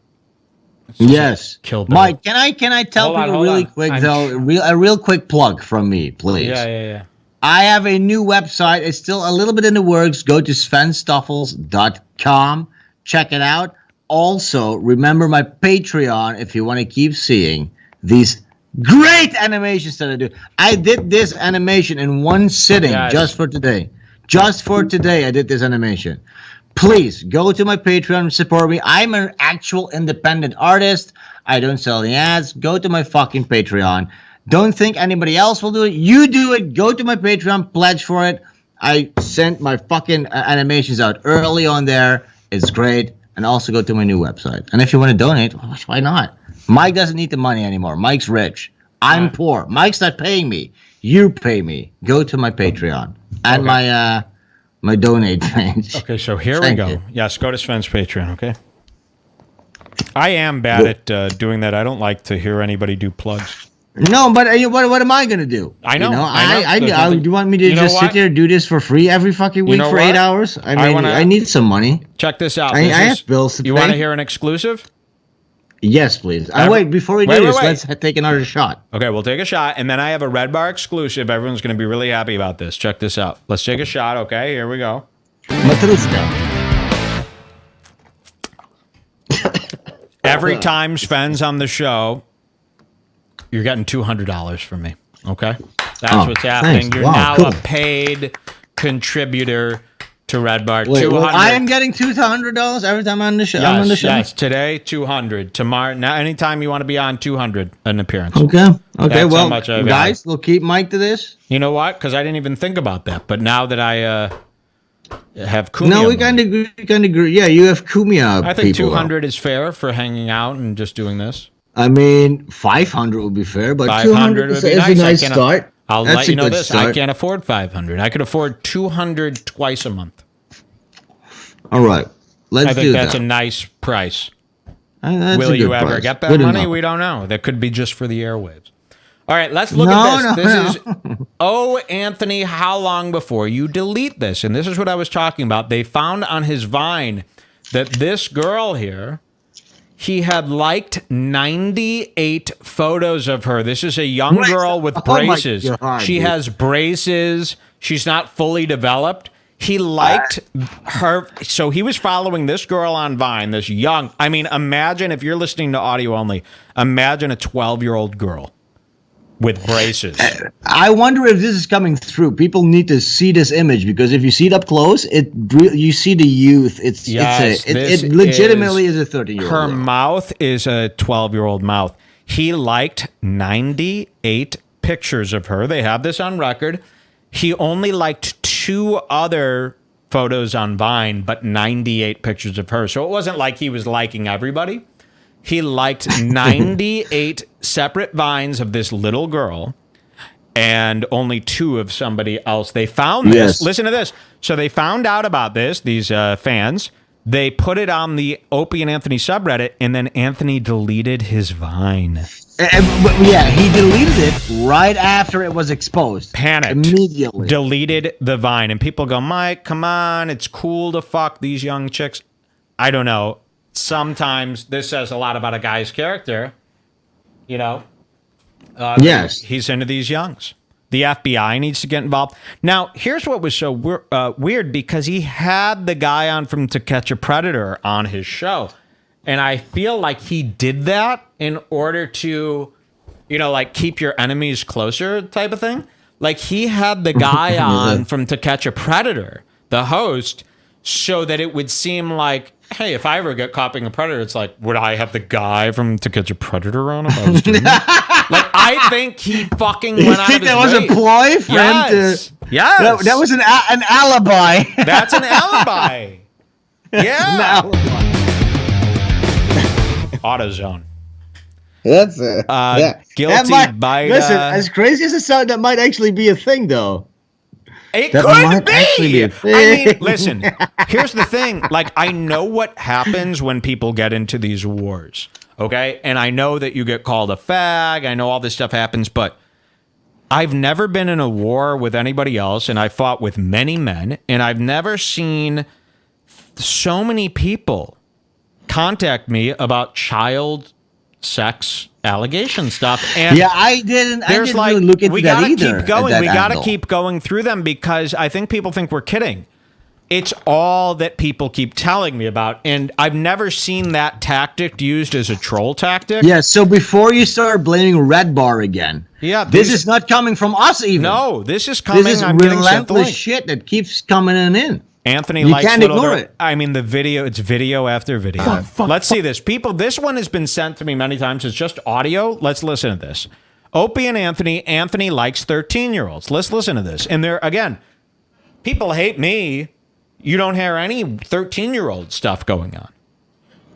Mike, can I tell people really quick though? A real quick plug from me, please. Yeah. I have a new website. It's still a little bit in the works. Go to svenstoffels.com. Check it out. Also, remember my Patreon if you want to keep seeing these great animations that I do. I did this animation in one sitting just for today. Just for today, I did this animation. Please go to my Patreon and support me. I'm an actual independent artist. I don't sell any ads. Go to my fucking Patreon. Don't think anybody else will do it. You do it. Go to my Patreon. Pledge for it. I sent my fucking animations out early on there. It's great. And also go to my new website. And if you want to donate, why not? Mike doesn't need the money anymore. Mike's rich. I'm poor. Mike's not paying me. You pay me. Go to my Patreon and my donate page. Okay, so here we go. Yes, go to Sven's Patreon, okay? I am bad at doing that. I don't like to hear anybody do plugs. No, but what am I going to do? I know. Do you want me to just sit there and do this for free every fucking week for 8 hours? I need some money. Check this out. I have bills to pay. You want to hear an exclusive? Yes, please. Wait, before we do this, let's take another shot. Okay, we'll take a shot, and then I have a Redbar exclusive. Everyone's going to be really happy about this. Check this out. Let's take a shot, okay? Here we go. Matrushka. Every time Sven's on the show, you're getting $200 from me, okay? That's what's happening. Thanks. You're now a paid contributor to Redbar. Wait, I am getting $200 every time I'm on the show. Yes. Today, $200. Tomorrow, now, anytime you want to be on, $200 an appearance. Okay. That's well, guys, we'll keep Mike to this. You know what? Because I didn't even think about that. But now that I have Cumia, no, we kind of agree. Yeah, you have Cumia. I think $200 is fair for hanging out and just doing this. I mean, $500 would be fair, but $200 is a nice start. I'll let you know this. Start. I can't afford $500. I could afford $200 twice a month. All right. Let's do that. I think that's a nice price. Will you ever get that money? We don't know. That could be just for the airwaves. All right, let's look at this. This is, Anthony, how long before you delete this? And this is what I was talking about. They found on his Vine that this girl here, he had liked 98 photos of her. This is a young girl with braces. She has braces. She's not fully developed. He liked her. So he was following this girl on Vine, this young. I mean, imagine if you're listening to audio only, imagine a 12-year-old girl with braces. I wonder if this is coming through. People need to see this image because if you see it up close, you see the youth. It legitimately is a 13-year-old. Her mouth is a 12-year-old mouth. He liked 98 pictures of her. They have this on record. He only liked 2 other photos on Vine, but 98 pictures of her. So it wasn't like he was liking everybody. He liked 98 separate Vines of this little girl and only 2 of somebody else. They found this. Yes. Listen to this. So they found out about this, these fans. They put it on the Opie and Anthony subreddit, and then Anthony deleted his Vine. Yeah, he deleted it right after it was exposed. Panicked. Immediately. Deleted the Vine. And people go, Mike, come on. It's cool to fuck these young chicks. I don't know. Sometimes this says a lot about a guy's character. You know? Yes. He's into these youngs. The FBI needs to get involved. Now, here's what was so weird, because he had the guy on from To Catch a Predator on his show. And I feel like he did that in order to, like keep your enemies closer type of thing. Like he had the guy on from To Catch a Predator, the host, so that it would seem like hey, if I ever get caught being a predator, it's like, would I have the guy from To Catch a Predator on if I was doing that? Like, I think he fucking went out of his way. You think that was a ploy for him to... Yes. That was an alibi. That's an alibi. Yeah. An alibi. AutoZone. That's it. Guilty by... Listen, as crazy as it sounds, that might actually be a thing, though. It could be. I mean, listen, here's the thing. Like, I know what happens when people get into these wars, okay? And I know that you get called a fag. I know all this stuff happens, but I've never been in a war with anybody else, and I fought with many men, and I've never seen so many people contact me about child sex allegation stuff. And yeah, I didn't really look into that either. We gotta keep going through them because I think people think we're kidding. It's all that people keep telling me about, and I've never seen that tactic used as a troll tactic. Yeah, so before you start blaming Redbar again, this is not coming from us even. No, this is coming. This is relentless shit that keeps coming in. Anthony you likes can't ignore it. I mean, the video, it's video after video. Let's see this. People, this one has been sent to me many times. It's just audio. Let's listen to this. Opie and Anthony likes 13-year-olds. Let's listen to this. And there, again, people hate me. You don't hear any 13-year-old stuff going on.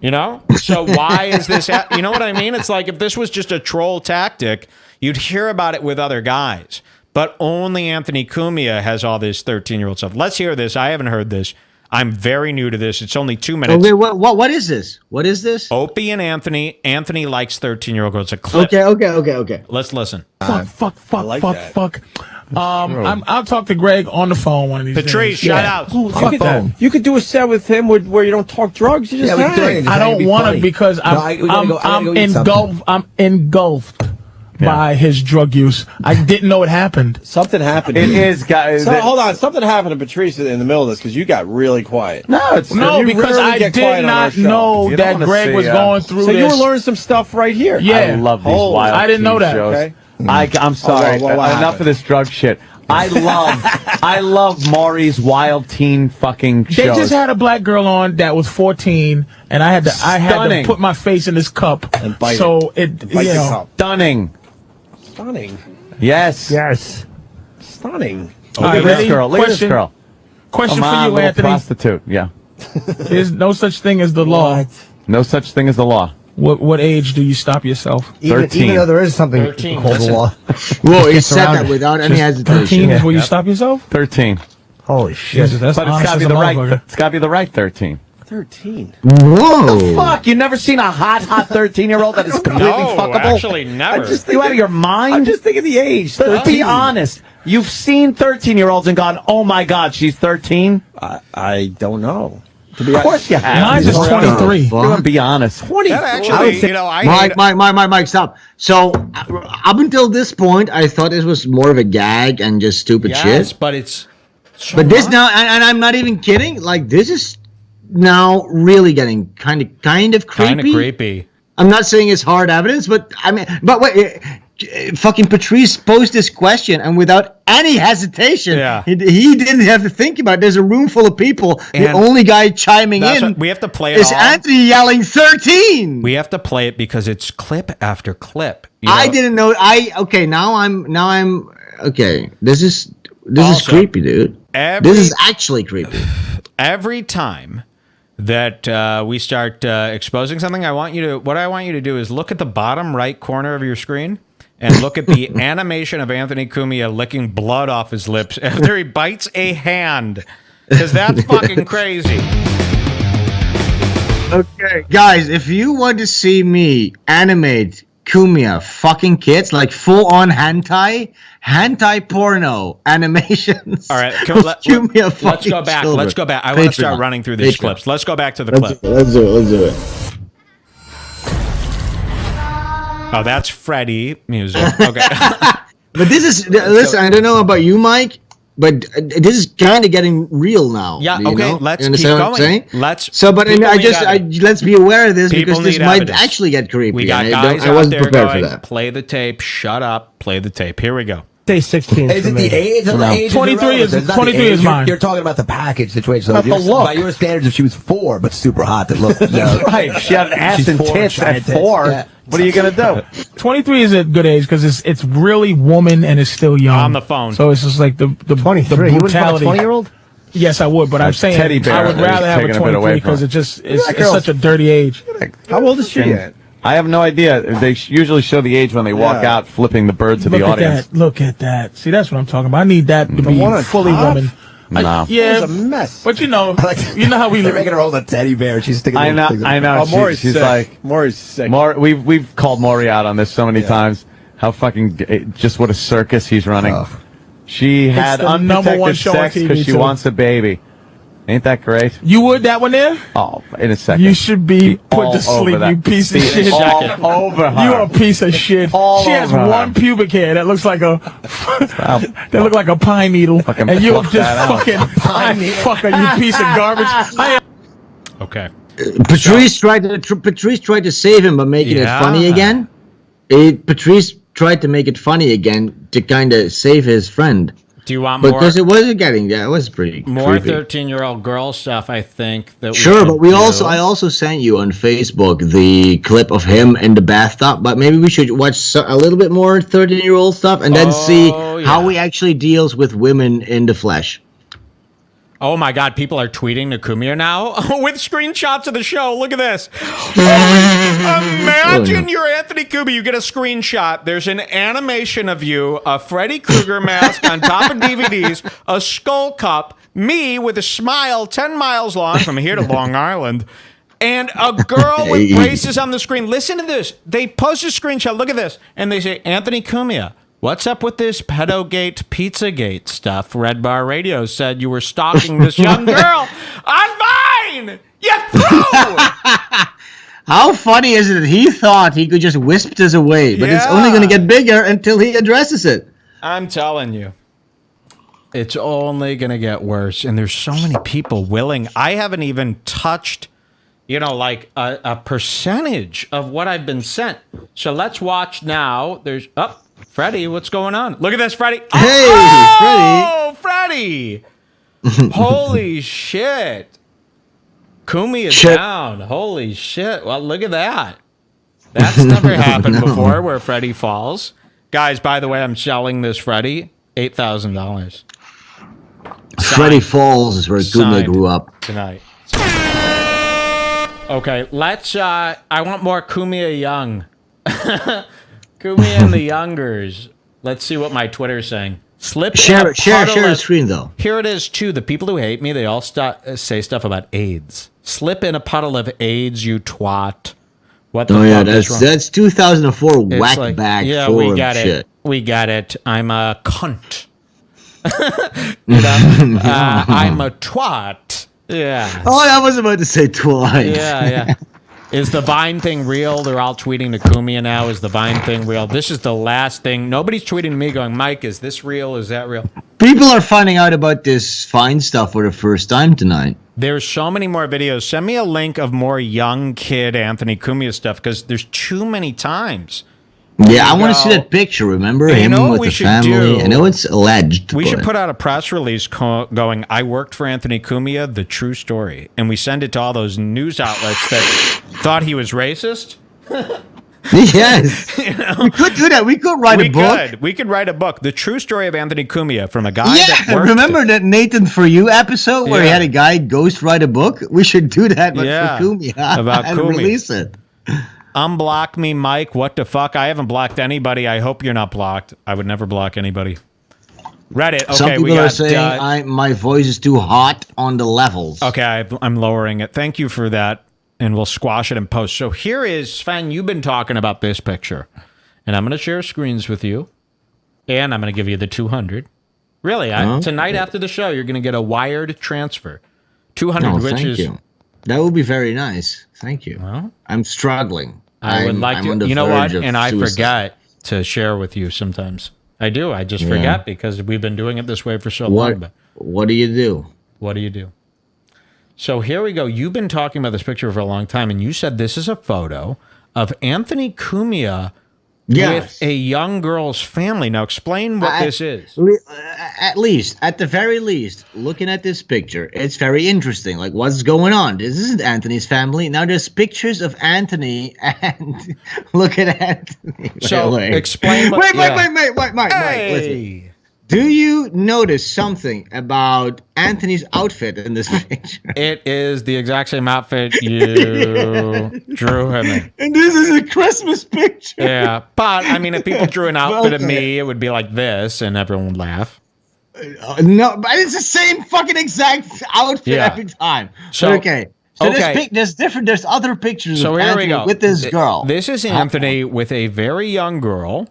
You know? So why is this, you know what I mean? It's like if this was just a troll tactic, you'd hear about it with other guys. But only Anthony Cumia has all this 13-year-old stuff. Let's hear this. I haven't heard this. I'm very new to this. It's only 2 minutes. Okay, what is this? What is this? Opie and Anthony. Anthony likes 13-year-old girls. It's a clip. Okay. Let's listen. Fuck. I'll talk to Greg on the phone one of these Patrice, days. shout out. You could do a set with him where you don't talk drugs. You just hang. I don't want to because I'm engulfed by his drug use. I didn't know it happened. Something happened. It is, guys. So hold on. Something happened to Patrice in the middle of this because you got really quiet. No, because I did not know that Greg was going through so this. So you were learning some stuff right here. Yeah. I love these wild I didn't know that. shows. Okay. I'm sorry. Enough of this drug shit. I love Maury's wild teen fucking shows. They just had a black girl on that was 14, and I had to put my face in this cup and bite so it. Stunning. Yes. Stunning. All right, Look at this girl. Question for you, Anthony. Prostitute. Yeah. There's no such thing as the law. No such thing as the law. What age do you stop yourself? 13. Even though there is something called the law. Whoa, he said that without any hesitation. 13 is where you stop yourself? 13. Holy shit. Jesus, that's but it's gotta be the right. It's gotta be the right 13. 13. Whoa. What the fuck? You never seen a hot 13-year-old that is completely fuckable? Actually, never. You out of your mind? I'm just thinking the age. Let's be honest. You've seen 13-year-olds and gone, oh my God, she's 13? I don't know. Of course you have. Mine's just 23. You're gonna be honest. 23. That actually, Mike, stop. So, up until this point, I thought this was more of a gag and just stupid shit. Yes, but it's... But this now, and I'm not even kidding, like, this is now really getting kind of creepy. Kind of creepy. I'm not saying it's hard evidence, but I mean, but wait, fucking Patrice posed this question, and without any hesitation, he didn't have to think about it. There's a room full of people. And the only guy chiming in we have to play it is Anthony yelling 13. We have to play it because it's clip after clip. I didn't know. Now I'm okay. This is creepy, dude. This is actually creepy. Every time that we start exposing something, what I want you to do is look at the bottom right corner of your screen and look at the animation of Anthony Cumia licking blood off his lips after he bites a hand, because that's fucking crazy. Okay, guys, if you want to see me animate Cumia fucking kids, like full-on hentai porno animations. All right, let's go back. Children. Let's go back. I want to start running through these clips. Let's go back to the clip. Let's do it. Oh, that's Freddy music. Okay. But listen, I don't know about you, Mike, but this is kind of getting real now. Yeah, okay, know? Let's keep going. Let's be aware of this people because this might actually get creepy. We got guys out there going, play the tape, shut up, play the tape. Here we go. Say 16. Is it the age? The age 23 is 23 is mine. You're talking about the package situation. About the look. By your standards, if she was 4 but super hot, that looked right. She had an ass and tits at 4. Yeah. What are you gonna do? 23 is a good age because it's really woman and it's still young. On the phone. So it's just like the 23. The brutality. You wouldn't want a 20-year-old? Yes, I would, but I'm saying teddy bear I would rather have a 23 because it's such a dirty age. How old is she at? I have no idea. They usually show the age when they walk out, flipping the bird to the audience. Look at that. See, that's what I'm talking about. I need that to be fully woman. No. Yeah, it was a mess. But you know how we They're making her hold a teddy bear. She's sticking. I know. Maury's she's sick. like Maury's sick. We've called Maury out on this so many times. How fucking just what a circus he's running. She had the number one unprotected show on sex because TV she too. wants a baby. Ain't that great? You would that one there? Oh, in a second. You should be put all to sleep, over that. you piece of shit. All over her. You a piece of shit. She has over her. one pubic hair that looks like a that look like a pine needle, Fucking and you pluck just that out. fucking fucker, you piece of garbage. Okay. Patrice tried to save him by making it funny again. Patrice tried to make it funny again to kind of save his friend. Do you want more? Because it wasn't getting it was pretty more creepy. 13-year-old girl stuff, I think. That Sure, but we I also sent you on Facebook the clip of him in the bathtub. But maybe we should watch a little bit more 13-year-old stuff and then see how he actually deals with women in the flesh. Oh my God, people are tweeting to Cumia now with screenshots of the show. Look at this. Imagine you're Anthony Cumia. You get a screenshot. There's an animation of you, a Freddy Krueger mask on top of DVDs, a skull cup, me with a smile 10 miles long from here to Long Island, and a girl with braces on the screen. Listen to this. They post a screenshot. Look at this. And they say, Anthony Cumia, what's up with this pedogate, Pizzagate stuff? Redbar Radio said you were stalking this young girl on Vine. You threw. How funny is it that he thought he could just wisp this away, but it's only going to get bigger until he addresses it. I'm telling you. It's only going to get worse. And there's so many people willing. I haven't even touched, like a percentage of what I've been sent. So let's watch now. There's... Freddie, what's going on? Look at this, Freddie. Hey, Freddie. Holy shit. Cumia down. Holy shit. Well, look at that. That's never happened before where Freddie falls. Guys, by the way, I'm selling this Freddie $8,000. Freddie Falls is where Cumia grew up. Tonight. Okay, let's, I want more Cumia Young. Cumia and the Youngers. Let's see what my Twitter's saying. Share the screen, though. Here it is, too. The people who hate me, they all say stuff about AIDS. Slip in a puddle of AIDS, you twat. What the fuck is wrong? That's 2004 whack bag forum shit. We got it. I'm a cunt. I'm a twat. Yeah. Oh, I was about to say twat. Yeah. Is the Vine thing real? They're all tweeting to Cumia now. Is the Vine thing real? This is the last thing. Nobody's tweeting to me going, Mike, is this real? Is that real? People are finding out about this Vine stuff for the first time tonight. There's so many more videos. Send me a link of more young kid Anthony Cumia stuff because there's too many times. Yeah, I want to see that picture. Remember him with the family? I know it's alleged. We should put out a press release going, I worked for Anthony Cumia, the true story. And we send it to all those news outlets that thought he was racist. Yes. We could do that. We could write a book. We could write a book. The true story of Anthony Cumia from a guy that worked. Remember that Nathan For You episode where he had a guy ghost write a book? We should do that, but for Cumia. About and Cumia. Release it. Unblock me, Mike. What the fuck? I haven't blocked anybody. I hope you're not blocked. I would never block anybody. Reddit. Okay, Some people are saying my voice is too hot on the levels. Okay, I'm lowering it. Thank you for that, and we'll squash it in post. So here is, Sven, you've been talking about this picture, and I'm going to share screens with you, and I'm going to give you the 200. Really, tonight after the show, you're going to get a wired transfer. 200, which is... You. That would be very nice. Thank you. Well, I'm struggling. I would like to. You know what? And I forget to share with you sometimes. I do. I just forget because we've been doing it this way for so long. But what do you do? What do you do? So here we go. You've been talking about this picture for a long time, and you said this is a photo of Anthony Cumia with a young girl's family. Now, explain what this is. At the very least, looking at this picture, it's very interesting. Like, what's going on? This isn't Anthony's family. Now, there's pictures of Anthony, and look at Anthony. So, explain what... Wait, Mike, listen. Do you notice something about Anthony's outfit in this picture? It is the exact same outfit you drew him in. And this is a Christmas picture. Yeah, but, I mean, if people drew an outfit of me, it would be like this, and everyone would laugh. No, but it's the same fucking exact outfit every time. So, okay. So there's other pictures of Anthony with this girl. This is Anthony with a very young girl.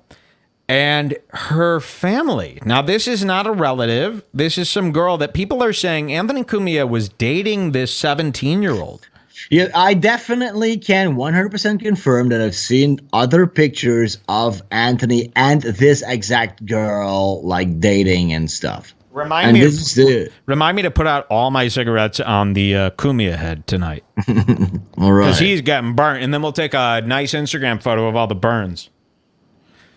And her family. Now, this is not a relative. This is some girl that people are saying Anthony Cumia was dating this 17-year-old. Yeah, I definitely can 100% confirm that I've seen other pictures of Anthony and this exact girl, like, dating and stuff. Remind me to put out all my cigarettes on the Cumia head tonight. All right. Because he's getting burnt. And then we'll take a nice Instagram photo of all the burns.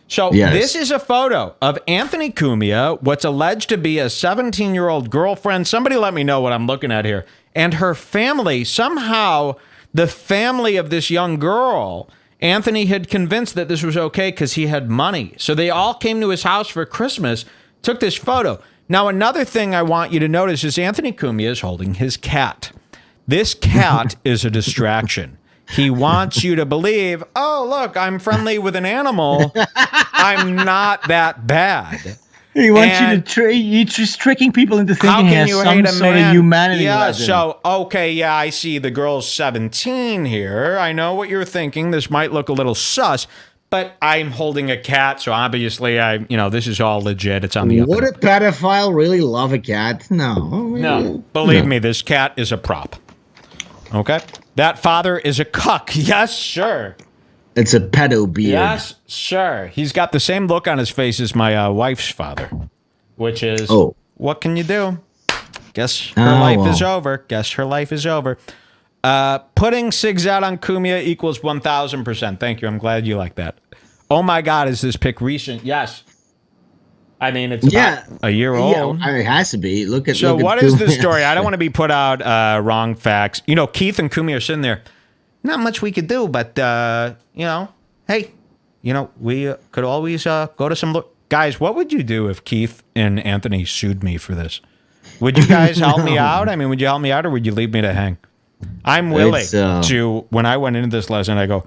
So this is a photo of Anthony Cumia, what's alleged to be a 17-year-old girlfriend. Somebody let me know what I'm looking at here. And her family, somehow the family of this young girl, Anthony had convinced that this was okay because he had money. So they all came to his house for Christmas, took this photo. Now, another thing I want you to notice is Anthony Cumia is holding his cat. This cat is a distraction. He wants you to believe, oh, look, I'm friendly with an animal. I'm not that bad. He wants you to he's just tricking people into thinking he has some sort of humanity. Yeah, so, okay, I see the girl's 17 here. I know what you're thinking. This might look a little sus, but I'm holding a cat, so obviously, this is all legit. It's on the Would a pedophile really love a cat? No. Believe me, this cat is a prop. Okay? That father is a cuck. Yes, sure. It's a pedo beard. Yes, sure. He's got the same look on his face as my wife's father, which is, what can you do? Guess her life is over. Guess her life is over. Putting SIGs out on Cumia equals 1,000%. Thank you. I'm glad you like that. Oh, my God. Is this pic recent? Yes. I mean, it's about a year old. Yeah, it has to be. Look at what is the story? I don't want to be put out wrong facts. Keith and Cumia are sitting there. Not much we could do, but, hey, we could always go to some... Guys, what would you do if Keith and Anthony sued me for this? Would you guys help me out? I mean, would you help me out or would you leave me to hang? I'm willing to... When I went into this lesson, I go...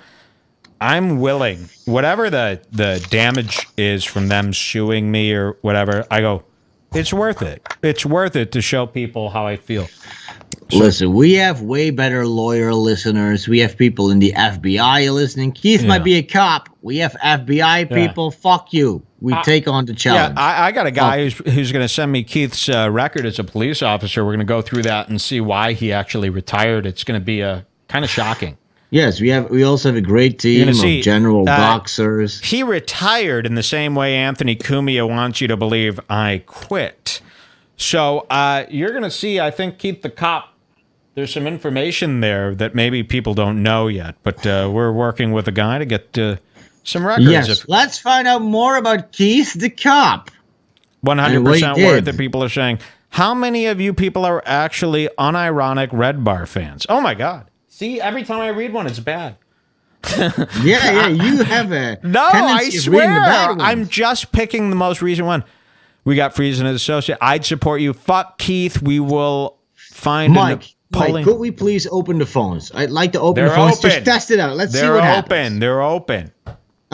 I'm willing, whatever the damage is from them suing me or whatever, I go, it's worth it. It's worth it to show people how I feel. Listen, we have way better lawyer listeners. We have people in the FBI listening. Keith might be a cop. We have FBI people. Fuck you. We take on the challenge. Yeah, I got a guy who's going to send me Keith's record as a police officer. We're going to go through that and see why he actually retired. It's going to be kind of shocking. Yes, we also have a great team of general doxxers. He retired in the same way Anthony Cumia wants you to believe I quit. So you're going to see, I think, Keith the Cop, there's some information there that maybe people don't know yet. But we're working with a guy to get some records. Yes, let's find out more about Keith the Cop. 100% worth that people are saying. How many of you people are actually unironic Redbar fans? Oh, my God. See, every time I read one, it's bad. yeah, you have a I swear. I'm just picking the most recent one. We got Friesen as associate. I'd support you. Fuck Keith. We will find Mike, could we please open the phones? I'd like to open the phones. Just test it out. Let's see what happens. They're open.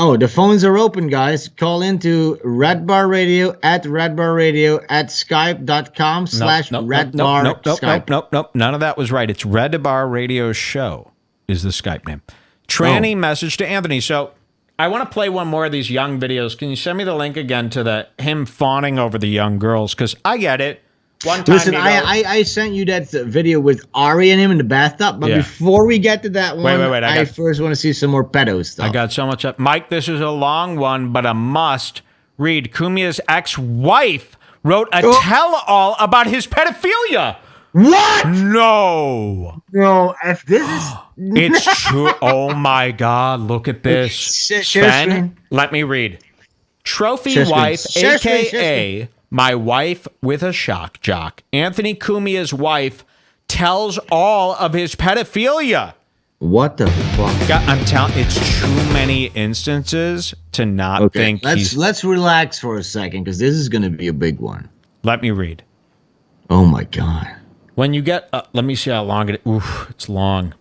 Oh, the phones are open, guys. Call into Redbar Radio at Skype.com/Redbar. Nope. None of that was right. It's Redbar Radio Show is the Skype name. Tranny message to Anthony. So I want to play one more of these young videos. Can you send me the link again to him fawning over the young girls? Because I get it. One time Listen, I sent you that video with Ari and him in the bathtub, but before we get to that one, wait, I first want to see some more pedo stuff. I got so much up. Mike, this is a long one, but a must read. Cumia's ex-wife wrote a tell-all about his pedophilia. What? No. No, if this is... It's true. Oh, my God. Look at this. Sven, let me read. Trophy wife, a.k.a. my wife with a shock jock. Anthony Cumia's wife tells all of his pedophilia. What the fuck? I'm telling, it's too many instances to not think let's relax for a second, because this is going to be a big one. Let me read. Oh, my God. When you get... let me see how long it... Oof, it's long.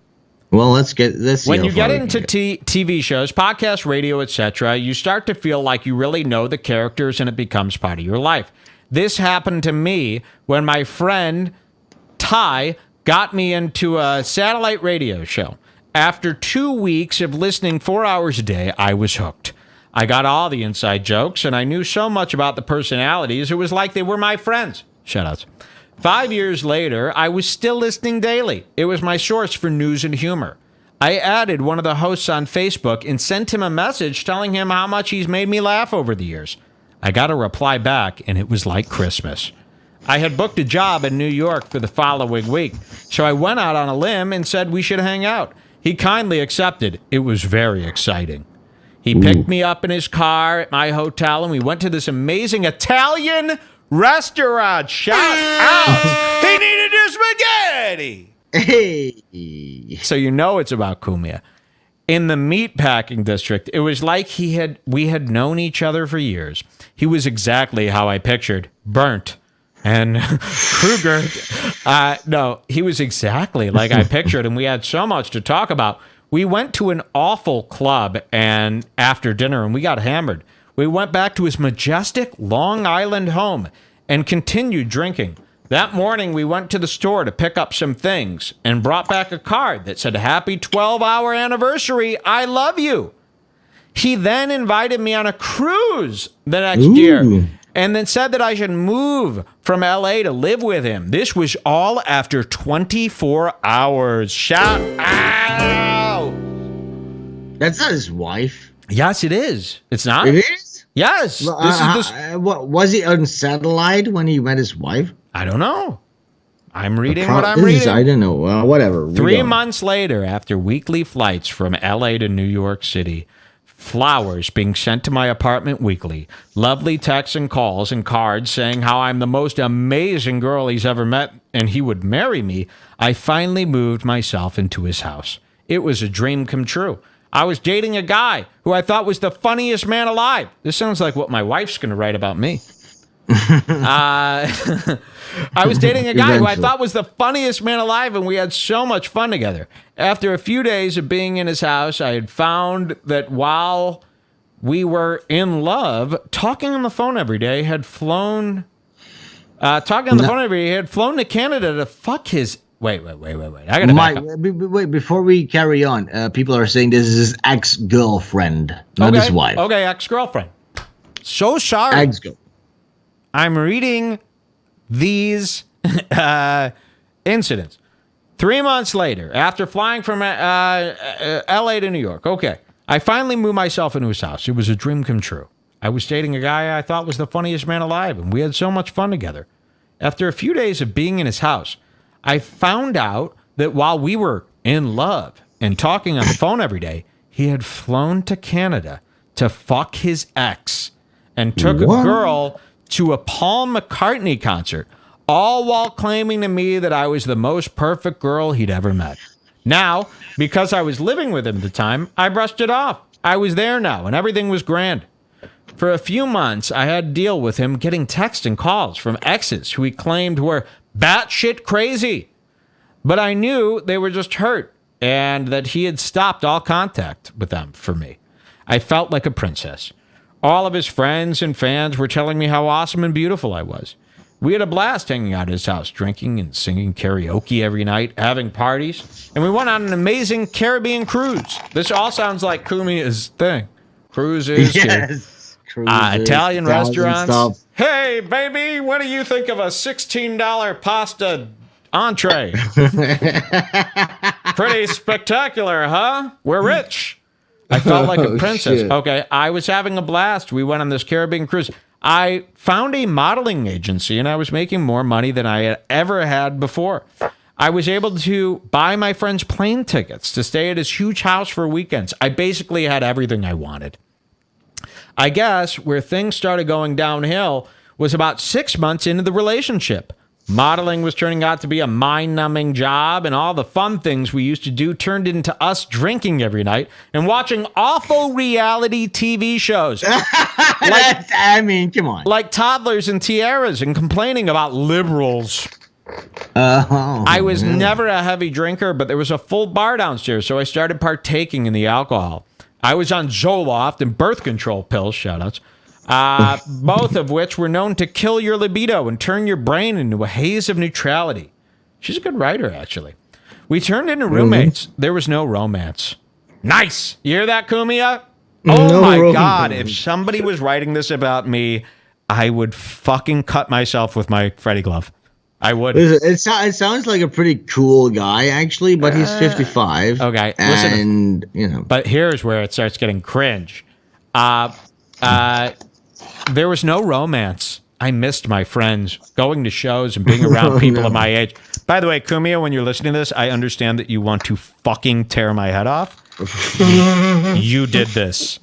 Well, let's see when you get into TV shows, podcasts, radio, etc., you start to feel like you really know the characters and it becomes part of your life. This happened to me when my friend Ty got me into a satellite radio show. After 2 weeks of listening 4 hours a day, I was hooked. I got all the inside jokes, and I knew so much about the personalities, it was like they were my friends. Shoutouts. 5 years later, I was still listening daily. It was my source for news and humor. I added one of the hosts on Facebook and sent him a message telling him how much he's made me laugh over the years. I got a reply back, and it was like Christmas. I had booked a job in New York for the following week, so I went out on a limb and said we should hang out. He kindly accepted. It was very exciting. He picked me up in his car at my hotel, and we went to this amazing Italian restaurant. Shout out! He needed his spaghetti. Hey. So you know it's about Cumia. In the meatpacking district, it was like we had known each other for years. He was exactly how I pictured, burnt. And Kruger, no, he was exactly like I pictured, and we had so much to talk about. We went to an awful club and after dinner, and we got hammered. We went back to his majestic Long Island home and continued drinking. That morning, we went to the store to pick up some things and brought back a card that said, "Happy 12-hour anniversary, I love you." He then invited me on a cruise the next year and then said that I should move from LA to live with him. This was all after 24 hours. Shout out! That's not his wife. Yes, it is. It's not? It is? Yes. What, was he on satellite when he met his wife? I don't know. I'm reading what I'm reading. I don't know. Whatever. 3 months later, after weekly flights from LA to New York City, flowers being sent to my apartment weekly, lovely texts and calls and cards saying how I'm the most amazing girl he's ever met and he would marry me, I finally moved myself into his house. It was a dream come true. I was dating a guy who I thought was the funniest man alive. This sounds like what my wife's going to write about me. I was dating a guy who I thought was the funniest man alive, and we had so much fun together. After a few days of being in his house, I had found that while we were in love, talking on the phone every day had flown to Canada to fuck his... Wait. I gotta back up. Wait, before we carry on, people are saying this is his ex-girlfriend, not his wife. Okay, ex-girlfriend. So sorry. Ex-girlfriend. I'm reading these incidents. 3 months later, after flying from LA to New York, I finally moved myself into his house. It was a dream come true. I was dating a guy I thought was the funniest man alive, and we had so much fun together. After a few days of being in his house, I found out that while we were in love and talking on the phone every day, he had flown to Canada to fuck his ex and took a girl to a Paul McCartney concert, all while claiming to me that I was the most perfect girl he'd ever met. Now, because I was living with him at the time, I brushed it off. I was there now, and everything was grand. For a few months, I had to deal with him getting texts and calls from exes who he claimed were batshit crazy. But I knew they were just hurt, and that he had stopped all contact with them for me. I felt like a princess. All of his friends and fans were telling me how awesome and beautiful I was. We had a blast hanging out at his house, drinking and singing karaoke every night, having parties, and we went on an amazing Caribbean cruise. This all sounds like Cumia's thing. Cruises, Italian restaurants. Stuff. Hey, baby, what do you think of a $16 pasta entree? Pretty spectacular, huh? We're rich. I felt like a princess. Shit. Okay, I was having a blast. We went on this Caribbean cruise. I found a modeling agency, and I was making more money than I had ever had before. I was able to buy my friends plane tickets to stay at his huge house for weekends. I basically had everything I wanted. I guess where things started going downhill was about 6 months into the relationship. Modeling was turning out to be a mind-numbing job, and all the fun things we used to do turned into us drinking every night and watching awful reality TV shows. I mean, come on. Like Toddlers and Tiaras, and complaining about liberals. I was never a heavy drinker, but there was a full bar downstairs, so I started partaking in the alcohol. I was on Zoloft and birth control pills, shoutouts. Both of which were known to kill your libido and turn your brain into a haze of neutrality. She's a good writer, actually. We turned into roommates. There was no romance. Nice. You hear that, Cumia? Oh, my God. If somebody was writing this about me, I would fucking cut myself with my Freddy glove. I would. It sounds like a pretty cool guy, actually, but he's 55. Okay. And, But here's where it starts getting cringe. There was no romance. I missed my friends, going to shows and being around people of my age. By the way, Cumia, when you're listening to this, I understand that you want to fucking tear my head off. You did this.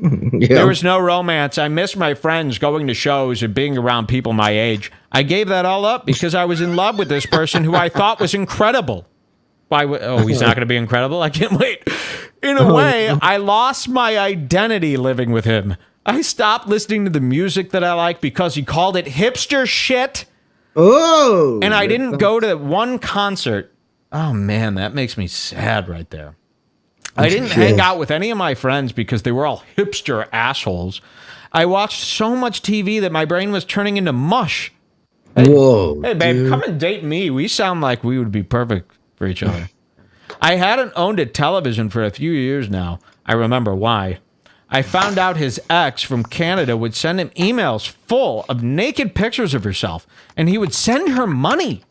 Yeah. There was no romance. I missed my friends, going to shows and being around people my age. I gave that all up because I was in love with this person who I thought was incredible. Why? He's not going to be incredible? I can't wait. In a way, I lost my identity living with him. I stopped listening to the music that I like because he called it hipster shit. Oh. And I didn't go to one concert. Oh, man, that makes me sad right there. I didn't hang out with any of my friends because they were all hipster assholes. I watched so much TV that my brain was turning into mush. Whoa. Hey, babe, come and date me. We sound like we would be perfect for each other. I hadn't owned a television for a few years now. I remember why. I found out his ex from Canada would send him emails full of naked pictures of herself, and he would send her money.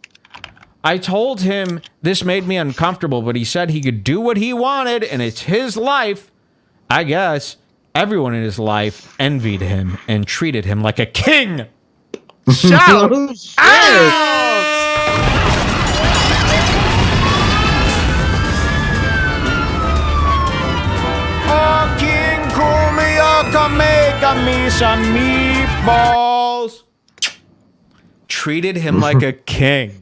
I told him this made me uncomfortable, but he said he could do what he wanted, and it's his life. I guess everyone in his life envied him and treated him like a king. Shout out! Oh, King Cumia, come make me some meatballs. Treated him like a king.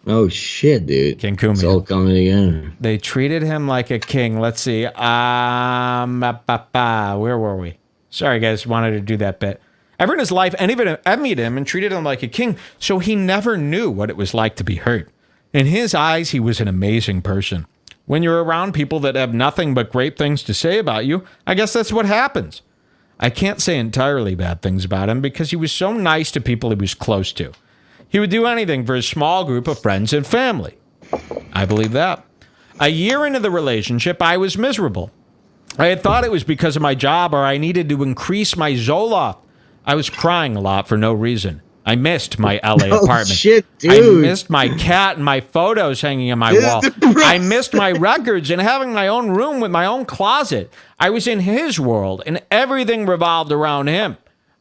Oh, shit, dude. King Cumia. It's all coming again. They treated him like a king. Let's see. Where were we? Sorry, guys. Wanted to do that bit. Everyone in his life envied him and treated him like a king, so he never knew what it was like to be hurt. In his eyes, he was an amazing person. When you're around people that have nothing but great things to say about you, I guess that's what happens. I can't say entirely bad things about him because he was so nice to people he was close to. He would do anything for his small group of friends and family. I believe that. A year into the relationship, I was miserable. I had thought it was because of my job or I needed to increase my Zoloft. I was crying a lot for no reason. I missed my LA apartment. Shit, dude. I missed my cat and my photos hanging on my wall. I missed my records and having my own room with my own closet. I was in his world and everything revolved around him.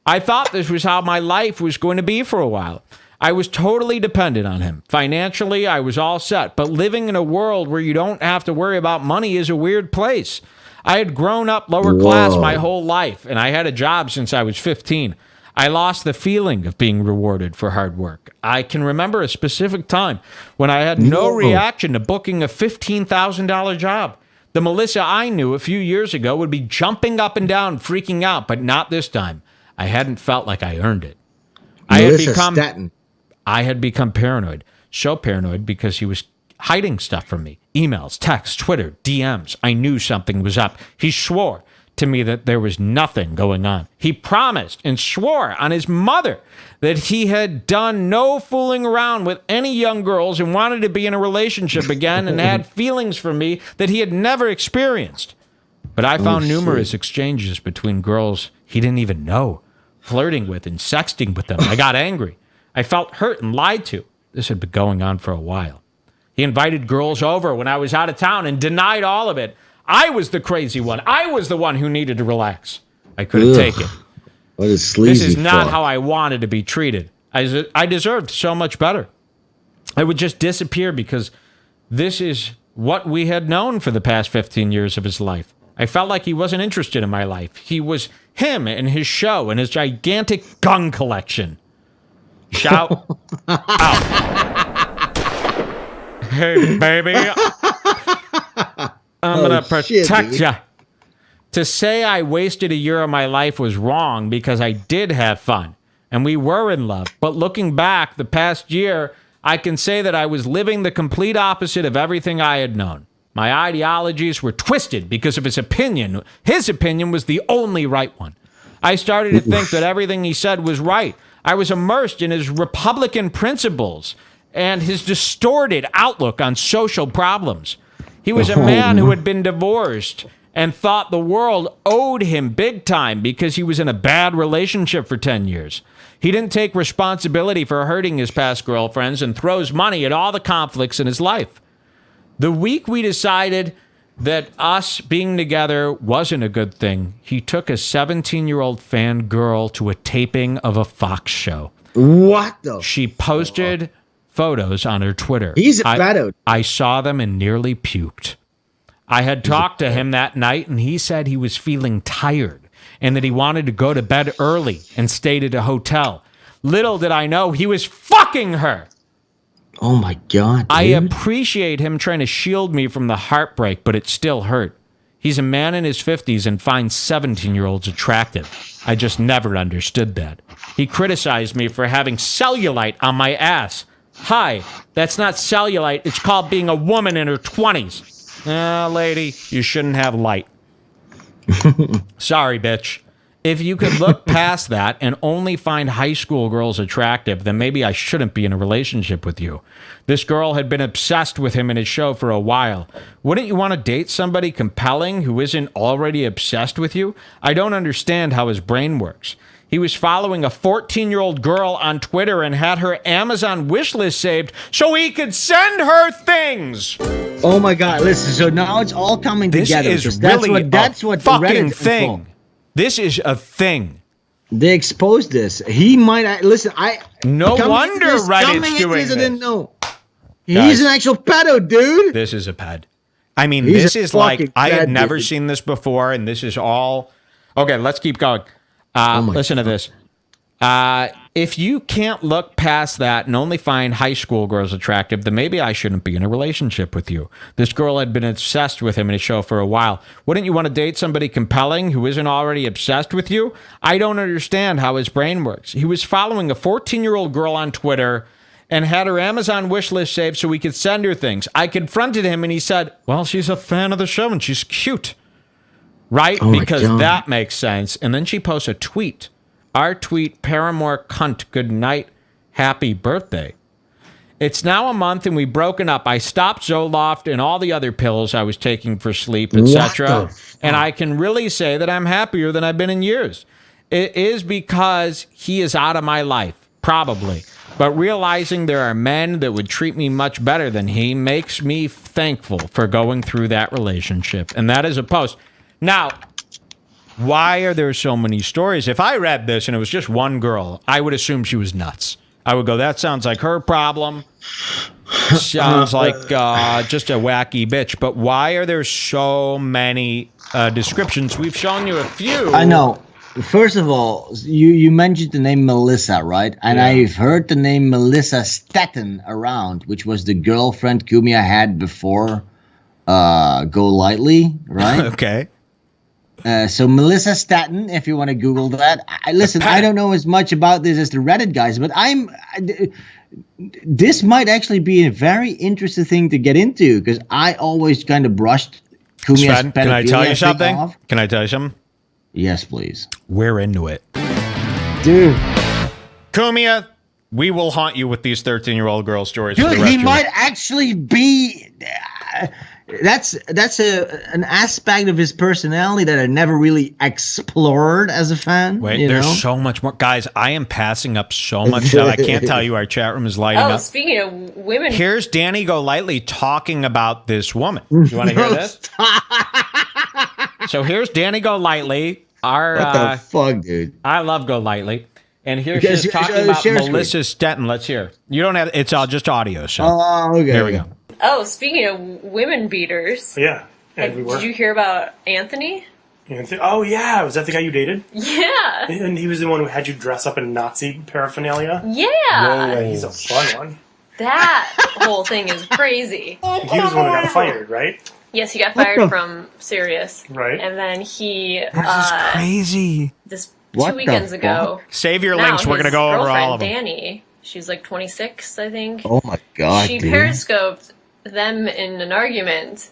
I thought this was how my life was going to be for a while. I was totally dependent on him. Financially, I was all set, but living in a world where you don't have to worry about money is a weird place. I had grown up lower class my whole life, and I had a job since I was 15. I lost the feeling of being rewarded for hard work. I can remember a specific time when I had no reaction to booking a $15,000 job. The Mellissa I knew a few years ago would be jumping up and down, freaking out, but not this time. I hadn't felt like I earned it. Mellissa Stetten. I had become paranoid. So paranoid because he was hiding stuff from me. Emails, texts, Twitter, DMs. I knew something was up. He swore to me that there was nothing going on. He promised and swore on his mother that he had done no fooling around with any young girls and wanted to be in a relationship again and had feelings for me that he had never experienced. But I found numerous exchanges between girls he didn't even know, flirting with and sexting with them. I got angry. I felt hurt and lied to. This had been going on for a while. He invited girls over when I was out of town and denied all of it. I was the crazy one. I was the one who needed to relax. I couldn't take it. What a sleazy This is not fuck. how I wanted to be treated. I deserved so much better. I would just disappear because this is what we had known for the past 15 years of his life. I felt like he wasn't interested in my life. He was him and his show and his gigantic gun collection. Shout out. Hey, baby. I'm going to protect you. To say I wasted a year of my life was wrong because I did have fun and we were in love. But looking back the past year, I can say that I was living the complete opposite of everything I had known. My ideologies were twisted because of his opinion. His opinion was the only right one. I started to think that everything he said was right. I was immersed in his Republican principles and his distorted outlook on social problems. He was a man who had been divorced and thought the world owed him big time because he was in a bad relationship for 10 years. He didn't take responsibility for hurting his past girlfriends and throws money at all the conflicts in his life. The week we decided that us being together wasn't a good thing, he took a 17-year-old fan girl to a taping of a Fox show. What the? She posted photos on her Twitter. He's a pedo. I saw them and nearly puked. I had talked to him that night, and he said he was feeling tired and that he wanted to go to bed early and stayed at a hotel. Little did I know he was fucking her. Oh, my God, dude. I appreciate him trying to shield me from the heartbreak, but it still hurt. He's a man in his 50s and finds 17-year-olds attractive. I just never understood that. He criticized me for having cellulite on my ass. Hi, that's not cellulite. It's called being a woman in her 20s. Lady, you shouldn't have light. Sorry, bitch. If you could look past that and only find high school girls attractive, then maybe I shouldn't be in a relationship with you. This girl had been obsessed with him in his show for a while. Wouldn't you want to date somebody compelling who isn't already obsessed with you? I don't understand how his brain works. He was following a 14-year-old girl on Twitter and had her Amazon wishlist saved so he could send her things. Oh my God! Listen, so now it's all coming together. This is really that's what fucking Reddit's thing. This is a thing. They exposed this. He might listen. No wonder Reddit's doing this. I didn't know. He's an actual pedo, dude. This is a ped. I mean, He's this a is like fucking I had ped, never dude. seen this before, and this is all. Okay, let's keep going. Listen to this. If you can't look past that and only find high school girls attractive, then maybe I shouldn't be in a relationship with you. This girl had been obsessed with him in his show for a while. Wouldn't you want to date somebody compelling who isn't already obsessed with you? I don't understand how his brain works. He was following a 14-year-old girl on Twitter and had her Amazon wishlist saved so we could send her things. I confronted him and he said, well, she's a fan of the show and she's cute. Right? Oh because that makes sense. And then she posts a tweet. Our tweet, Paramore cunt, good night, happy birthday. It's now a month and we've broken up. I stopped Zoloft and all the other pills I was taking for sleep, etc. And I can really say that I'm happier than I've been in years. It is because he is out of my life, probably. But realizing there are men that would treat me much better than he makes me thankful for going through that relationship. And that is a post. Now, why are there so many stories? If I read this and it was just one girl, I would assume she was nuts. I would go, that sounds like her problem. Sounds like just a wacky bitch. But why are there so many descriptions? We've shown you a few. I know. First of all, you mentioned the name Mellissa, right? And I've heard the name Mellissa Stetten around, which was the girlfriend Cumia had before Golightly, right? Okay. So Mellissa Stetten, if you want to Google that. I don't know as much about this as the Reddit guys, but this might actually be a very interesting thing to get into because I always kind of brushed Cumia's Sven, can I tell you something? off. Can I tell you something? Yes, please. We're into it. Dude. Cumia, we will haunt you with these 13-year-old girl stories. Dude, he might actually be... That's an aspect of his personality that I never really explored as a fan. Wait, there's so much more. Guys, I am passing up so much stuff. I can't tell you. Our chat room is lighting up. Speaking of women. Here's Dani Golightly talking about this woman. You want to hear this? So here's Dani Golightly Our What the fuck, dude? I love Golightly. And here she's talking about Mellissa Stetten. Let's hear. You don't have. It's all just audio. So. Oh, okay. There we go. Oh, speaking of women beaters. Yeah. Everywhere. Did you hear about Anthony? Oh, yeah. Was that the guy you dated? Yeah. And he was the one who had you dress up in Nazi paraphernalia? Yeah. Whoa. He's a fun one. That whole thing is crazy. He was the one who got fired, right? Yes, he got fired from Sirius. Right. And then he... This is crazy. This 2 weekends ago. Save your links. We're going to go over all of them. Dani, she's like 26, I think. Oh my God, She dude. periscoped them in an argument,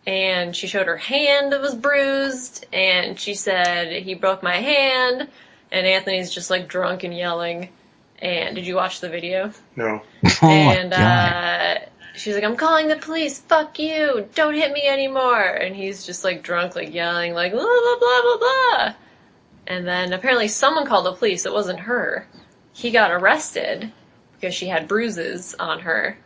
and she showed her hand that was bruised, and she said, he broke my hand, and Anthony's just like drunk and yelling. And did you watch the video? No. And she's like, I'm calling the police, fuck you, don't hit me anymore. And he's just like drunk, like yelling, like blah, blah, blah, blah, blah. And then apparently someone called the police, it wasn't her. He got arrested because she had bruises on her.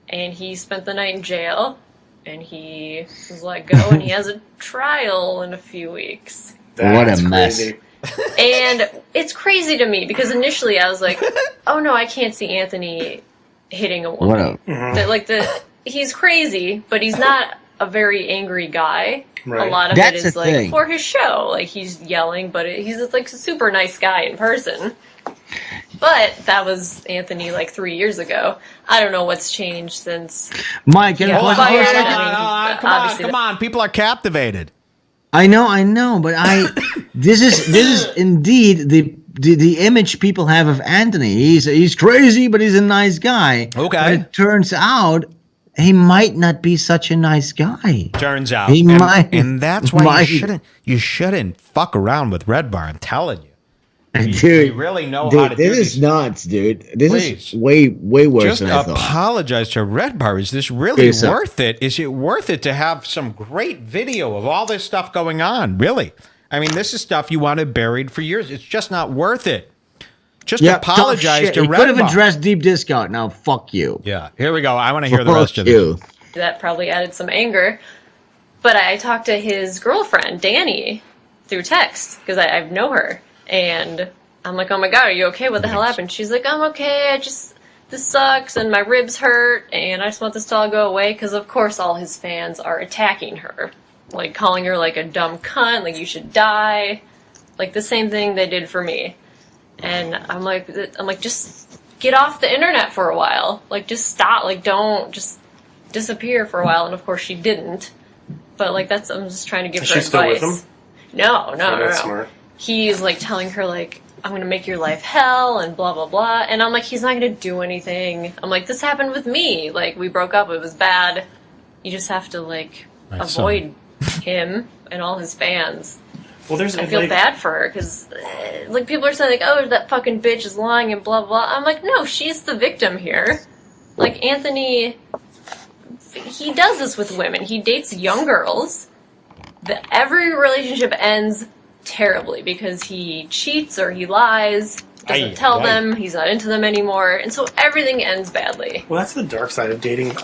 And he spent the night in jail, and he was let go, and he has a trial in a few weeks. What a mess. And it's crazy to me, because initially I was like, oh no, I can't see Anthony hitting a woman. He's crazy, but he's not a very angry guy. Right. A lot of That's it is the like thing. for his show. Like he's yelling, but he's like a super nice guy in person. But that was Anthony like 3 years ago. I don't know what's changed since. Mike, he hold got on, fired. Come on. People are captivated. I know, but this is indeed the image people have of Anthony. He's crazy, but he's a nice guy. Okay. But it turns out he might not be such a nice guy. Turns out, he might, and that's why you shouldn't fuck around with Redbar. I'm telling you. Dude, you really know how to do this. This is nuts, dude. This is way worse Just than I thought. apologize to Redbar. Is this really worth it? Is it worth it to have some great video of all this stuff going on? Really? I mean, this is stuff you wanted buried for years. It's just not worth it. Just apologize to Redbar. You could have addressed deep discount. Now, fuck you. Yeah. Here we go. I want to hear the rest of this. That probably added some anger. But I talked to his girlfriend, Dani, through text, because I know her. And I'm like, oh my God, are you okay? What the hell happened? She's like, I'm okay. This sucks, and my ribs hurt, and I just want this to all go away, because of course all his fans are attacking her. Like, calling her like a dumb cunt, like you should die. Like the same thing they did for me. And I'm like, just get off the internet for a while. Like, just stop. Like, don't just disappear for a while. And of course, she didn't. But like, I'm just trying to give her advice. Still with him? No. That's smart. He's like telling her like, I'm gonna make your life hell and blah blah blah. And I'm like, he's not gonna do anything. I'm like, this happened with me. Like, we broke up. It was bad. You just have to like avoid him and all his fans. Well, I feel bad for her because, like, people are saying, like, oh, that fucking bitch is lying and blah, blah. I'm like, no, she's the victim here. Like, Anthony, he does this with women. He dates young girls. Every relationship ends terribly because he cheats or he lies, doesn't tell them, he's not into them anymore, and so everything ends badly. Well, that's the dark side of dating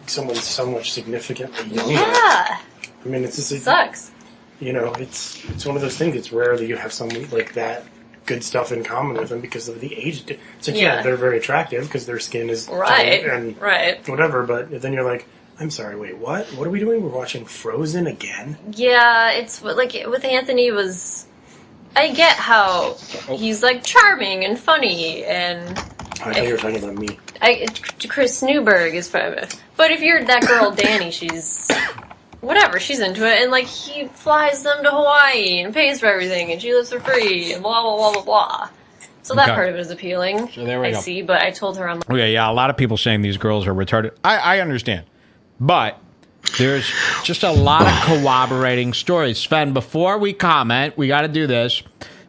someone so much significantly younger. Yeah. I mean, it sucks. You know, it's one of those things. It's rare that you have someone like that good stuff in common with them because of the age. It's like, yeah, they're very attractive because their skin is right and whatever. But then you're like, I'm sorry, wait, what? What are we doing? We're watching Frozen again? Yeah, it's like with Anthony I get how he's like charming and funny and. I thought you were talking about me. Chris Newberg is fun, but if you're that girl Dani, she's. Whatever, she's into it, and like he flies them to Hawaii and pays for everything, and she lives for free, and blah blah blah blah blah. So that part of it is appealing. So there we go. I see, but I told her I'm. Okay, yeah, a lot of people saying these girls are retarded. I understand, but there's just a lot of corroborating stories. Sven, before we comment, we got to do this.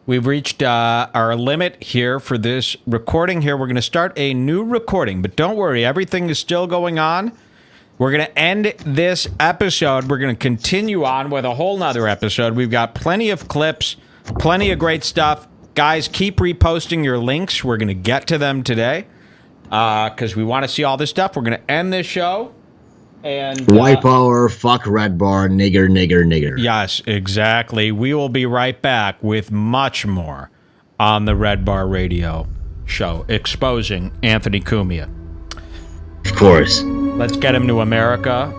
We've reached our limit here for this recording. Here, we're going to start a new recording, but don't worry, everything is still going on. We're going to end this episode. We're going to continue on with a whole nother episode. We've got plenty of clips, plenty of great stuff. Guys, keep reposting your links. We're going to get to them today because we want to see all this stuff. We're going to end this show. And white power, fuck Redbar, nigger, nigger, nigger. Yes, exactly. We will be right back with much more on the Redbar Radio Show, exposing Anthony Cumia. Of course. Let's get him to America.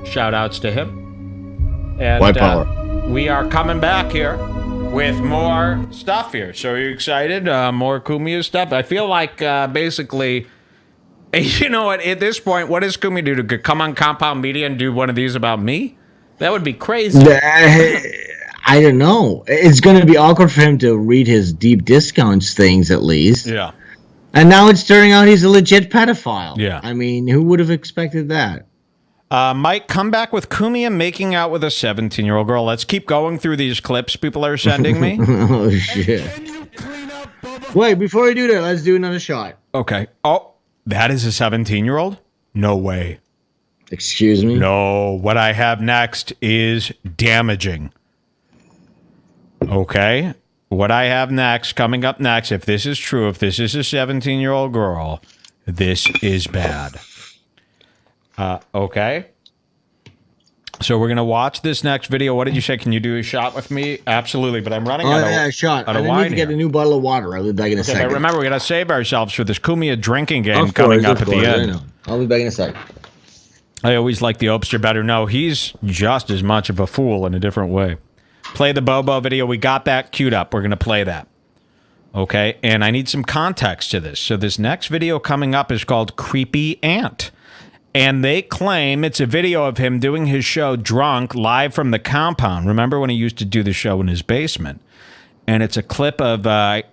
Shout outs to him. And, white power. We are coming back here with more stuff here. So are you excited? More Cumia stuff? I feel like basically... You know what? At this point, what does Cumia do? To come on Compound Media and do one of these about me? That would be crazy. I don't know. It's going to be awkward for him to read his deep discounts things, at least. Yeah. And now it's turning out he's a legit pedophile. Yeah. I mean, who would have expected that? Mike, come back with Cumia making out with a 17-year-old girl. Let's keep going through these clips people are sending me. Oh, shit. Wait, before we do that, let's do another shot. Okay. Oh. That is a 17-year-old? No way. Excuse me? No. What I have next is damaging. Okay. What I have next, coming up next, if this is true, if this is a 17-year-old girl, this is bad. Okay. So we're going to watch this next video. What did you say? Can you do a shot with me? Absolutely, but I'm running out of shot. Out of I wine need to get here. a new bottle of water. I'll be back in a second. But remember, we got to save ourselves for this Cumia drinking game coming up at the end. I'll be back in a second. I always like the Obster better. No, he's just as much of a fool in a different way. Play the Bobo video. We got that queued up. We're going to play that. Okay, and I need some context to this. So this next video coming up is called Creepy Ant. And they claim it's a video of him doing his show drunk live from the compound. Remember when he used to do the show in his basement? And it's a clip of,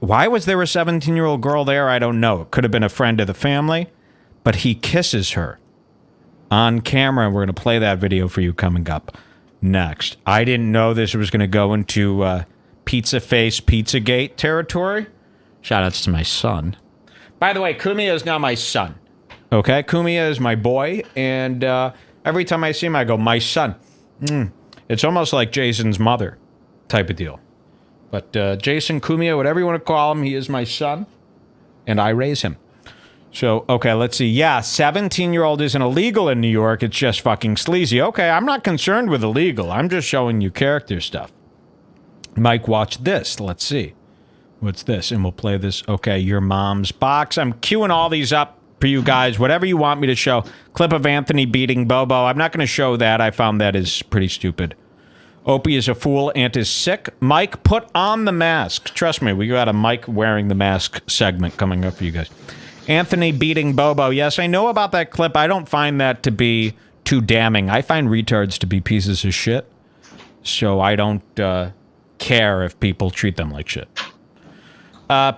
why was there a 17-year-old girl there? I don't know. It could have been a friend of the family. But he kisses her on camera. And we're going to play that video for you coming up next. I didn't know this was going to go into Pizza Face Pizzagate territory. Shout outs to my son. By the way, Cumia is now my son. Okay, Cumia is my boy, and every time I see him, I go, my son. It's almost like Jason's mother type of deal. But Jason, Cumia, whatever you want to call him, he is my son, and I raise him. So, okay, let's see. Yeah, 17-year-old isn't illegal in New York. It's just fucking sleazy. Okay, I'm not concerned with illegal. I'm just showing you character stuff. Mike, watch this. Let's see. What's this? And we'll play this. Okay, your mom's box. I'm queuing all these up for you guys, whatever you want me to show. Clip of Anthony beating Bobo. I'm not going to show that. I found that is pretty stupid. Opie is a fool. Ant is sick. Mike, put on the mask. Trust me, we got a Mike wearing the mask segment coming up for you guys. Anthony beating Bobo. Yes, I know about that clip. I don't find that to be too damning. I find retards to be pieces of shit. So I don't care if people treat them like shit.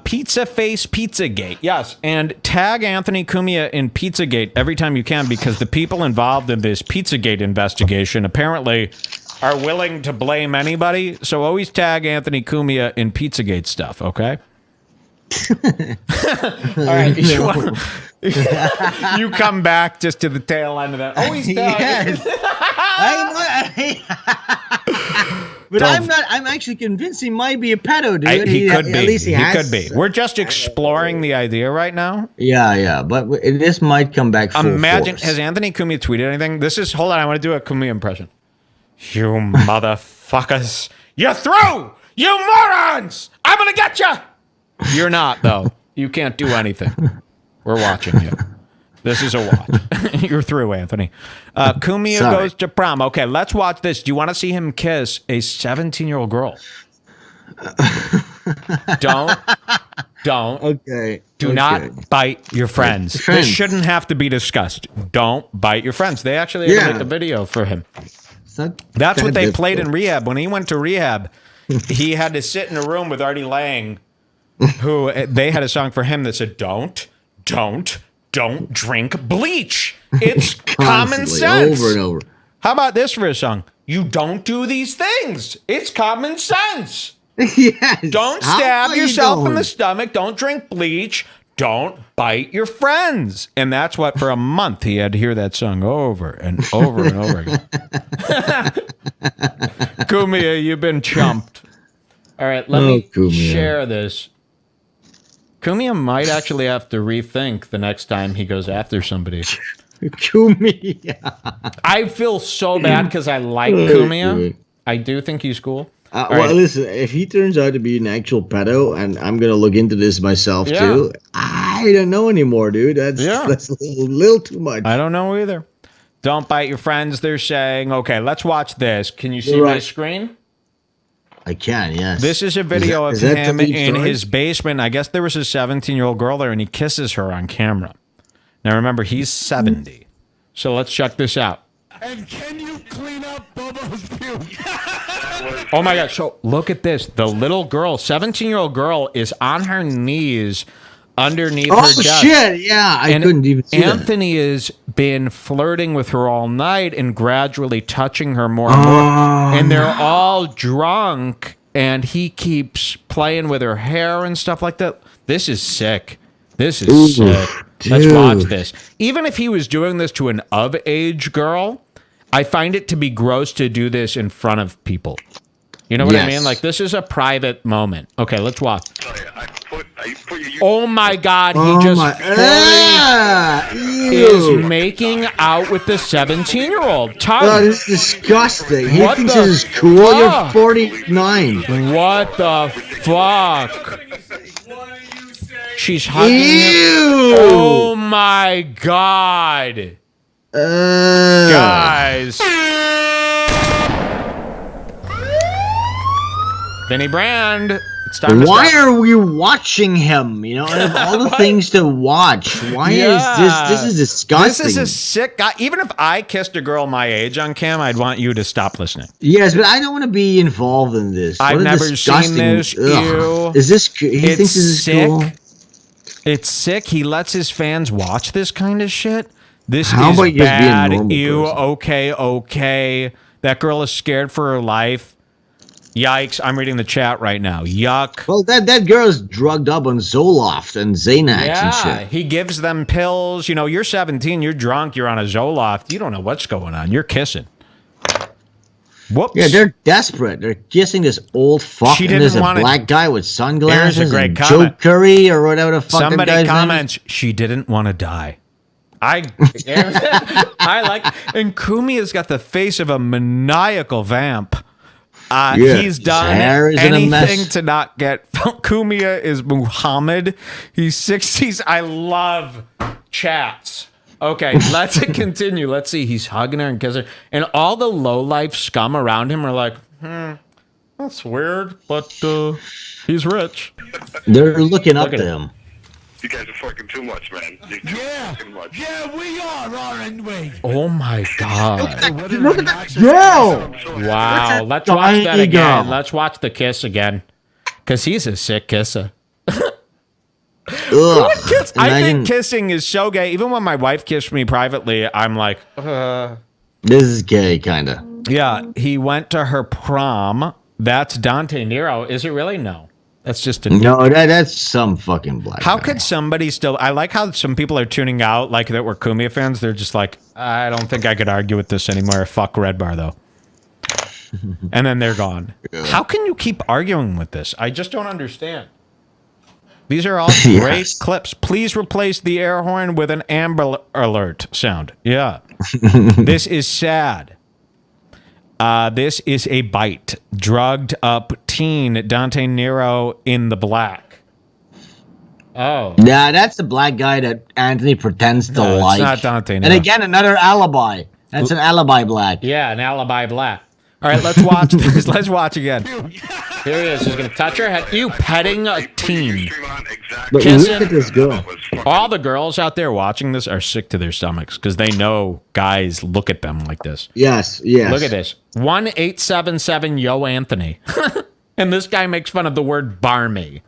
Pizza Face Pizzagate. Yes, and tag Anthony Cumia in Pizzagate every time you can, because the people involved in this Pizzagate investigation apparently are willing to blame anybody. So always tag Anthony Cumia in Pizzagate stuff, okay? All right. You come back just to the tail end of that. Always tag. But I'm actually convinced he might be a pedo, dude. He could be. At least he could be. We're just exploring the idea right now. Yeah. But this might come back full Imagine, force. has Anthony Cumia tweeted anything? Hold on, I want to do a Cumia impression. You motherfuckers. You're through! You morons! I'm gonna get you! You're not, though. You can't do anything. We're watching you. This is a watch. You're through, Anthony. Cumia goes to prom. Okay, let's watch this. Do you want to see him kiss a 17-year-old girl? Don't. Okay. Do not bite your friends. This shouldn't have to be discussed. Don't bite your friends. They actually had to make a video for him. That's what they played in rehab. When he went to rehab, he had to sit in a room with Artie Lange, who they had a song for him that said, don't drink bleach. It's common sense. Over and over. How about this for a song? You don't do these things. It's common sense. Yes. Don't stab yourself in the stomach. Don't drink bleach. Don't bite your friends. And that's what, for a month, he had to hear that song over and over and over again. Cumia, you've been chumped. All right, let me share this. Cumia might actually have to rethink the next time he goes after somebody. Cumia. I feel so bad because I like Cumia. I do think he's cool. Well, right. listen, if he turns out to be an actual pedo, and I'm going to look into this myself too, I don't know anymore, dude. That's a little too much. I don't know either. Don't bite your friends, they're saying. Okay, let's watch this. Can you see my screen? I can, yes. This is a video of him in his basement. I guess there was a 17-year-old girl there, and he kisses her on camera. Now, remember, he's 70. So let's check this out. And can you clean up Bobo's puke? Oh, my gosh. So look at this. The little girl, 17-year-old girl, is on her knees underneath her desk. Oh, shit. Yeah, I couldn't even see Anthony has been flirting with her all night and gradually touching her more and more. And they're all drunk, and he keeps playing with her hair and stuff like that. This is sick. This is sick. Dude. Let's watch this. Even if he was doing this to an of-age girl, I find it to be gross to do this in front of people. You know what I mean? Like, this is a private moment. Okay, let's watch. Oh, my God. He just is making out with the 17-year-old. Oh, this is disgusting. He thinks this is cool. You're 49. What the fuck? She's hugging him. Oh, my God. Guys. Vinny Brand. It's time to Why are we watching him? You know, out of all the things to watch, why is this? This is disgusting. This is a sick guy. Even if I kissed a girl my age on cam, I'd want you to stop listening. Yes, but I don't want to be involved in this. I've never seen this. Ew. Is this? He thinks this is sick. cool. It's sick. He lets his fans watch this kind of shit. This How is about you just be a bad. normal Ew. person? Okay. That girl is scared for her life. Yikes. I'm reading the chat right now. Yuck. Well, that girl is drugged up on Zoloft and Xanax and shit. He gives them pills. You know, you're 17, you're drunk, you're on a Zoloft. You don't know what's going on. You're kissing. Whoops. Yeah, they're desperate. They're kissing this old fuck. She and didn't there's a want it. black guy with sunglasses. There's a great and comment. Joe Curry or whatever the fuck. Somebody comments, she didn't want to die. I like, and Cumia's got the face of a maniacal vamp. He's done anything to not get. Cumia is Muhammad. He's 60s. I love chats. Okay, let's continue. Let's see. He's hugging her and kissing her. And all the low-life scum around him are like, that's weird, but he's rich. They're looking up to him. You guys are fucking too much, man. Yeah, we aren't we? Oh my God. Look at that girl. Wow. Let's watch that again. Let's watch the kiss again. Because he's a sick kisser. I think kissing is so gay. Even when my wife kissed me privately, I'm like, This is gay, kind of. Yeah, he went to her prom. That's Dante Nero. Is it really? No. That's just a no. That's some fucking black. How could somebody still? I like how some people are tuning out, like that were Cumia fans. They're just like, I don't think I could argue with this anymore. Fuck Redbar though. And then they're gone. Yeah. How can you keep arguing with this? I just don't understand. These are all great clips. Please replace the air horn with an Amber Alert sound. Yeah. This is sad. This is a bite. Drugged up teen Dante Nero in the black. Oh. Yeah, that's the black guy that Anthony pretends to like. It's not Dante Nero. And again, another alibi. That's an alibi black. Yeah, an alibi black. All right, let's watch this. Let's watch again. Here he is. He's going to touch her head. You petting a teen. But look at this girl. All the girls out there watching this are sick to their stomachs because they know guys look at them like this. Yes. Look at this. 1877 Yo Anthony. And this guy makes fun of the word barmy.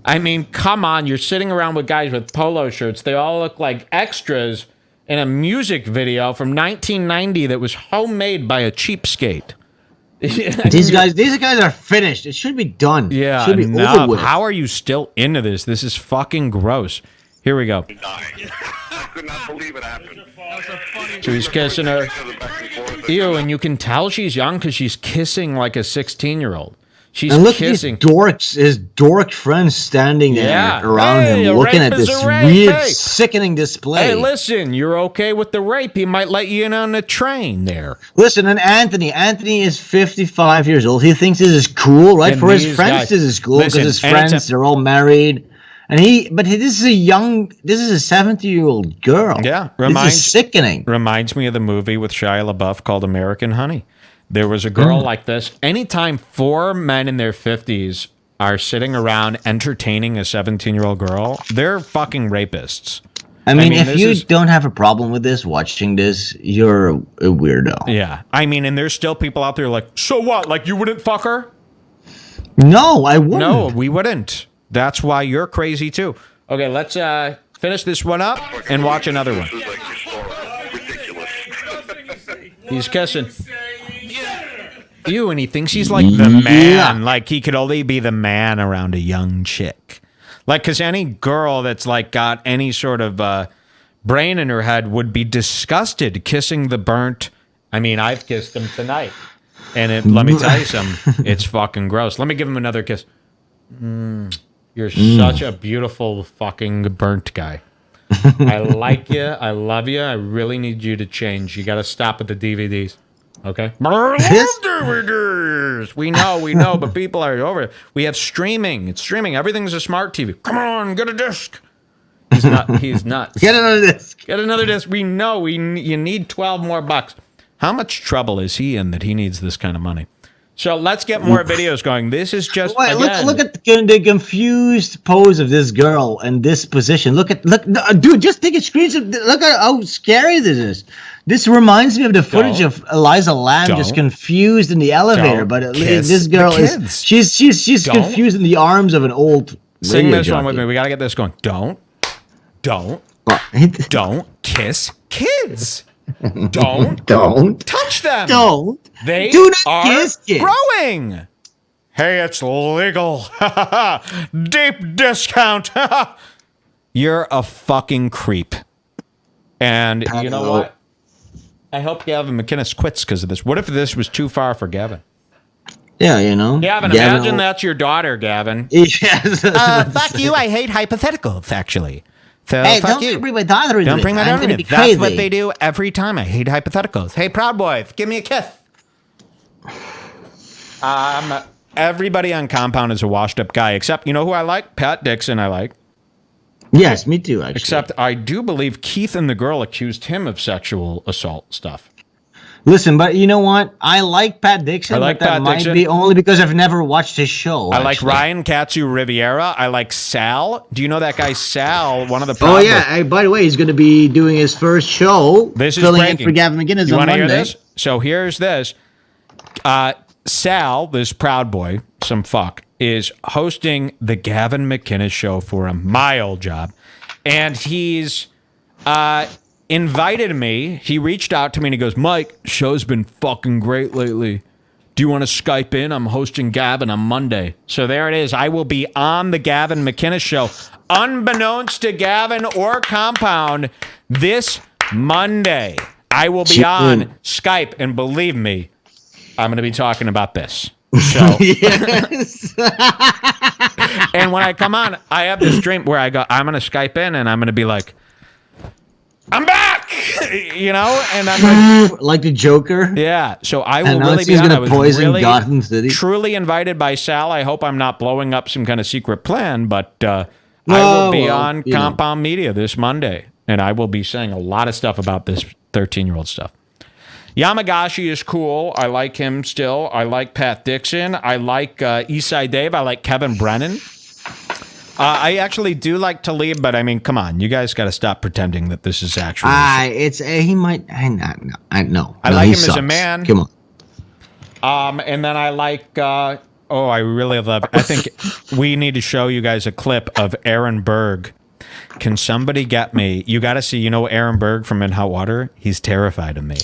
I mean, come on. You're sitting around with guys with polo shirts. They all look like extras in a music video from 1990 that was homemade by a cheapskate. These guys are finished. It should be done. Yeah, it should be over with. How are you still into this? This is fucking gross. Here we go. I could not believe it happened. So he's kissing her. Ew, and you can tell she's young because she's kissing like a 16-year-old. She's and look kissing. at his dork friends standing there around him, looking at this weird, sickening display. Hey, listen, you're okay with the rape? He might let you in on the train there. Listen, and Anthony is 55 years old. He thinks this is cool, right? And for his friends, this is cool because his friends, they're all married. And this is a 70-year-old girl. Yeah, this is sickening. Reminds me of the movie with Shia LaBeouf called American Honey. There was a girl like this. Anytime 4 men in their 50s are sitting around entertaining a 17-year-old girl, they're fucking rapists. I mean if you don't have a problem with this, watching this, you're a weirdo. Yeah. I mean, and there's still people out there like, so what? Like, you wouldn't fuck her? No, I wouldn't. No, we wouldn't. That's why you're crazy, too. Okay, let's finish this one up and watch another one. He's kissing. And he thinks he's like the man. Like, he could only be the man around a young chick. Like, because any girl that's, like, got any sort of brain in her head would be disgusted kissing the burnt. I mean, I've kissed him tonight. And let me tell you something. It's fucking gross. Let me give him another kiss. You're such a beautiful fucking burnt guy. I like you. I love you. I really need you to change. You got to stop with the DVDs. Okay? DVDs. We know, but people are over it. We have streaming. It's streaming. Everything's a smart TV. Come on, get a disc. He's nuts. Get another disc. Get another disc. We know you need 12 more bucks. How much trouble is he in that he needs this kind of money? So let's get more videos going. This is just look at the confused pose of this girl and this position. Look, dude, just take a screenshot. Look at how scary this is. This reminds me of the footage of Eliza Lamb just confused in the elevator. But this girl she's confused in the arms of an old. Sing this one with me. We gotta get this going. Don't kiss kids. Don't touch them. They do not are kiss kids. Growing. Hey, it's legal. Deep discount. You're a fucking creep. And you know what? I hope Gavin McInnes quits because of this. What if this was too far for Gavin? Yeah, you know. Gavin, imagine that's your daughter, Gavin. Yes. Fuck you. I hate hypotheticals, actually. So, hey, fuck don't bring my daughter into it. Don't bring my daughter into it. That's what they do every time. I hate hypotheticals. Hey, Proud Boys, give me a kiss. Everybody on Compound is a washed-up guy, except, you know who I like? Pat Dixon I like. Yes, me too, actually. Except I do believe Keith and the girl accused him of sexual assault stuff. Listen, but you know what? I like Pat Dixon, but that might be only because I've never watched his show. I like Ryan Katsu Riviera. I like Sal. Do you know that guy Sal? One of the Oh, yeah. Hey, by the way, he's going to be doing his first show. This is filling breaking. in for Gavin McInnes on Monday. Hear this? So here's this. Sal, this proud boy, some fuck, is hosting the Gavin McInnes Show for him, my old job. And he's invited me. He reached out to me and he goes, Mike, show's been fucking great lately. Do you want to Skype in? I'm hosting Gavin on Monday. So there it is. I will be on the Gavin McInnes Show, unbeknownst to Gavin or Compound, this Monday. I will be on Skype, and believe me, I'm going to be talking about this. So, Yes. and when I come on, I have this dream where I go, I'm going to Skype in, and I'm going to be like, I'm back, you know, and I'm like the Joker. Yeah, so I will and really be on. I was poison really Gotham City. Truly invited by Sal. I hope I'm not blowing up some kind of secret plan, but I will be on Compound Media this Monday, and I will be saying a lot of stuff about this 13-year-old stuff. Yamagashi is cool. I like him still. I like Pat Dixon. I like Eastside Dave. I like Kevin Brennan. I actually do like Taleeb, but I mean, come on, you guys got to stop pretending that this is actually. He might. I know. I like him as a man. Come on. And then I like. I really love. I think we need to show you guys a clip of Aaron Berg. Can somebody get me? You got to see. You know Aaron Berg from In Hot Water. He's terrified of me,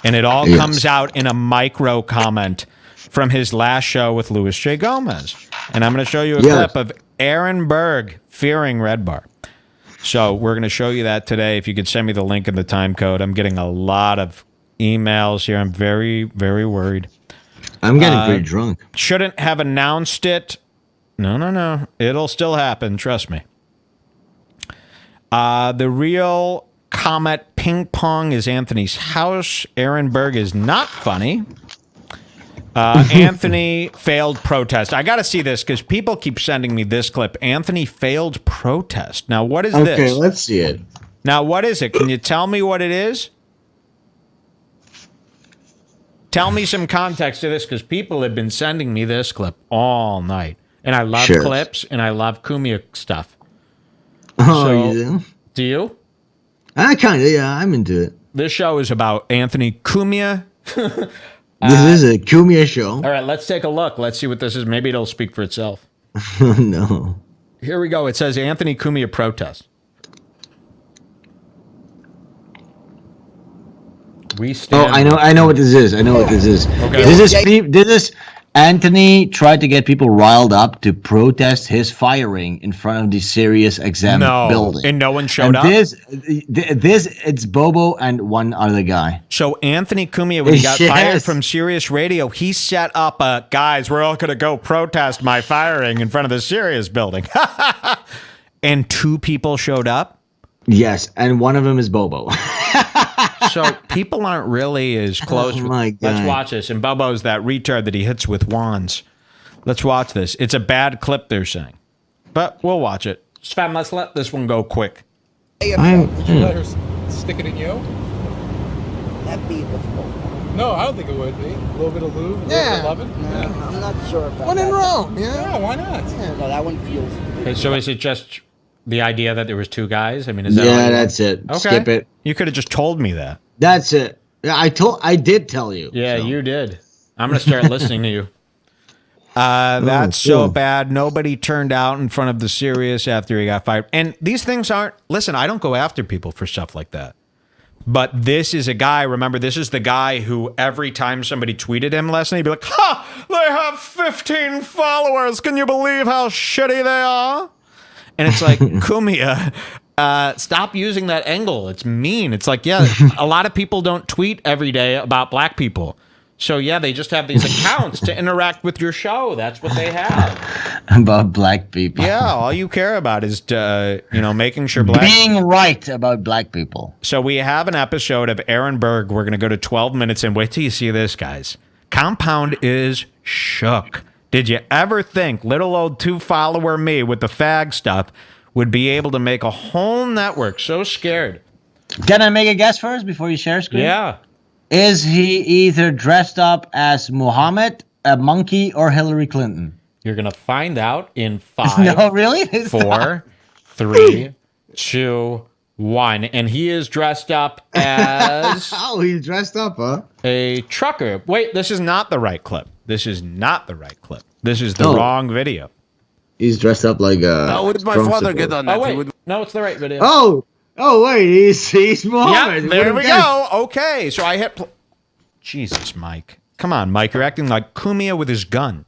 and it all comes out in a micro comment from his last show with Louis J. Gomez. And I'm going to show you a clip of Aaron Berg fearing Redbar. So we're going to show you that today. If you could send me the link and the time code. I'm getting a lot of emails here. I'm very, very worried. I'm getting pretty drunk. Shouldn't have announced it. No. It'll still happen. Trust me. The real Comet Ping Pong is Anthony's house. Aaron Berg is not funny. Anthony failed protest. I got to see this because people keep sending me this clip. Anthony failed protest. Now, what is this? Okay, let's see it. Now, what is it? Can you tell me what it is? Tell me some context to this because people have been sending me this clip all night. And I love clips and I love Cumia stuff. Oh, so, you do? Do you? I kind of, yeah, I'm into it. This show is about Anthony Cumia. This is a Cumia show. All right, let's take a look. Let's see what this is. Maybe it'll speak for itself. No. Here we go. It says Anthony Cumia protest. We stand. Oh, I know what this is. Okay. This is Anthony tried to get people riled up to protest his firing in front of the serious exam building. And no one showed up? This, it's Bobo and one other guy. So Anthony Cumia, when he got fired from Sirius Radio, he set up a, guys, we're all going to go protest my firing in front of the Sirius building. And 2 people showed up? Yes, and one of them is Bobo. So people aren't really as close. Let's watch this. And Bobo's that retard that he hits with wands. Let's watch this. It's a bad clip, they're saying. But we'll watch it. Sven, let's let this one go quick. Would you let her stick it in you? That'd be difficult. No, I don't think it would be. A little bit of lube, a little bit of loving. No, I'm not sure about When that. in Rome, yeah, why not? Yeah, no, that one feels... Okay, so is it just the idea that there was 2 guys? I mean, is that Yeah, that's it. Okay. Skip it. You could have just told me that. That's it. I did tell you. Yeah, you did. I'm going to start listening to you. That's so bad. Nobody turned out in front of the Sirius after he got fired. And these things aren't... Listen, I don't go after people for stuff like that. But this is a guy, remember, this is the guy who every time somebody tweeted him last night, he'd be like, ha! They have 15 followers. Can you believe how shitty they are? And it's like, Cumia... stop using that angle. It's mean. It's like, yeah, a lot of people don't tweet every day about black people. So, yeah, they just have these accounts to interact with your show. That's what they have. About black people. Yeah, all you care about is, making sure black... Being right about black people. So we have an episode of Aaron Berg. We're going to go to 12 minutes and wait till you see this, guys. Compound is shook. Did you ever think little old 2-follower me with the fag stuff would be able to make a whole network so scared? Can I make a guess first before you share screen? Yeah. Is he either dressed up as Muhammad, a monkey, or Hillary Clinton? You're going to find out in 5, No, really? 4, 3, 2, 1. And he is dressed up as... Oh, he's dressed up, huh? A trucker. Wait, this is not the right clip. This is not the right clip. This is the wrong video. He's dressed up like a... How would my father get on that? Oh, wait. No, it's the right video. Oh, wait. He's Muhammad. Yeah, there we go. Okay, so I hit... Jesus, Mike. Come on, Mike. You're acting like Cumia with his gun.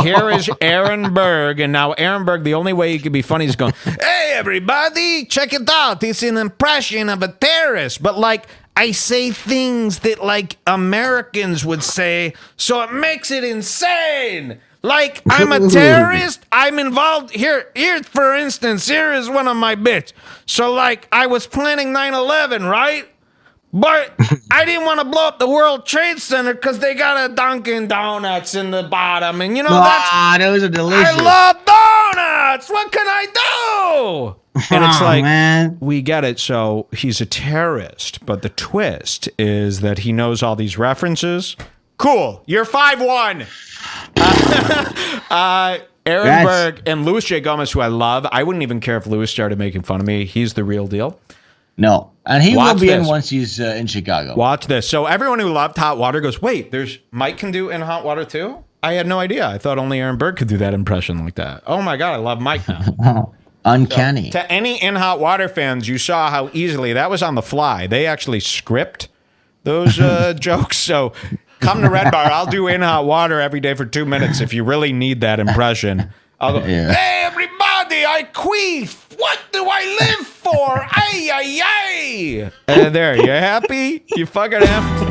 Here is Aaron Berg, and now Aaron Berg, the only way he could be funny is going, hey, everybody, check it out. It's an impression of a terrorist. But, like, I say things that, like, Americans would say, so it makes it insane. Like, I'm a terrorist. I'm involved. Here, for instance, here is one of my bits. So, like, I was planning 9/11, right? But I didn't want to blow up the World Trade Center because they got a Dunkin' Donuts in the bottom. And, those are delicious. I love donuts. What can I do? And it's like, man, we get it. So he's a terrorist. But the twist is that he knows all these references. Cool. You're 5-1. Aaron Berg and Louis J. Gomez, who I love. I wouldn't even care if Louis started making fun of me. He's the real deal. No. And he will be in once he's in Chicago. Watch this. So everyone who loved Hot Water goes, wait, there's Mike can do In Hot Water too? I had no idea. I thought only Aaron Berg could do that impression like that. Oh my God, I love Mike now. Uncanny. So, to any In Hot Water fans, you saw how easily that was on the fly. They actually script those jokes. So come to Redbar. I'll do In Hot Water every day for 2 minutes if you really need that impression. I'll go, hey, everybody, I queef. What do I live for? Ay, ay, ay. And there, you happy? You fucking happy?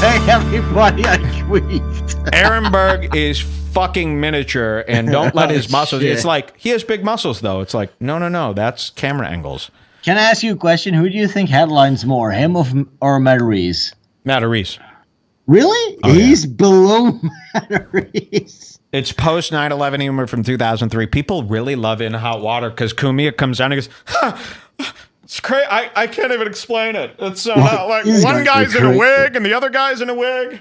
Hey, everybody, I queefed. Aaron Berg is fucking miniature, and don't let his muscles. Shit. It's like he has big muscles, though. It's like no, that's camera angles. Can I ask you a question? Who do you think headlines more, him or Matt Reese? Matt Reese. Really? Oh, He's below Matt Reese. It's post 9/11 humor from 2003. People really love In Hot Water because Cumia comes down and goes, it's crazy. I can't even explain it. It's like one guy's in a wig and the other guy's in a wig.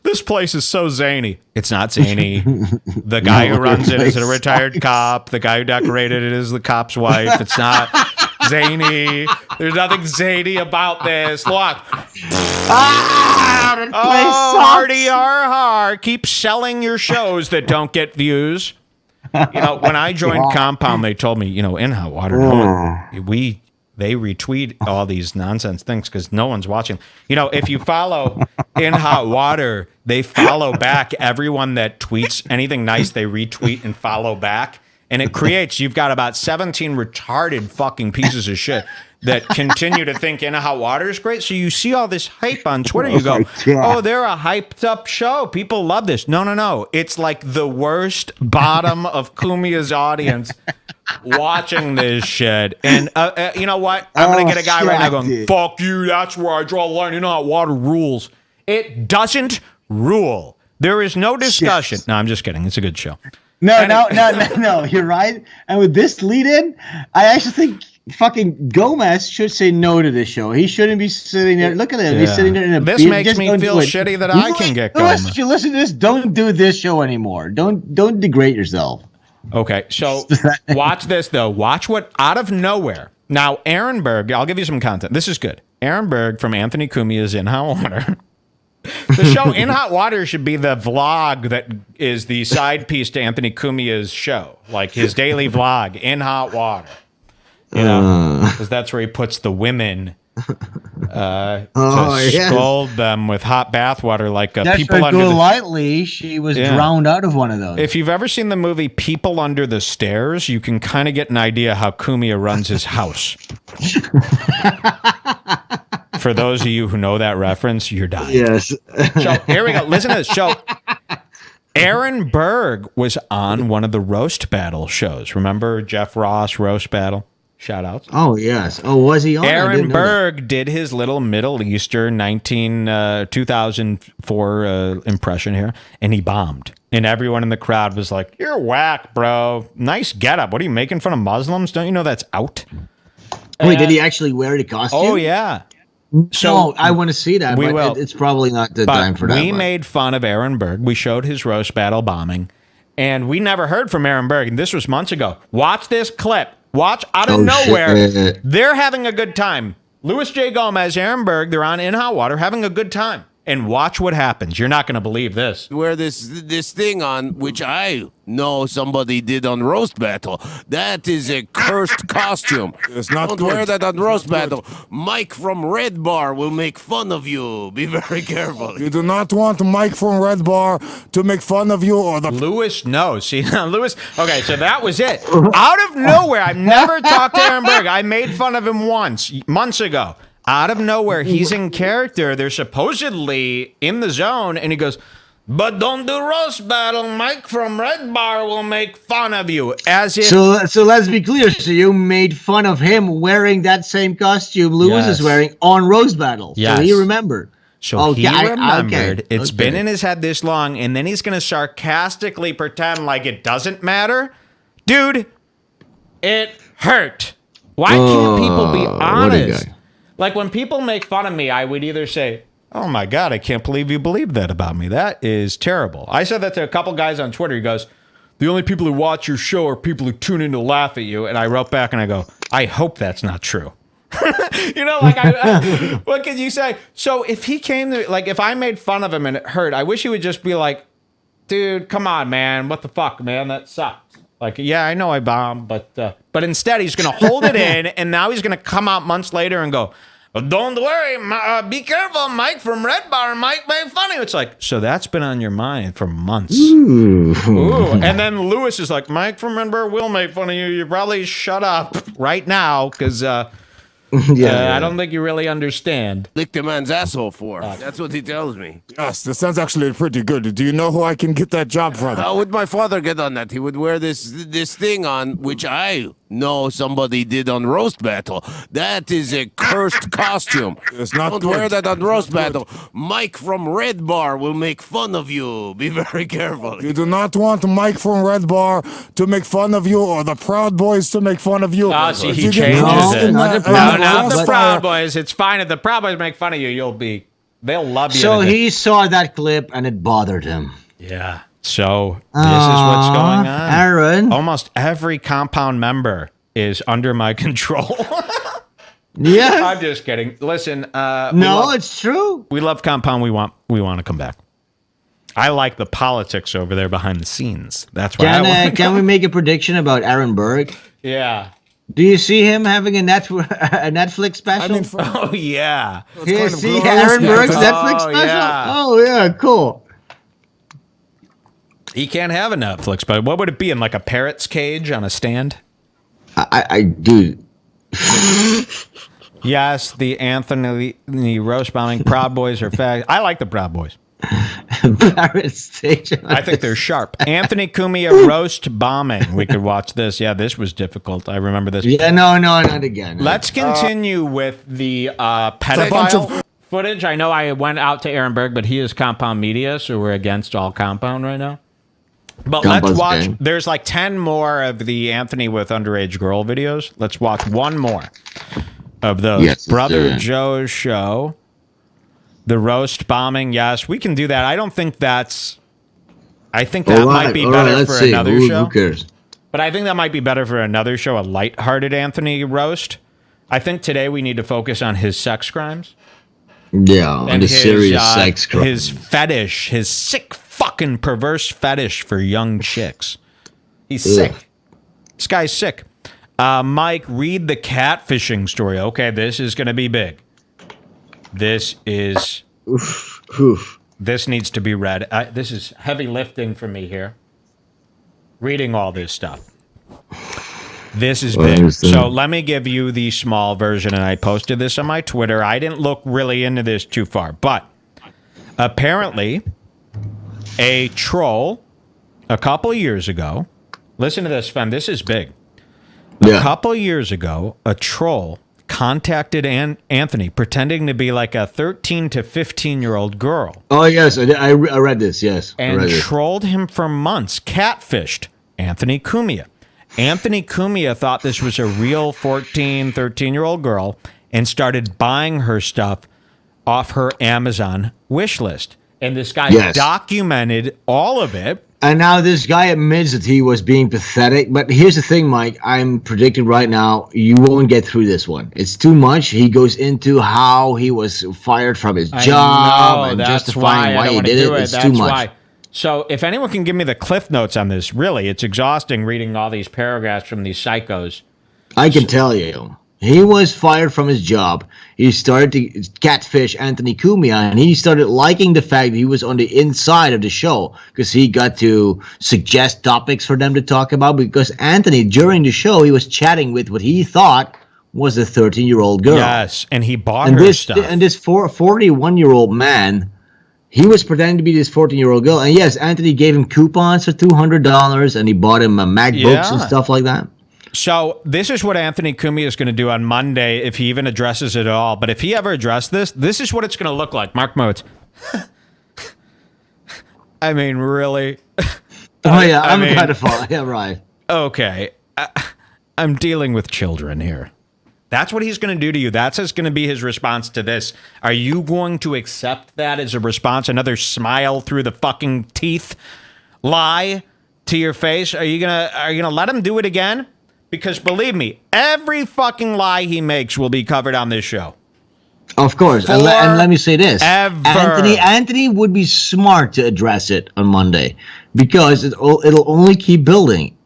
This place is so zany. It's not zany. The guy who runs it is a retired cop. The guy who decorated it is the cop's wife. It's not zany. There's nothing zany about this. Look. Artie Har. Keep selling your shows that don't get views. When I joined Compound, they told me, In Hot Water, they retweet all these nonsense things because no one's watching. If you follow In Hot Water, they follow back everyone that tweets anything nice. They retweet and follow back, and it creates. You've got about 17 retarded fucking pieces of shit that continue to think In Hot Water is great. So you see all this hype on Twitter. You go, they're a hyped up show. People love this. No. It's like the worst bottom of Cumia's audience watching this shit. And you know what? I'm going to get a guy right now going, fuck you. That's where I draw the line. In Hot Water rules. It doesn't rule. There is no discussion. No, I'm just kidding. It's a good show. No. You're right. And with this lead in, I actually think fucking Gomez should say no to this show. He shouldn't be sitting there. Look at him. He's sitting there in a. This makes me feel shitty that I can get Gomez. If you listen to this, don't do this show anymore. Don't degrade yourself. Okay, so watch this though. Watch what out of nowhere. Now, Aaron Berg. I'll give you some content. This is good. Aaron Berg from Anthony Cumia's In Hot Water. The show In Hot Water should be the vlog that is the side piece to Anthony Cumia's show, like his daily vlog, In Hot Water. Because that's where he puts the women to scold them with hot bathwater, like people under Golightly. She was drowned out of one of those. If you've ever seen the movie People Under the Stairs, you can kind of get an idea how Cumia runs his house. For those of you who know that reference, you're dying. Yes. So here we go. Listen to this. So Aaron Berg was on one of the roast battle shows. Remember Jeff Ross roast battle? Shout outs. Oh, yes. Oh, was he on? Aaron Berg did his little Middle Eastern 2004 impression here, and he bombed. And everyone in the crowd was like, you're whack, bro. Nice getup. What are you making fun of Muslims? Don't you know that's out? Wait, did he actually wear the costume? Oh, yeah. So I want to see that. We will. It's probably not the time for that. We made fun of Aaron Berg. We showed his roast battle bombing, and we never heard from Aaron Berg. And this was months ago. Watch this clip. Watch out of nowhere. Shit. They're having a good time. Louis J. Gomez, Aaron Berg, they're on In Hot Water having a good time. And watch what happens. You're not going to believe this. Wear this thing on, which I know somebody did on Roast Battle. That is a cursed costume. It's not Don't good. wear that on Roast Battle. Mike from Redbar will make fun of you. Be very careful. You do not want Mike from Redbar to make fun of you or the... Louis knows. See, Louis... Okay, so that was it. Out of nowhere, I've never talked to Aaron Berg. I made fun of him once, months ago. Out of nowhere, he's in character. They're supposedly in the zone, and he goes, but don't do roast battle. Mike from Redbar will make fun of you. As if... So let's be clear. So you made fun of him wearing that same costume Louis is wearing on roast battle. Yes. So he remembered. So he remembered. It's been in his head this long, and then he's going to sarcastically pretend like it doesn't matter. Dude, it hurt. Why can't people be honest? Like, when people make fun of me, I would either say, oh, my God, I can't believe you believed that about me. That is terrible. I said that to a couple guys on Twitter. He goes, the only people who watch your show are people who tune in to laugh at you. And I wrote back and I go, I hope that's not true. What can you say? So if he came to, like, if I made fun of him and it hurt, I wish he would just be like, dude, come on, man. What the fuck, man? That sucks. Like, yeah, I know I bombed, but instead he's going to hold it in, and now he's going to come out months later and go, don't worry, be careful, Mike from Redbar might make fun of you. It's like, so that's been on your mind for months. Ooh. And then Louis is like, Mike from Redbar will make fun of you. You probably shut up right now, because I don't think you really understand. Lick the man's asshole for. That's what he tells me. Yes, this sounds actually pretty good. Do you know who I can get that job from? How would my father get on that? He would wear this thing on, which I know somebody did on Roast Battle. That is a cursed costume. It's not Don't good. wear that on Roast Battle. Mike from Redbar will make fun of you. Be very careful. You do not want Mike from Redbar to make fun of you or the Proud Boys to make fun of you. Oh, see, he You get changes lost it. in No, that- not the crossfire. Proud Boys. It's fine if the Proud Boys make fun of you. They'll love you. So to he saw that clip and it bothered him. Yeah. So this is what's going on. Aaron. Almost every compound member is under my control. Yeah. I'm just kidding. Listen. It's true. We love compound. We want to come back. I like the politics over there behind the scenes. That's why. Can we make a prediction about Aaron Berg? Yeah. Do you see him having a Netflix special? Oh yeah. You see Aaron Berg's Netflix special? Yeah. Oh yeah, cool. He can't have a Netflix, but what would it be in like a parrot's cage on a stand? I do. Yes, the Anthony roast bombing Proud Boys are fact. I like the Proud Boys. Parrot stage. I think they're sharp. Anthony Cumia roast bombing. We could watch this. Yeah, this was difficult. I remember this. Yeah, no, not again. Let's continue with the pedophile footage. I know I went out to Aaron Berg, but he is Compound Media, so we're against all Compound right now. But let's watch. Game. There's like 10 more of the Anthony with underage girl videos. Let's watch one more of those. Yes, Brother Joe's show. The roast bombing. Yes, we can do that. I don't think that's... I think that might be better for another show. Who cares? But I think that might be better for another show, a lighthearted Anthony roast. I think today we need to focus on his sex crimes. Yeah, on the serious sex crimes. His fetish, his sick fucking perverse fetish for young chicks. He's sick. This guy's sick. Mike, read the catfishing story. Okay, this is going to be big. This is... This needs to be read. This is heavy lifting for me here. Reading all this stuff. This is big. So let me give you the small version, and I posted this on my Twitter. I didn't look really into this too far, but apparently a troll a couple of years ago, listen to this, Sven, this is big. A couple of years ago, a troll contacted Anthony pretending to be like a 13 to 15-year-old girl. Oh, yes, I read this, yes. And trolled him for months, catfished Anthony Cumia. Anthony Cumia thought this was a real 14, 13-year-old girl and started buying her stuff off her Amazon wish list. And this guy documented all of it. And now this guy admits that he was being pathetic. But here's the thing, Mike. I'm predicting right now you won't get through this one. It's too much. He goes into how he was fired from his job and justifying why he did it. It's too much. So if anyone can give me the cliff notes on this, really, it's exhausting reading all these paragraphs from these psychos. I can tell you. He was fired from his job. He started to catfish Anthony Cumia, and he started liking the fact that he was on the inside of the show because he got to suggest topics for them to talk about. Because Anthony, during the show, he was chatting with what he thought was a 13-year-old girl. Yes, and he bought her stuff. And this 41-year-old man, he was pretending to be this 14-year-old girl. And yes, Anthony gave him coupons for $200, and he bought him MacBooks and stuff like that. So this is what Anthony Cumia is going to do on Monday, if he even addresses it at all. But if he ever addressed this, this is what it's going to look like. Mark Motes. I mean, really? Oh, yeah, I'm kind of fine. Yeah, right. Okay. I'm dealing with children here. That's what he's going to do to you. That's going to be his response to this. Are you going to accept that as a response? Another smile through the fucking teeth lie to your face? Are you gonna let him do it again? Because believe me, every fucking lie he makes will be covered on this show. Of course. And let me say this. Ever. Anthony would be smart to address it on Monday because it'll only keep building.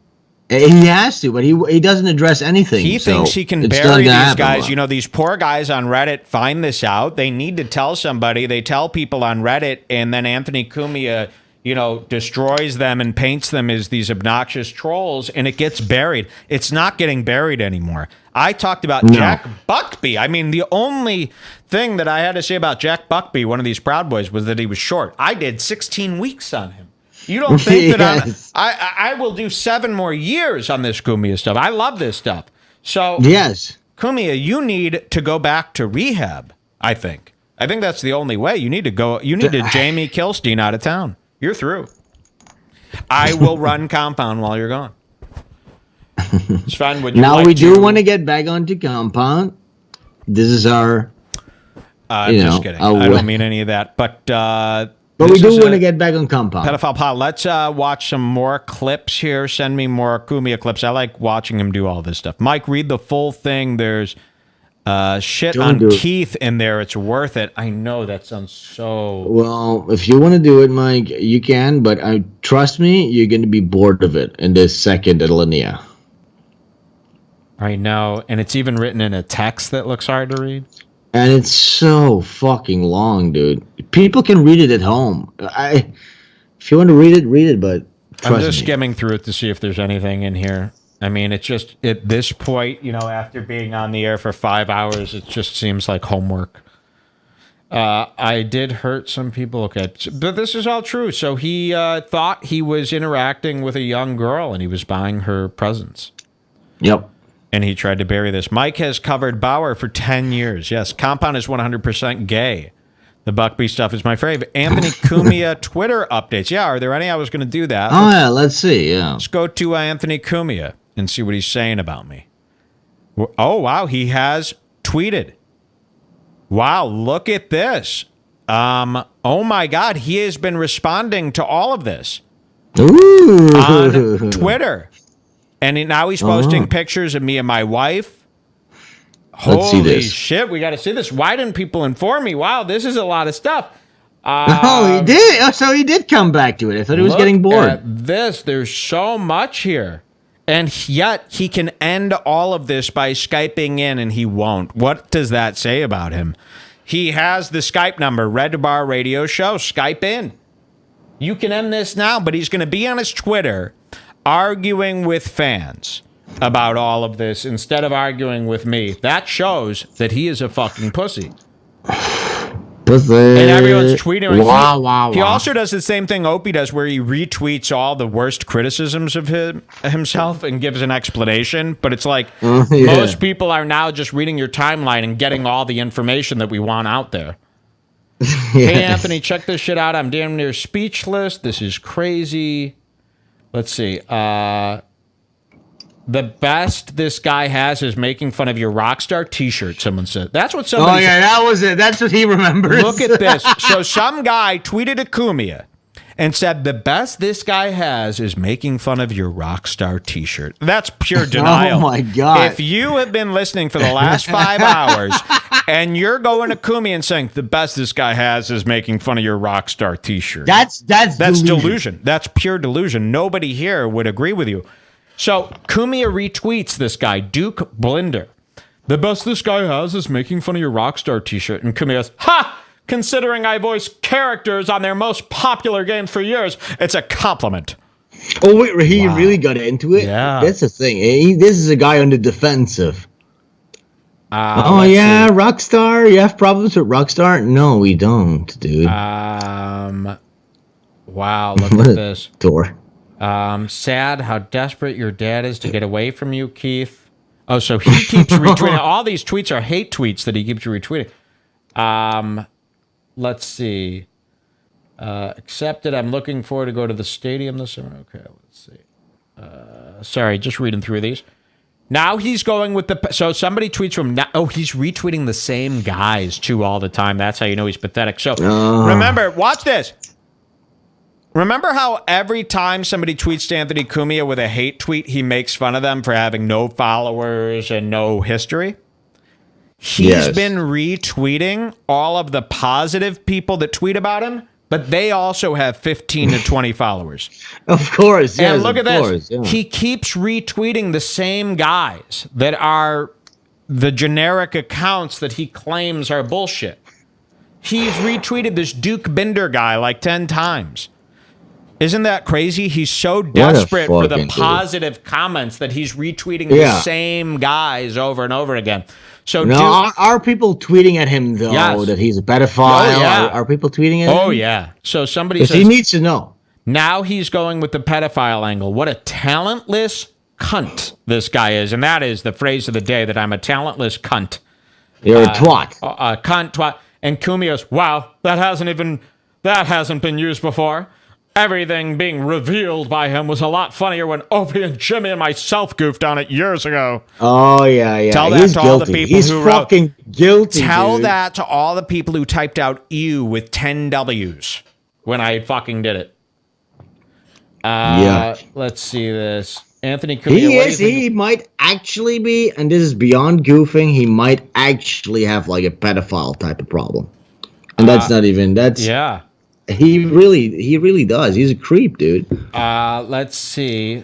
He has to, but he doesn't address anything. He thinks he can bury these guys. You know, these poor guys on Reddit find this out. They need to tell somebody. They tell people on Reddit, and then Anthony Cumia, destroys them and paints them as these obnoxious trolls, and it gets buried. It's not getting buried anymore. I talked about Jack Buckby. I mean, the only thing that I had to say about Jack Buckby, one of these Proud Boys, was that he was short. I did 16 weeks on him. You don't think that I will do 7 more years on this Cumia stuff. I love this stuff. So, yes, Cumia, you need to go back to rehab, I think. I think that's the only way. You need to go. You need to Jamie Kilstein out of town. You're through. I will run Compound while you're gone. Sven, would you now like we do want to get back onto Compound. This is our. Just kidding. I don't mean any of that. But we do want to get back on Compound. Pedophile Pod. Let's watch some more clips here. Send me more Cumia clips. I like watching him do all this stuff. Mike, read the full thing. There's shit on Keith in there. It's worth it. I know that sounds so... Well, if you want to do it, Mike, you can, but trust me, you're going to be bored of it in this second alinea. I know, and it's even written in a text that looks hard to read. And it's so fucking long, dude. People can read it at home. If you want to read it, but trust I'm just me. skimming through it to see if there's anything in here. I mean, it's just, at this point, after being on the air for 5 hours, it just seems like homework. I did hurt some people. Okay, but this is all true. So he thought he was interacting with a young girl, and he was buying her presents. Yep. And he tried to bury this. Mike has covered Bauer for 10 years. Yes, Compound is 100% gay. The Buckby stuff is my favorite. Anthony Cumia Twitter updates. Yeah, are there any? I was going to do that. Oh, yeah, let's see. Yeah. Let's go to Anthony Cumia and see what he's saying about me. Oh, wow, he has tweeted. Wow, look at this. Oh, my God, he has been responding to all of this. Ooh. On Twitter. And now he's posting pictures of me and my wife. Let's see Holy this. shit, we got to see this. Why didn't people inform me? Wow, this is a lot of stuff. He did. Oh, so he did come back to it. I thought he was getting bored. At this, there's so much here. And yet he can end all of this by Skyping in, and he won't. What does that say about him? He has the Skype number, Redbar Radio Show. Skype in. You can end this now, but he's going to be on his Twitter arguing with fans about all of this instead of arguing with me. That shows that he is a fucking pussy. Pussy. And everyone's tweeting. Wow. He also does the same thing Opie does, where he retweets all the worst criticisms of himself and gives an explanation. But it's like most people are now just reading your timeline and getting all the information that we want out there. Hey, Anthony, check this shit out. I'm damn near speechless. This is crazy. Let's see. The best this guy has is making fun of your Rockstar t-shirt, someone said. That's what somebody said. That was it. That's what he remembers. Look at this. So some guy tweeted at Cumia and said, the best this guy has is making fun of your Rockstar t-shirt. That's pure denial. Oh, my God. If you have been listening for the last 5 hours and you're going to Cumia and saying, the best this guy has is making fun of your Rockstar t-shirt. That's delusion. That's pure delusion. Nobody here would agree with you. So Cumia retweets this guy, Duke Blinder. The best this guy has is making fun of your Rockstar t-shirt. And Cumia goes, ha! Considering I voiced characters on their most popular games for years, it's a compliment. Oh, wait, he really got into it? Yeah. That's the thing. This is a guy on the defensive. Let's see. Rockstar. You have problems with Rockstar? No, we don't, dude. Wow, look at this. Door. Sad how desperate your dad is to get away from you, Keith. Oh, so he keeps retweeting. All these tweets are hate tweets that he keeps retweeting. Let's see. Accepted. I'm looking forward to go to the stadium this summer. Okay, let's see. Sorry, just reading through these. Now he's going with the... So somebody tweets from... he's retweeting the same guys, too, all the time. That's how you know he's pathetic. So remember, watch this. Remember how every time somebody tweets to Anthony Cumia with a hate tweet, he makes fun of them for having no followers and no history? He's been retweeting all of the positive people that tweet about him, but they also have 15 to 20 followers. Of course, yes. And look at this. Yeah. He keeps retweeting the same guys that are the generic accounts that he claims are bullshit. He's retweeted this Duke Binder guy like 10 times. Isn't that crazy? He's so desperate for the fucking positive comments that he's retweeting the same guys over and over again. So now, are people tweeting at him though that he's a pedophile? Oh, yeah. Are people tweeting at him? Oh yeah. So somebody says he needs to know. Now he's going with the pedophile angle. What a talentless cunt this guy is, and that is the phrase of the day. That I'm a talentless cunt. You're a twat. A cunt twat. And Cumia goes, wow, that hasn't been used before. Everything being revealed by him was a lot funnier when Opie and Jimmy and myself goofed on it years ago. Oh, yeah. Tell that to all the people who wrote. He's fucking guilty, Tell dude. that to all the people who typed out ew with 10 W's when I fucking did it. Let's see this. Anthony Cumia. He might actually be, and this is beyond goofing, he might actually have like a pedophile type of problem. And that's not even, Yeah. He really does. He's a creep, dude. Let's see.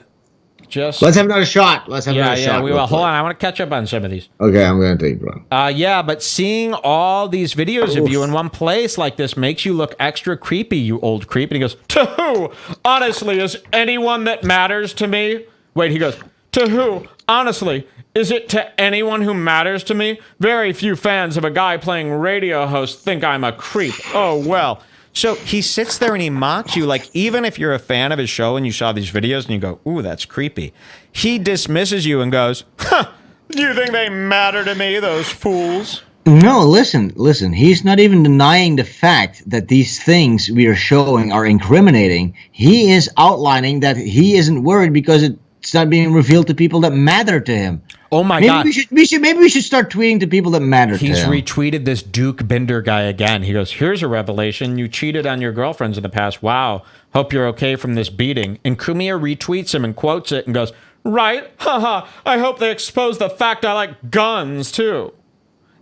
Let's have another shot. Let's have another shot. We will. Hold on. I want to catch up on some of these. Okay, I'm going to take bro. But seeing all these videos of you in one place like this makes you look extra creepy, you old creep. And he goes, to who? Honestly, is anyone that matters to me? Wait, he goes, to who? Honestly, is it to anyone who matters to me? Very few fans of a guy playing radio host think I'm a creep. Oh, well. So he sits there and he mocks you, like, even if you're a fan of his show and you saw these videos and you go, ooh, that's creepy. He dismisses you and goes, huh, do you think they matter to me, those fools? No, listen. He's not even denying the fact that these things we are showing are incriminating. He is outlining that he isn't worried because it's not being revealed to people that matter to him. Oh my God! Maybe we should start tweeting to people that matter to him. He's retweeted this Duke Binder guy again. He goes, "Here's a revelation: you cheated on your girlfriends in the past. Wow. Hope you're okay from this beating." And Cumia retweets him and quotes it and goes, "Right? Haha. I hope they expose the fact I like guns too."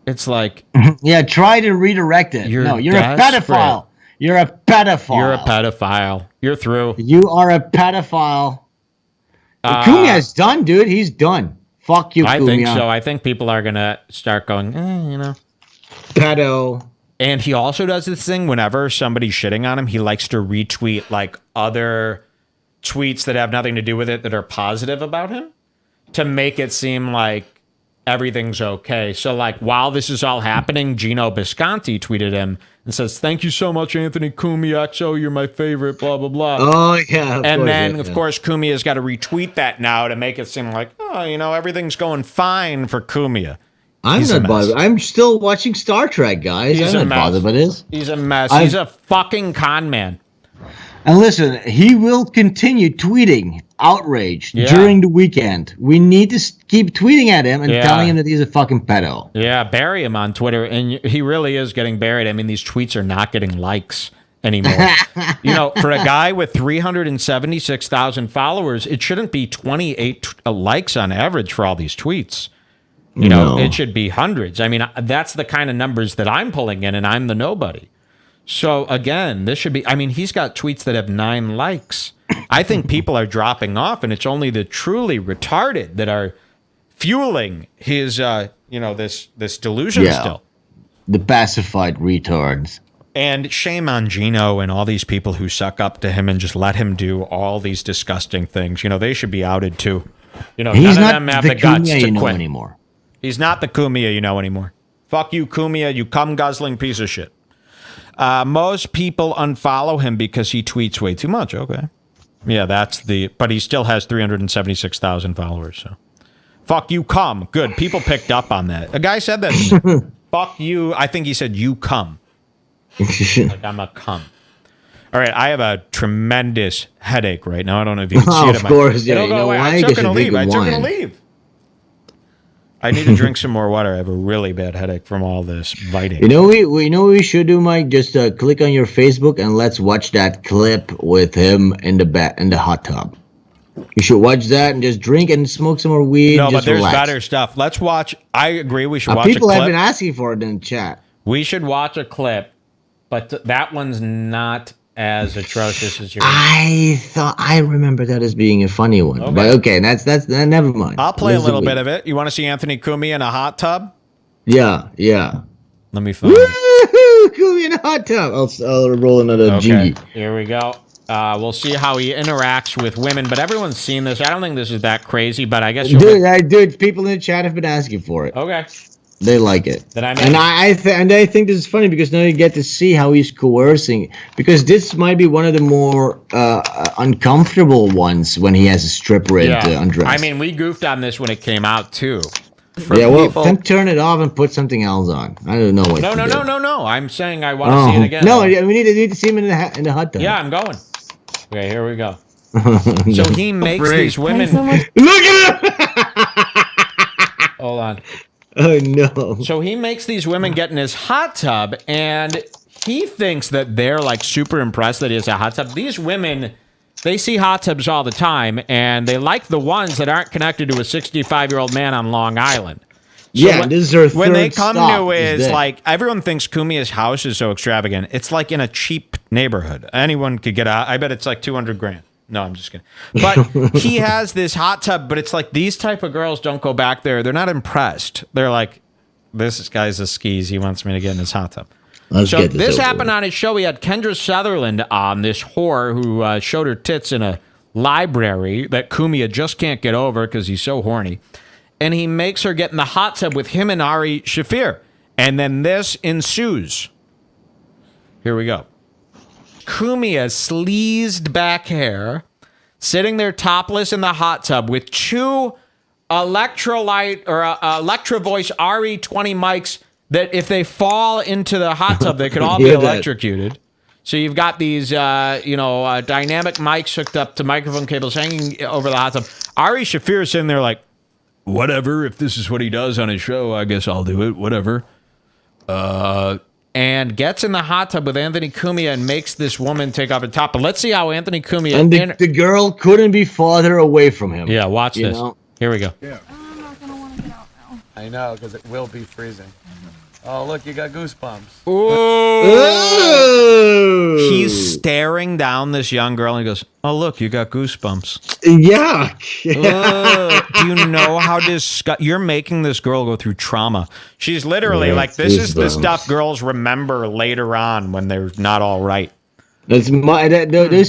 It's like, yeah, try to redirect it. You're a pedophile. You're a pedophile. You're a pedophile. You're through. You are a pedophile. Cumia's done, dude. He's done. Fuck you, Cumia. I think so. I think people are going to start going, pedo. And he also does this thing whenever somebody's shitting on him, he likes to retweet like other tweets that have nothing to do with it that are positive about him to make it seem like everything's okay. So like while this is all happening, Gino Bisconti tweeted him and says, "Thank you so much, Anthony Cumia. XO, you're my favorite, blah, blah, blah." Oh, yeah. Of course, Cumia's got to retweet that now to make it seem like, everything's going fine for Cumia. I'm not bothered. I'm still watching Star Trek, guys. I'm not bothered by this. He's a mess. He's a fucking con man. And listen, he will continue tweeting outrage during the weekend. We need to keep tweeting at him and telling him that he's a fucking pedo. Yeah, bury him on Twitter. And he really is getting buried. I mean, these tweets are not getting likes anymore. For a guy with 376,000 followers, it shouldn't be 28 likes on average for all these tweets. It should be hundreds. I mean, that's the kind of numbers that I'm pulling in, and I'm the nobody. So again, this should be, he's got tweets that have 9 likes. I think people are dropping off, and it's only the truly retarded that are fueling his, this delusion still. The pacified retards. And shame on Gino and all these people who suck up to him and just let him do all these disgusting things. They should be outed too. None of them have the guts to quit anymore. He's not the Cumia anymore. Fuck you, Cumia, you cum-guzzling piece of shit. Most people unfollow him because he tweets way too much. Okay. Yeah, but he still has 376,000 followers, so. Fuck you, cum. Good. People picked up on that. A guy said that to me. Fuck you. I think he said you cum. Like I'm a cum. All right, I have a tremendous headache right now. I don't know if you can see it. Of course, yeah. It'll go away. I took a leave. I need to drink some more water. I have a really bad headache from all this biting. We should do, Mike. Just click on your Facebook and let's watch that clip with him in the hot tub. You should watch that and just drink and smoke some more weed. No, but there's better stuff. Let's watch. I agree. We should watch. People have been asking for it in the chat. We should watch a clip, but that one's not as atrocious as yours. I remember that as being a funny one. Okay. But okay, that's never mind. I'll play a little bit of it. You want to see Anthony Cumia in a hot tub? Yeah. Let me find it. Cumia in a hot tub. I'll roll another jingy. Here we go. We'll see how he interacts with women, but everyone's seen this. I don't think this is that crazy, but I guess dude, people in the chat have been asking for it. Okay. They like it. Then I think this is funny because now you get to see how he's coercing, because this might be one of the more uncomfortable ones when he has a stripper to undress. I mean, we goofed on this when it came out too. Then turn it off and put something else on. I don't know what. No. I'm saying I want to see it again. No, we need to see him in the hot tub. Yeah, I'm going. Okay, here we go. So he makes these women. Look at him! Hold on. Oh no! So he makes these women get in his hot tub, and he thinks that they're like super impressed that he has a hot tub. These women, they see hot tubs all the time, and they like the ones that aren't connected to a 65-year-old man on Long Island. So this is their third when they come stop, to his, like, everyone thinks Cumia's house is so extravagant. It's like in a cheap neighborhood. Anyone could get out. I bet it's like $200,000. No, I'm just kidding. But he has this hot tub, but it's like these type of girls don't go back there. They're not impressed. They're like, this guy's a skis. He wants me to get in his hot tub. So this happened on his show. He had Kendra Sutherland on, this whore who showed her tits in a library that Cumia just can't get over because he's so horny. And he makes her get in the hot tub with him and Ari Shafir. And then this ensues. Here we go. Cumia sleazed back hair, sitting there topless in the hot tub with two electrolyte or Electro Voice RE20 mics that if they fall into the hot tub, they could all be electrocuted. So you've got these, dynamic mics hooked up to microphone cables hanging over the hot tub. Ari Shafir is sitting there like, whatever, if this is what he does on his show, I guess I'll do it, whatever. And gets in the hot tub with Anthony Cumia and makes this woman take off her top. But let's see how Anthony Cumia... And the girl couldn't be farther away from him. Yeah, watch this. Know? Here we go. Yeah. I'm not going to want to get out now. I know, because it will be freezing. Oh, look, you got goosebumps. Ooh. He's staring down this young girl and he goes, oh, look, you got goosebumps. Yeah. Do you know how you're making this girl go through trauma? She's literally like, this is the stuff girls remember later on when they're not all right. Those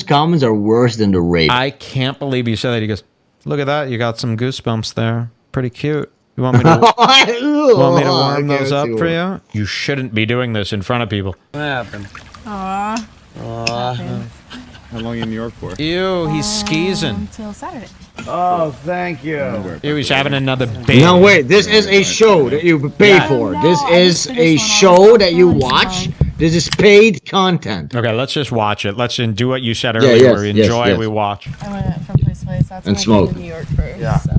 comments are worse than the rape. I can't believe you said that. He goes, look at that. You got some goosebumps there. Pretty cute. You want me to warm those up for you? You shouldn't be doing this in front of people. What happened? Aww. How long are you in New York for? Ew, he's skeezing. Until Saturday. Oh, thank you. Ew, he's having another baby. No, wait. This is a show that you pay for. This is a show that you watch. This is paid content. Okay, let's just watch it. Let's do what you said earlier. We enjoy, we watch. I went from place to place. That's when I came to New York first. Yeah. So.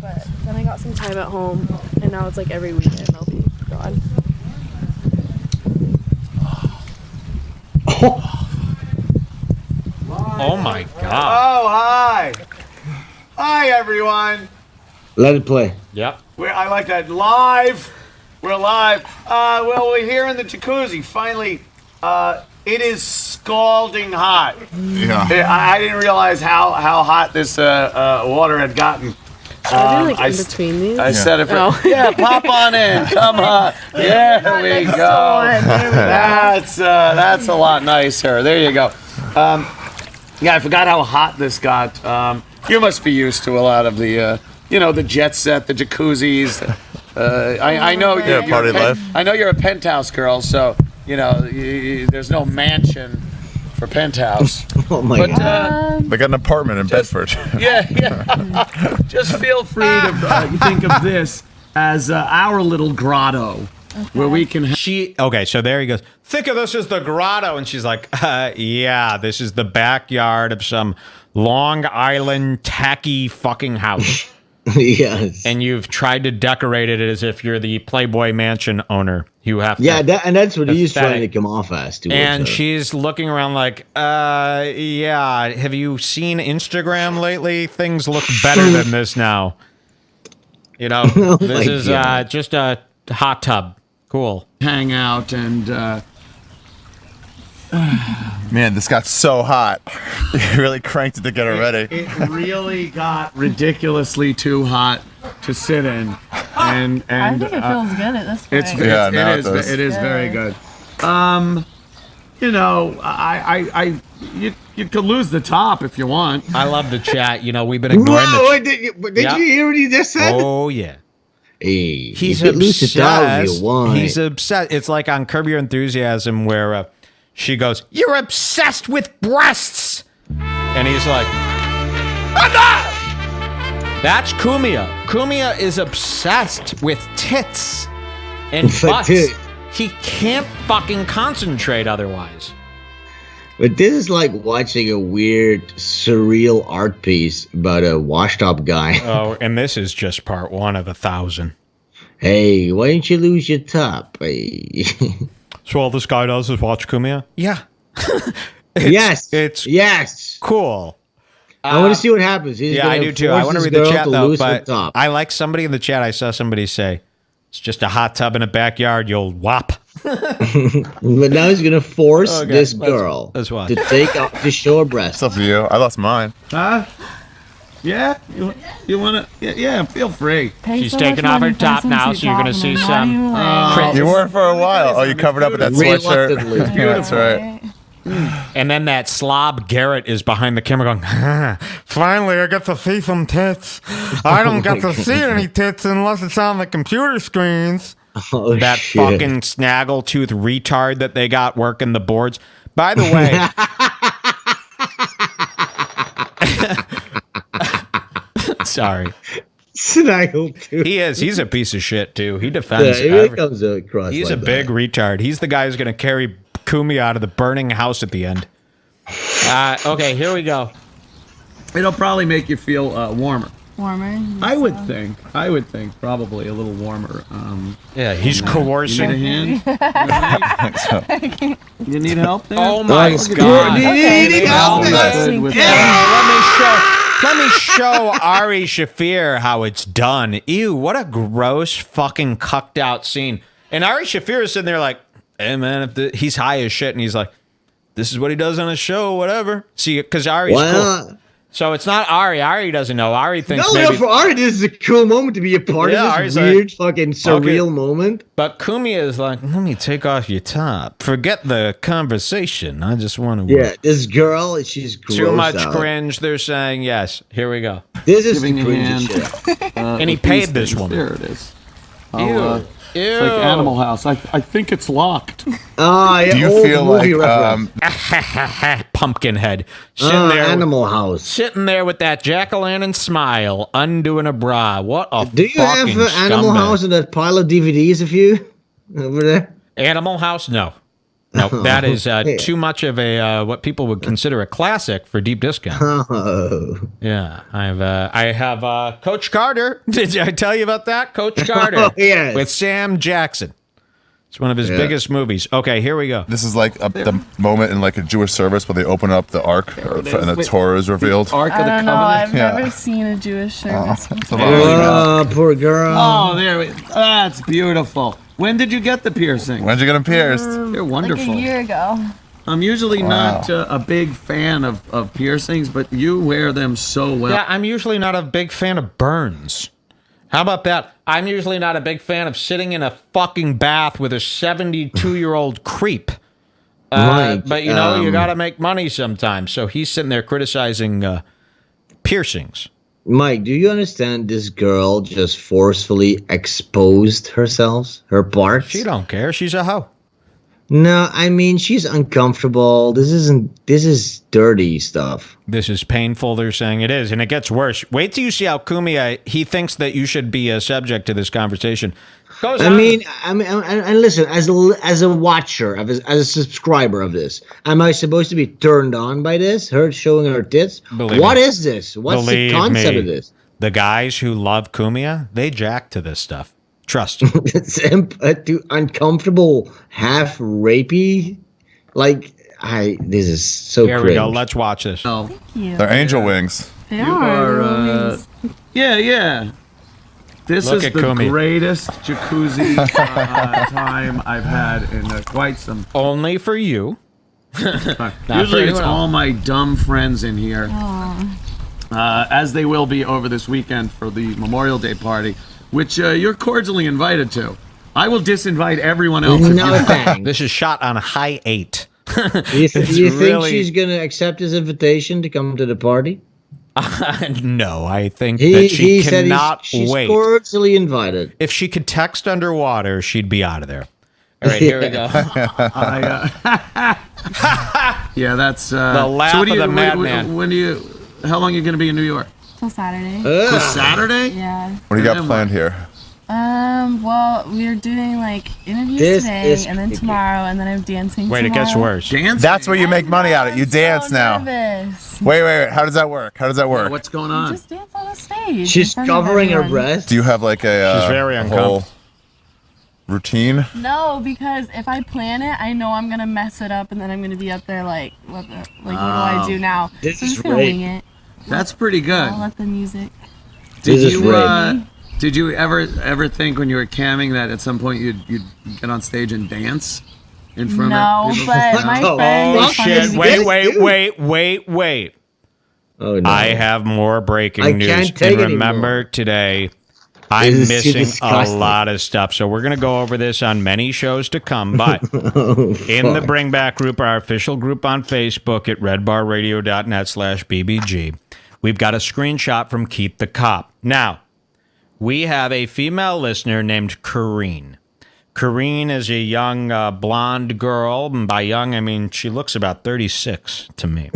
But then I got some time at home, and now it's like every weekend I'll be gone. Oh my God. Oh, hi. Hi, everyone. Let it play. Yep. I like that. Live. We're live. Well, we're here in the jacuzzi. Finally, it is scalding hot. Yeah. I didn't realize how hot this water had gotten. Are they like in between these? I said it for... Oh. Yeah, pop on in. Come on. There we go. That's a lot nicer. There you go. Yeah, I forgot how hot this got. You must be used to a lot of the, the jet set, the jacuzzis. I know party life. I know you're a penthouse girl, so there's no mansion for penthouse. Oh my God! They got an apartment in Bedford. Yeah. Just feel free to think of this as our little grotto. Okay. Where we can... Okay, so there he goes. Think of this as the grotto. And she's like, yeah, this is the backyard of some Long Island tacky fucking house. Yes. And you've tried to decorate it as if you're the Playboy Mansion owner. You have to. Yeah, and that's what he's trying to come off as. And she's looking around like, yeah, have you seen Instagram lately? Things look better than this now. This is just a hot tub. Cool. Hang out and... Man, this got so hot. You really cranked it to get her ready. It really got ridiculously too hot to sit in. And I think it feels good at this point. It is very good. you know, you could lose the top if you want. I love the chat. You know, we've been ignoring Did you hear what he just said? Oh, yeah. Hey, he's obsessed. He's obsessed. It's like on Curb Your Enthusiasm where she goes, "You're obsessed with breasts," and he's like, "Enough!" That's Cumia. Cumia is obsessed with tits and butts. He can't fucking concentrate otherwise. But this is like watching a weird, surreal art piece about a washed-up guy. Oh, and this is just part 1 of 1,000. Hey, why didn't you lose your top? Hey. So all this guy does is watch Cumia? Yeah. It's cool. I want to see what happens. He's I do too. I want to read the chat though, but I like somebody in the chat. I saw somebody say, "It's just a hot tub in a backyard, you old wop." But now he's gonna force this girl to take out to show her breast. It's up to you. I lost mine. Huh? Yeah? You wanna? Yeah, feel free. She's taking off her top now, so you're gonna see some. You weren't for a while. Oh, you covered up with that sweatshirt. Yeah, that's right. And then that slob Garrett is behind the camera going, "Finally, I get to see some tits. I don't get to see any tits unless it's on the computer screens." Oh, that shit. fucking snaggletooth retard that they got working the boards. By the way, sorry. Snaggletooth. He is. He's a piece of shit too. He defends. He's a big retard. He's the guy who's going to carry Cumia out of the burning house at the end. Okay, here we go. It'll probably make you feel warmer. Warmer? I would think probably a little warmer. Yeah, he's coercing. You need a hand? You need help there? Oh my God. Let me show Ari Shaffir how it's done. Ew, what a gross fucking cucked out scene. And Ari Shaffir is sitting there like, "Hey man, he's high as shit," and he's like, "This is what he does on his show, whatever." See, because Ari's cool. So it's not Ari. Ari doesn't know. Ari thinks no, for Ari, this is a cool moment to be a part of this Ari's weird, fucking surreal moment. But Cumia is like, "Let me take off your top. Forget the conversation. I just want to." Yeah, this girl, she's gross too much out. Cringe. They're saying yes. Here we go. This is the cringe shit. And he paid this woman. There it is. Ew. It's like Animal House. I think it's locked. Yeah. Do you feel like Pumpkinhead sitting there? Animal House. Sitting there with that jack-o'-lantern smile, undoing a bra. What a Do you have Animal House and that pile of DVDs of you over there? Animal House? No. No, that is too much of a what people would consider a classic for deep discount. Yeah, I have Coach Carter. Did I tell you about that? Coach Carter yes. with Sam Jackson. It's one of his biggest movies. Okay, here we go. This is like the moment in like a Jewish service where they open up the Ark and the Torah is revealed. Ark of the I don't know. Covenant? I've never seen a Jewish service. Poor girl. Oh, that's beautiful. When did you get the piercing? When did you get them pierced? You're wonderful. Like a year ago. I'm usually not a big fan of piercings, but you wear them so well. Yeah, I'm usually not a big fan of burns. How about that? I'm usually not a big fan of sitting in a fucking bath with a 72-year-old creep. But, you know, you got to make money sometimes. So he's sitting there criticizing piercings. Mike, do you understand this girl just forcefully exposed herself, her parts? She don't care. She's a hoe. No, I mean, she's uncomfortable. This is dirty stuff. This is painful, they're saying it is, and it gets worse. Wait till you see how Cumia, he thinks that you should be a subject to this conversation. Goes on. I mean, and listen, as a watcher, as a subscriber of this, am I supposed to be turned on by this? Her showing her tits? What is this? What's the concept of this? The guys who love Cumia, they jack to this stuff. Trust me. It's uncomfortable, half rapey. Like, this is so Here cringe. we go. Let's watch this. Oh, Thank you. They're angel wings. They are. Yeah. This Look is at the Cumia. greatest jacuzzi time I've had in quite some. Only for you. Usually it's all my dumb friends in here, as they will be over this weekend for the Memorial Day party, which you're cordially invited to. I will disinvite everyone else. No thanks. This is shot on high 8. Do you think she's going to accept his invitation to come to the party? No, I think that she cannot she's wait. cordially invited. If she could text underwater, she'd be out of there. All right, here we go. Yeah, that's the laugh of the madman. How long are you going to be in New York? Till Saturday. Till Saturday? Yeah. What do you got planned here? Well, we're doing like interviews today, and then tomorrow, and then I'm dancing. Wait, it gets worse. Dance? That's where you make money at it. You dance now. Nervous. Wait. How does that work? What's going on? Just dance on the stage. She's covering her breast. Do you have like a She's very whole routine? No, because if I plan it, I know I'm gonna mess it up, and then I'm gonna be up there like, what do I do now? So I'm just gonna wing it. That's pretty good. I'll let the music. Did you ever think when you were camming that at some point you'd get on stage and dance in front of people? But my friend. Oh shit! Wait. Oh no! I have more breaking news. Can't take and remember anymore. Today, I'm missing a disgusting. lot of stuff. So we're gonna go over this on many shows to come. But in the Bring Back group, our official group on Facebook at redbarradio.net/bbg, we've got a screenshot from Keith the Cop. Now, we have a female listener named Karrine. Karrine is a young blonde girl. And by young, I mean she looks about 36 to me.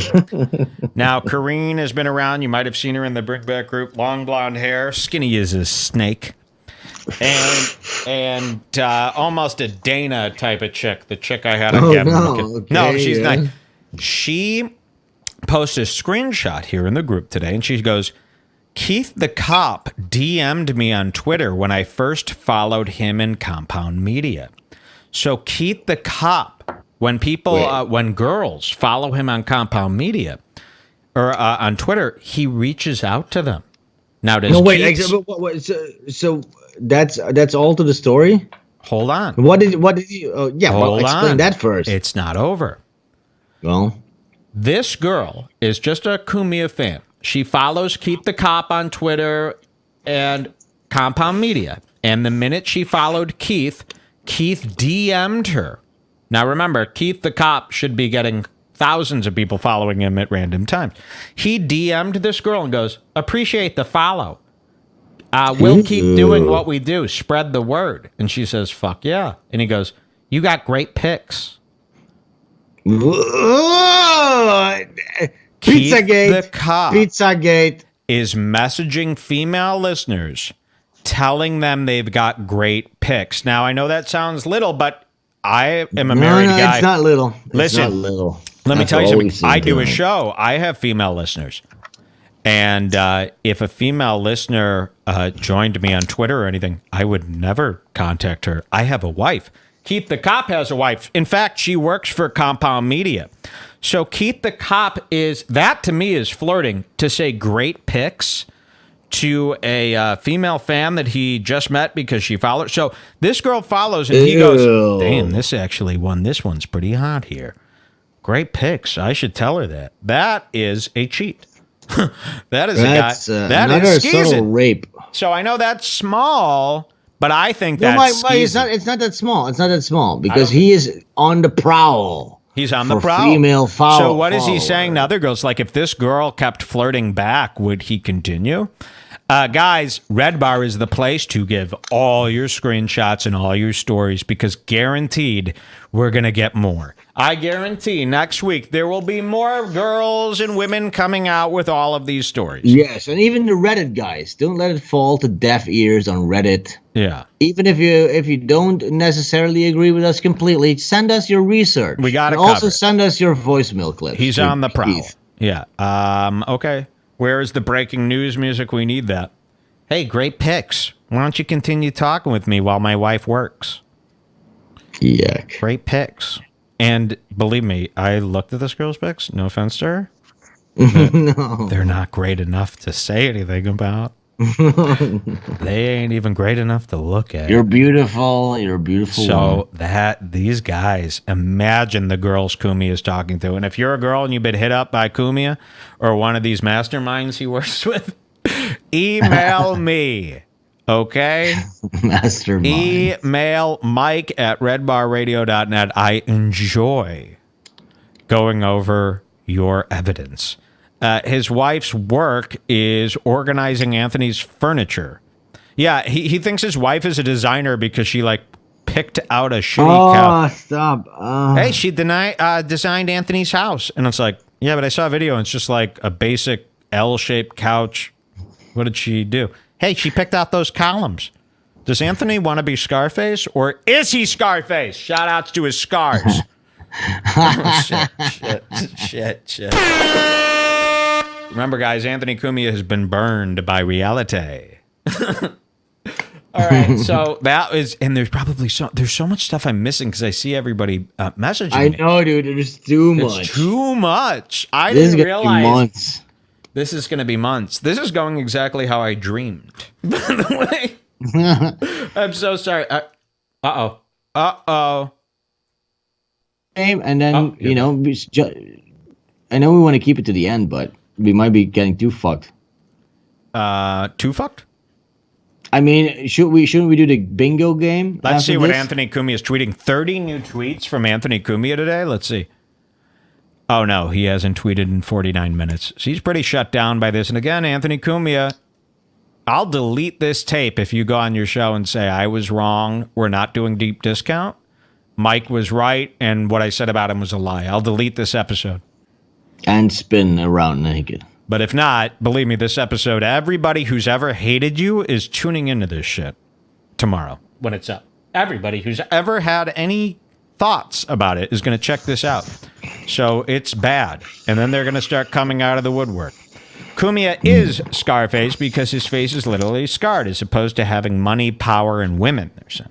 Now, Karrine has been around. You might have seen her in the Bring Back group. Long blonde hair, skinny as a snake. And almost a Dana type of chick. The chick I had on Gavin McInnes. Okay, No, she's not. She posted a screenshot here in the group today, and she goes, Keith the Cop DM'd me on Twitter when I first followed him in Compound Media. So Keith the Cop, when when girls follow him on Compound Media or on Twitter, he reaches out to them. Now, does so that's all to the story? Hold on. What did you? Explain that first. It's not over. Well, this girl is just a Cumia fan. She follows Keith the Cop on Twitter and Compound Media. And the minute she followed Keith DM'd her. Now remember, Keith the Cop should be getting thousands of people following him at random times. He DM'd this girl and goes, appreciate the follow. We'll keep doing what we do. Spread the word. And she says, fuck yeah. And he goes, you got great pics. Pizzagate. The Cop Pizzagate is messaging female listeners, telling them they've got great pics. Now, I know that sounds little, but I am a married guy. It's not little. Listen, let me tell you something. I do a show. I have female listeners. And if a female listener joined me on Twitter or anything, I would never contact her. I have a wife. Keith the Cop has a wife. In fact, she works for Compound Media. So Keith the Cop that to me is flirting to say great pics to a female fan that he just met because she followed. So this girl follows and he goes, damn, this one's pretty hot here. Great pics. I should tell her that. That is a cheat. That's a guy. That is subtle rape. So I know that's small, but I think that's it's not that small. It's not that small because he is on the prowl. He's on the prowl. Female foul. So what is he saying to other girls? Like if this girl kept flirting back, would he continue? Guys, Redbar is the place to give all your screenshots and all your stories because guaranteed we're going to get more. I guarantee next week there will be more girls and women coming out with all of these stories. Yes, and even the Reddit guys. Don't let it fall to deaf ears on Reddit. Yeah. Even if you don't necessarily agree with us completely, send us your research. We got to also send us your voicemail clips. He's on the prowl. Yeah. Okay. Where is the breaking news music? We need that. Hey, great pics. Why don't you continue talking with me while my wife works? Yuck. Great pics. And believe me, I looked at this girl's pics. No offense to her. No. They're not great enough to say anything about. They ain't even great enough to look at. You're beautiful. You're a beautiful. So these guys, imagine the girls Cumia is talking to. And if you're a girl and you've been hit up by Cumia or one of these masterminds he works with, email me. Okay? Mastermind. Email Mike at redbarradio.net. I enjoy going over your evidence. His wife's work is organizing Anthony's furniture. Yeah, he thinks his wife is a designer because she, like, picked out a shitty couch. Oh, stop. Hey, she designed Anthony's house. And it's like, yeah, but I saw a video and it's just like a basic L-shaped couch. What did she do? Hey, she picked out those columns. Does Anthony want to be Scarface or is he Scarface? Shout outs to his scars. Oh, shit. Remember, guys, Anthony Cumia has been burned by reality. All right, so that is, and there's so much stuff I'm missing because I see everybody messaging me. I know, dude. There's too much. It's too much. I This is didn't gonna be realize. months. This is going to be months. This is going exactly how I dreamed. By the way, I'm so sorry. Uh-oh. And then, you know, I know we want to keep it to the end, but we might be getting too fucked. Too fucked? I mean, shouldn't we do the bingo game? Let's see what this? Anthony Cumia is tweeting. 30 new tweets from Anthony Cumia today. Let's see. Oh, no, he hasn't tweeted in 49 minutes. So he's pretty shut down by this. And again, Anthony Cumia, I'll delete this tape if you go on your show and say, I was wrong. We're not doing deep discount. Mike was right. And what I said about him was a lie. I'll delete this episode. And spin around naked. But if not, believe me, this episode, everybody who's ever hated you is tuning into this shit tomorrow when it's up. Everybody who's ever had any thoughts about it is going to check this out. So it's bad. And then they're going to start coming out of the woodwork. Cumia is Scarface because his face is literally scarred as opposed to having money, power, and women, they're saying.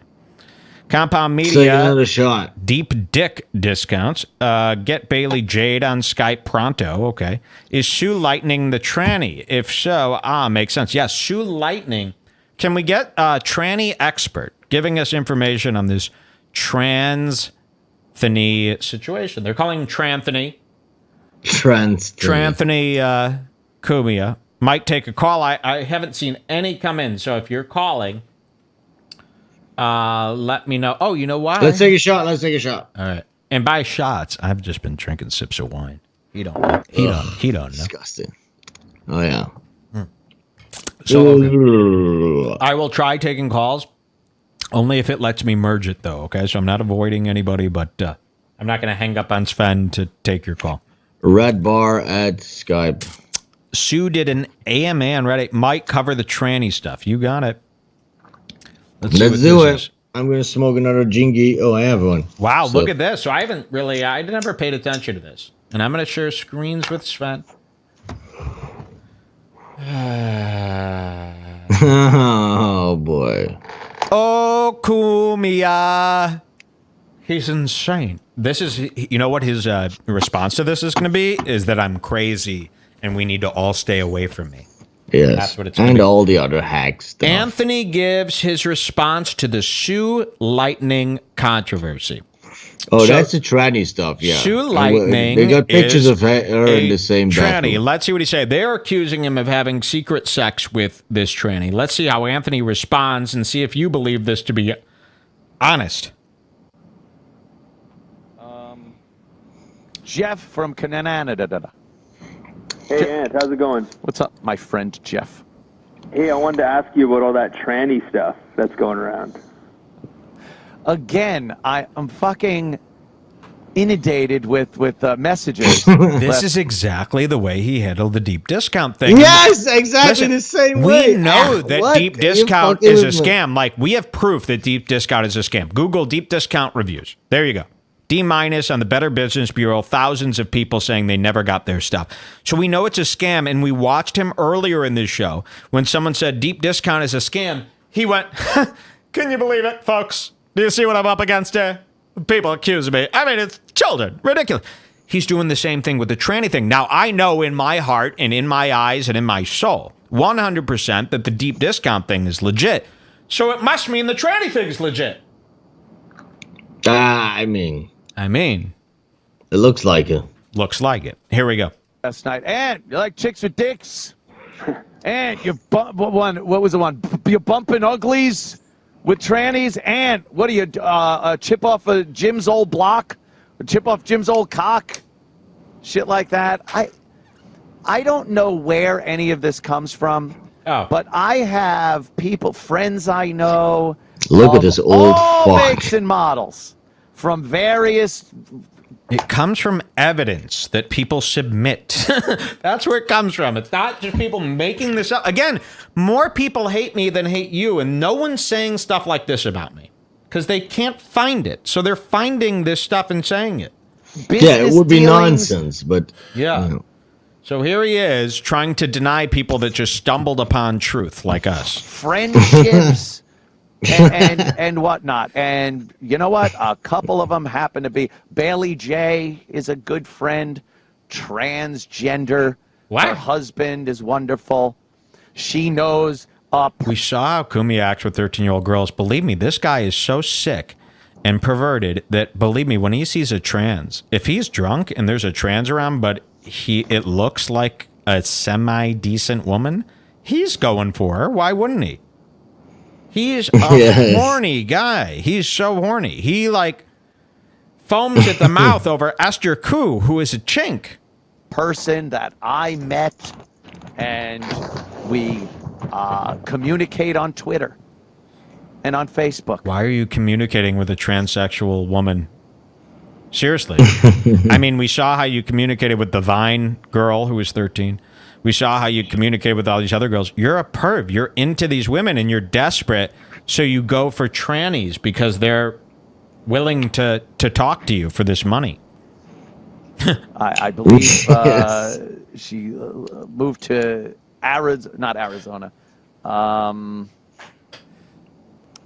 Compound Media. Take another shot. Deep dick discounts. Get Bailey Jade on Skype pronto. Okay. Is Shoe Lightning the tranny? If so, makes sense. Yes, Shoe Lightning. Can we get a tranny expert giving us information on this Tranthony situation? They're calling him Tranthony. Tranthony Cumia. Might take a call. I haven't seen any come in. So if you're calling... let me know. Oh, you know why? Let's take a shot. All right. And by shots, I've just been drinking sips of wine. He don't know. He don't know. Disgusting. Oh, yeah. So I will try taking calls only if it lets me merge it, though. Okay. So I'm not avoiding anybody, but I'm not going to hang up on Sven to take your call. Redbar at Skype. Sue did an AMA on Reddit. Might cover the tranny stuff. You got it. Let's do it. I'm going to smoke another Jingy. Oh, I have one. Wow, look at this. So I never paid attention to this. And I'm going to share screens with Sven. Oh, boy. Oh, Cumia. He's insane. This is, you know what his response to this is going to be? Is that I'm crazy and we need to all stay away from me. Yes, that's what it's and all the other hacks stuff. Anthony gives his response to the Shoe Lightning controversy. Oh, so, that's the tranny stuff, yeah. Shoe Lightning they got pictures of her in the same tranny. bathroom. Let's see what he said. They're accusing him of having secret sex with this tranny. Let's see how Anthony responds and see if you believe this to be honest. Jeff from Canada. Hey, Ant, how's it going? What's up, my friend Jeff? Hey, I wanted to ask you about all that tranny stuff that's going around. Again, I'm fucking inundated with messages. This is exactly the way he handled the deep discount thing. Yes, exactly. Listen, the same way. We know that deep discount is a scam. Like, we have proof that deep discount is a scam. Google deep discount reviews. There you go. D- on the Better Business Bureau, thousands of people saying they never got their stuff. So we know it's a scam, and we watched him earlier in this show when someone said deep discount is a scam. He went, can you believe it, folks? Do you see what I'm up against here? People accuse me. I mean, it's children. Ridiculous. He's doing the same thing with the tranny thing. Now, I know in my heart and in my eyes and in my soul, 100% that the deep discount thing is legit. So it must mean the tranny thing is legit. I mean. It looks like it. Looks like it. Here we go. Last night. And you like chicks with dicks? And you what was the one? You're bumping uglies with trannies? And what are you, chip off Jim's old block? Chip off Jim's old cock? shit like that. I don't know where any of this comes from, but I have people, friends I know. Look at this old all fuck. makes and models from various. It comes from evidence that people submit. That's where it comes from. It's not just people making this up. Again, more people hate me than hate you, and no one's saying stuff like this about me because they can't find it. So they're finding this stuff and saying it. Yeah, it would be nonsense, but yeah. You know. So here he is trying to deny people that just stumbled upon truth like us. Friendships. and whatnot. And you know what? A couple of them happen to be. Bailey J is a good friend. Transgender. What? Her husband is wonderful. She knows up. We saw how Cumia acts with 13-year-old girls. Believe me, this guy is so sick and perverted that, believe me, when he sees a trans, if he's drunk and there's a trans around, but it looks like a semi-decent woman, he's going for her. Why wouldn't he? He's a horny guy. He's so horny. He like foams at the mouth over Esther Koo, who is a chink. Person that I met, and we communicate on Twitter and on Facebook. Why are you communicating with a transsexual woman? Seriously. I mean, we saw how you communicated with the Vine girl who was 13. We saw how you communicate with all these other girls. You're a perv. You're into these women, and you're desperate, so you go for trannies because they're willing to talk to you for this money. I believe she moved to not Arizona.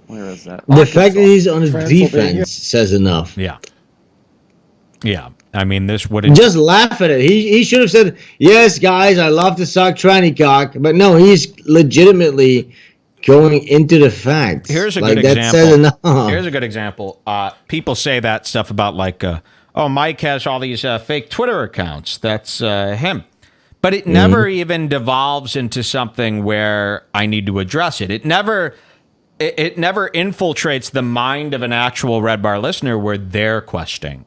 Where is that? The fact that he's on his defense says enough. Yeah. Yeah. I mean, this wouldn't just laugh at it. He should have said, "Yes, guys, I love to suck tranny cock," but no, he's legitimately going into the facts. Here's a like, good that example. says enough. Here's a good example. People say that stuff about like, oh, Mike has all these fake Twitter accounts. That's him. But it never even devolves into something where I need to address it. It never infiltrates the mind of an actual Red Bar listener where they're questioning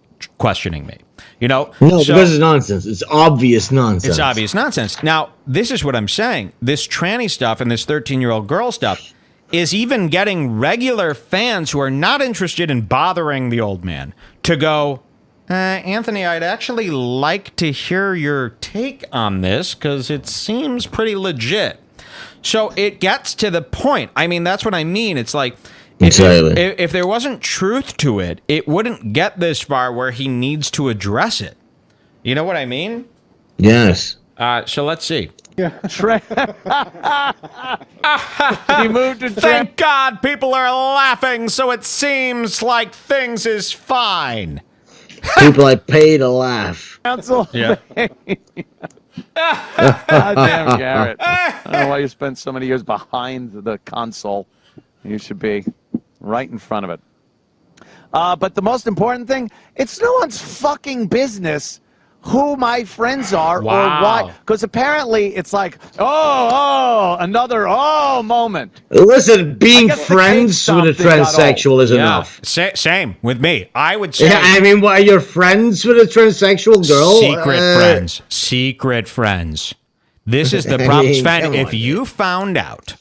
me. You know? No, because it's nonsense. It's obvious nonsense. It's obvious nonsense. Now, this is what I'm saying. This tranny stuff and this 13-year-old girl stuff is even getting regular fans who are not interested in bothering the old man to go, Anthony, I'd actually like to hear your take on this because it seems pretty legit. So it gets to the point. I mean, that's what I mean. It's like, if there wasn't truth to it, it wouldn't get this far where he needs to address it. You know what I mean? Yes. So let's see. He moved to Thank God people are laughing, so it seems like things is fine. People I pay to laugh. Council. Yeah. God damn, Garrett. I don't know why you spent so many years behind the console. You should be right in front of it. But the most important thing, it's no one's fucking business who my friends are or what. Because apparently it's like, another moment. Listen, being friends with a transsexual is enough. Same with me. I would say. Yeah, I mean, why you're friends with a transsexual girl? Secret friends. This is the problem, Sven. If you found out,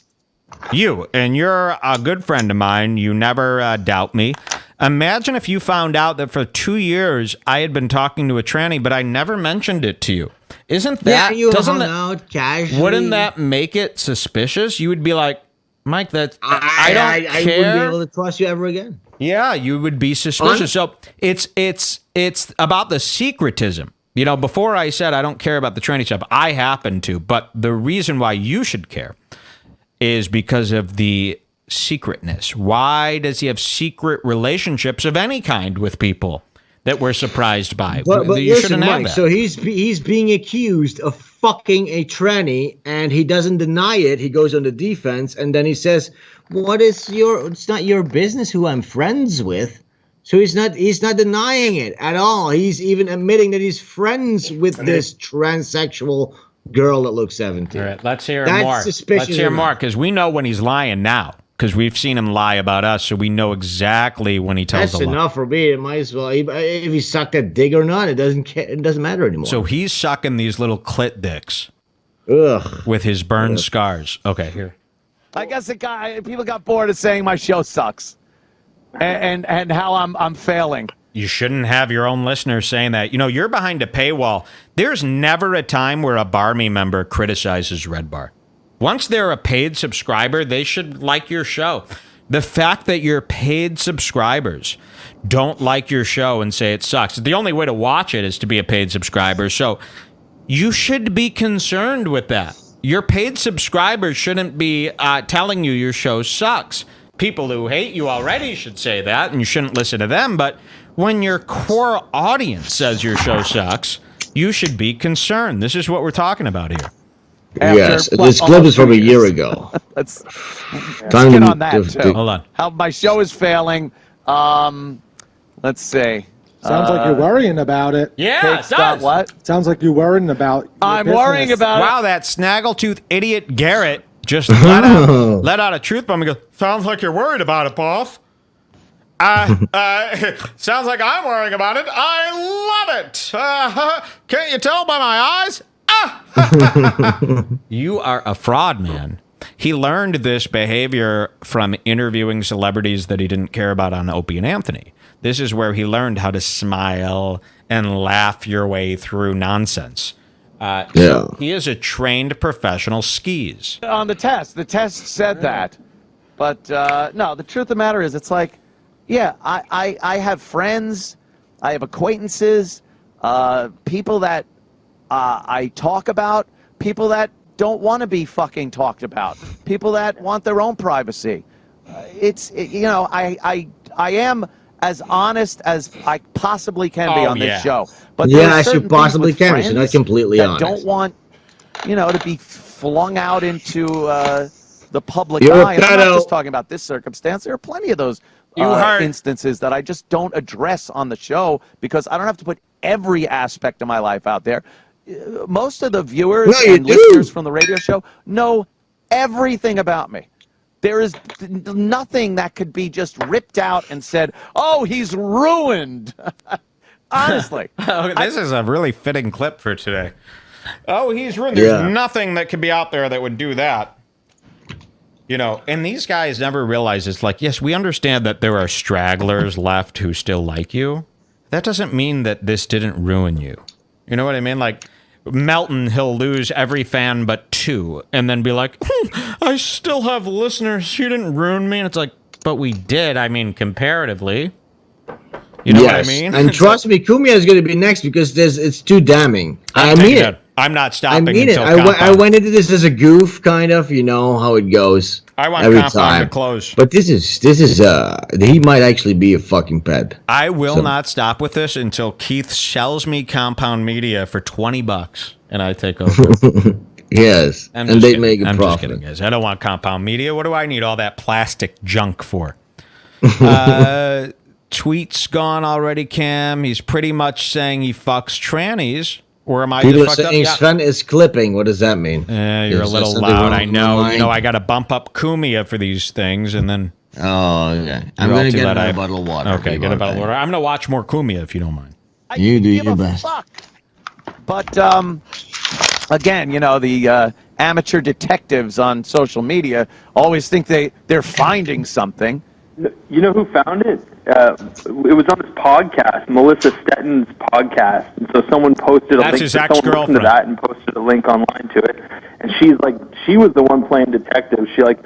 and you're a good friend of mine, you never doubt me. Imagine if you found out that for 2 years I had been talking to a tranny, but I never mentioned it to you. Isn't that? Out casually. Wouldn't that make it suspicious? You would be like, Mike, I don't care. I wouldn't be able to trust you ever again. Yeah, you would be suspicious. So it's about the secretism. You know, before I said I don't care about the tranny stuff, I happen to. But the reason why you should care is because of the secretness. Why does he have secret relationships of any kind with people that we're surprised by? But you listen, shouldn't have Mike, that. so he's being accused of fucking a tranny, and he doesn't deny it. He goes on the defense, and then he says, it's not your business who I'm friends with. So he's not denying it at all. He's even admitting that he's friends with this transsexual girl that looks 17. All right, let's hear That's more. suspicious Let's hear enough. more, because we know when he's lying now. because we've seen him lie about us, so we know exactly when he tells That's a lie. enough for me. It might as well. If he sucked that dick or not, it doesn't matter anymore. So he's sucking these little clit dicks. Ugh. With his burned scars. Okay, here. I guess people got bored of saying my show sucks, and how I'm failing. You shouldn't have your own listeners saying that. You know, you're behind a paywall. There's never a time where a Barmy member criticizes Redbar. Once they're a paid subscriber, they should like your show. The fact that your paid subscribers don't like your show and say it sucks, the only way to watch it is to be a paid subscriber. So you should be concerned with that. Your paid subscribers shouldn't be telling you your show sucks. People who hate you already should say that, and you shouldn't listen to them. But when your core audience says your show sucks, you should be concerned. This is what we're talking about here. Yes, this clip is from a year ago. Let's get on that, too. Hold on. How my show is failing. Let's see. Sounds like you're worrying about it. Yeah, it does. What? Sounds like you're worrying about your I'm business. worrying about it. Wow, that snaggletooth idiot Garrett just let out a truth bomb and go, sounds like you're worried about it, boss. Sounds like I'm worrying about it. I love it. Can't you tell by my eyes? You are a fraud, man. He learned this behavior from interviewing celebrities that he didn't care about on Opie and Anthony. This is where he learned how to smile and laugh your way through nonsense. So he is a trained professional skis. On the test said that. But no, the truth of the matter is, it's like, yeah, I have friends, I have acquaintances, people that I talk about, people that don't want to be fucking talked about, people that want their own privacy. I am as honest as I possibly can be on this show. But yes, you possibly can. You're not completely honest. Don't want, to be flung out into the public eye. And I'm not just talking about this circumstance. There are plenty of those instances that I just don't address on the show because I don't have to put every aspect of my life out there. Most of the viewers and listeners from the radio show know everything about me. There is nothing that could be just ripped out and said, oh, he's ruined. Honestly. This is a really fitting clip for today. Oh, he's ruined. There's nothing that could be out there that would do that. And these guys never realize it's like, yes, we understand that there are stragglers left who still like you. That doesn't mean that this didn't ruin you. You know what I mean? Like, Melton, he'll lose every fan but 2 and then be like, I still have listeners. You didn't ruin me. And it's like, but we did. I mean, comparatively. You know what I mean? And trust me, Cumia is going to be next because it's too damning. I mean it. I'm not stopping. I mean it. I went into this as a goof, kind of. You know how it goes. I want every Compound time. to close. But this is he might actually be a fucking pet. I will not stop with this until Keith sells me Compound Media for $20 and I take over. Yes, and they make a profit. I'm just kidding, guys. I don't want Compound Media. What do I need all that plastic junk for? Tweets gone already, Cam. He's pretty much saying he fucks trannies. Or am I People just are fucked saying up? Sven is clipping. What does that mean? You're a little loud. I know. I got to bump up Cumia for these things, and then. Oh, okay. I'm going to get a bottle of water. Okay, get a bottle of water. I'm going to watch more Cumia if you don't mind. You do your best. But again, the amateur detectives on social media always think they're finding something. You know who found it? It was on this podcast, Mellissa Stetten's podcast. And so someone posted a link. Someone listened to that and posted a link online to it. And she's like, she was the one playing detective. She went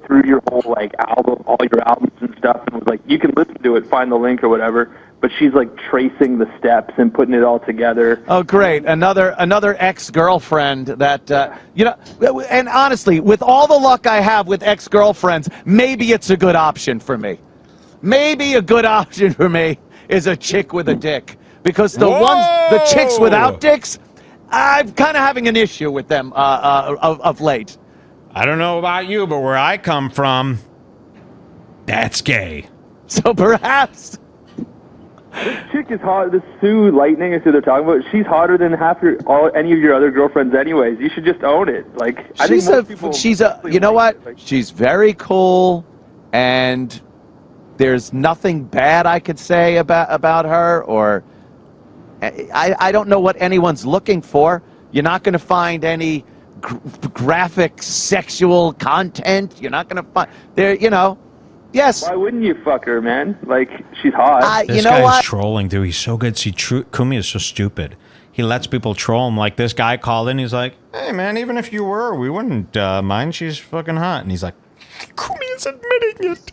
through your whole album, all your albums and stuff, and was like, you can listen to it, find the link or whatever. But she's like tracing the steps and putting it all together. Oh, great! Another ex-girlfriend that and honestly, with all the luck I have with ex-girlfriends, maybe it's a good option for me. Maybe a good option for me is a chick with a dick, because the chicks without dicks, I'm kind of having an issue with them of late. I don't know about you, but where I come from, that's gay. So perhaps This chick is hot. This Sue Lightning is who they're talking about. She's hotter than any of your other girlfriends, anyways. You should just own it. Like, I think most people. You know what? She's very cool, and there's nothing bad I could say about her. Or I don't know what anyone's looking for. You're not going to find any graphic sexual content. You're not going to find there. You know. Yes. Why wouldn't you fuck her, man? Like, she's hot. This guy's trolling, dude. He's so good. See, Cumia is so stupid. He lets people troll him. Like, this guy called in. He's like, hey, man, even if you were, we wouldn't mind. She's fucking hot. And he's like, Cumia's admitting it.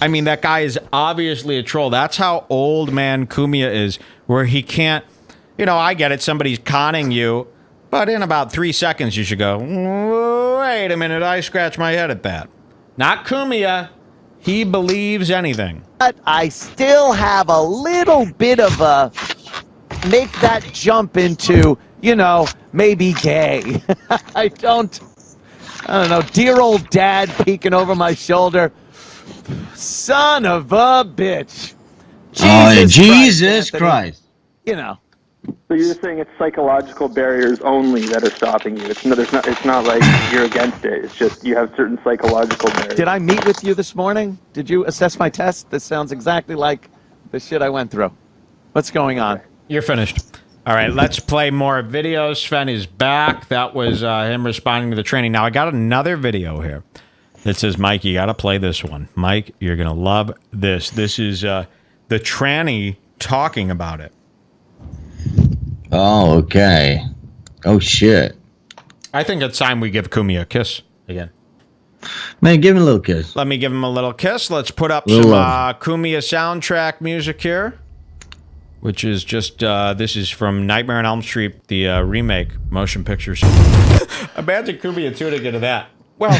I mean, that guy is obviously a troll. That's how old man Cumia is, where he can't, you know, I get it. Somebody's conning you. But in about 3 seconds, you should go, wait a minute. I scratch my head at that. Not Cumia. He believes anything. But I still have a little bit of a make that jump into, you know, maybe gay. I don't know. Dear old dad peeking over my shoulder. Son of a bitch. Jesus Christ. You know. So you're saying it's psychological barriers only that are stopping you. It's not like you're against it. It's just you have certain psychological barriers. Did I meet with you this morning? Did you assess my test? This sounds exactly like the shit I went through. What's going on? You're finished. All right, let's play more videos. Sven is back. That was him responding to the training. Now, I got another video here that says, Mike, you got to play this one. Mike, you're going to love this. This is the tranny talking about it. Oh, okay. Oh, shit. I think it's time we give Cumia a kiss again. Man, give him a little kiss. Let me give him a little kiss. Let's put up some Cumia soundtrack music here, which is just, this is from Nightmare on Elm Street, the remake motion pictures. Imagine Cumia tuning into that. Well,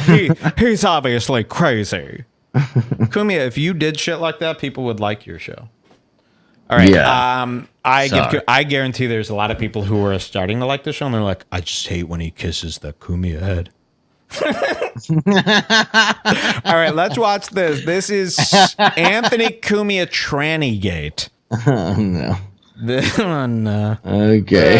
he's obviously crazy. Cumia, if you did shit like that, people would like your show. All right. Yeah. I guarantee there's a lot of people who are starting to like the show, and they're like, I just hate when he kisses the Cumia head. All right, let's watch this. This is Anthony Cumia Tranniegate. Oh, no. Oh, no. Okay.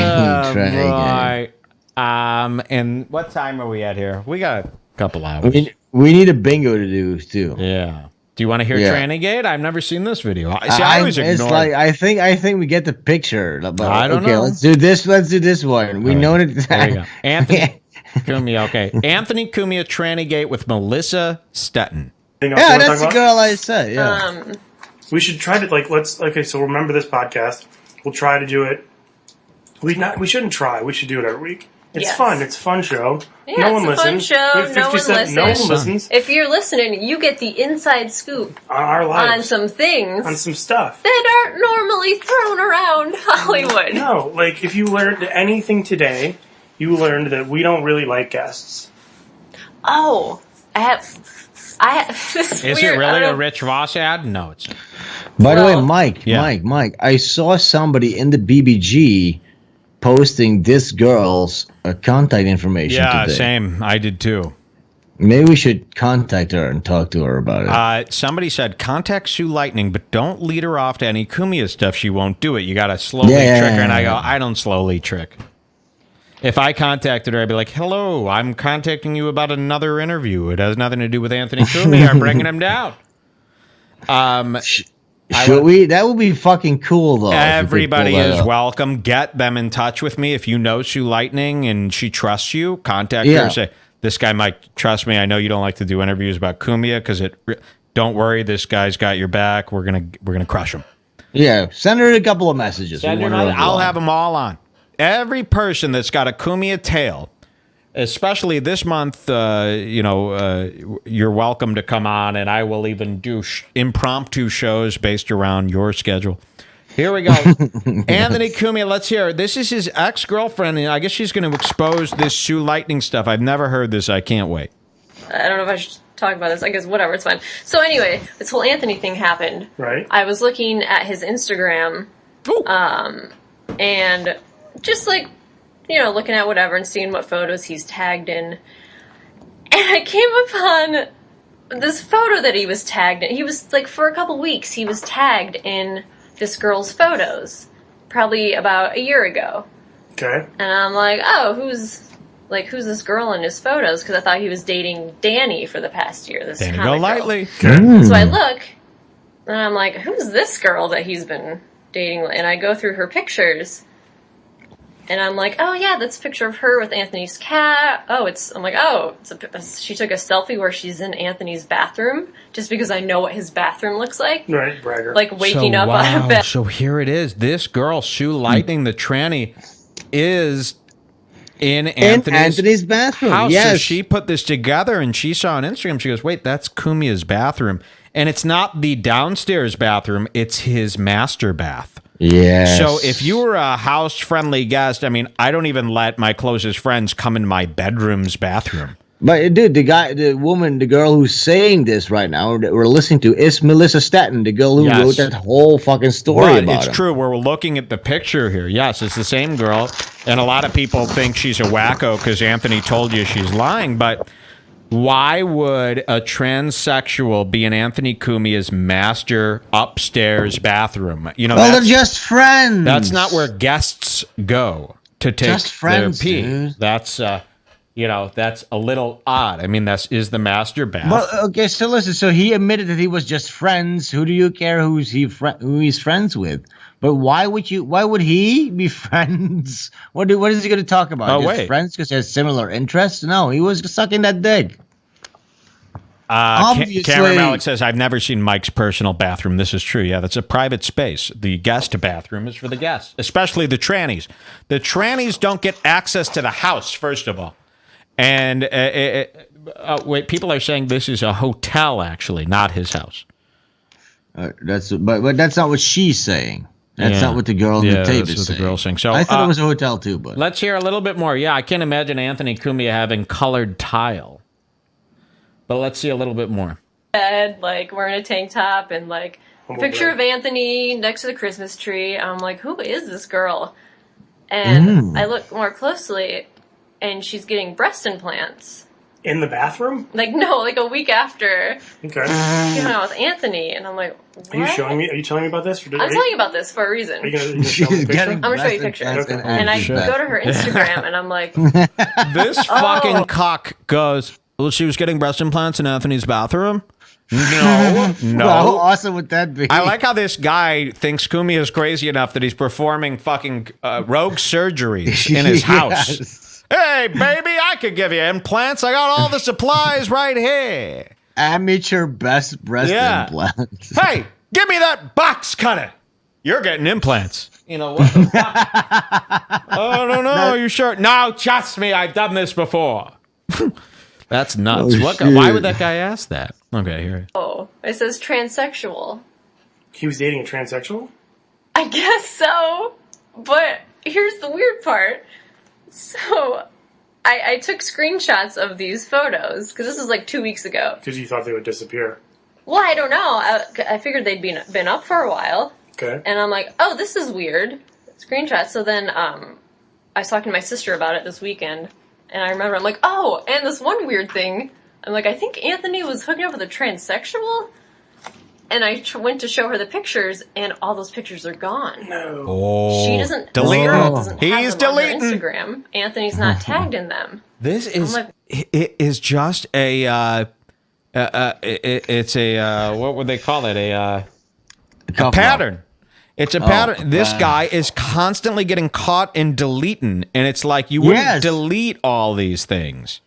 Tranniegate. And what time are we at here? We got a couple hours. We need a bingo to do, too. Yeah. Do you want to hear Tranniegate? I've never seen this video. See, I always ignore it. I think we get the picture. But, I don't know. Let's do this. Let's do this one. We know it. There you go. Anthony Cumia. Okay. Anthony Cumia Tranniegate with Mellissa Stetten. Yeah, that's the girl I said. Yeah. We should try to so remember this podcast. We'll try to do it. We shouldn't try. We should do it every week. It's fun. It's a fun show. Yeah, no one listens. Fun show. No one listens. No one listens. If you're listening, you get the inside scoop on our lives, on some things, on some stuff that aren't normally thrown around Hollywood. No, like if you learned anything today, you learned that we don't really like guests. Oh, I have. Is it really a Rich Voss ad? No, it's not. By the way, Mike, I saw somebody in the BBG posting this girl's contact information today. Yeah, same. I did too. Maybe we should contact her and talk to her about it. Somebody said, contact Sue Lightning, but don't lead her off to any Cumia stuff. She won't do it. You got to slowly trick her. And I go, I don't slowly trick. If I contacted her, I'd be like, hello, I'm contacting you about another interview. It has nothing to do with Anthony Cumia. I'm bringing him down. Should we? That would be fucking cool, though. Everybody is welcome. Get them in touch with me. If you know Sue Lightning and she trusts you, contact her and say, this guy might trust me. I know you don't like to do interviews about Cumia because don't worry, this guy's got your back. We're gonna crush him. Yeah, send her a couple of messages. I'll have them all on. Every person that's got a Cumia tale, especially this month, you're welcome to come on, and I will even do impromptu shows based around your schedule. Here we go. Anthony Cumia, let's hear it. This is his ex-girlfriend, and I guess she's going to expose this Sue Lightning stuff. I've never heard this. I can't wait. I don't know if I should talk about this. I guess whatever, it's fine. So anyway, this whole Anthony thing happened. Right. I was looking at his Instagram, and just looking at whatever and seeing what photos he's tagged in. And I came upon this photo that he was tagged in. He was, for a couple weeks, he was tagged in this girl's photos, probably about a year ago. Okay. And I'm like, oh, who's this girl in his photos? Because I thought he was dating Dani for the past year. This Dani comic Golightly. girl. So I look, and I'm like, who's this girl that he's been dating? And I go through her pictures, and I'm like, oh yeah, that's a picture of her with Anthony's cat. She took a selfie where she's in Anthony's bathroom, just because I know what his bathroom looks like. Right, bragger. Like waking up out of bed. So here it is. This girl, Sue Lightning, the tranny, is in Anthony's bathroom. house. Yes. So she put this together, and she saw on Instagram. She goes, "Wait, that's Cumia's bathroom, and it's not the downstairs bathroom; it's his master bath." Yes. So if you were a house-friendly guest, I mean, I don't even let my closest friends come in my bedroom's bathroom. But dude, the girl who's saying this right now that we're listening to is Mellissa Stetten, the girl who wrote that whole fucking story about it's him. true. We're looking at the picture here. Yes, it's the same girl, and a lot of people think she's a wacko because Anthony told you she's lying. But why would a transsexual be in Anthony Cumia's master upstairs bathroom? You know, they're just friends. That's not where guests go to take Just friends, their pee. dude. That's that's a little odd. I mean, is the master bath. Well, okay, so listen. So he admitted that he was just friends. Who do you care who he's friends with? But why would he be friends? What is he going to talk about? Oh, Just wait. friends because he has similar interests? No, he was sucking that dick. Cameron Malik says, I've never seen Mike's personal bathroom. This is true. Yeah, that's a private space. The guest bathroom is for the guests, especially the trannies. The trannies don't get access to the house, first of all. And wait, people are saying this is a hotel, actually, not his house. But that's not what she's saying. That's not what the girl in the tape is saying. The girl's saying. So I thought it was a hotel too, but let's hear a little bit more. Yeah, I can't imagine Anthony Cumia having colored tile. But let's see a little bit more. Bed, like wearing a tank top, and like a picture of Anthony next to the Christmas tree. I'm like, who is this girl? And I look more closely, and she's getting breast implants. In the bathroom? Like, no, like a week after. Okay. Came out with Anthony, and I'm like, what? Are you telling me about this? I'm telling you about this for a reason. Are you going to show me a picture? I'm going to show you a picture. And I go to her Instagram, and I'm like, this fucking cock goes, well, she was getting breast implants in Anthony's bathroom? No. How awesome would that be? I like how this guy thinks Cumia is crazy enough that he's performing fucking rogue surgeries in his house. Hey, baby, I could give you implants. I got all the supplies right here. Amateur breast implants. Hey, give me that box cutter. You're getting implants. You know what the fuck? I don't know. You sure? No, trust me. I've done this before. That's nuts. Why would that guy ask that? Okay, here. Oh, it says transsexual. He was dating a transsexual? I guess so. But here's the weird part. So, I took screenshots of these photos, because this was like 2 weeks ago. Because you thought they would disappear. Well, I don't know. I figured they'd been up for a while. Okay. And I'm like, oh, this is weird. Screenshot. So then I was talking to my sister about it this weekend, and I remember I'm like, oh, and this one weird thing. I'm like, I think Anthony was hooking up with a transsexual. And I went to show her the pictures, and all those pictures are gone. No. Oh, She doesn't. delete. He's deleting on her Instagram. Anthony's not tagged in them. This is it is just a it's a what would they call it, a pattern. It's a pattern. This guy is constantly getting caught in deleting, and it's like you wouldn't delete all these things.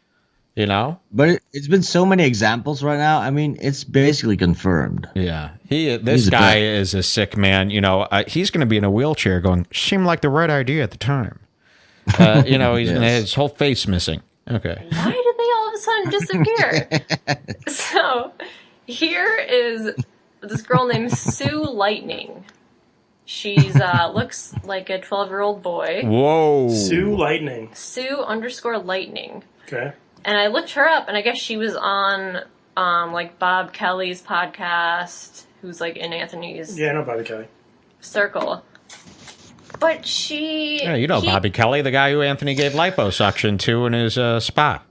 You know? But it's been so many examples right now. I mean, it's basically confirmed. Yeah. This guy is a sick man. You know, he's going to be in a wheelchair going, seemed like the right idea at the time. You know, he's his whole face missing. Okay. Why did they all of a sudden disappear? So, here is this girl named Sue Lightning. She's looks like a 12-year-old boy. Whoa. Sue Lightning. Sue_Lightning. Okay. And I looked her up, and I guess she was on, like, Bob Kelly's podcast, who's, like, in Anthony's... Yeah, I know Bobby Kelly. ...circle. But she... Yeah, you know Bobby Kelly, the guy who Anthony gave liposuction to in his spa.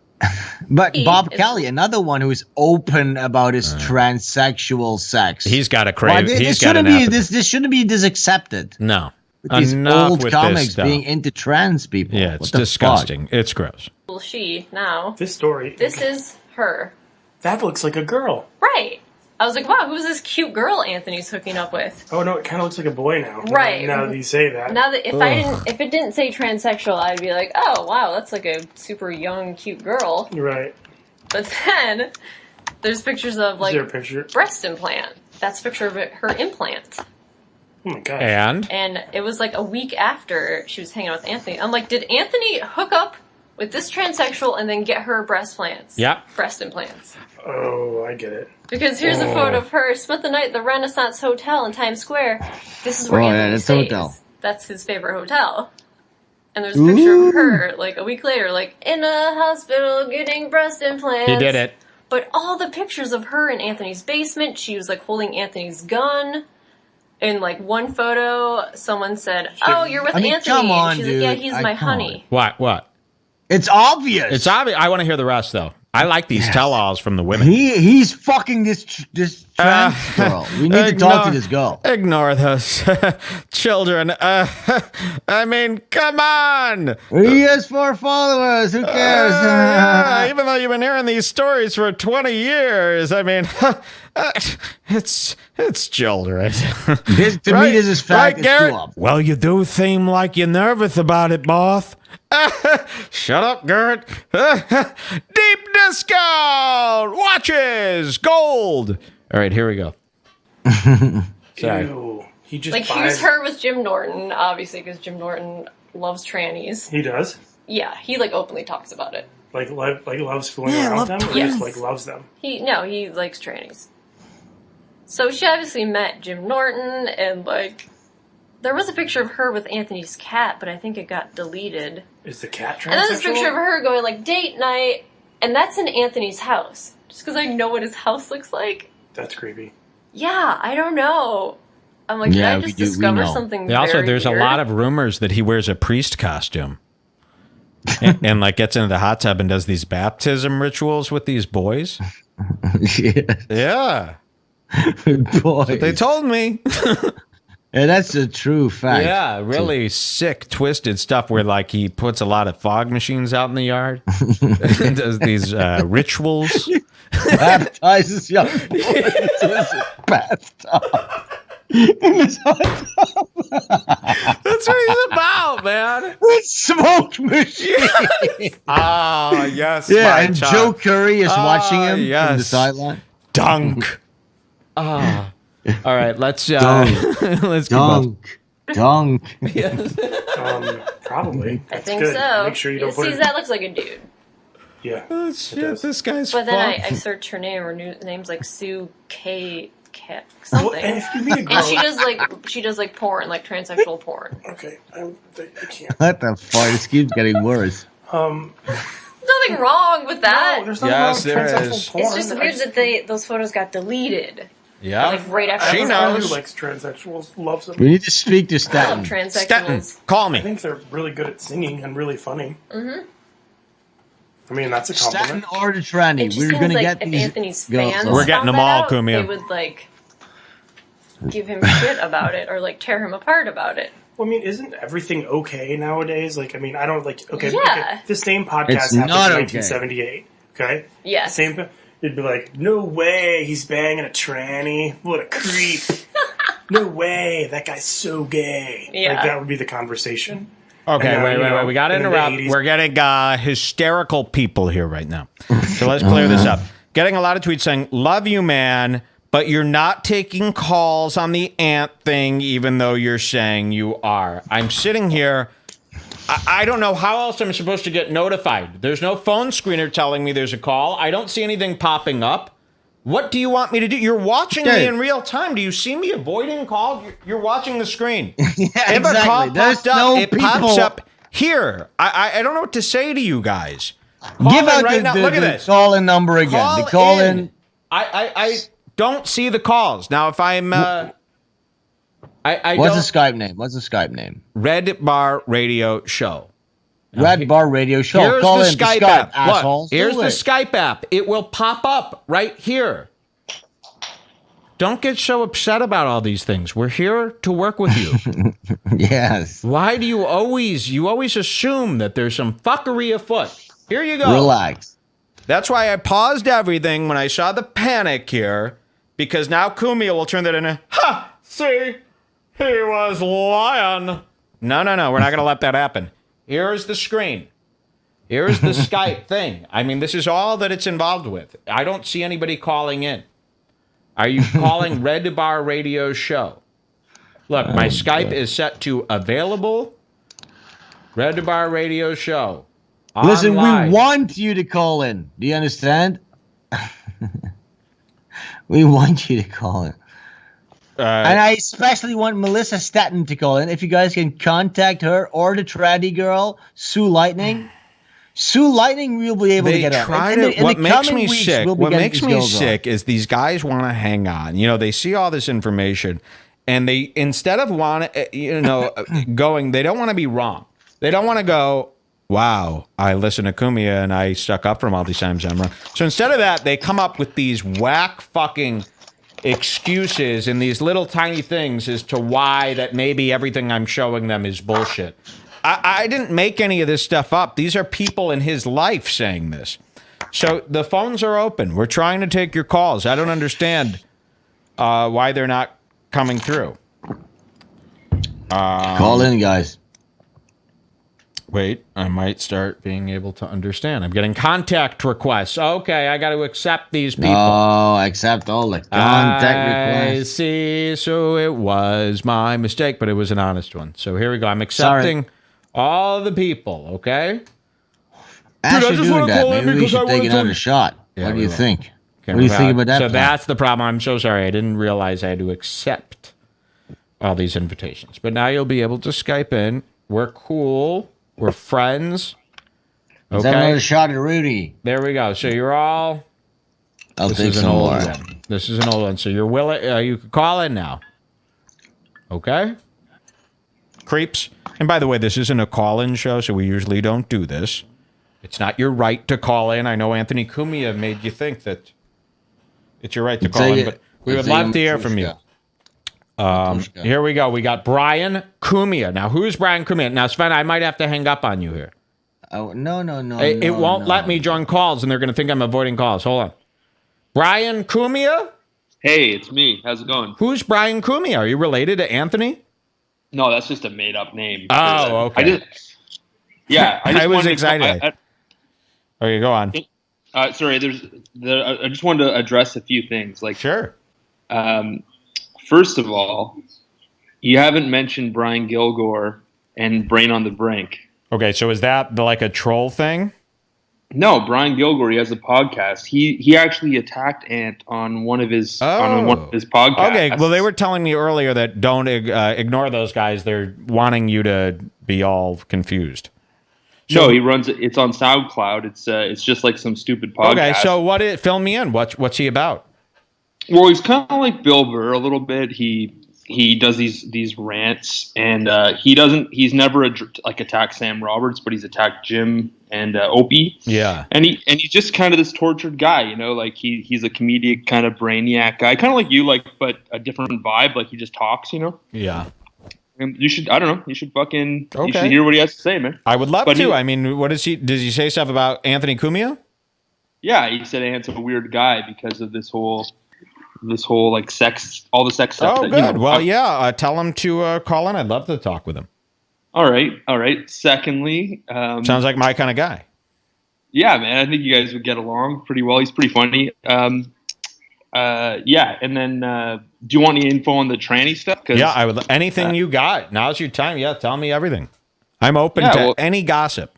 But Bob Kelly, another one who's open about his transsexual sex. He's got a crave. This shouldn't be this accepted. No. With these Enough old with comics this being into trans people. Yeah, it's disgusting. It's gross. Well, she now. This story. This is her. That looks like a girl. Right. I was like, wow, who's this cute girl Anthony's hooking up with? Oh no, it kind of looks like a boy now. Right. Now that you say that. Now that if it didn't say transsexual, I'd be like, oh wow, that's like a super young, cute girl. Right. But then there's pictures of like is there a picture? Breast implant. That's a picture of her implant. Oh my god. And it was like a week after she was hanging out with Anthony. I'm like, did Anthony hook up with this transsexual and then get her breast implants? Yeah. Breast implants. Oh, I get it. Because here's a photo of her, spent the night at the Renaissance Hotel in Times Square. This is where Anthony stays. Hotel. That's his favorite hotel. And there's a picture of her, like, a week later, like, in a hospital getting breast implants. He did it. But all the pictures of her in Anthony's basement, she was, like, holding Anthony's gun. In, like, one photo, someone said, oh, you're with Anthony. Come on, and she's dude. like, yeah, he's my honey. What? It's obvious. It's obvious. I want to hear the rest, though. I like these tell-alls from the women. He's fucking this trans girl. We need to talk to this girl. Ignore those children. I mean, come on. He has 4 followers. Who cares? Yeah, even though you've been hearing these stories for 20 years, I mean, it's children. To me, this is fact. Right, Garrett? Well, you do seem like you're nervous about it, boss. Shut up, Garrett. Deep discount watches, gold. All right, here we go. Sorry. Ew. He just Like, here's her with Jim Norton, obviously, because Jim Norton loves trannies. He does? Yeah, he, like, openly talks about it. Like loves fooling around with them? Or just, like, loves them? He likes trannies. So she obviously met Jim Norton, and, like, there was a picture of her with Anthony's cat, but I think it got deleted. Is the cat transsexual? And then there's a picture of her going, like, date night, and that's in Anthony's house. Just because I know what his house looks like. That's creepy. Yeah, I don't know. I'm like, did I just discover something very there's weird? a lot of rumors that he wears a priest costume. and like gets into the hot tub and does these baptism rituals with these boys. Yeah. Boys. They told me. Yeah, that's a true fact. Yeah, really sick, twisted stuff where, like, he puts a lot of fog machines out in the yard and does these rituals. Baptizes young boys in his bathtub. In his hot tub. That's what he's about, man. With smoke machine. Ah, yes. Yeah, and Joe Curry is watching him from the sideline. Dunk. Ah. All right, let's let's dunk. Yes. Probably. I think good. so. Make sure you don't put it... that looks like a dude. Yeah. Oh, shit, this guy's But then I searched her name. Her name's like Sue K. Something. Well, and if you meet a girl... And she does like porn, like transsexual porn. Okay, I can't. What the fuck? This keeps getting worse. Nothing wrong with that. No, there's nothing wrong with transsexual porn. It's just weird that those photos got deleted. Yeah. Like right after. She knows. Who likes transsexuals loves them. We need to speak to Stetten. I love transsexuals. Stetten, call me. I think they're really good at singing and really funny. Mm-hmm. I mean, that's a compliment. Stetten or the tranny. We're going to get if these Anthony's fans We're getting them all, out, Cumia. They would like give him shit about it or like tear him apart about it. Well, I mean, isn't everything okay nowadays? Like, I mean, I don't like. Okay, Yeah. the same podcast happened in 1978. Okay. Yeah. Same. It'd be like, no way, he's banging a tranny. What a creep. No way, that guy's so gay. Yeah. Like, that would be the conversation. Okay, wait. We got to interrupt. We're getting hysterical people here right now. So let's clear this up. Getting a lot of tweets saying, love you, man, but you're not taking calls on the ant thing, even though you're saying you are. I'm sitting here. I don't know how else I'm supposed to get notified. There's no phone screener telling me there's a call. I don't see anything popping up. What do you want me to do? You're watching me in real time. Do you see me avoiding calls? You're watching the screen. Yeah, if exactly. a call There's popped up, no it pops up here. I don't know what to say to you guys. Give out right now. Look at the this. call-in number again. The call-in. I don't see the calls. Now, if I'm... What's the Skype name? Redbar Radio Show. Redbar Radio Show. Here's Call the in Skype Skype, app. assholes. Look, here's Do the it. Skype app. It will pop up right here. Don't get so upset about all these things. We're here to work with you. Yes. Why do you always assume that there's some fuckery afoot? Here you go. Relax. That's why I paused everything when I saw the panic here, because now Cumia will turn that into, see, he was lying. No, we're not going to let that happen. Here's the screen. Here's the Skype thing. I mean, this is all that it's involved with. I don't see anybody calling in. Are you calling Redbar Radio Show? Look, my Skype is set to available. Redbar Radio Show. Listen, Online. we want you to call in. Do you understand? We want you to call in. And I especially want Mellissa Stetten to call in. If you guys can contact her or the Tranny girl, Sue Lightning. Sue Lightning will be able to get on. What makes me sick? What makes me sick is these guys want to hang on. You know, they see all this information, and they instead of going, they don't want to be wrong. They don't want to go, wow, I listened to Cumia and I stuck up for him all these times. I'm wrong. So instead of that, they come up with these whack fucking excuses and these little tiny things as to why that maybe everything I'm showing them is bullshit. I didn't make any of this stuff up. These are people in his life saying this. So the phones are open. We're trying to take your calls. I don't understand why they're not coming through. Call in, guys. Wait, I might start being able to understand. I'm getting contact requests. Okay, I got to accept these people. Oh, accept all the contact requests. I see. So it was my mistake, but it was an honest one. So here we go. I'm accepting all the people, okay? As you're doing that, maybe we should take another shot. Yeah, what do you think? Okay, what do you think about that? So that's the problem. I'm so sorry. I didn't realize I had to accept all these invitations. But now you'll be able to Skype in. We're cool. We're friends. Okay. Is that another shot at Rudy? There we go. So you're all... I'll take some more. This is an old one. So you're willing... you can call in now. Okay? Creeps. And by the way, this isn't a call-in show, so we usually don't do this. It's not your right to call in. I know Anthony Cumia made you think that it's your right to call in, but we would love to hear from you. Here we go. We got Brian Cumia. Now, who's Brian Cumia? Now, Sven, I might have to hang up on you here. Oh, no. It won't let me join calls, and they're going to think I'm avoiding calls. Hold on. Brian Cumia? Hey, it's me. How's it going? Who's Brian Cumia? Are you related to Anthony? No, that's just a made-up name. Oh, okay. I was excited. Okay, go on. Sorry, I just wanted to address a few things. Sure. First of all, you haven't mentioned Brian Gilgore and Brain on the Brink. Okay, so is that like a troll thing? No, Brian Gilgore, he has a podcast. He actually attacked Ant on one of his podcasts. Okay, well, they were telling me earlier that don't ignore those guys. They're wanting you to be all confused. No, he runs it. It's on SoundCloud. It's just like some stupid podcast. Okay, so fill me in. What's he about? Well, he's kind of like Bill Burr a little bit. He does these rants, and he's never attacked Sam Roberts, but he's attacked Jim and Opie. Yeah, and he's just kind of this tortured guy, like he's a comedic kind of brainiac guy, kind of like you, but a different vibe. Like he just talks, Yeah. And you should fucking you should hear what he has to say, man. I would love to. I mean, what is he? Does he say stuff about Anthony Cumia? Yeah, he said Ant's a weird guy because of this whole like sex, all the sex stuff. Oh, good. Well, yeah. Tell him to call in. I'd love to talk with him. All right. Secondly, sounds like my kind of guy. Yeah, man. I think you guys would get along pretty well. He's pretty funny. Yeah. And then, do you want any info on the tranny stuff? Yeah, I would. Anything you got? Now's your time. Yeah, tell me everything. I'm open to any gossip.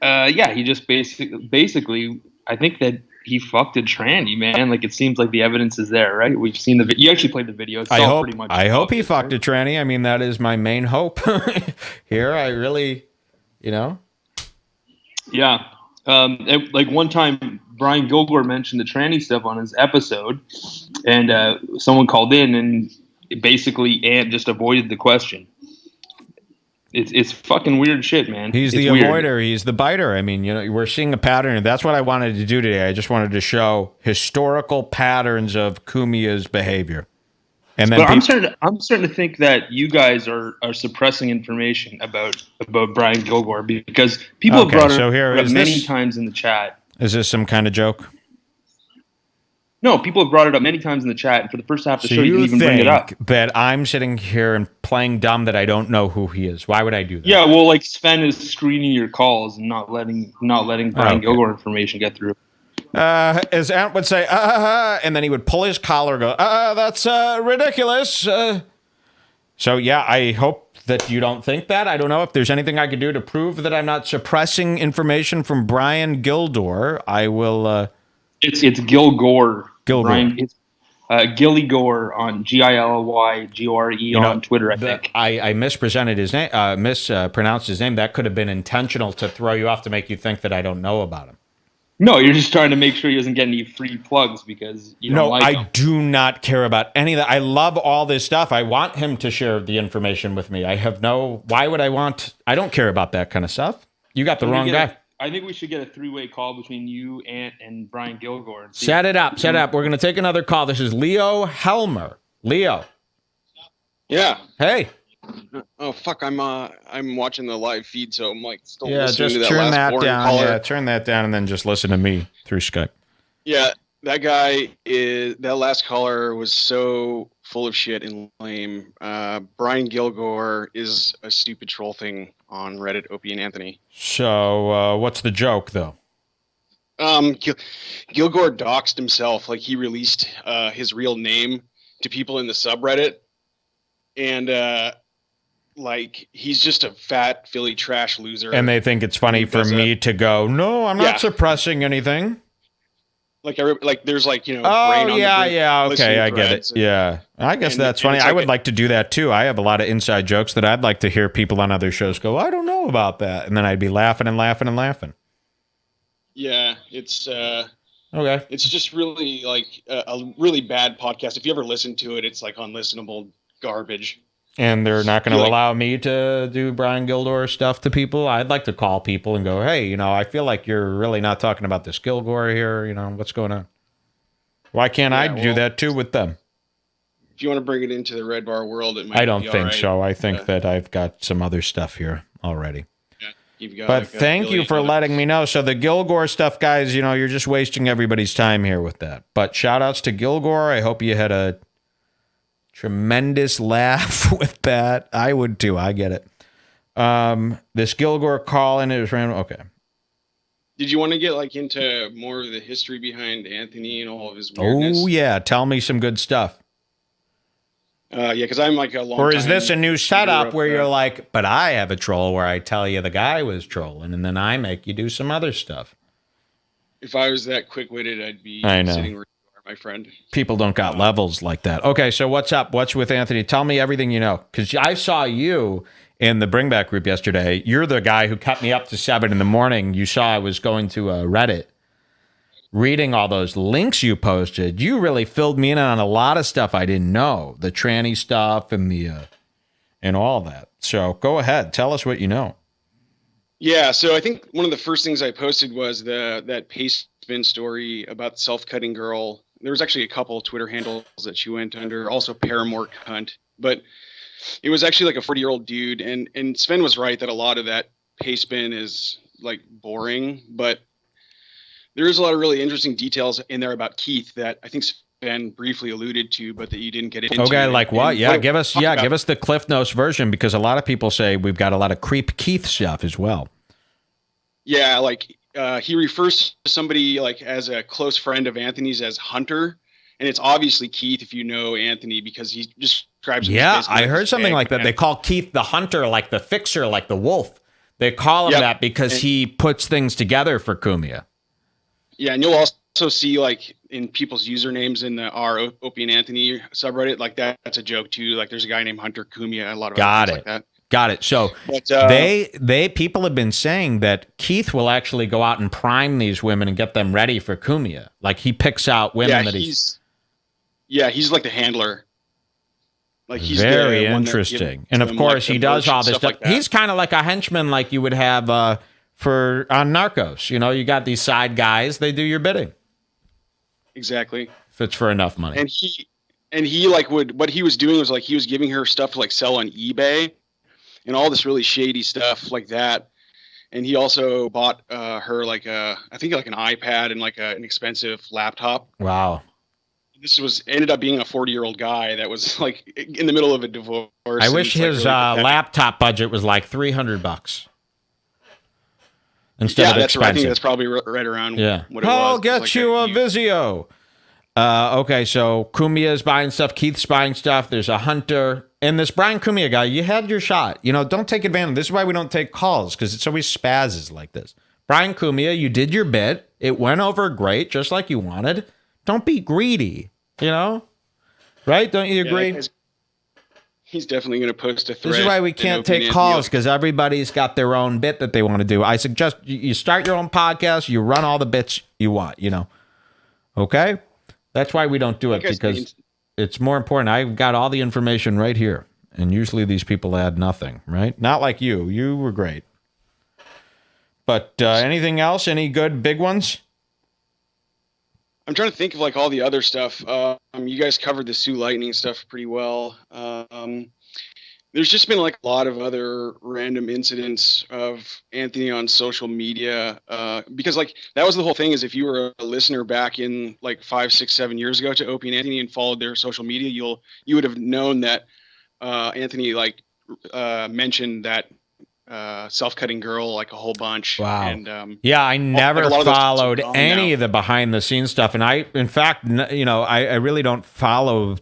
Yeah. He just basically, I think that he fucked a tranny, man. Like, it seems like the evidence is there, right? We've seen the you actually played the video. It's pretty much I hope he fucked a tranny. I mean, that is my main hope here. I really, Yeah. Like one time, Brian Gilgore mentioned the tranny stuff on his episode, and someone called in, and basically Ant just avoided the question. It's fucking weird shit, man. He's it's the weird. avoider. He's the biter. I mean, we're seeing a pattern, and that's what I wanted to do today. I just wanted to show historical patterns of Cumia's behavior. And then but I'm starting to think that you guys are suppressing information about Brian Kilgore because people have brought it up many times in the chat. Is this some kind of joke? No, people have brought it up many times in the chat, and for the first half of the show, you didn't even bring it up. That I'm sitting here and playing dumb that I don't know who he is. Why would I do that? Yeah, well, like Sven is screening your calls and not letting Brian Kilgore information get through. As Ant would say, and then he would pull his collar and go, that's ridiculous. So, yeah, I hope that you don't think that. I don't know if there's anything I could do to prove that I'm not suppressing information from Brian Gildor. I will... It's Gilgore. Gilgore. It's Gilligore on Gillygore on Twitter, I think. I mispresented his name, mispronounced his name. That could have been intentional to throw you off to make you think that I don't know about him. No, you're just trying to make sure he doesn't get any free plugs because you don't like him. No, I do not care about any of that. I love all this stuff. I want him to share the information with me. Why would I want... I don't care about that kind of stuff. You got the wrong guy. I think we should get a three-way call between you, Ant, and Brian Gilgore. Set it up. We're going to take another call. This is Leo Helmer. Leo. Yeah. Hey. Oh fuck! I'm watching the live feed, so I'm like still listening just to that turn last that boring down. caller. Yeah, turn that down, and then just listen to me through Skype. Yeah, that guy that last caller was so full of shit and lame. Brian Gilgore is a stupid troll thing on Reddit, Opie and Anthony. So what's the joke though? Gilgore doxed himself, like he released his real name to people in the subreddit, and like he's just a fat Philly trash loser. And they think it's funny for me to go, no, I'm not suppressing anything. Like there's like, brain Oh, on the yeah, brink okay, I listening get threads. it. Yeah, I guess that's funny. it's I like would like to do that too. I have a lot of inside jokes that I'd like to hear people on other shows go, I don't know about that. And then I'd be laughing and laughing and laughing. Yeah, it's okay. It's just really like a really bad podcast. If you ever listen to it, it's like unlistenable garbage. And they're not going to allow me to do Brian Gildor stuff to people. I'd like to call people and go, hey, I feel like you're really not talking about this Gilgore here. What's going on? Why can't I do that too with them? If you want to bring it into the Redbar world, it might I don't be think all right. so. I think that I've got some other stuff here already. Yeah, you've got, but thank you for letting me know. So the Gilgore stuff, guys, you're just wasting everybody's time here with that. But shout outs to Gilgore. I hope you had a tremendous laugh with that. I would too. I get it. This Gilgore call in, it was random. Okay. Did you want to get like into more of the history behind Anthony and all of his weirdness? Oh yeah, tell me some good stuff. Yeah, because I'm like a long. Or is this a new setup where you're like, but I have a troll where I tell you the guy was trolling, and then I make you do some other stuff. If I was that quick-witted, I'd be sitting where you are, my friend. People don't got levels like that. Okay, so what's up? What's with Anthony? Tell me everything you know, because I saw you in the Bring Back group yesterday. You're the guy who kept me up to 7 a.m. You saw I was going to Reddit, reading all those links you posted. You really filled me in on a lot of stuff I didn't know, the tranny stuff and the and all that. So go ahead, tell us what you know. Yeah, so I think one of the first things I posted was that paste spin story about the self-cutting girl. There was actually a couple of Twitter handles that she went under, also Paramore Cunt, but it was actually like a 40-year-old dude, and Sven was right that a lot of that paste spin is like boring, but there is a lot of really interesting details in there about Keith that I think Sven briefly alluded to, but that you didn't get into. Okay, like what? Yeah, give us the Cliff Notes version, because a lot of people say we've got a lot of creep Keith stuff as well. Yeah, like he refers to somebody like as a close friend of Anthony's as Hunter, and it's obviously Keith if you know Anthony, because he describes him. Yeah, I heard something like that. They call Keith the hunter, like the fixer, like the wolf. They call him that because he puts things together for Cumia. Yeah, and you'll also see like in people's usernames in the Opie and Anthony subreddit, like that's a joke too. Like there's a guy named Hunter Cumia, a lot of other things like that. Got it. So people have been saying that Keith will actually go out and prime these women and get them ready for Cumia. Like he picks out women that he's yeah, he's like the handler. Like he's very interesting. And of course, he does all this stuff. Like he's kind of like a henchman, like you would have on Narcos. You know, you got these side guys; they do your bidding. Exactly. If it's for enough money. And he like what he was doing was like he was giving her stuff to like sell on eBay, and all this really shady stuff like that. And he also bought her like I think like an iPad and like an expensive laptop. Wow. This ended up being a 40-year-old guy that was like in the middle of a divorce. I wish his laptop budget was like $300 instead of expensive. I think that's probably right around what it was. I'll get you a Vizio. Okay, so Cumia is buying stuff. Keith's buying stuff. There's a Hunter. And this Brian Cumia guy, you had your shot. You know, don't take advantage. This is why we don't take calls, because it's always spazzes like this. Brian Cumia, you did your bit. It went over great, just like you wanted. Don't be greedy, you know? Right? Don't you agree? Yeah, he's definitely going to post a thread. This is why we can't take calls, because everybody's got their own bit that they want to do. I suggest you start your own podcast. You run all the bits you want, you know? Okay? That's why we don't do it, because it's more important. I've got all the information right here. And usually these people add nothing, right? Not like you. You were great. But anything else? Any good big ones? I'm trying to think of like all the other stuff. You guys covered the Sue Lightning stuff pretty well. There's just been like a lot of other random incidents of Anthony on social media, because like that was the whole thing. Is if you were a listener back in like 5, 6, 7 years ago to Opie and Anthony and followed their social media, you would have known that Anthony like mentioned that self-cutting girl like a whole bunch. Wow. And yeah, I never followed any of the behind the scenes stuff, and in fact, you know, I really don't follow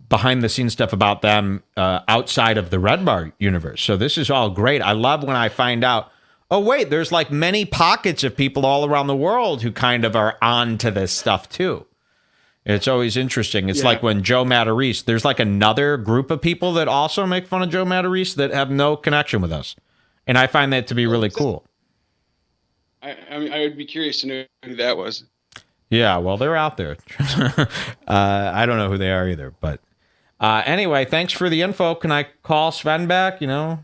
behind the scenes stuff about them outside of the Redbar universe. So this is all great. I love when I find out, oh wait, there's like many pockets of people all around the world who kind of are on to this stuff too. It's always interesting. It's like when Joe Matarese, there's like another group of people that also make fun of Joe Matarese that have no connection with us. And I find that to be really cool. I mean, I would be curious to know who that was. Yeah, well, they're out there. I don't know who they are either, but anyway, thanks for the info. Can I call Sven back, you know?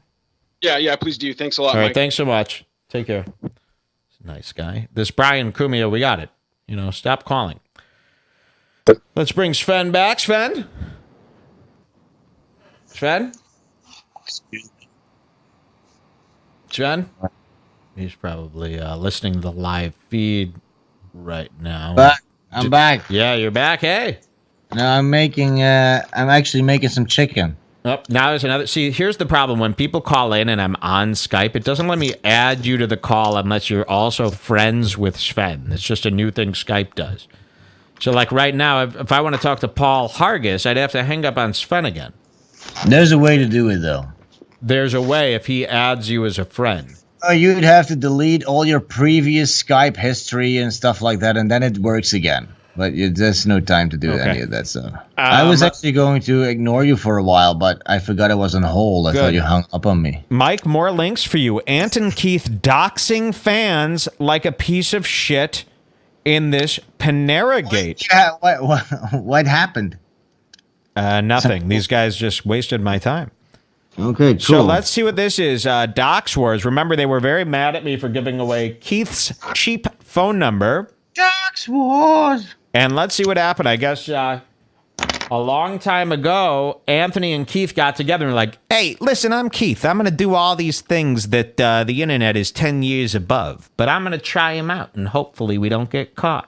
Yeah, please do. Thanks a lot, All right, Mike. thanks so much. Take care. Nice guy. This Brian Cumia, we got it. You know, stop calling. Let's bring Sven back. Sven? Sven? Sven? He's probably listening to the live feed right now. I'm back. Yeah, you're back. Hey. No, I'm actually making some chicken. Oh, now there's another. See, here's the problem. When people call in and I'm on Skype, it doesn't let me add you to the call unless you're also friends with Sven. It's just a new thing Skype does. So, like right now, if I want to talk to Paul Hargis, I'd have to hang up on Sven again. There's a way to do it, though. There's a way if he adds you as a friend. You'd have to delete all your previous Skype history and stuff like that, and then it works again. But there's no time to do any of that stuff. I was actually going to ignore you for a while, but I forgot I was on hold. I thought you hung up on me. Mike, more links for you. Ant and Keith doxing fans like a piece of shit in this Panera Gate. Yeah, what happened? Nothing. These guys just wasted my time. Okay, cool. So let's see what this is. Dox Wars. Remember, they were very mad at me for giving away Keith's cheap phone number. Dox Wars. And let's see what happened. I guess a long time ago, Anthony and Keith got together and were like, hey, listen, I'm Keith. I'm going to do all these things that the internet is 10 years above. But I'm going to try them out, and hopefully we don't get caught.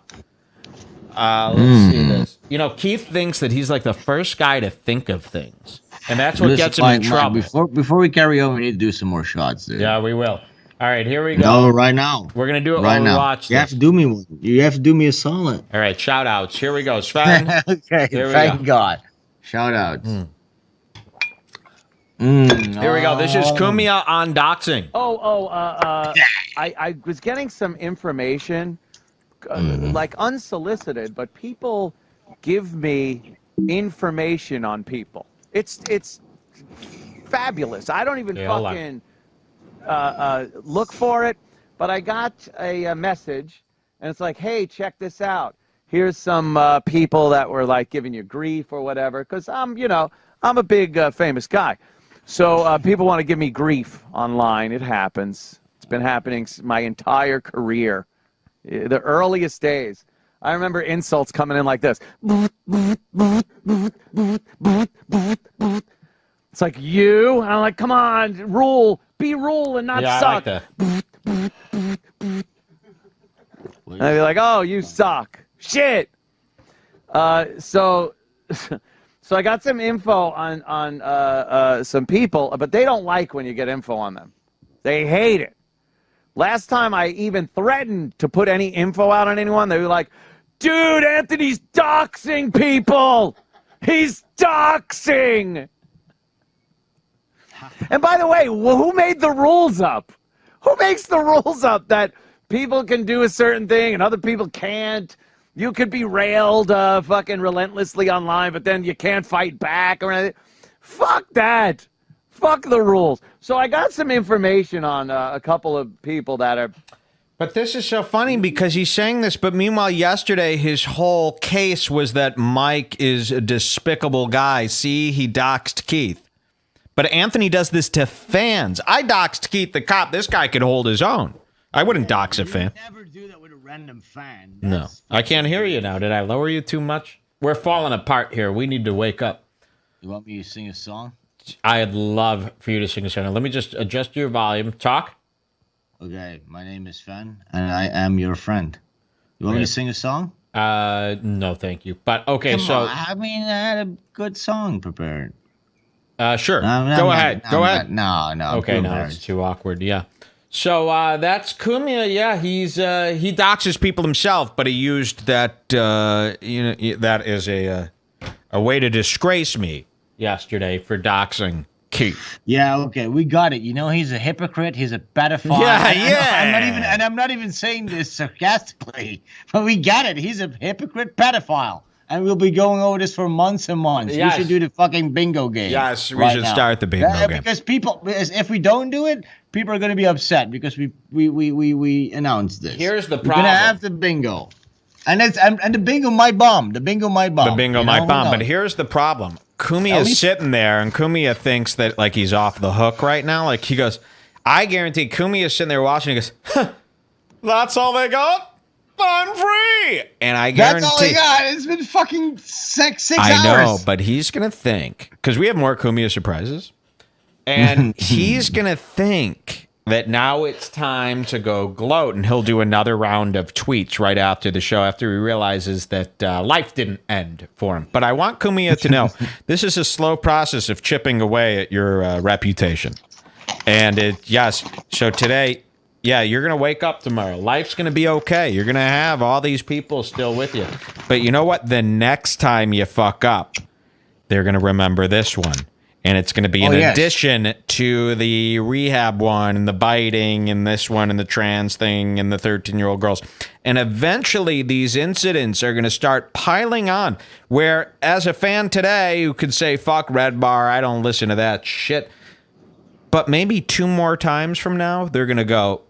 Let's see this. You know, Keith thinks that he's like the first guy to think of things. And that's what gets him in trouble. Before we carry on, we need to do some more shots, dude. Yeah, we will. All right, here we go. No, right now. We're going to do it right while now. we watch this. You have to do me one. You have to do me a solid. All right, shout outs. Here we go. Sven. Okay, thank God. Shout outs. Here we go. This is Cumia on doxing. I was getting some information, like unsolicited, but people give me information on people. It's fabulous. I don't even fucking look for it, but I got a message, and it's like, hey, check this out. Here's some people that were like giving you grief or whatever, because I'm a big famous guy. So people want to give me grief online. It happens. It's been happening my entire career. The earliest days. I remember insults coming in like this. It's like, you? And I'm like, come on, rule. Be rule and not suck. I like that. And I'd be like, oh, you suck. Shit. So I got some info on some people, but they don't like when you get info on them. They hate it. Last time I even threatened to put any info out on anyone, they were like, dude, Anthony's doxing people. He's doxing. And by the way, who made the rules up? Who makes the rules up that people can do a certain thing and other people can't? You could be railed fucking relentlessly online, but then you can't fight back or anything. Fuck that. Fuck the rules. So I got some information on a couple of people that are... But this is so funny because he's saying this, but meanwhile yesterday his whole case was that Mike is a despicable guy. See, he doxed Keith. But Anthony does this to fans. I doxed Keith the cop. This guy could hold his own. I wouldn't dox a fan. Never do that with a random fan. No. I can't hear you now. Did I lower you too much? We're falling apart here. We need to wake up. You want me to sing a song? I'd love for you to sing a song. Let me just adjust your volume. Talk. Okay, my name is Sven, and I am your friend. You want me to sing a song? No, thank you. But okay, Come on, I mean, I had a good song prepared. Sure. Go ahead. Go ahead. No. Okay, no, it's too awkward. Yeah. So that's Cumia. Yeah, he doxes people himself, but he used that that as a way to disgrace me yesterday for doxing Keith. Yeah, okay, we got it. You know, he's a hypocrite. He's a pedophile. Yeah. I'm not even saying this sarcastically, but we got it. He's a hypocrite pedophile. And we'll be going over this for months and months. Yes. We should do the fucking bingo game. Yes, we should start the bingo game. Because if we don't do it, people are going to be upset because we announced this. Here's the problem. We're going to have the bingo. And the bingo might bomb. The bingo might bomb. The bingo might bomb. But here's the problem. Cumia is sitting there, and Cumia thinks that like he's off the hook right now. Like he goes, I guarantee Cumia's sitting there watching. He goes, huh, that's all they got? I'm free. And I guarantee that's all he got. It's been fucking six hours. I know, but he's gonna think because we have more Cumia surprises, and he's gonna think that now it's time to go gloat, and he'll do another round of tweets right after the show after he realizes that life didn't end for him. But I want Cumia to know this is a slow process of chipping away at your reputation, and so today. Yeah, you're going to wake up tomorrow. Life's going to be okay. You're going to have all these people still with you. But you know what? The next time you fuck up, they're going to remember this one. And it's going to be in addition to the rehab one and the biting and this one and the trans thing and the 13-year-old girls. And eventually these incidents are going to start piling on where as a fan today you could say, fuck Redbar, I don't listen to that shit. But maybe 2 more times from now, they're going to go,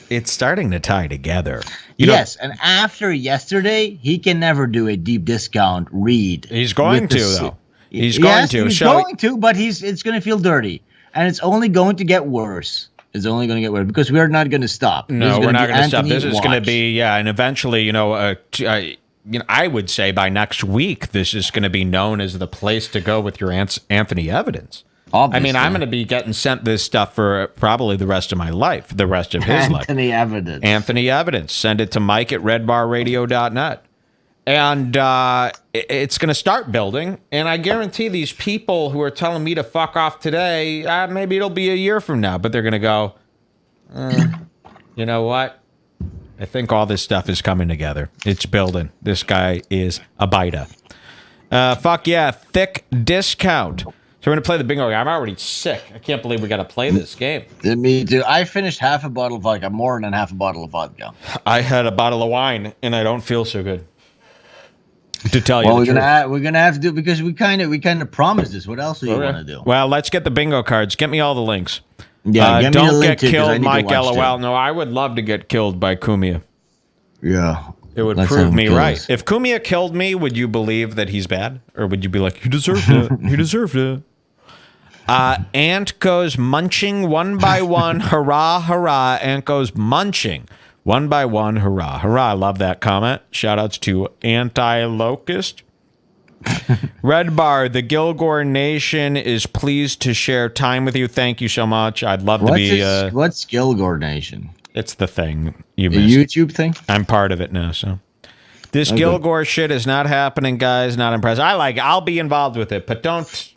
it's starting to tie together. Yes, and after yesterday, he can never do a deep discount read. He's going to, though. He's going to, but it's going to feel dirty. And it's only going to get worse. It's only going to get worse because we're not going to stop. No, we're not going to stop. This is going to be, and eventually, I would say by next week, this is going to be known as the place to go with your Anthony evidence. Obviously. I mean, I'm going to be getting sent this stuff for probably the rest of my life, the rest of his life. Anthony evidence. Anthony evidence. Send it to Mike at redbarradio.net. And it's going to start building. And I guarantee these people who are telling me to fuck off today, maybe it'll be a year from now, but they're going to go, you know what? I think all this stuff is coming together. It's building. This guy is a biter. Fuck yeah. Thick discount. So we're going to play the bingo game. I'm already sick. I can't believe we got to play this game. Me too. I finished half a bottle of vodka, more than half a bottle of vodka. I had a bottle of wine, and I don't feel so good. To tell you the truth. We're gonna have to do it because we kind of promised this. What else do you want to do? Well, let's get the bingo cards. Get me all the links. Yeah, don't get killed, Mike LOL. No, I would love to get killed by Cumia. Yeah. It would prove me right. If Cumia killed me, would you believe that he's bad? Or would you be like, he deserved it. He deserved it. Ant goes munching one by one. Hurrah, hurrah. Ant goes munching one by one. Hurrah, hurrah. I love that comment. Shout outs to Anti-Locust. Redbar, the Gilgore Nation is pleased to share time with you. Thank you so much. I'd love to be... what's Gilgore Nation? It's the thing you missed. The YouTube thing? I'm part of it now, so. This Gilgore shit is not happening, guys. Not impressed. I'll be involved with it, but don't,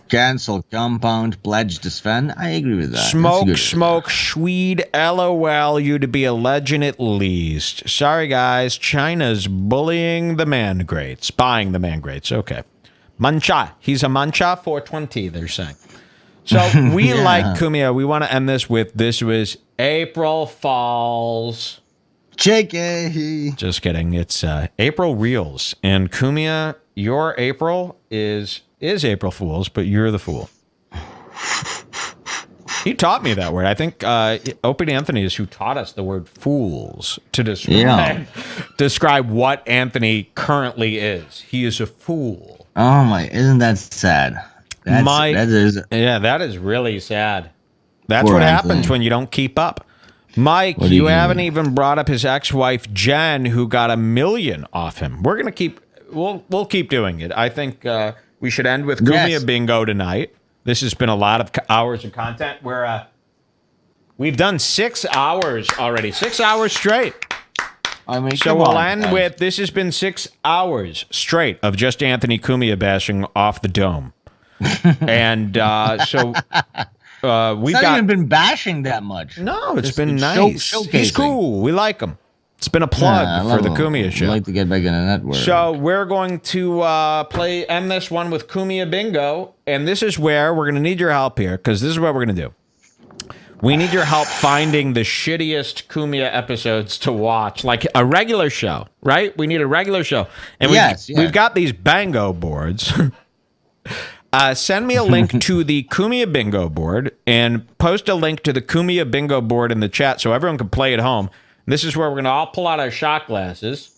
Cancel compound, pledge to Sven. I agree with that. Smoke, Swede, LOL, you to be a legend at least. Sorry, guys. China's bullying the man-greats. Buying the man-greats. Okay. Mancha. He's a Mancha 420, they're saying. So we like Cumia. We want to end this with, this was April Falls. JK. Just kidding. It's April Reels. And Cumia, your April is April Fool's, but you're the fool. He taught me that word. I think Opie and Anthony is who taught us the word fools to describe what Anthony currently is. He is a fool. Oh my, isn't that sad? That is really sad. That's what happens when you don't keep up. Mike, you haven't even brought up his ex-wife Jen, who got 1 million off him. We're gonna we'll keep doing it. I think we should end with Cumia Bingo tonight. This has been a lot of hours of content. We've done 6 hours already, 6 hours straight. So we'll end with, this has been 6 hours straight of just Anthony Cumia bashing off the dome. And we've not even been bashing that much. No, it's been nice. He's cool. We like him. It's been a plug for the Cumia show. I'd like to get back in the network. So we're going to end this one with Cumia Bingo, and this is where we're going to need your help here, because this is what we're going to do. We need your help finding the shittiest Cumia episodes to watch, like a regular show, right? We need a regular show. And we've got these bango boards. Send me a link to the Cumia Bingo board and post a link to the Cumia Bingo board in the chat so everyone can play at home. This is where we're going to all pull out our shot glasses.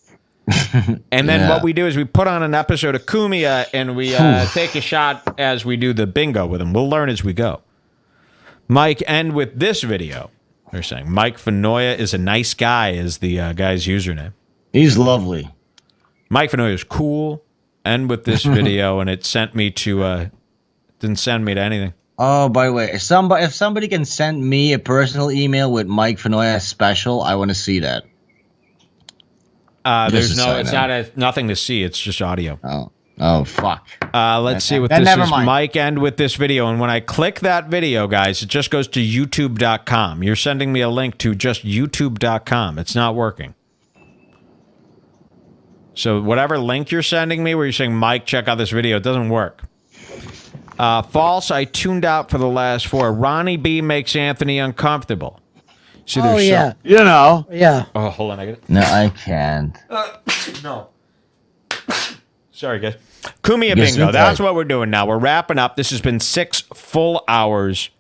And then what we do is we put on an episode of Cumia and we take a shot as we do the bingo with them. We'll learn as we go. Mike, end with this video. They're saying Mike Fenoya is a nice guy is the guy's username. He's lovely. Mike Fenoya is cool. End with this video, and it sent me to didn't send me to anything. Oh, by the way, if somebody can send me a personal email with Mike Fenoya special, I want to see that. There's nothing to see. It's just audio. Oh, fuck. Let's see what this is. Mike, end with this video. And when I click that video, guys, it just goes to youtube.com. You're sending me a link to just youtube.com. It's not working. So whatever link you're sending me where you're saying, Mike, check out this video, it doesn't work. False, I tuned out for the last 4. Ronnie B makes Anthony uncomfortable. See, Yeah. Oh, hold on. I get it. No, I can't. No. Sorry, guys. Cumia Bingo. That's what we're doing now. We're wrapping up. This has been 6 full hours.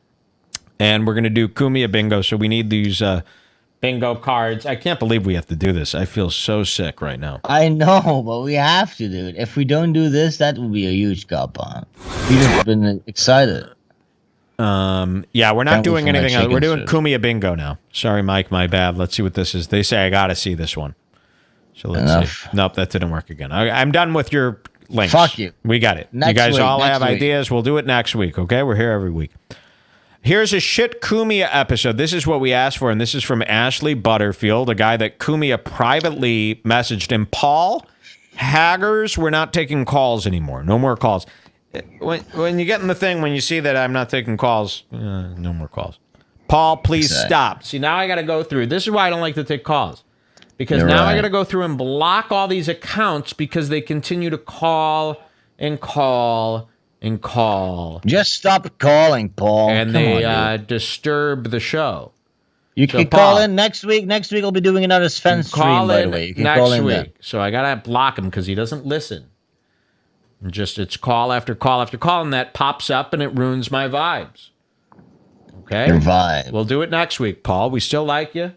And we're going to do Cumia Bingo. So we need these bingo cards. I can't believe we have to do this. I feel so sick right now. I know, but we have to do it. If we don't do this, that will be a huge cop on. We've been excited. Yeah, we're not doing anything else. We're doing Cumia Bingo now. Sorry, Mike, my bad. Let's see what this is. They say I got to see this one. So let's see. Nope, that didn't work again. I'm done with your links. Fuck you. We got it. You guys all have ideas. We'll do it next week, okay? We're here every week. Here's a shit Cumia episode. This is what we asked for, and this is from Ashley Butterfield, a guy that Cumia privately messaged him. Paul, haggers, we're not taking calls anymore. No more calls. When you get in the thing, when you see that I'm not taking calls, no more calls. Paul, please stop. See, now I got to go through. This is why I don't like to take calls. Because now I got to go through and block all these accounts because they continue to call and call and call. Just stop calling, Paul. And they disturb the show. You can call in next week. Next week I'll be doing another Sven stream, by the way. You can call in next week. So I got to block him because he doesn't listen. And it's call after call after call, and that pops up and it ruins my vibes. Okay? Your vibe. We'll do it next week, Paul. We still like you.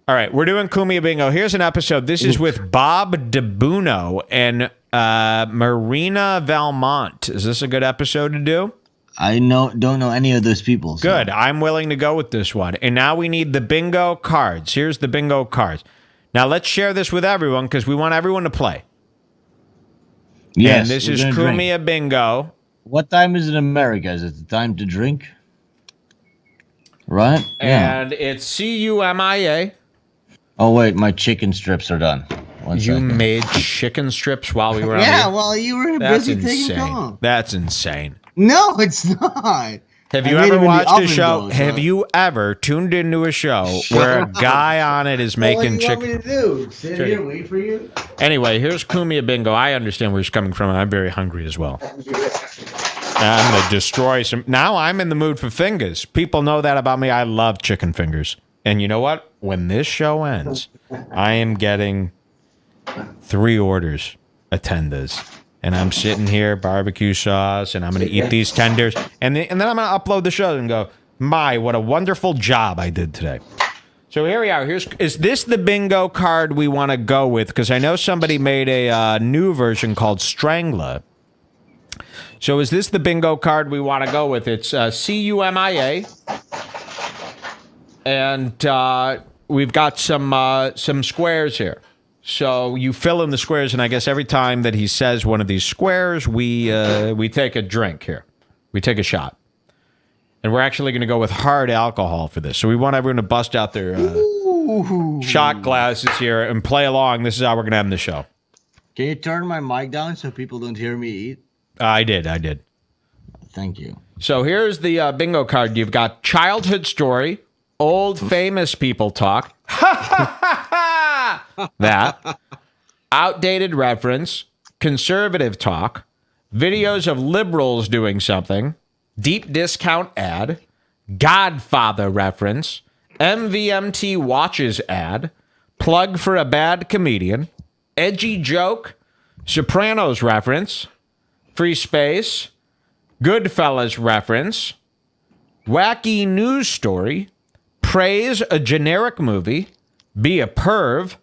All right, we're doing Cumia Bingo. Here's an episode. This is with Bob DeBuno and Marina Valmont. Is this a good episode to do? I don't know any of those people. So. Good. I'm willing to go with this one. And now we need the bingo cards. Here's the bingo cards. Now let's share this with everyone because we want everyone to play. Yes. And this is Cumia Bingo. What time is it in America? Is it the time to drink? Right? And it's CUMIA. Oh, wait. My chicken strips are done. You made chicken strips while we were on Yeah, while you were busy taking calls. That's insane. No, it's not. Have you ever watched a show? Have you ever tuned into a show where a guy on it is making chicken? What do you want me to do? Sit here, wait for you? Anyway, here's Cumia Bingo. I understand where he's coming from. I'm very hungry as well. I'm going to destroy some. Now I'm in the mood for fingers. People know that about me. I love chicken fingers. And you know what? When this show ends, I am getting 3 orders of tenders. And I'm sitting here, barbecue sauce, and I'm going to eat these tenders. And then I'm going to upload the show and go, my, what a wonderful job I did today. So here we are. Is this the bingo card we want to go with? Because I know somebody made a new version called Strangler. So is this the bingo card we want to go with? It's CUMIA. And we've got some squares here. So you fill in the squares, and I guess every time that he says one of these squares, we take a drink here. We take a shot. And we're actually going to go with hard alcohol for this. So we want everyone to bust out their shot glasses here and play along. This is how we're going to end the show. Can you turn my mic down so people don't hear me eat? I did. Thank you. So here's the bingo card. You've got childhood story, old famous people talk. That. Outdated reference, conservative talk, videos of liberals doing something, deep discount ad, Godfather reference, MVMT watches ad, plug for a bad comedian, edgy joke, Sopranos reference, free space, Goodfellas reference, wacky news story, praise a generic movie, be a perv,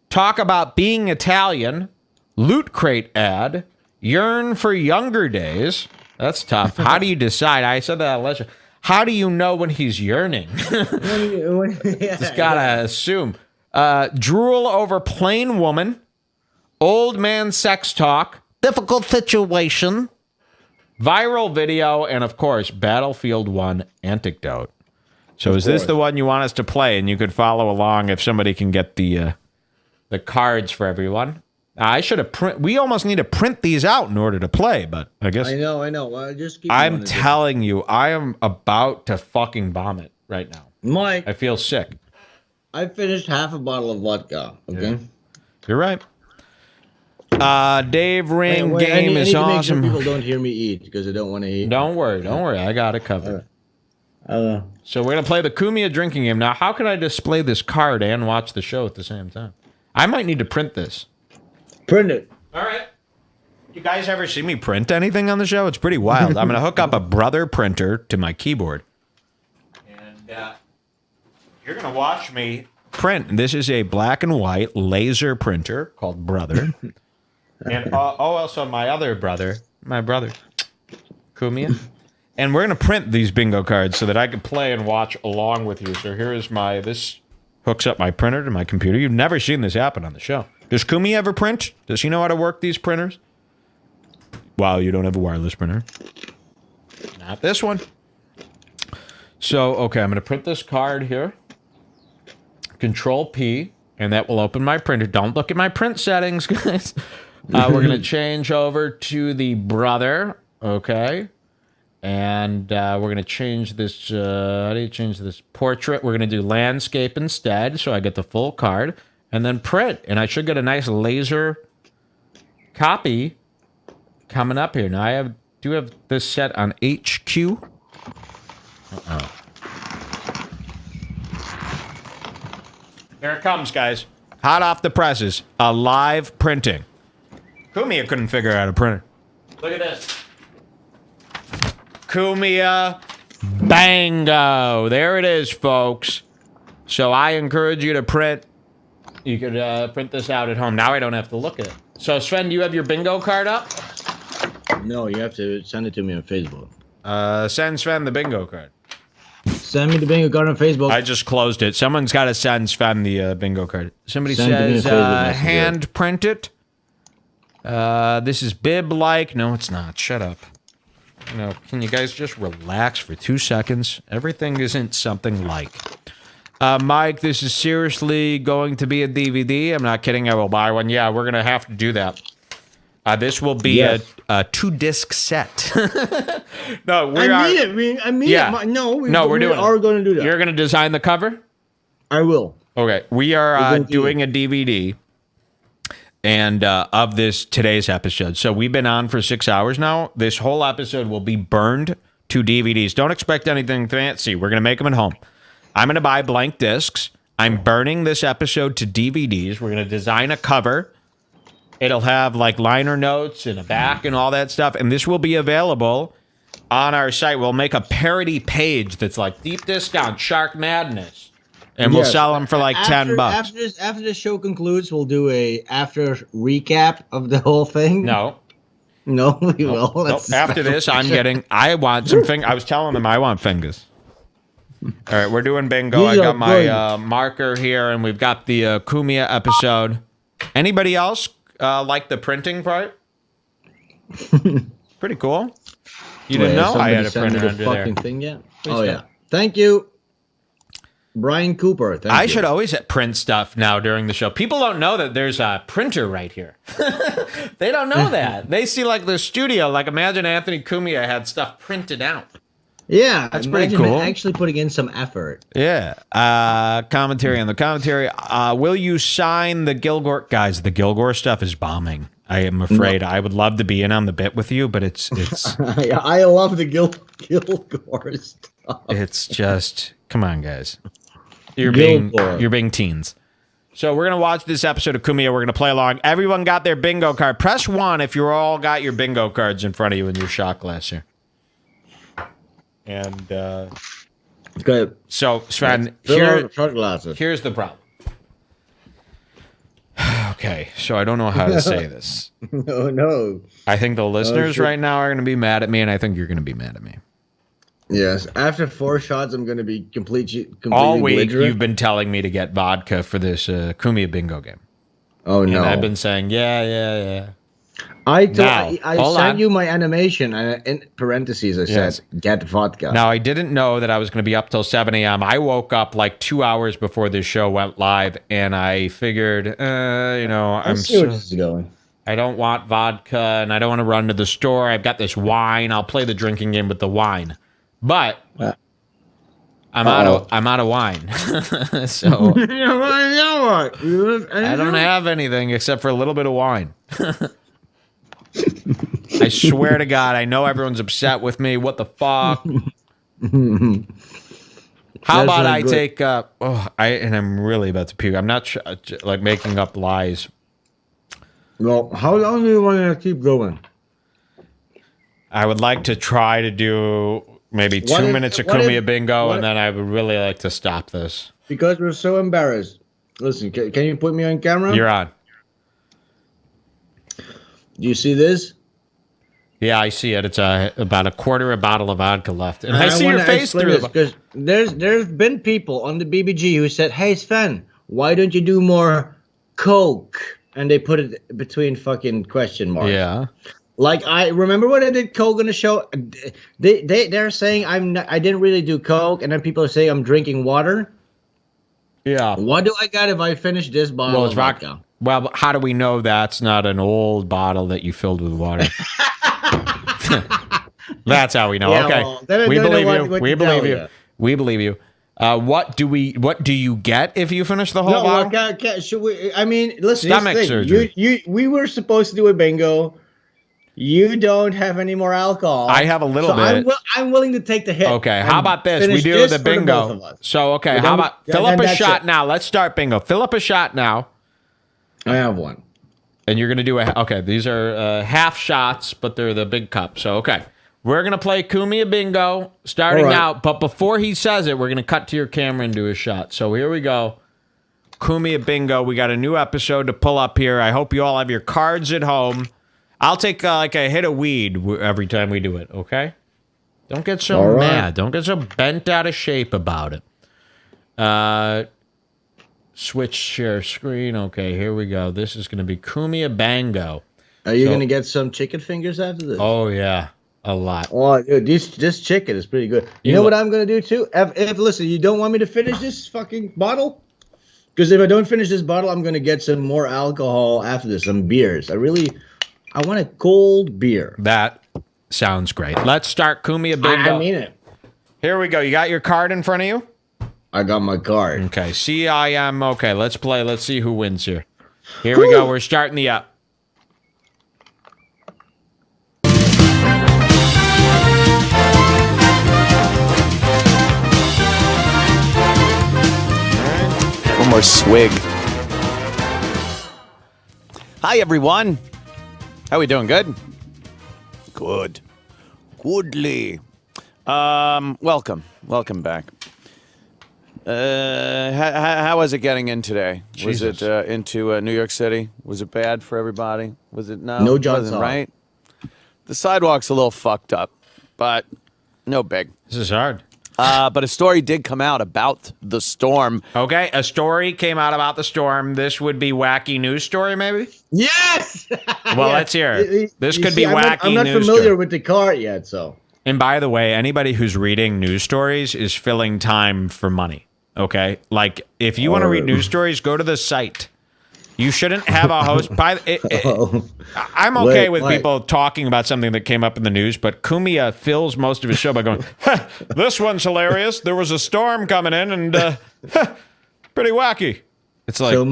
talk about being Italian, Loot Crate ad, yearn for younger days. That's tough. How do you decide? I said that last year. How do you know when he's yearning? Just gotta assume. Drool over plain woman, old man sex talk, difficult situation, viral video, and of course, Battlefield 1 anecdote. So is this the one you want us to play? And you could follow along if somebody can get the cards for everyone. I should have we almost need to print these out in order to play, but I guess... I know. Well, I'm telling you, I am about to fucking vomit right now. Mike. I feel sick. I finished half a bottle of vodka, okay? Yeah. You're right. Dave Ring game is awesome. Make sure people don't hear me eat because I don't want to eat. Don't worry. I got it covered. So we're going to play the Cumia drinking game. Now, how can I display this card and watch the show at the same time? I might need to print this. Print it. All right. You guys ever see me print anything on the show? It's pretty wild. I'm going to hook up a Brother printer to my keyboard. And you're going to watch me print. This is a black and white laser printer called Brother. And also my other brother, Cumia. And we're going to print these bingo cards so that I can play and watch along with you. So here is this hooks up my printer to my computer. You've never seen this happen on the show. Does Cumia ever print? Does he know how to work these printers? Wow, you don't have a wireless printer. Not this one. So, okay, I'm going to print this card here. Control P, and that will open my printer. Don't look at my print settings, guys. We're going to change over to the Brother, okay? And we're going to change this, how do you change this? Portrait. We're going to do landscape instead, so I get the full card. And then print. And I should get a nice laser copy coming up here. Now, I do have this set on HQ. There it comes, guys. Hot off the presses. A live printing. Cumia couldn't figure out a printer. Look at this. Cumia Bingo. There it is, folks. So I encourage you to print. You could print this out at home. Now I don't have to look at it. So Sven, do you have your bingo card up? No, you have to send it to me on Facebook. Send Sven the bingo card. Send me the bingo card on Facebook. I just closed it. Someone's got to send Sven the bingo card. Somebody says hand print it. This is bib-like. No, it's not. Shut up. No, can you guys just relax for 2 seconds? Everything isn't something like. Mike, this is seriously going to be a DVD. I'm not kidding. I will buy one. Yeah, we're going to have to do that. This will be a 2-disc set. No, we are. I mean it. No, we're doing going to do that. You're going to design the cover? I will. Okay, we are doing a DVD and of today's episode. So we've been on for 6 hours now. This whole episode will be burned to DVDs. Don't expect anything fancy. We're going to make them at home. I'm going to buy blank discs. I'm burning this episode to DVDs. We're going to design a cover. It'll have like liner notes and a back and all that stuff. And this will be available on our site. We'll make a parody page that's like deep discount Shark Madness. And we'll sell them for like $10. After the show concludes, we'll do a after recap of the whole thing. No, we will. Nope. After this, I want some fingers. I was telling them I want fingers. All right, we're doing bingo. I got my marker here, and we've got the Cumia episode. Anybody else like the printing part? Pretty cool. You didn't know I had a printer under there. Thing yet? Oh, yeah. Thank you. Brian Cooper. Thank you. I should always print stuff now during the show. People don't know that there's a printer right here. They don't know that. They see like the studio. Like imagine Anthony Cumia had stuff printed out. Yeah, that's pretty cool. Actually putting in some effort. Yeah. Commentary on the commentary. Will you sign the Gilgore? Guys, the Gilgore stuff is bombing. I am afraid. I would love to be in on the bit with you, but it's. I love the Gilgore stuff. It's just, come on, guys. You're being teens. So we're gonna watch this episode of Cumia. We're gonna play along. Everyone got their bingo card. Press 1 if you all got your bingo cards in front of you in your shot glass here. And good. So Sven, here's the problem. Okay, so I don't know how to say this. No. I think the listeners right now are going to be mad at me, and I think you're going to be mad at me. Yes. After 4 shots, I'm going to be completely all week, you've been telling me to get vodka for this Cumia Bingo Game. Oh, no. And I've been saying, yeah. I sent you my animation, and in parentheses I said, get vodka. Now, I didn't know that I was going to be up till 7 a.m. I woke up like 2 hours before this show went live, and I figured, I see where this is going. I don't want vodka, and I don't want to run to the store. I've got this wine. I'll play the drinking game with the wine. But I'm out of wine. So I don't have anything except for a little bit of wine. I swear to God, I know everyone's upset with me. What the fuck? How about I take I'm really about to puke. I'm not like making up lies. Well, how long do you want to keep going? I would like to try to do maybe 2 minutes of Cumia Bingo, and then I would really like to stop this. Because we're so embarrassed. Listen, can you put me on camera? You're on. Do you see this? Yeah, I see it. It's about a quarter a bottle of vodka left. And I see your face through it. Because there's been people on the BBG who said, hey, Sven, why don't you do more Coke? And they put it between fucking question marks. Yeah. Like, I remember when I did Coke on the show, they're saying I didn't really do Coke, and then people are saying I'm drinking water. Yeah. What do I got if I finish this bottle of vodka? Well, how do we know that's not an old bottle that you filled with water? That's how we know. Yeah, okay. Well, we believe you. We believe you. We believe you. What do you get if you finish the whole bottle? Should we? I mean, listen. Stomach surgery. We were supposed to do a bingo. You don't have any more alcohol. I have a little bit. I'm willing to take the hit. Okay, how about this? We do the bingo. So, okay, how about fill up a shot now? Let's start bingo. Fill up a shot now. I have one. And you're going to do these are half shots, but they're the big cup. So, okay. We're going to play Cumia Bingo starting out, but before he says it, we're going to cut to your camera and do a shot. So here we go. Cumia Bingo. We got a new episode to pull up here. I hope you all have your cards at home. I'll take like a hit of weed every time we do it, okay? Don't get so mad. Don't get so bent out of shape about it. Switch share screen. Okay, here we go. This is going to be Cumia Bingo. Are you going to get some chicken fingers after this? Oh, yeah. A lot. Oh, dude, this chicken is pretty good. You know what I'm going to do, too? If listen, you don't want me to finish this fucking bottle? Because if I don't finish this bottle, I'm going to get some more alcohol after this, some beers. I want a cold beer. That sounds great. Let's start Cumia Bingo. I mean it. Here we go. You got your card in front of you? I got my card. Okay. CIM. Okay, let's play. Let's see who wins here. Here we go. We're starting the up. One more swig. Hi, everyone. How we doing? Good? Good. Goodly. Welcome. Welcome back. How was it getting in today? Jesus. Was it into New York City? Was it bad for everybody? Was it no? No Johnson, right? The sidewalk's a little fucked up, but no big. This is hard. But a story did come out about the storm. Okay, a story came out about the storm. This would be wacky news story, maybe? Yes! Well, let's hear it. This could be wacky I'm not news familiar story. with the card yet, so. And by the way, anybody who's reading news stories is filling time for money, okay? Like, if you want to read news stories, go to the site. You shouldn't have a host. I'm okay with people talking about something that came up in the news, but Cumia fills most of his show by going, this one's hilarious. There was a storm coming in and pretty wacky. It's like, so,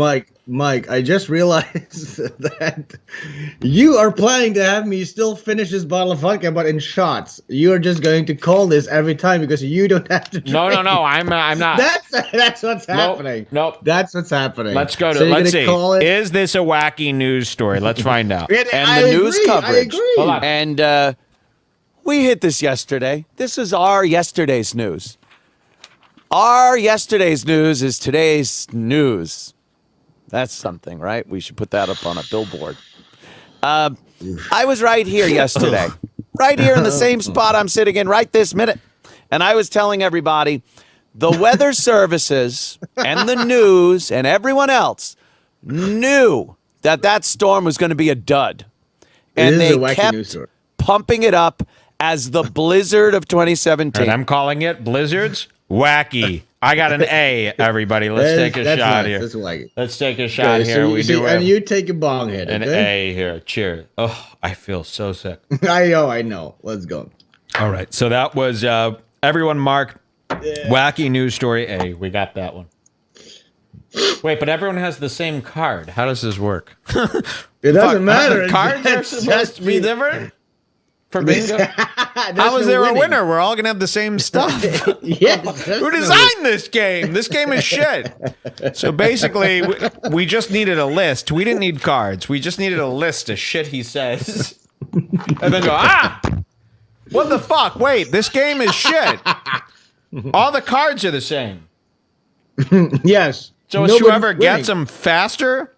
Mike, I just realized that you are planning to have me still finish this bottle of vodka, but in shots. You are just going to call this every time because you don't have to drink. No, I'm not. That's what's happening. Nope. That's what's happening. Let's go to, so let's see. Is this a wacky news story? Let's find out. And the news coverage. I agree. Hold on. And we hit this yesterday. This is our yesterday's news. Our yesterday's news is today's news. That's something, right? We should put that up on a billboard. I was right here yesterday. Right here in the same spot I'm sitting in right this minute. And I was telling everybody, the weather services and the news and everyone else knew that storm was going to be a dud. And they kept pumping it up as the blizzard of 2017. And I'm calling it blizzards wacky. I got an A, everybody. Let's take a shot here. Let's take a shot here. And you take a bong hit. An A here. Cheers. Oh, I feel so sick. I know. Let's go. All right. So that was everyone mark wacky news story A. We got that one. Wait, but everyone has the same card. How does this work? It doesn't matter. The cards are supposed to be different? For bingo? How is there a winner? We're all going to have the same stuff. Yes. Who designed this game? This game is shit. So basically, we just needed a list. We didn't need cards. We just needed a list of shit he says. And then go, what the fuck? Wait, this game is shit. All the cards are the same. Yes. So is whoever gets them faster?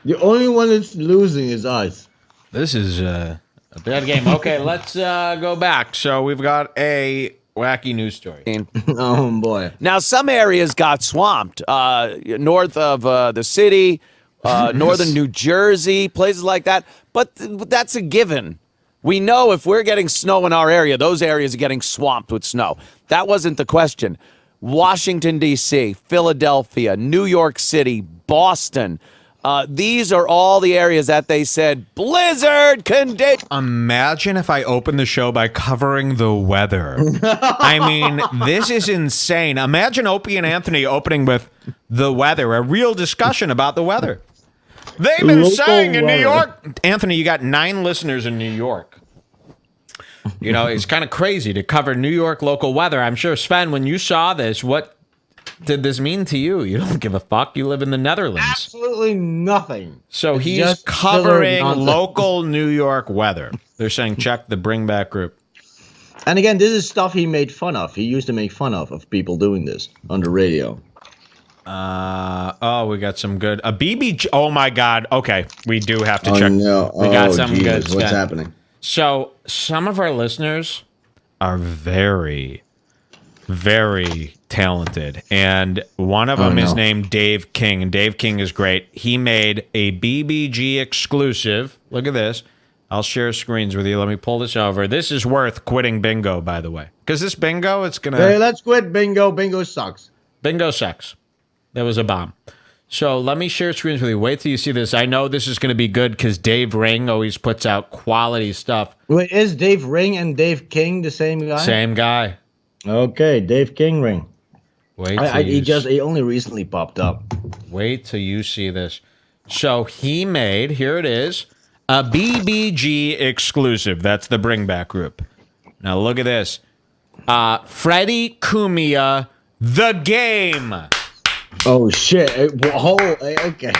The only one that's losing is us. This is a bad game. Okay, let's go back. So we've got a wacky news story. Oh, boy. Now, some areas got swamped. North of the city, northern New Jersey, places like that. But that's a given. We know if we're getting snow in our area, those areas are getting swamped with snow. That wasn't the question. Washington, D.C., Philadelphia, New York City, Boston. These are all the areas that they said blizzard condition. Imagine if I opened the show by covering the weather. I mean, this is insane. Imagine Opie and Anthony opening with the weather, a real discussion about the weather. They've been saying in New York. Anthony, you got 9 listeners in New York. You know, it's kind of crazy to cover New York local weather. I'm sure, Sven, when you saw this, what did this mean to you? You don't give a fuck. You live in the Netherlands. Absolutely nothing. So he's covering local New York weather. They're saying check the Bring Back group. And again, this is stuff he made fun of. He used to make fun of people doing this on the radio. Oh, we got some good. A BBG. Oh my God. Okay, we do have to check. No. We got some good. What's happening? So some of our listeners are very, very talented, and one of them is named Dave King, and Dave King is great. He made a BBG exclusive. Look at this. I'll share screens with you. Let me pull this over. This is worth quitting bingo, by the way, because this bingo, it's gonna. Hey, let's quit bingo. Bingo sucks. Bingo sucks. That was a bomb. So let me share screens with you. Wait till you see this. I know this is going to be good because Dave Ring always puts out quality stuff. Wait, is Dave Ring and Dave King the same guy? Same guy. Okay, Dave King Ring. Wait, he only recently popped up. Wait till you see this. So he made, here it is, a BBG exclusive. That's the Bring Back group. Now look at this. Freddie Cumia, the game. Oh shit! Okay.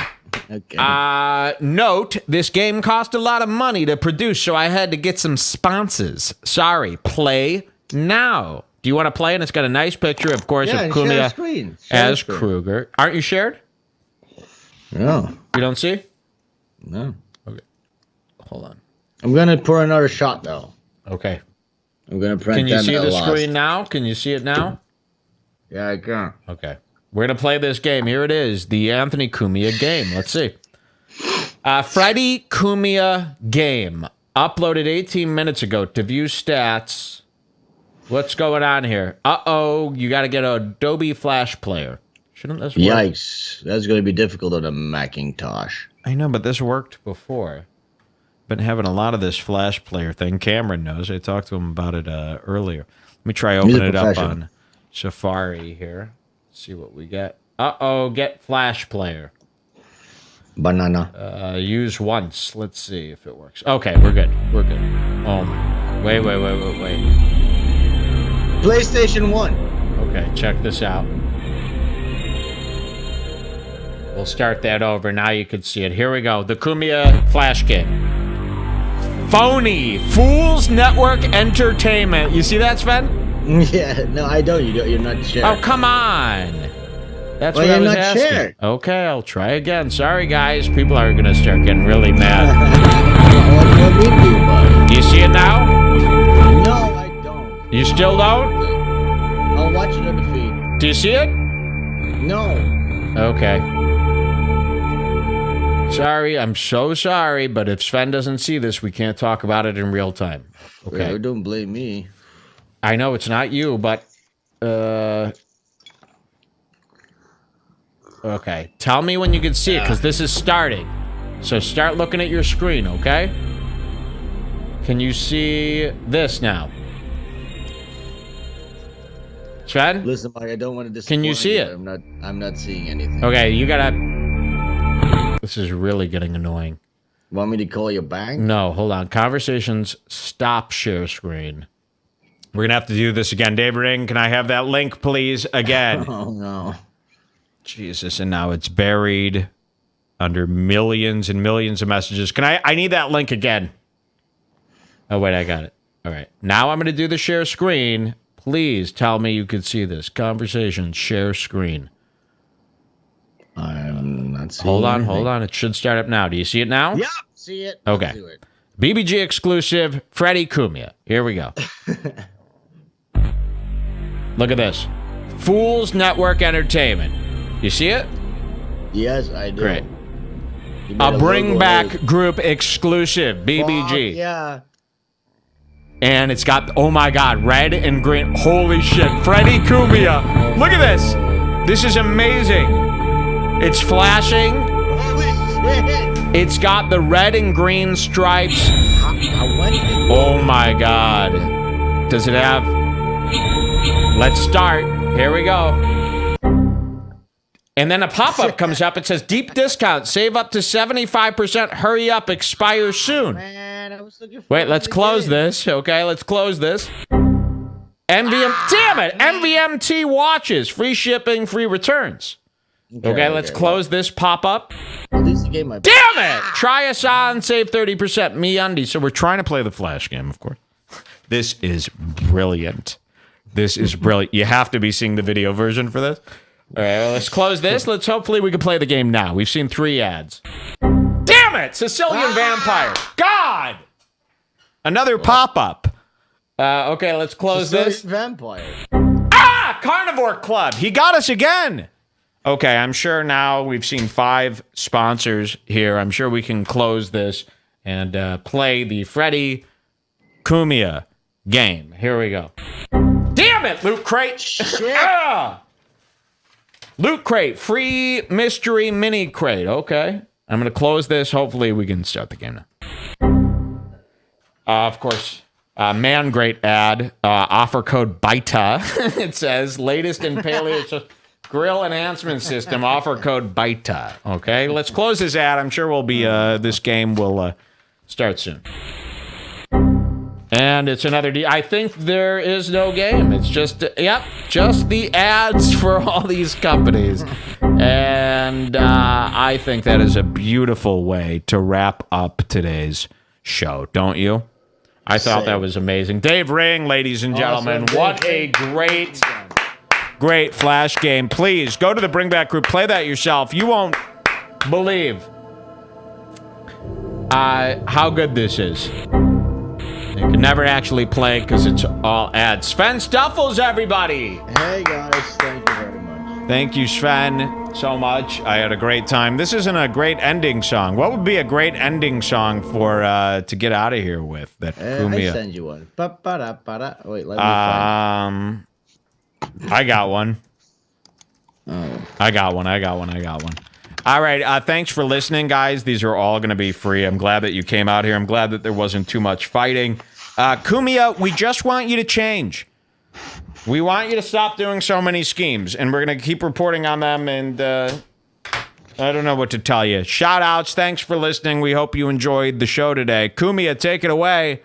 Note, this game cost a lot of money to produce, so I had to get some sponsors. Sorry, play now. Do you want to play? And it's got a nice picture, of course, of Cumia as Kruger. Aren't you shared? No. You don't see? No. Okay. Hold on. I'm gonna pour another shot though. Okay. I'm gonna print. Can you see the screen now? Can you see it now? Yeah, I can. Okay. We're going to play this game. Here it is, the Anthony Cumia game. Let's see. Freddie Cumia game. Uploaded 18 minutes ago to view stats. What's going on here? Uh-oh, you got to get an Adobe Flash player. Shouldn't this work? Yikes. That's going to be difficult on a Macintosh. I know, but this worked before. Been having a lot of this Flash player thing. Cameron knows. I talked to him about it earlier. Let me try opening it up on Safari here. See what we get. Uh-oh, get Flash player. Banana. Use once. Let's see if it works. Okay, we're good. We're good. Oh my. Wait. PlayStation 1. Okay, check this out. We'll start that over. Now you can see it. Here we go. The Cumia Flash game. Phony. Fools Network Entertainment. You see that, Sven? Yeah, no, I don't. You're not shared. Oh, come on. That's what I was asking. Shared. Okay, I'll try again. Sorry, guys. People are going to start getting really mad. Do you see it now? No, I don't. You still don't? I'll watch it on the feed. Do you see it? No. Okay. Sorry, I'm so sorry, but if Sven doesn't see this, we can't talk about it in real time. Okay. Well, don't blame me. I know it's not you, but okay. Tell me when you can see it, because this is starting. So start looking at your screen, okay? Can you see this now? Sven? Listen, Mike, I don't want to disappoint. Can you see it? I'm not seeing anything. Okay, you gotta. This is really getting annoying. Want me to call you back? No, hold on. Conversations, stop share screen. We're going to have to do this again. Dave Ring, can I have that link, please, again? Oh, no. Jesus, and now it's buried under millions and millions of messages. I need that link again. Oh, wait, I got it. All right. Now I'm going to do the share screen. Please tell me you can see this. Conversation, share screen. I'm not seeing Hold anything. on. It should start up now. Do you see it now? Yep, see it. Okay. Let's do it. BBG exclusive, Freddie Cumia. Here we go. Look at this. Fools Network Entertainment. You see it? Yes, I do. Great. A Bring Back group exclusive, BBG. Fuck, yeah. And it's got, oh my God, red and green. Holy shit. Freddie Cumia. Look at this. This is amazing. It's flashing. Holy shit. It's got the red and green stripes. Oh my God. Does it have... Let's start. Here we go. And then a pop-up comes up. It says, deep discount. Save up to 75%. Hurry up. Expire soon. Man, I was looking for Wait, let's close this. Okay, let's close this. Damn it. MVMT watches. Free shipping, free returns. Okay, let's close this pop-up. At least you gave my... Damn it! Try us on, save 30%. MeUndies. So we're trying to play the Flash game, of course. This is brilliant. This is brilliant. You have to be seeing the video version for this. All right, well, let's close this. Hopefully we can play the game now. We've seen 3 ads. Damn it! Sicilian vampire. God! Another pop-up. Okay, let's close this. Vampire. Carnivore Club. He got us again. Okay, I'm sure now we've seen 5 sponsors here. I'm sure we can close this and play the Freddy Cumia game. Here we go. Damn it, Loot Crate. Loot Crate. Free mystery mini crate. Okay. I'm going to close this. Hopefully we can start the game now. Of course, man great ad. Offer code BITA. It says latest in paleo grill enhancement system. Offer code BITA. Okay, let's close this ad. I'm sure we'll be. This game will start soon. And it's another I think there is no game. It's just just the ads for all these companies. And I think that is a beautiful way to wrap up today's show, don't you? I thought that was amazing. Dave Ring, ladies and gentlemen, what a great Flash game. Please go to the Bring Back group, play that yourself. You won't believe how good this is. You can never actually play because it's all ads. Sven Stuffles, everybody! Hey guys, thank you very much. Thank you, Sven, so much. I had a great time. This isn't a great ending song. What would be a great ending song for to get out of here with? That Cumia. I send you one. Wait, let me find. I got one. Oh. I got one. All right, thanks for listening, guys. These are all going to be free. I'm glad that you came out here. I'm glad that there wasn't too much fighting. Cumia, we just want you to change. We want you to stop doing so many schemes, and we're going to keep reporting on them, and I don't know what to tell you. Shout-outs, thanks for listening. We hope you enjoyed the show today. Cumia, take it away.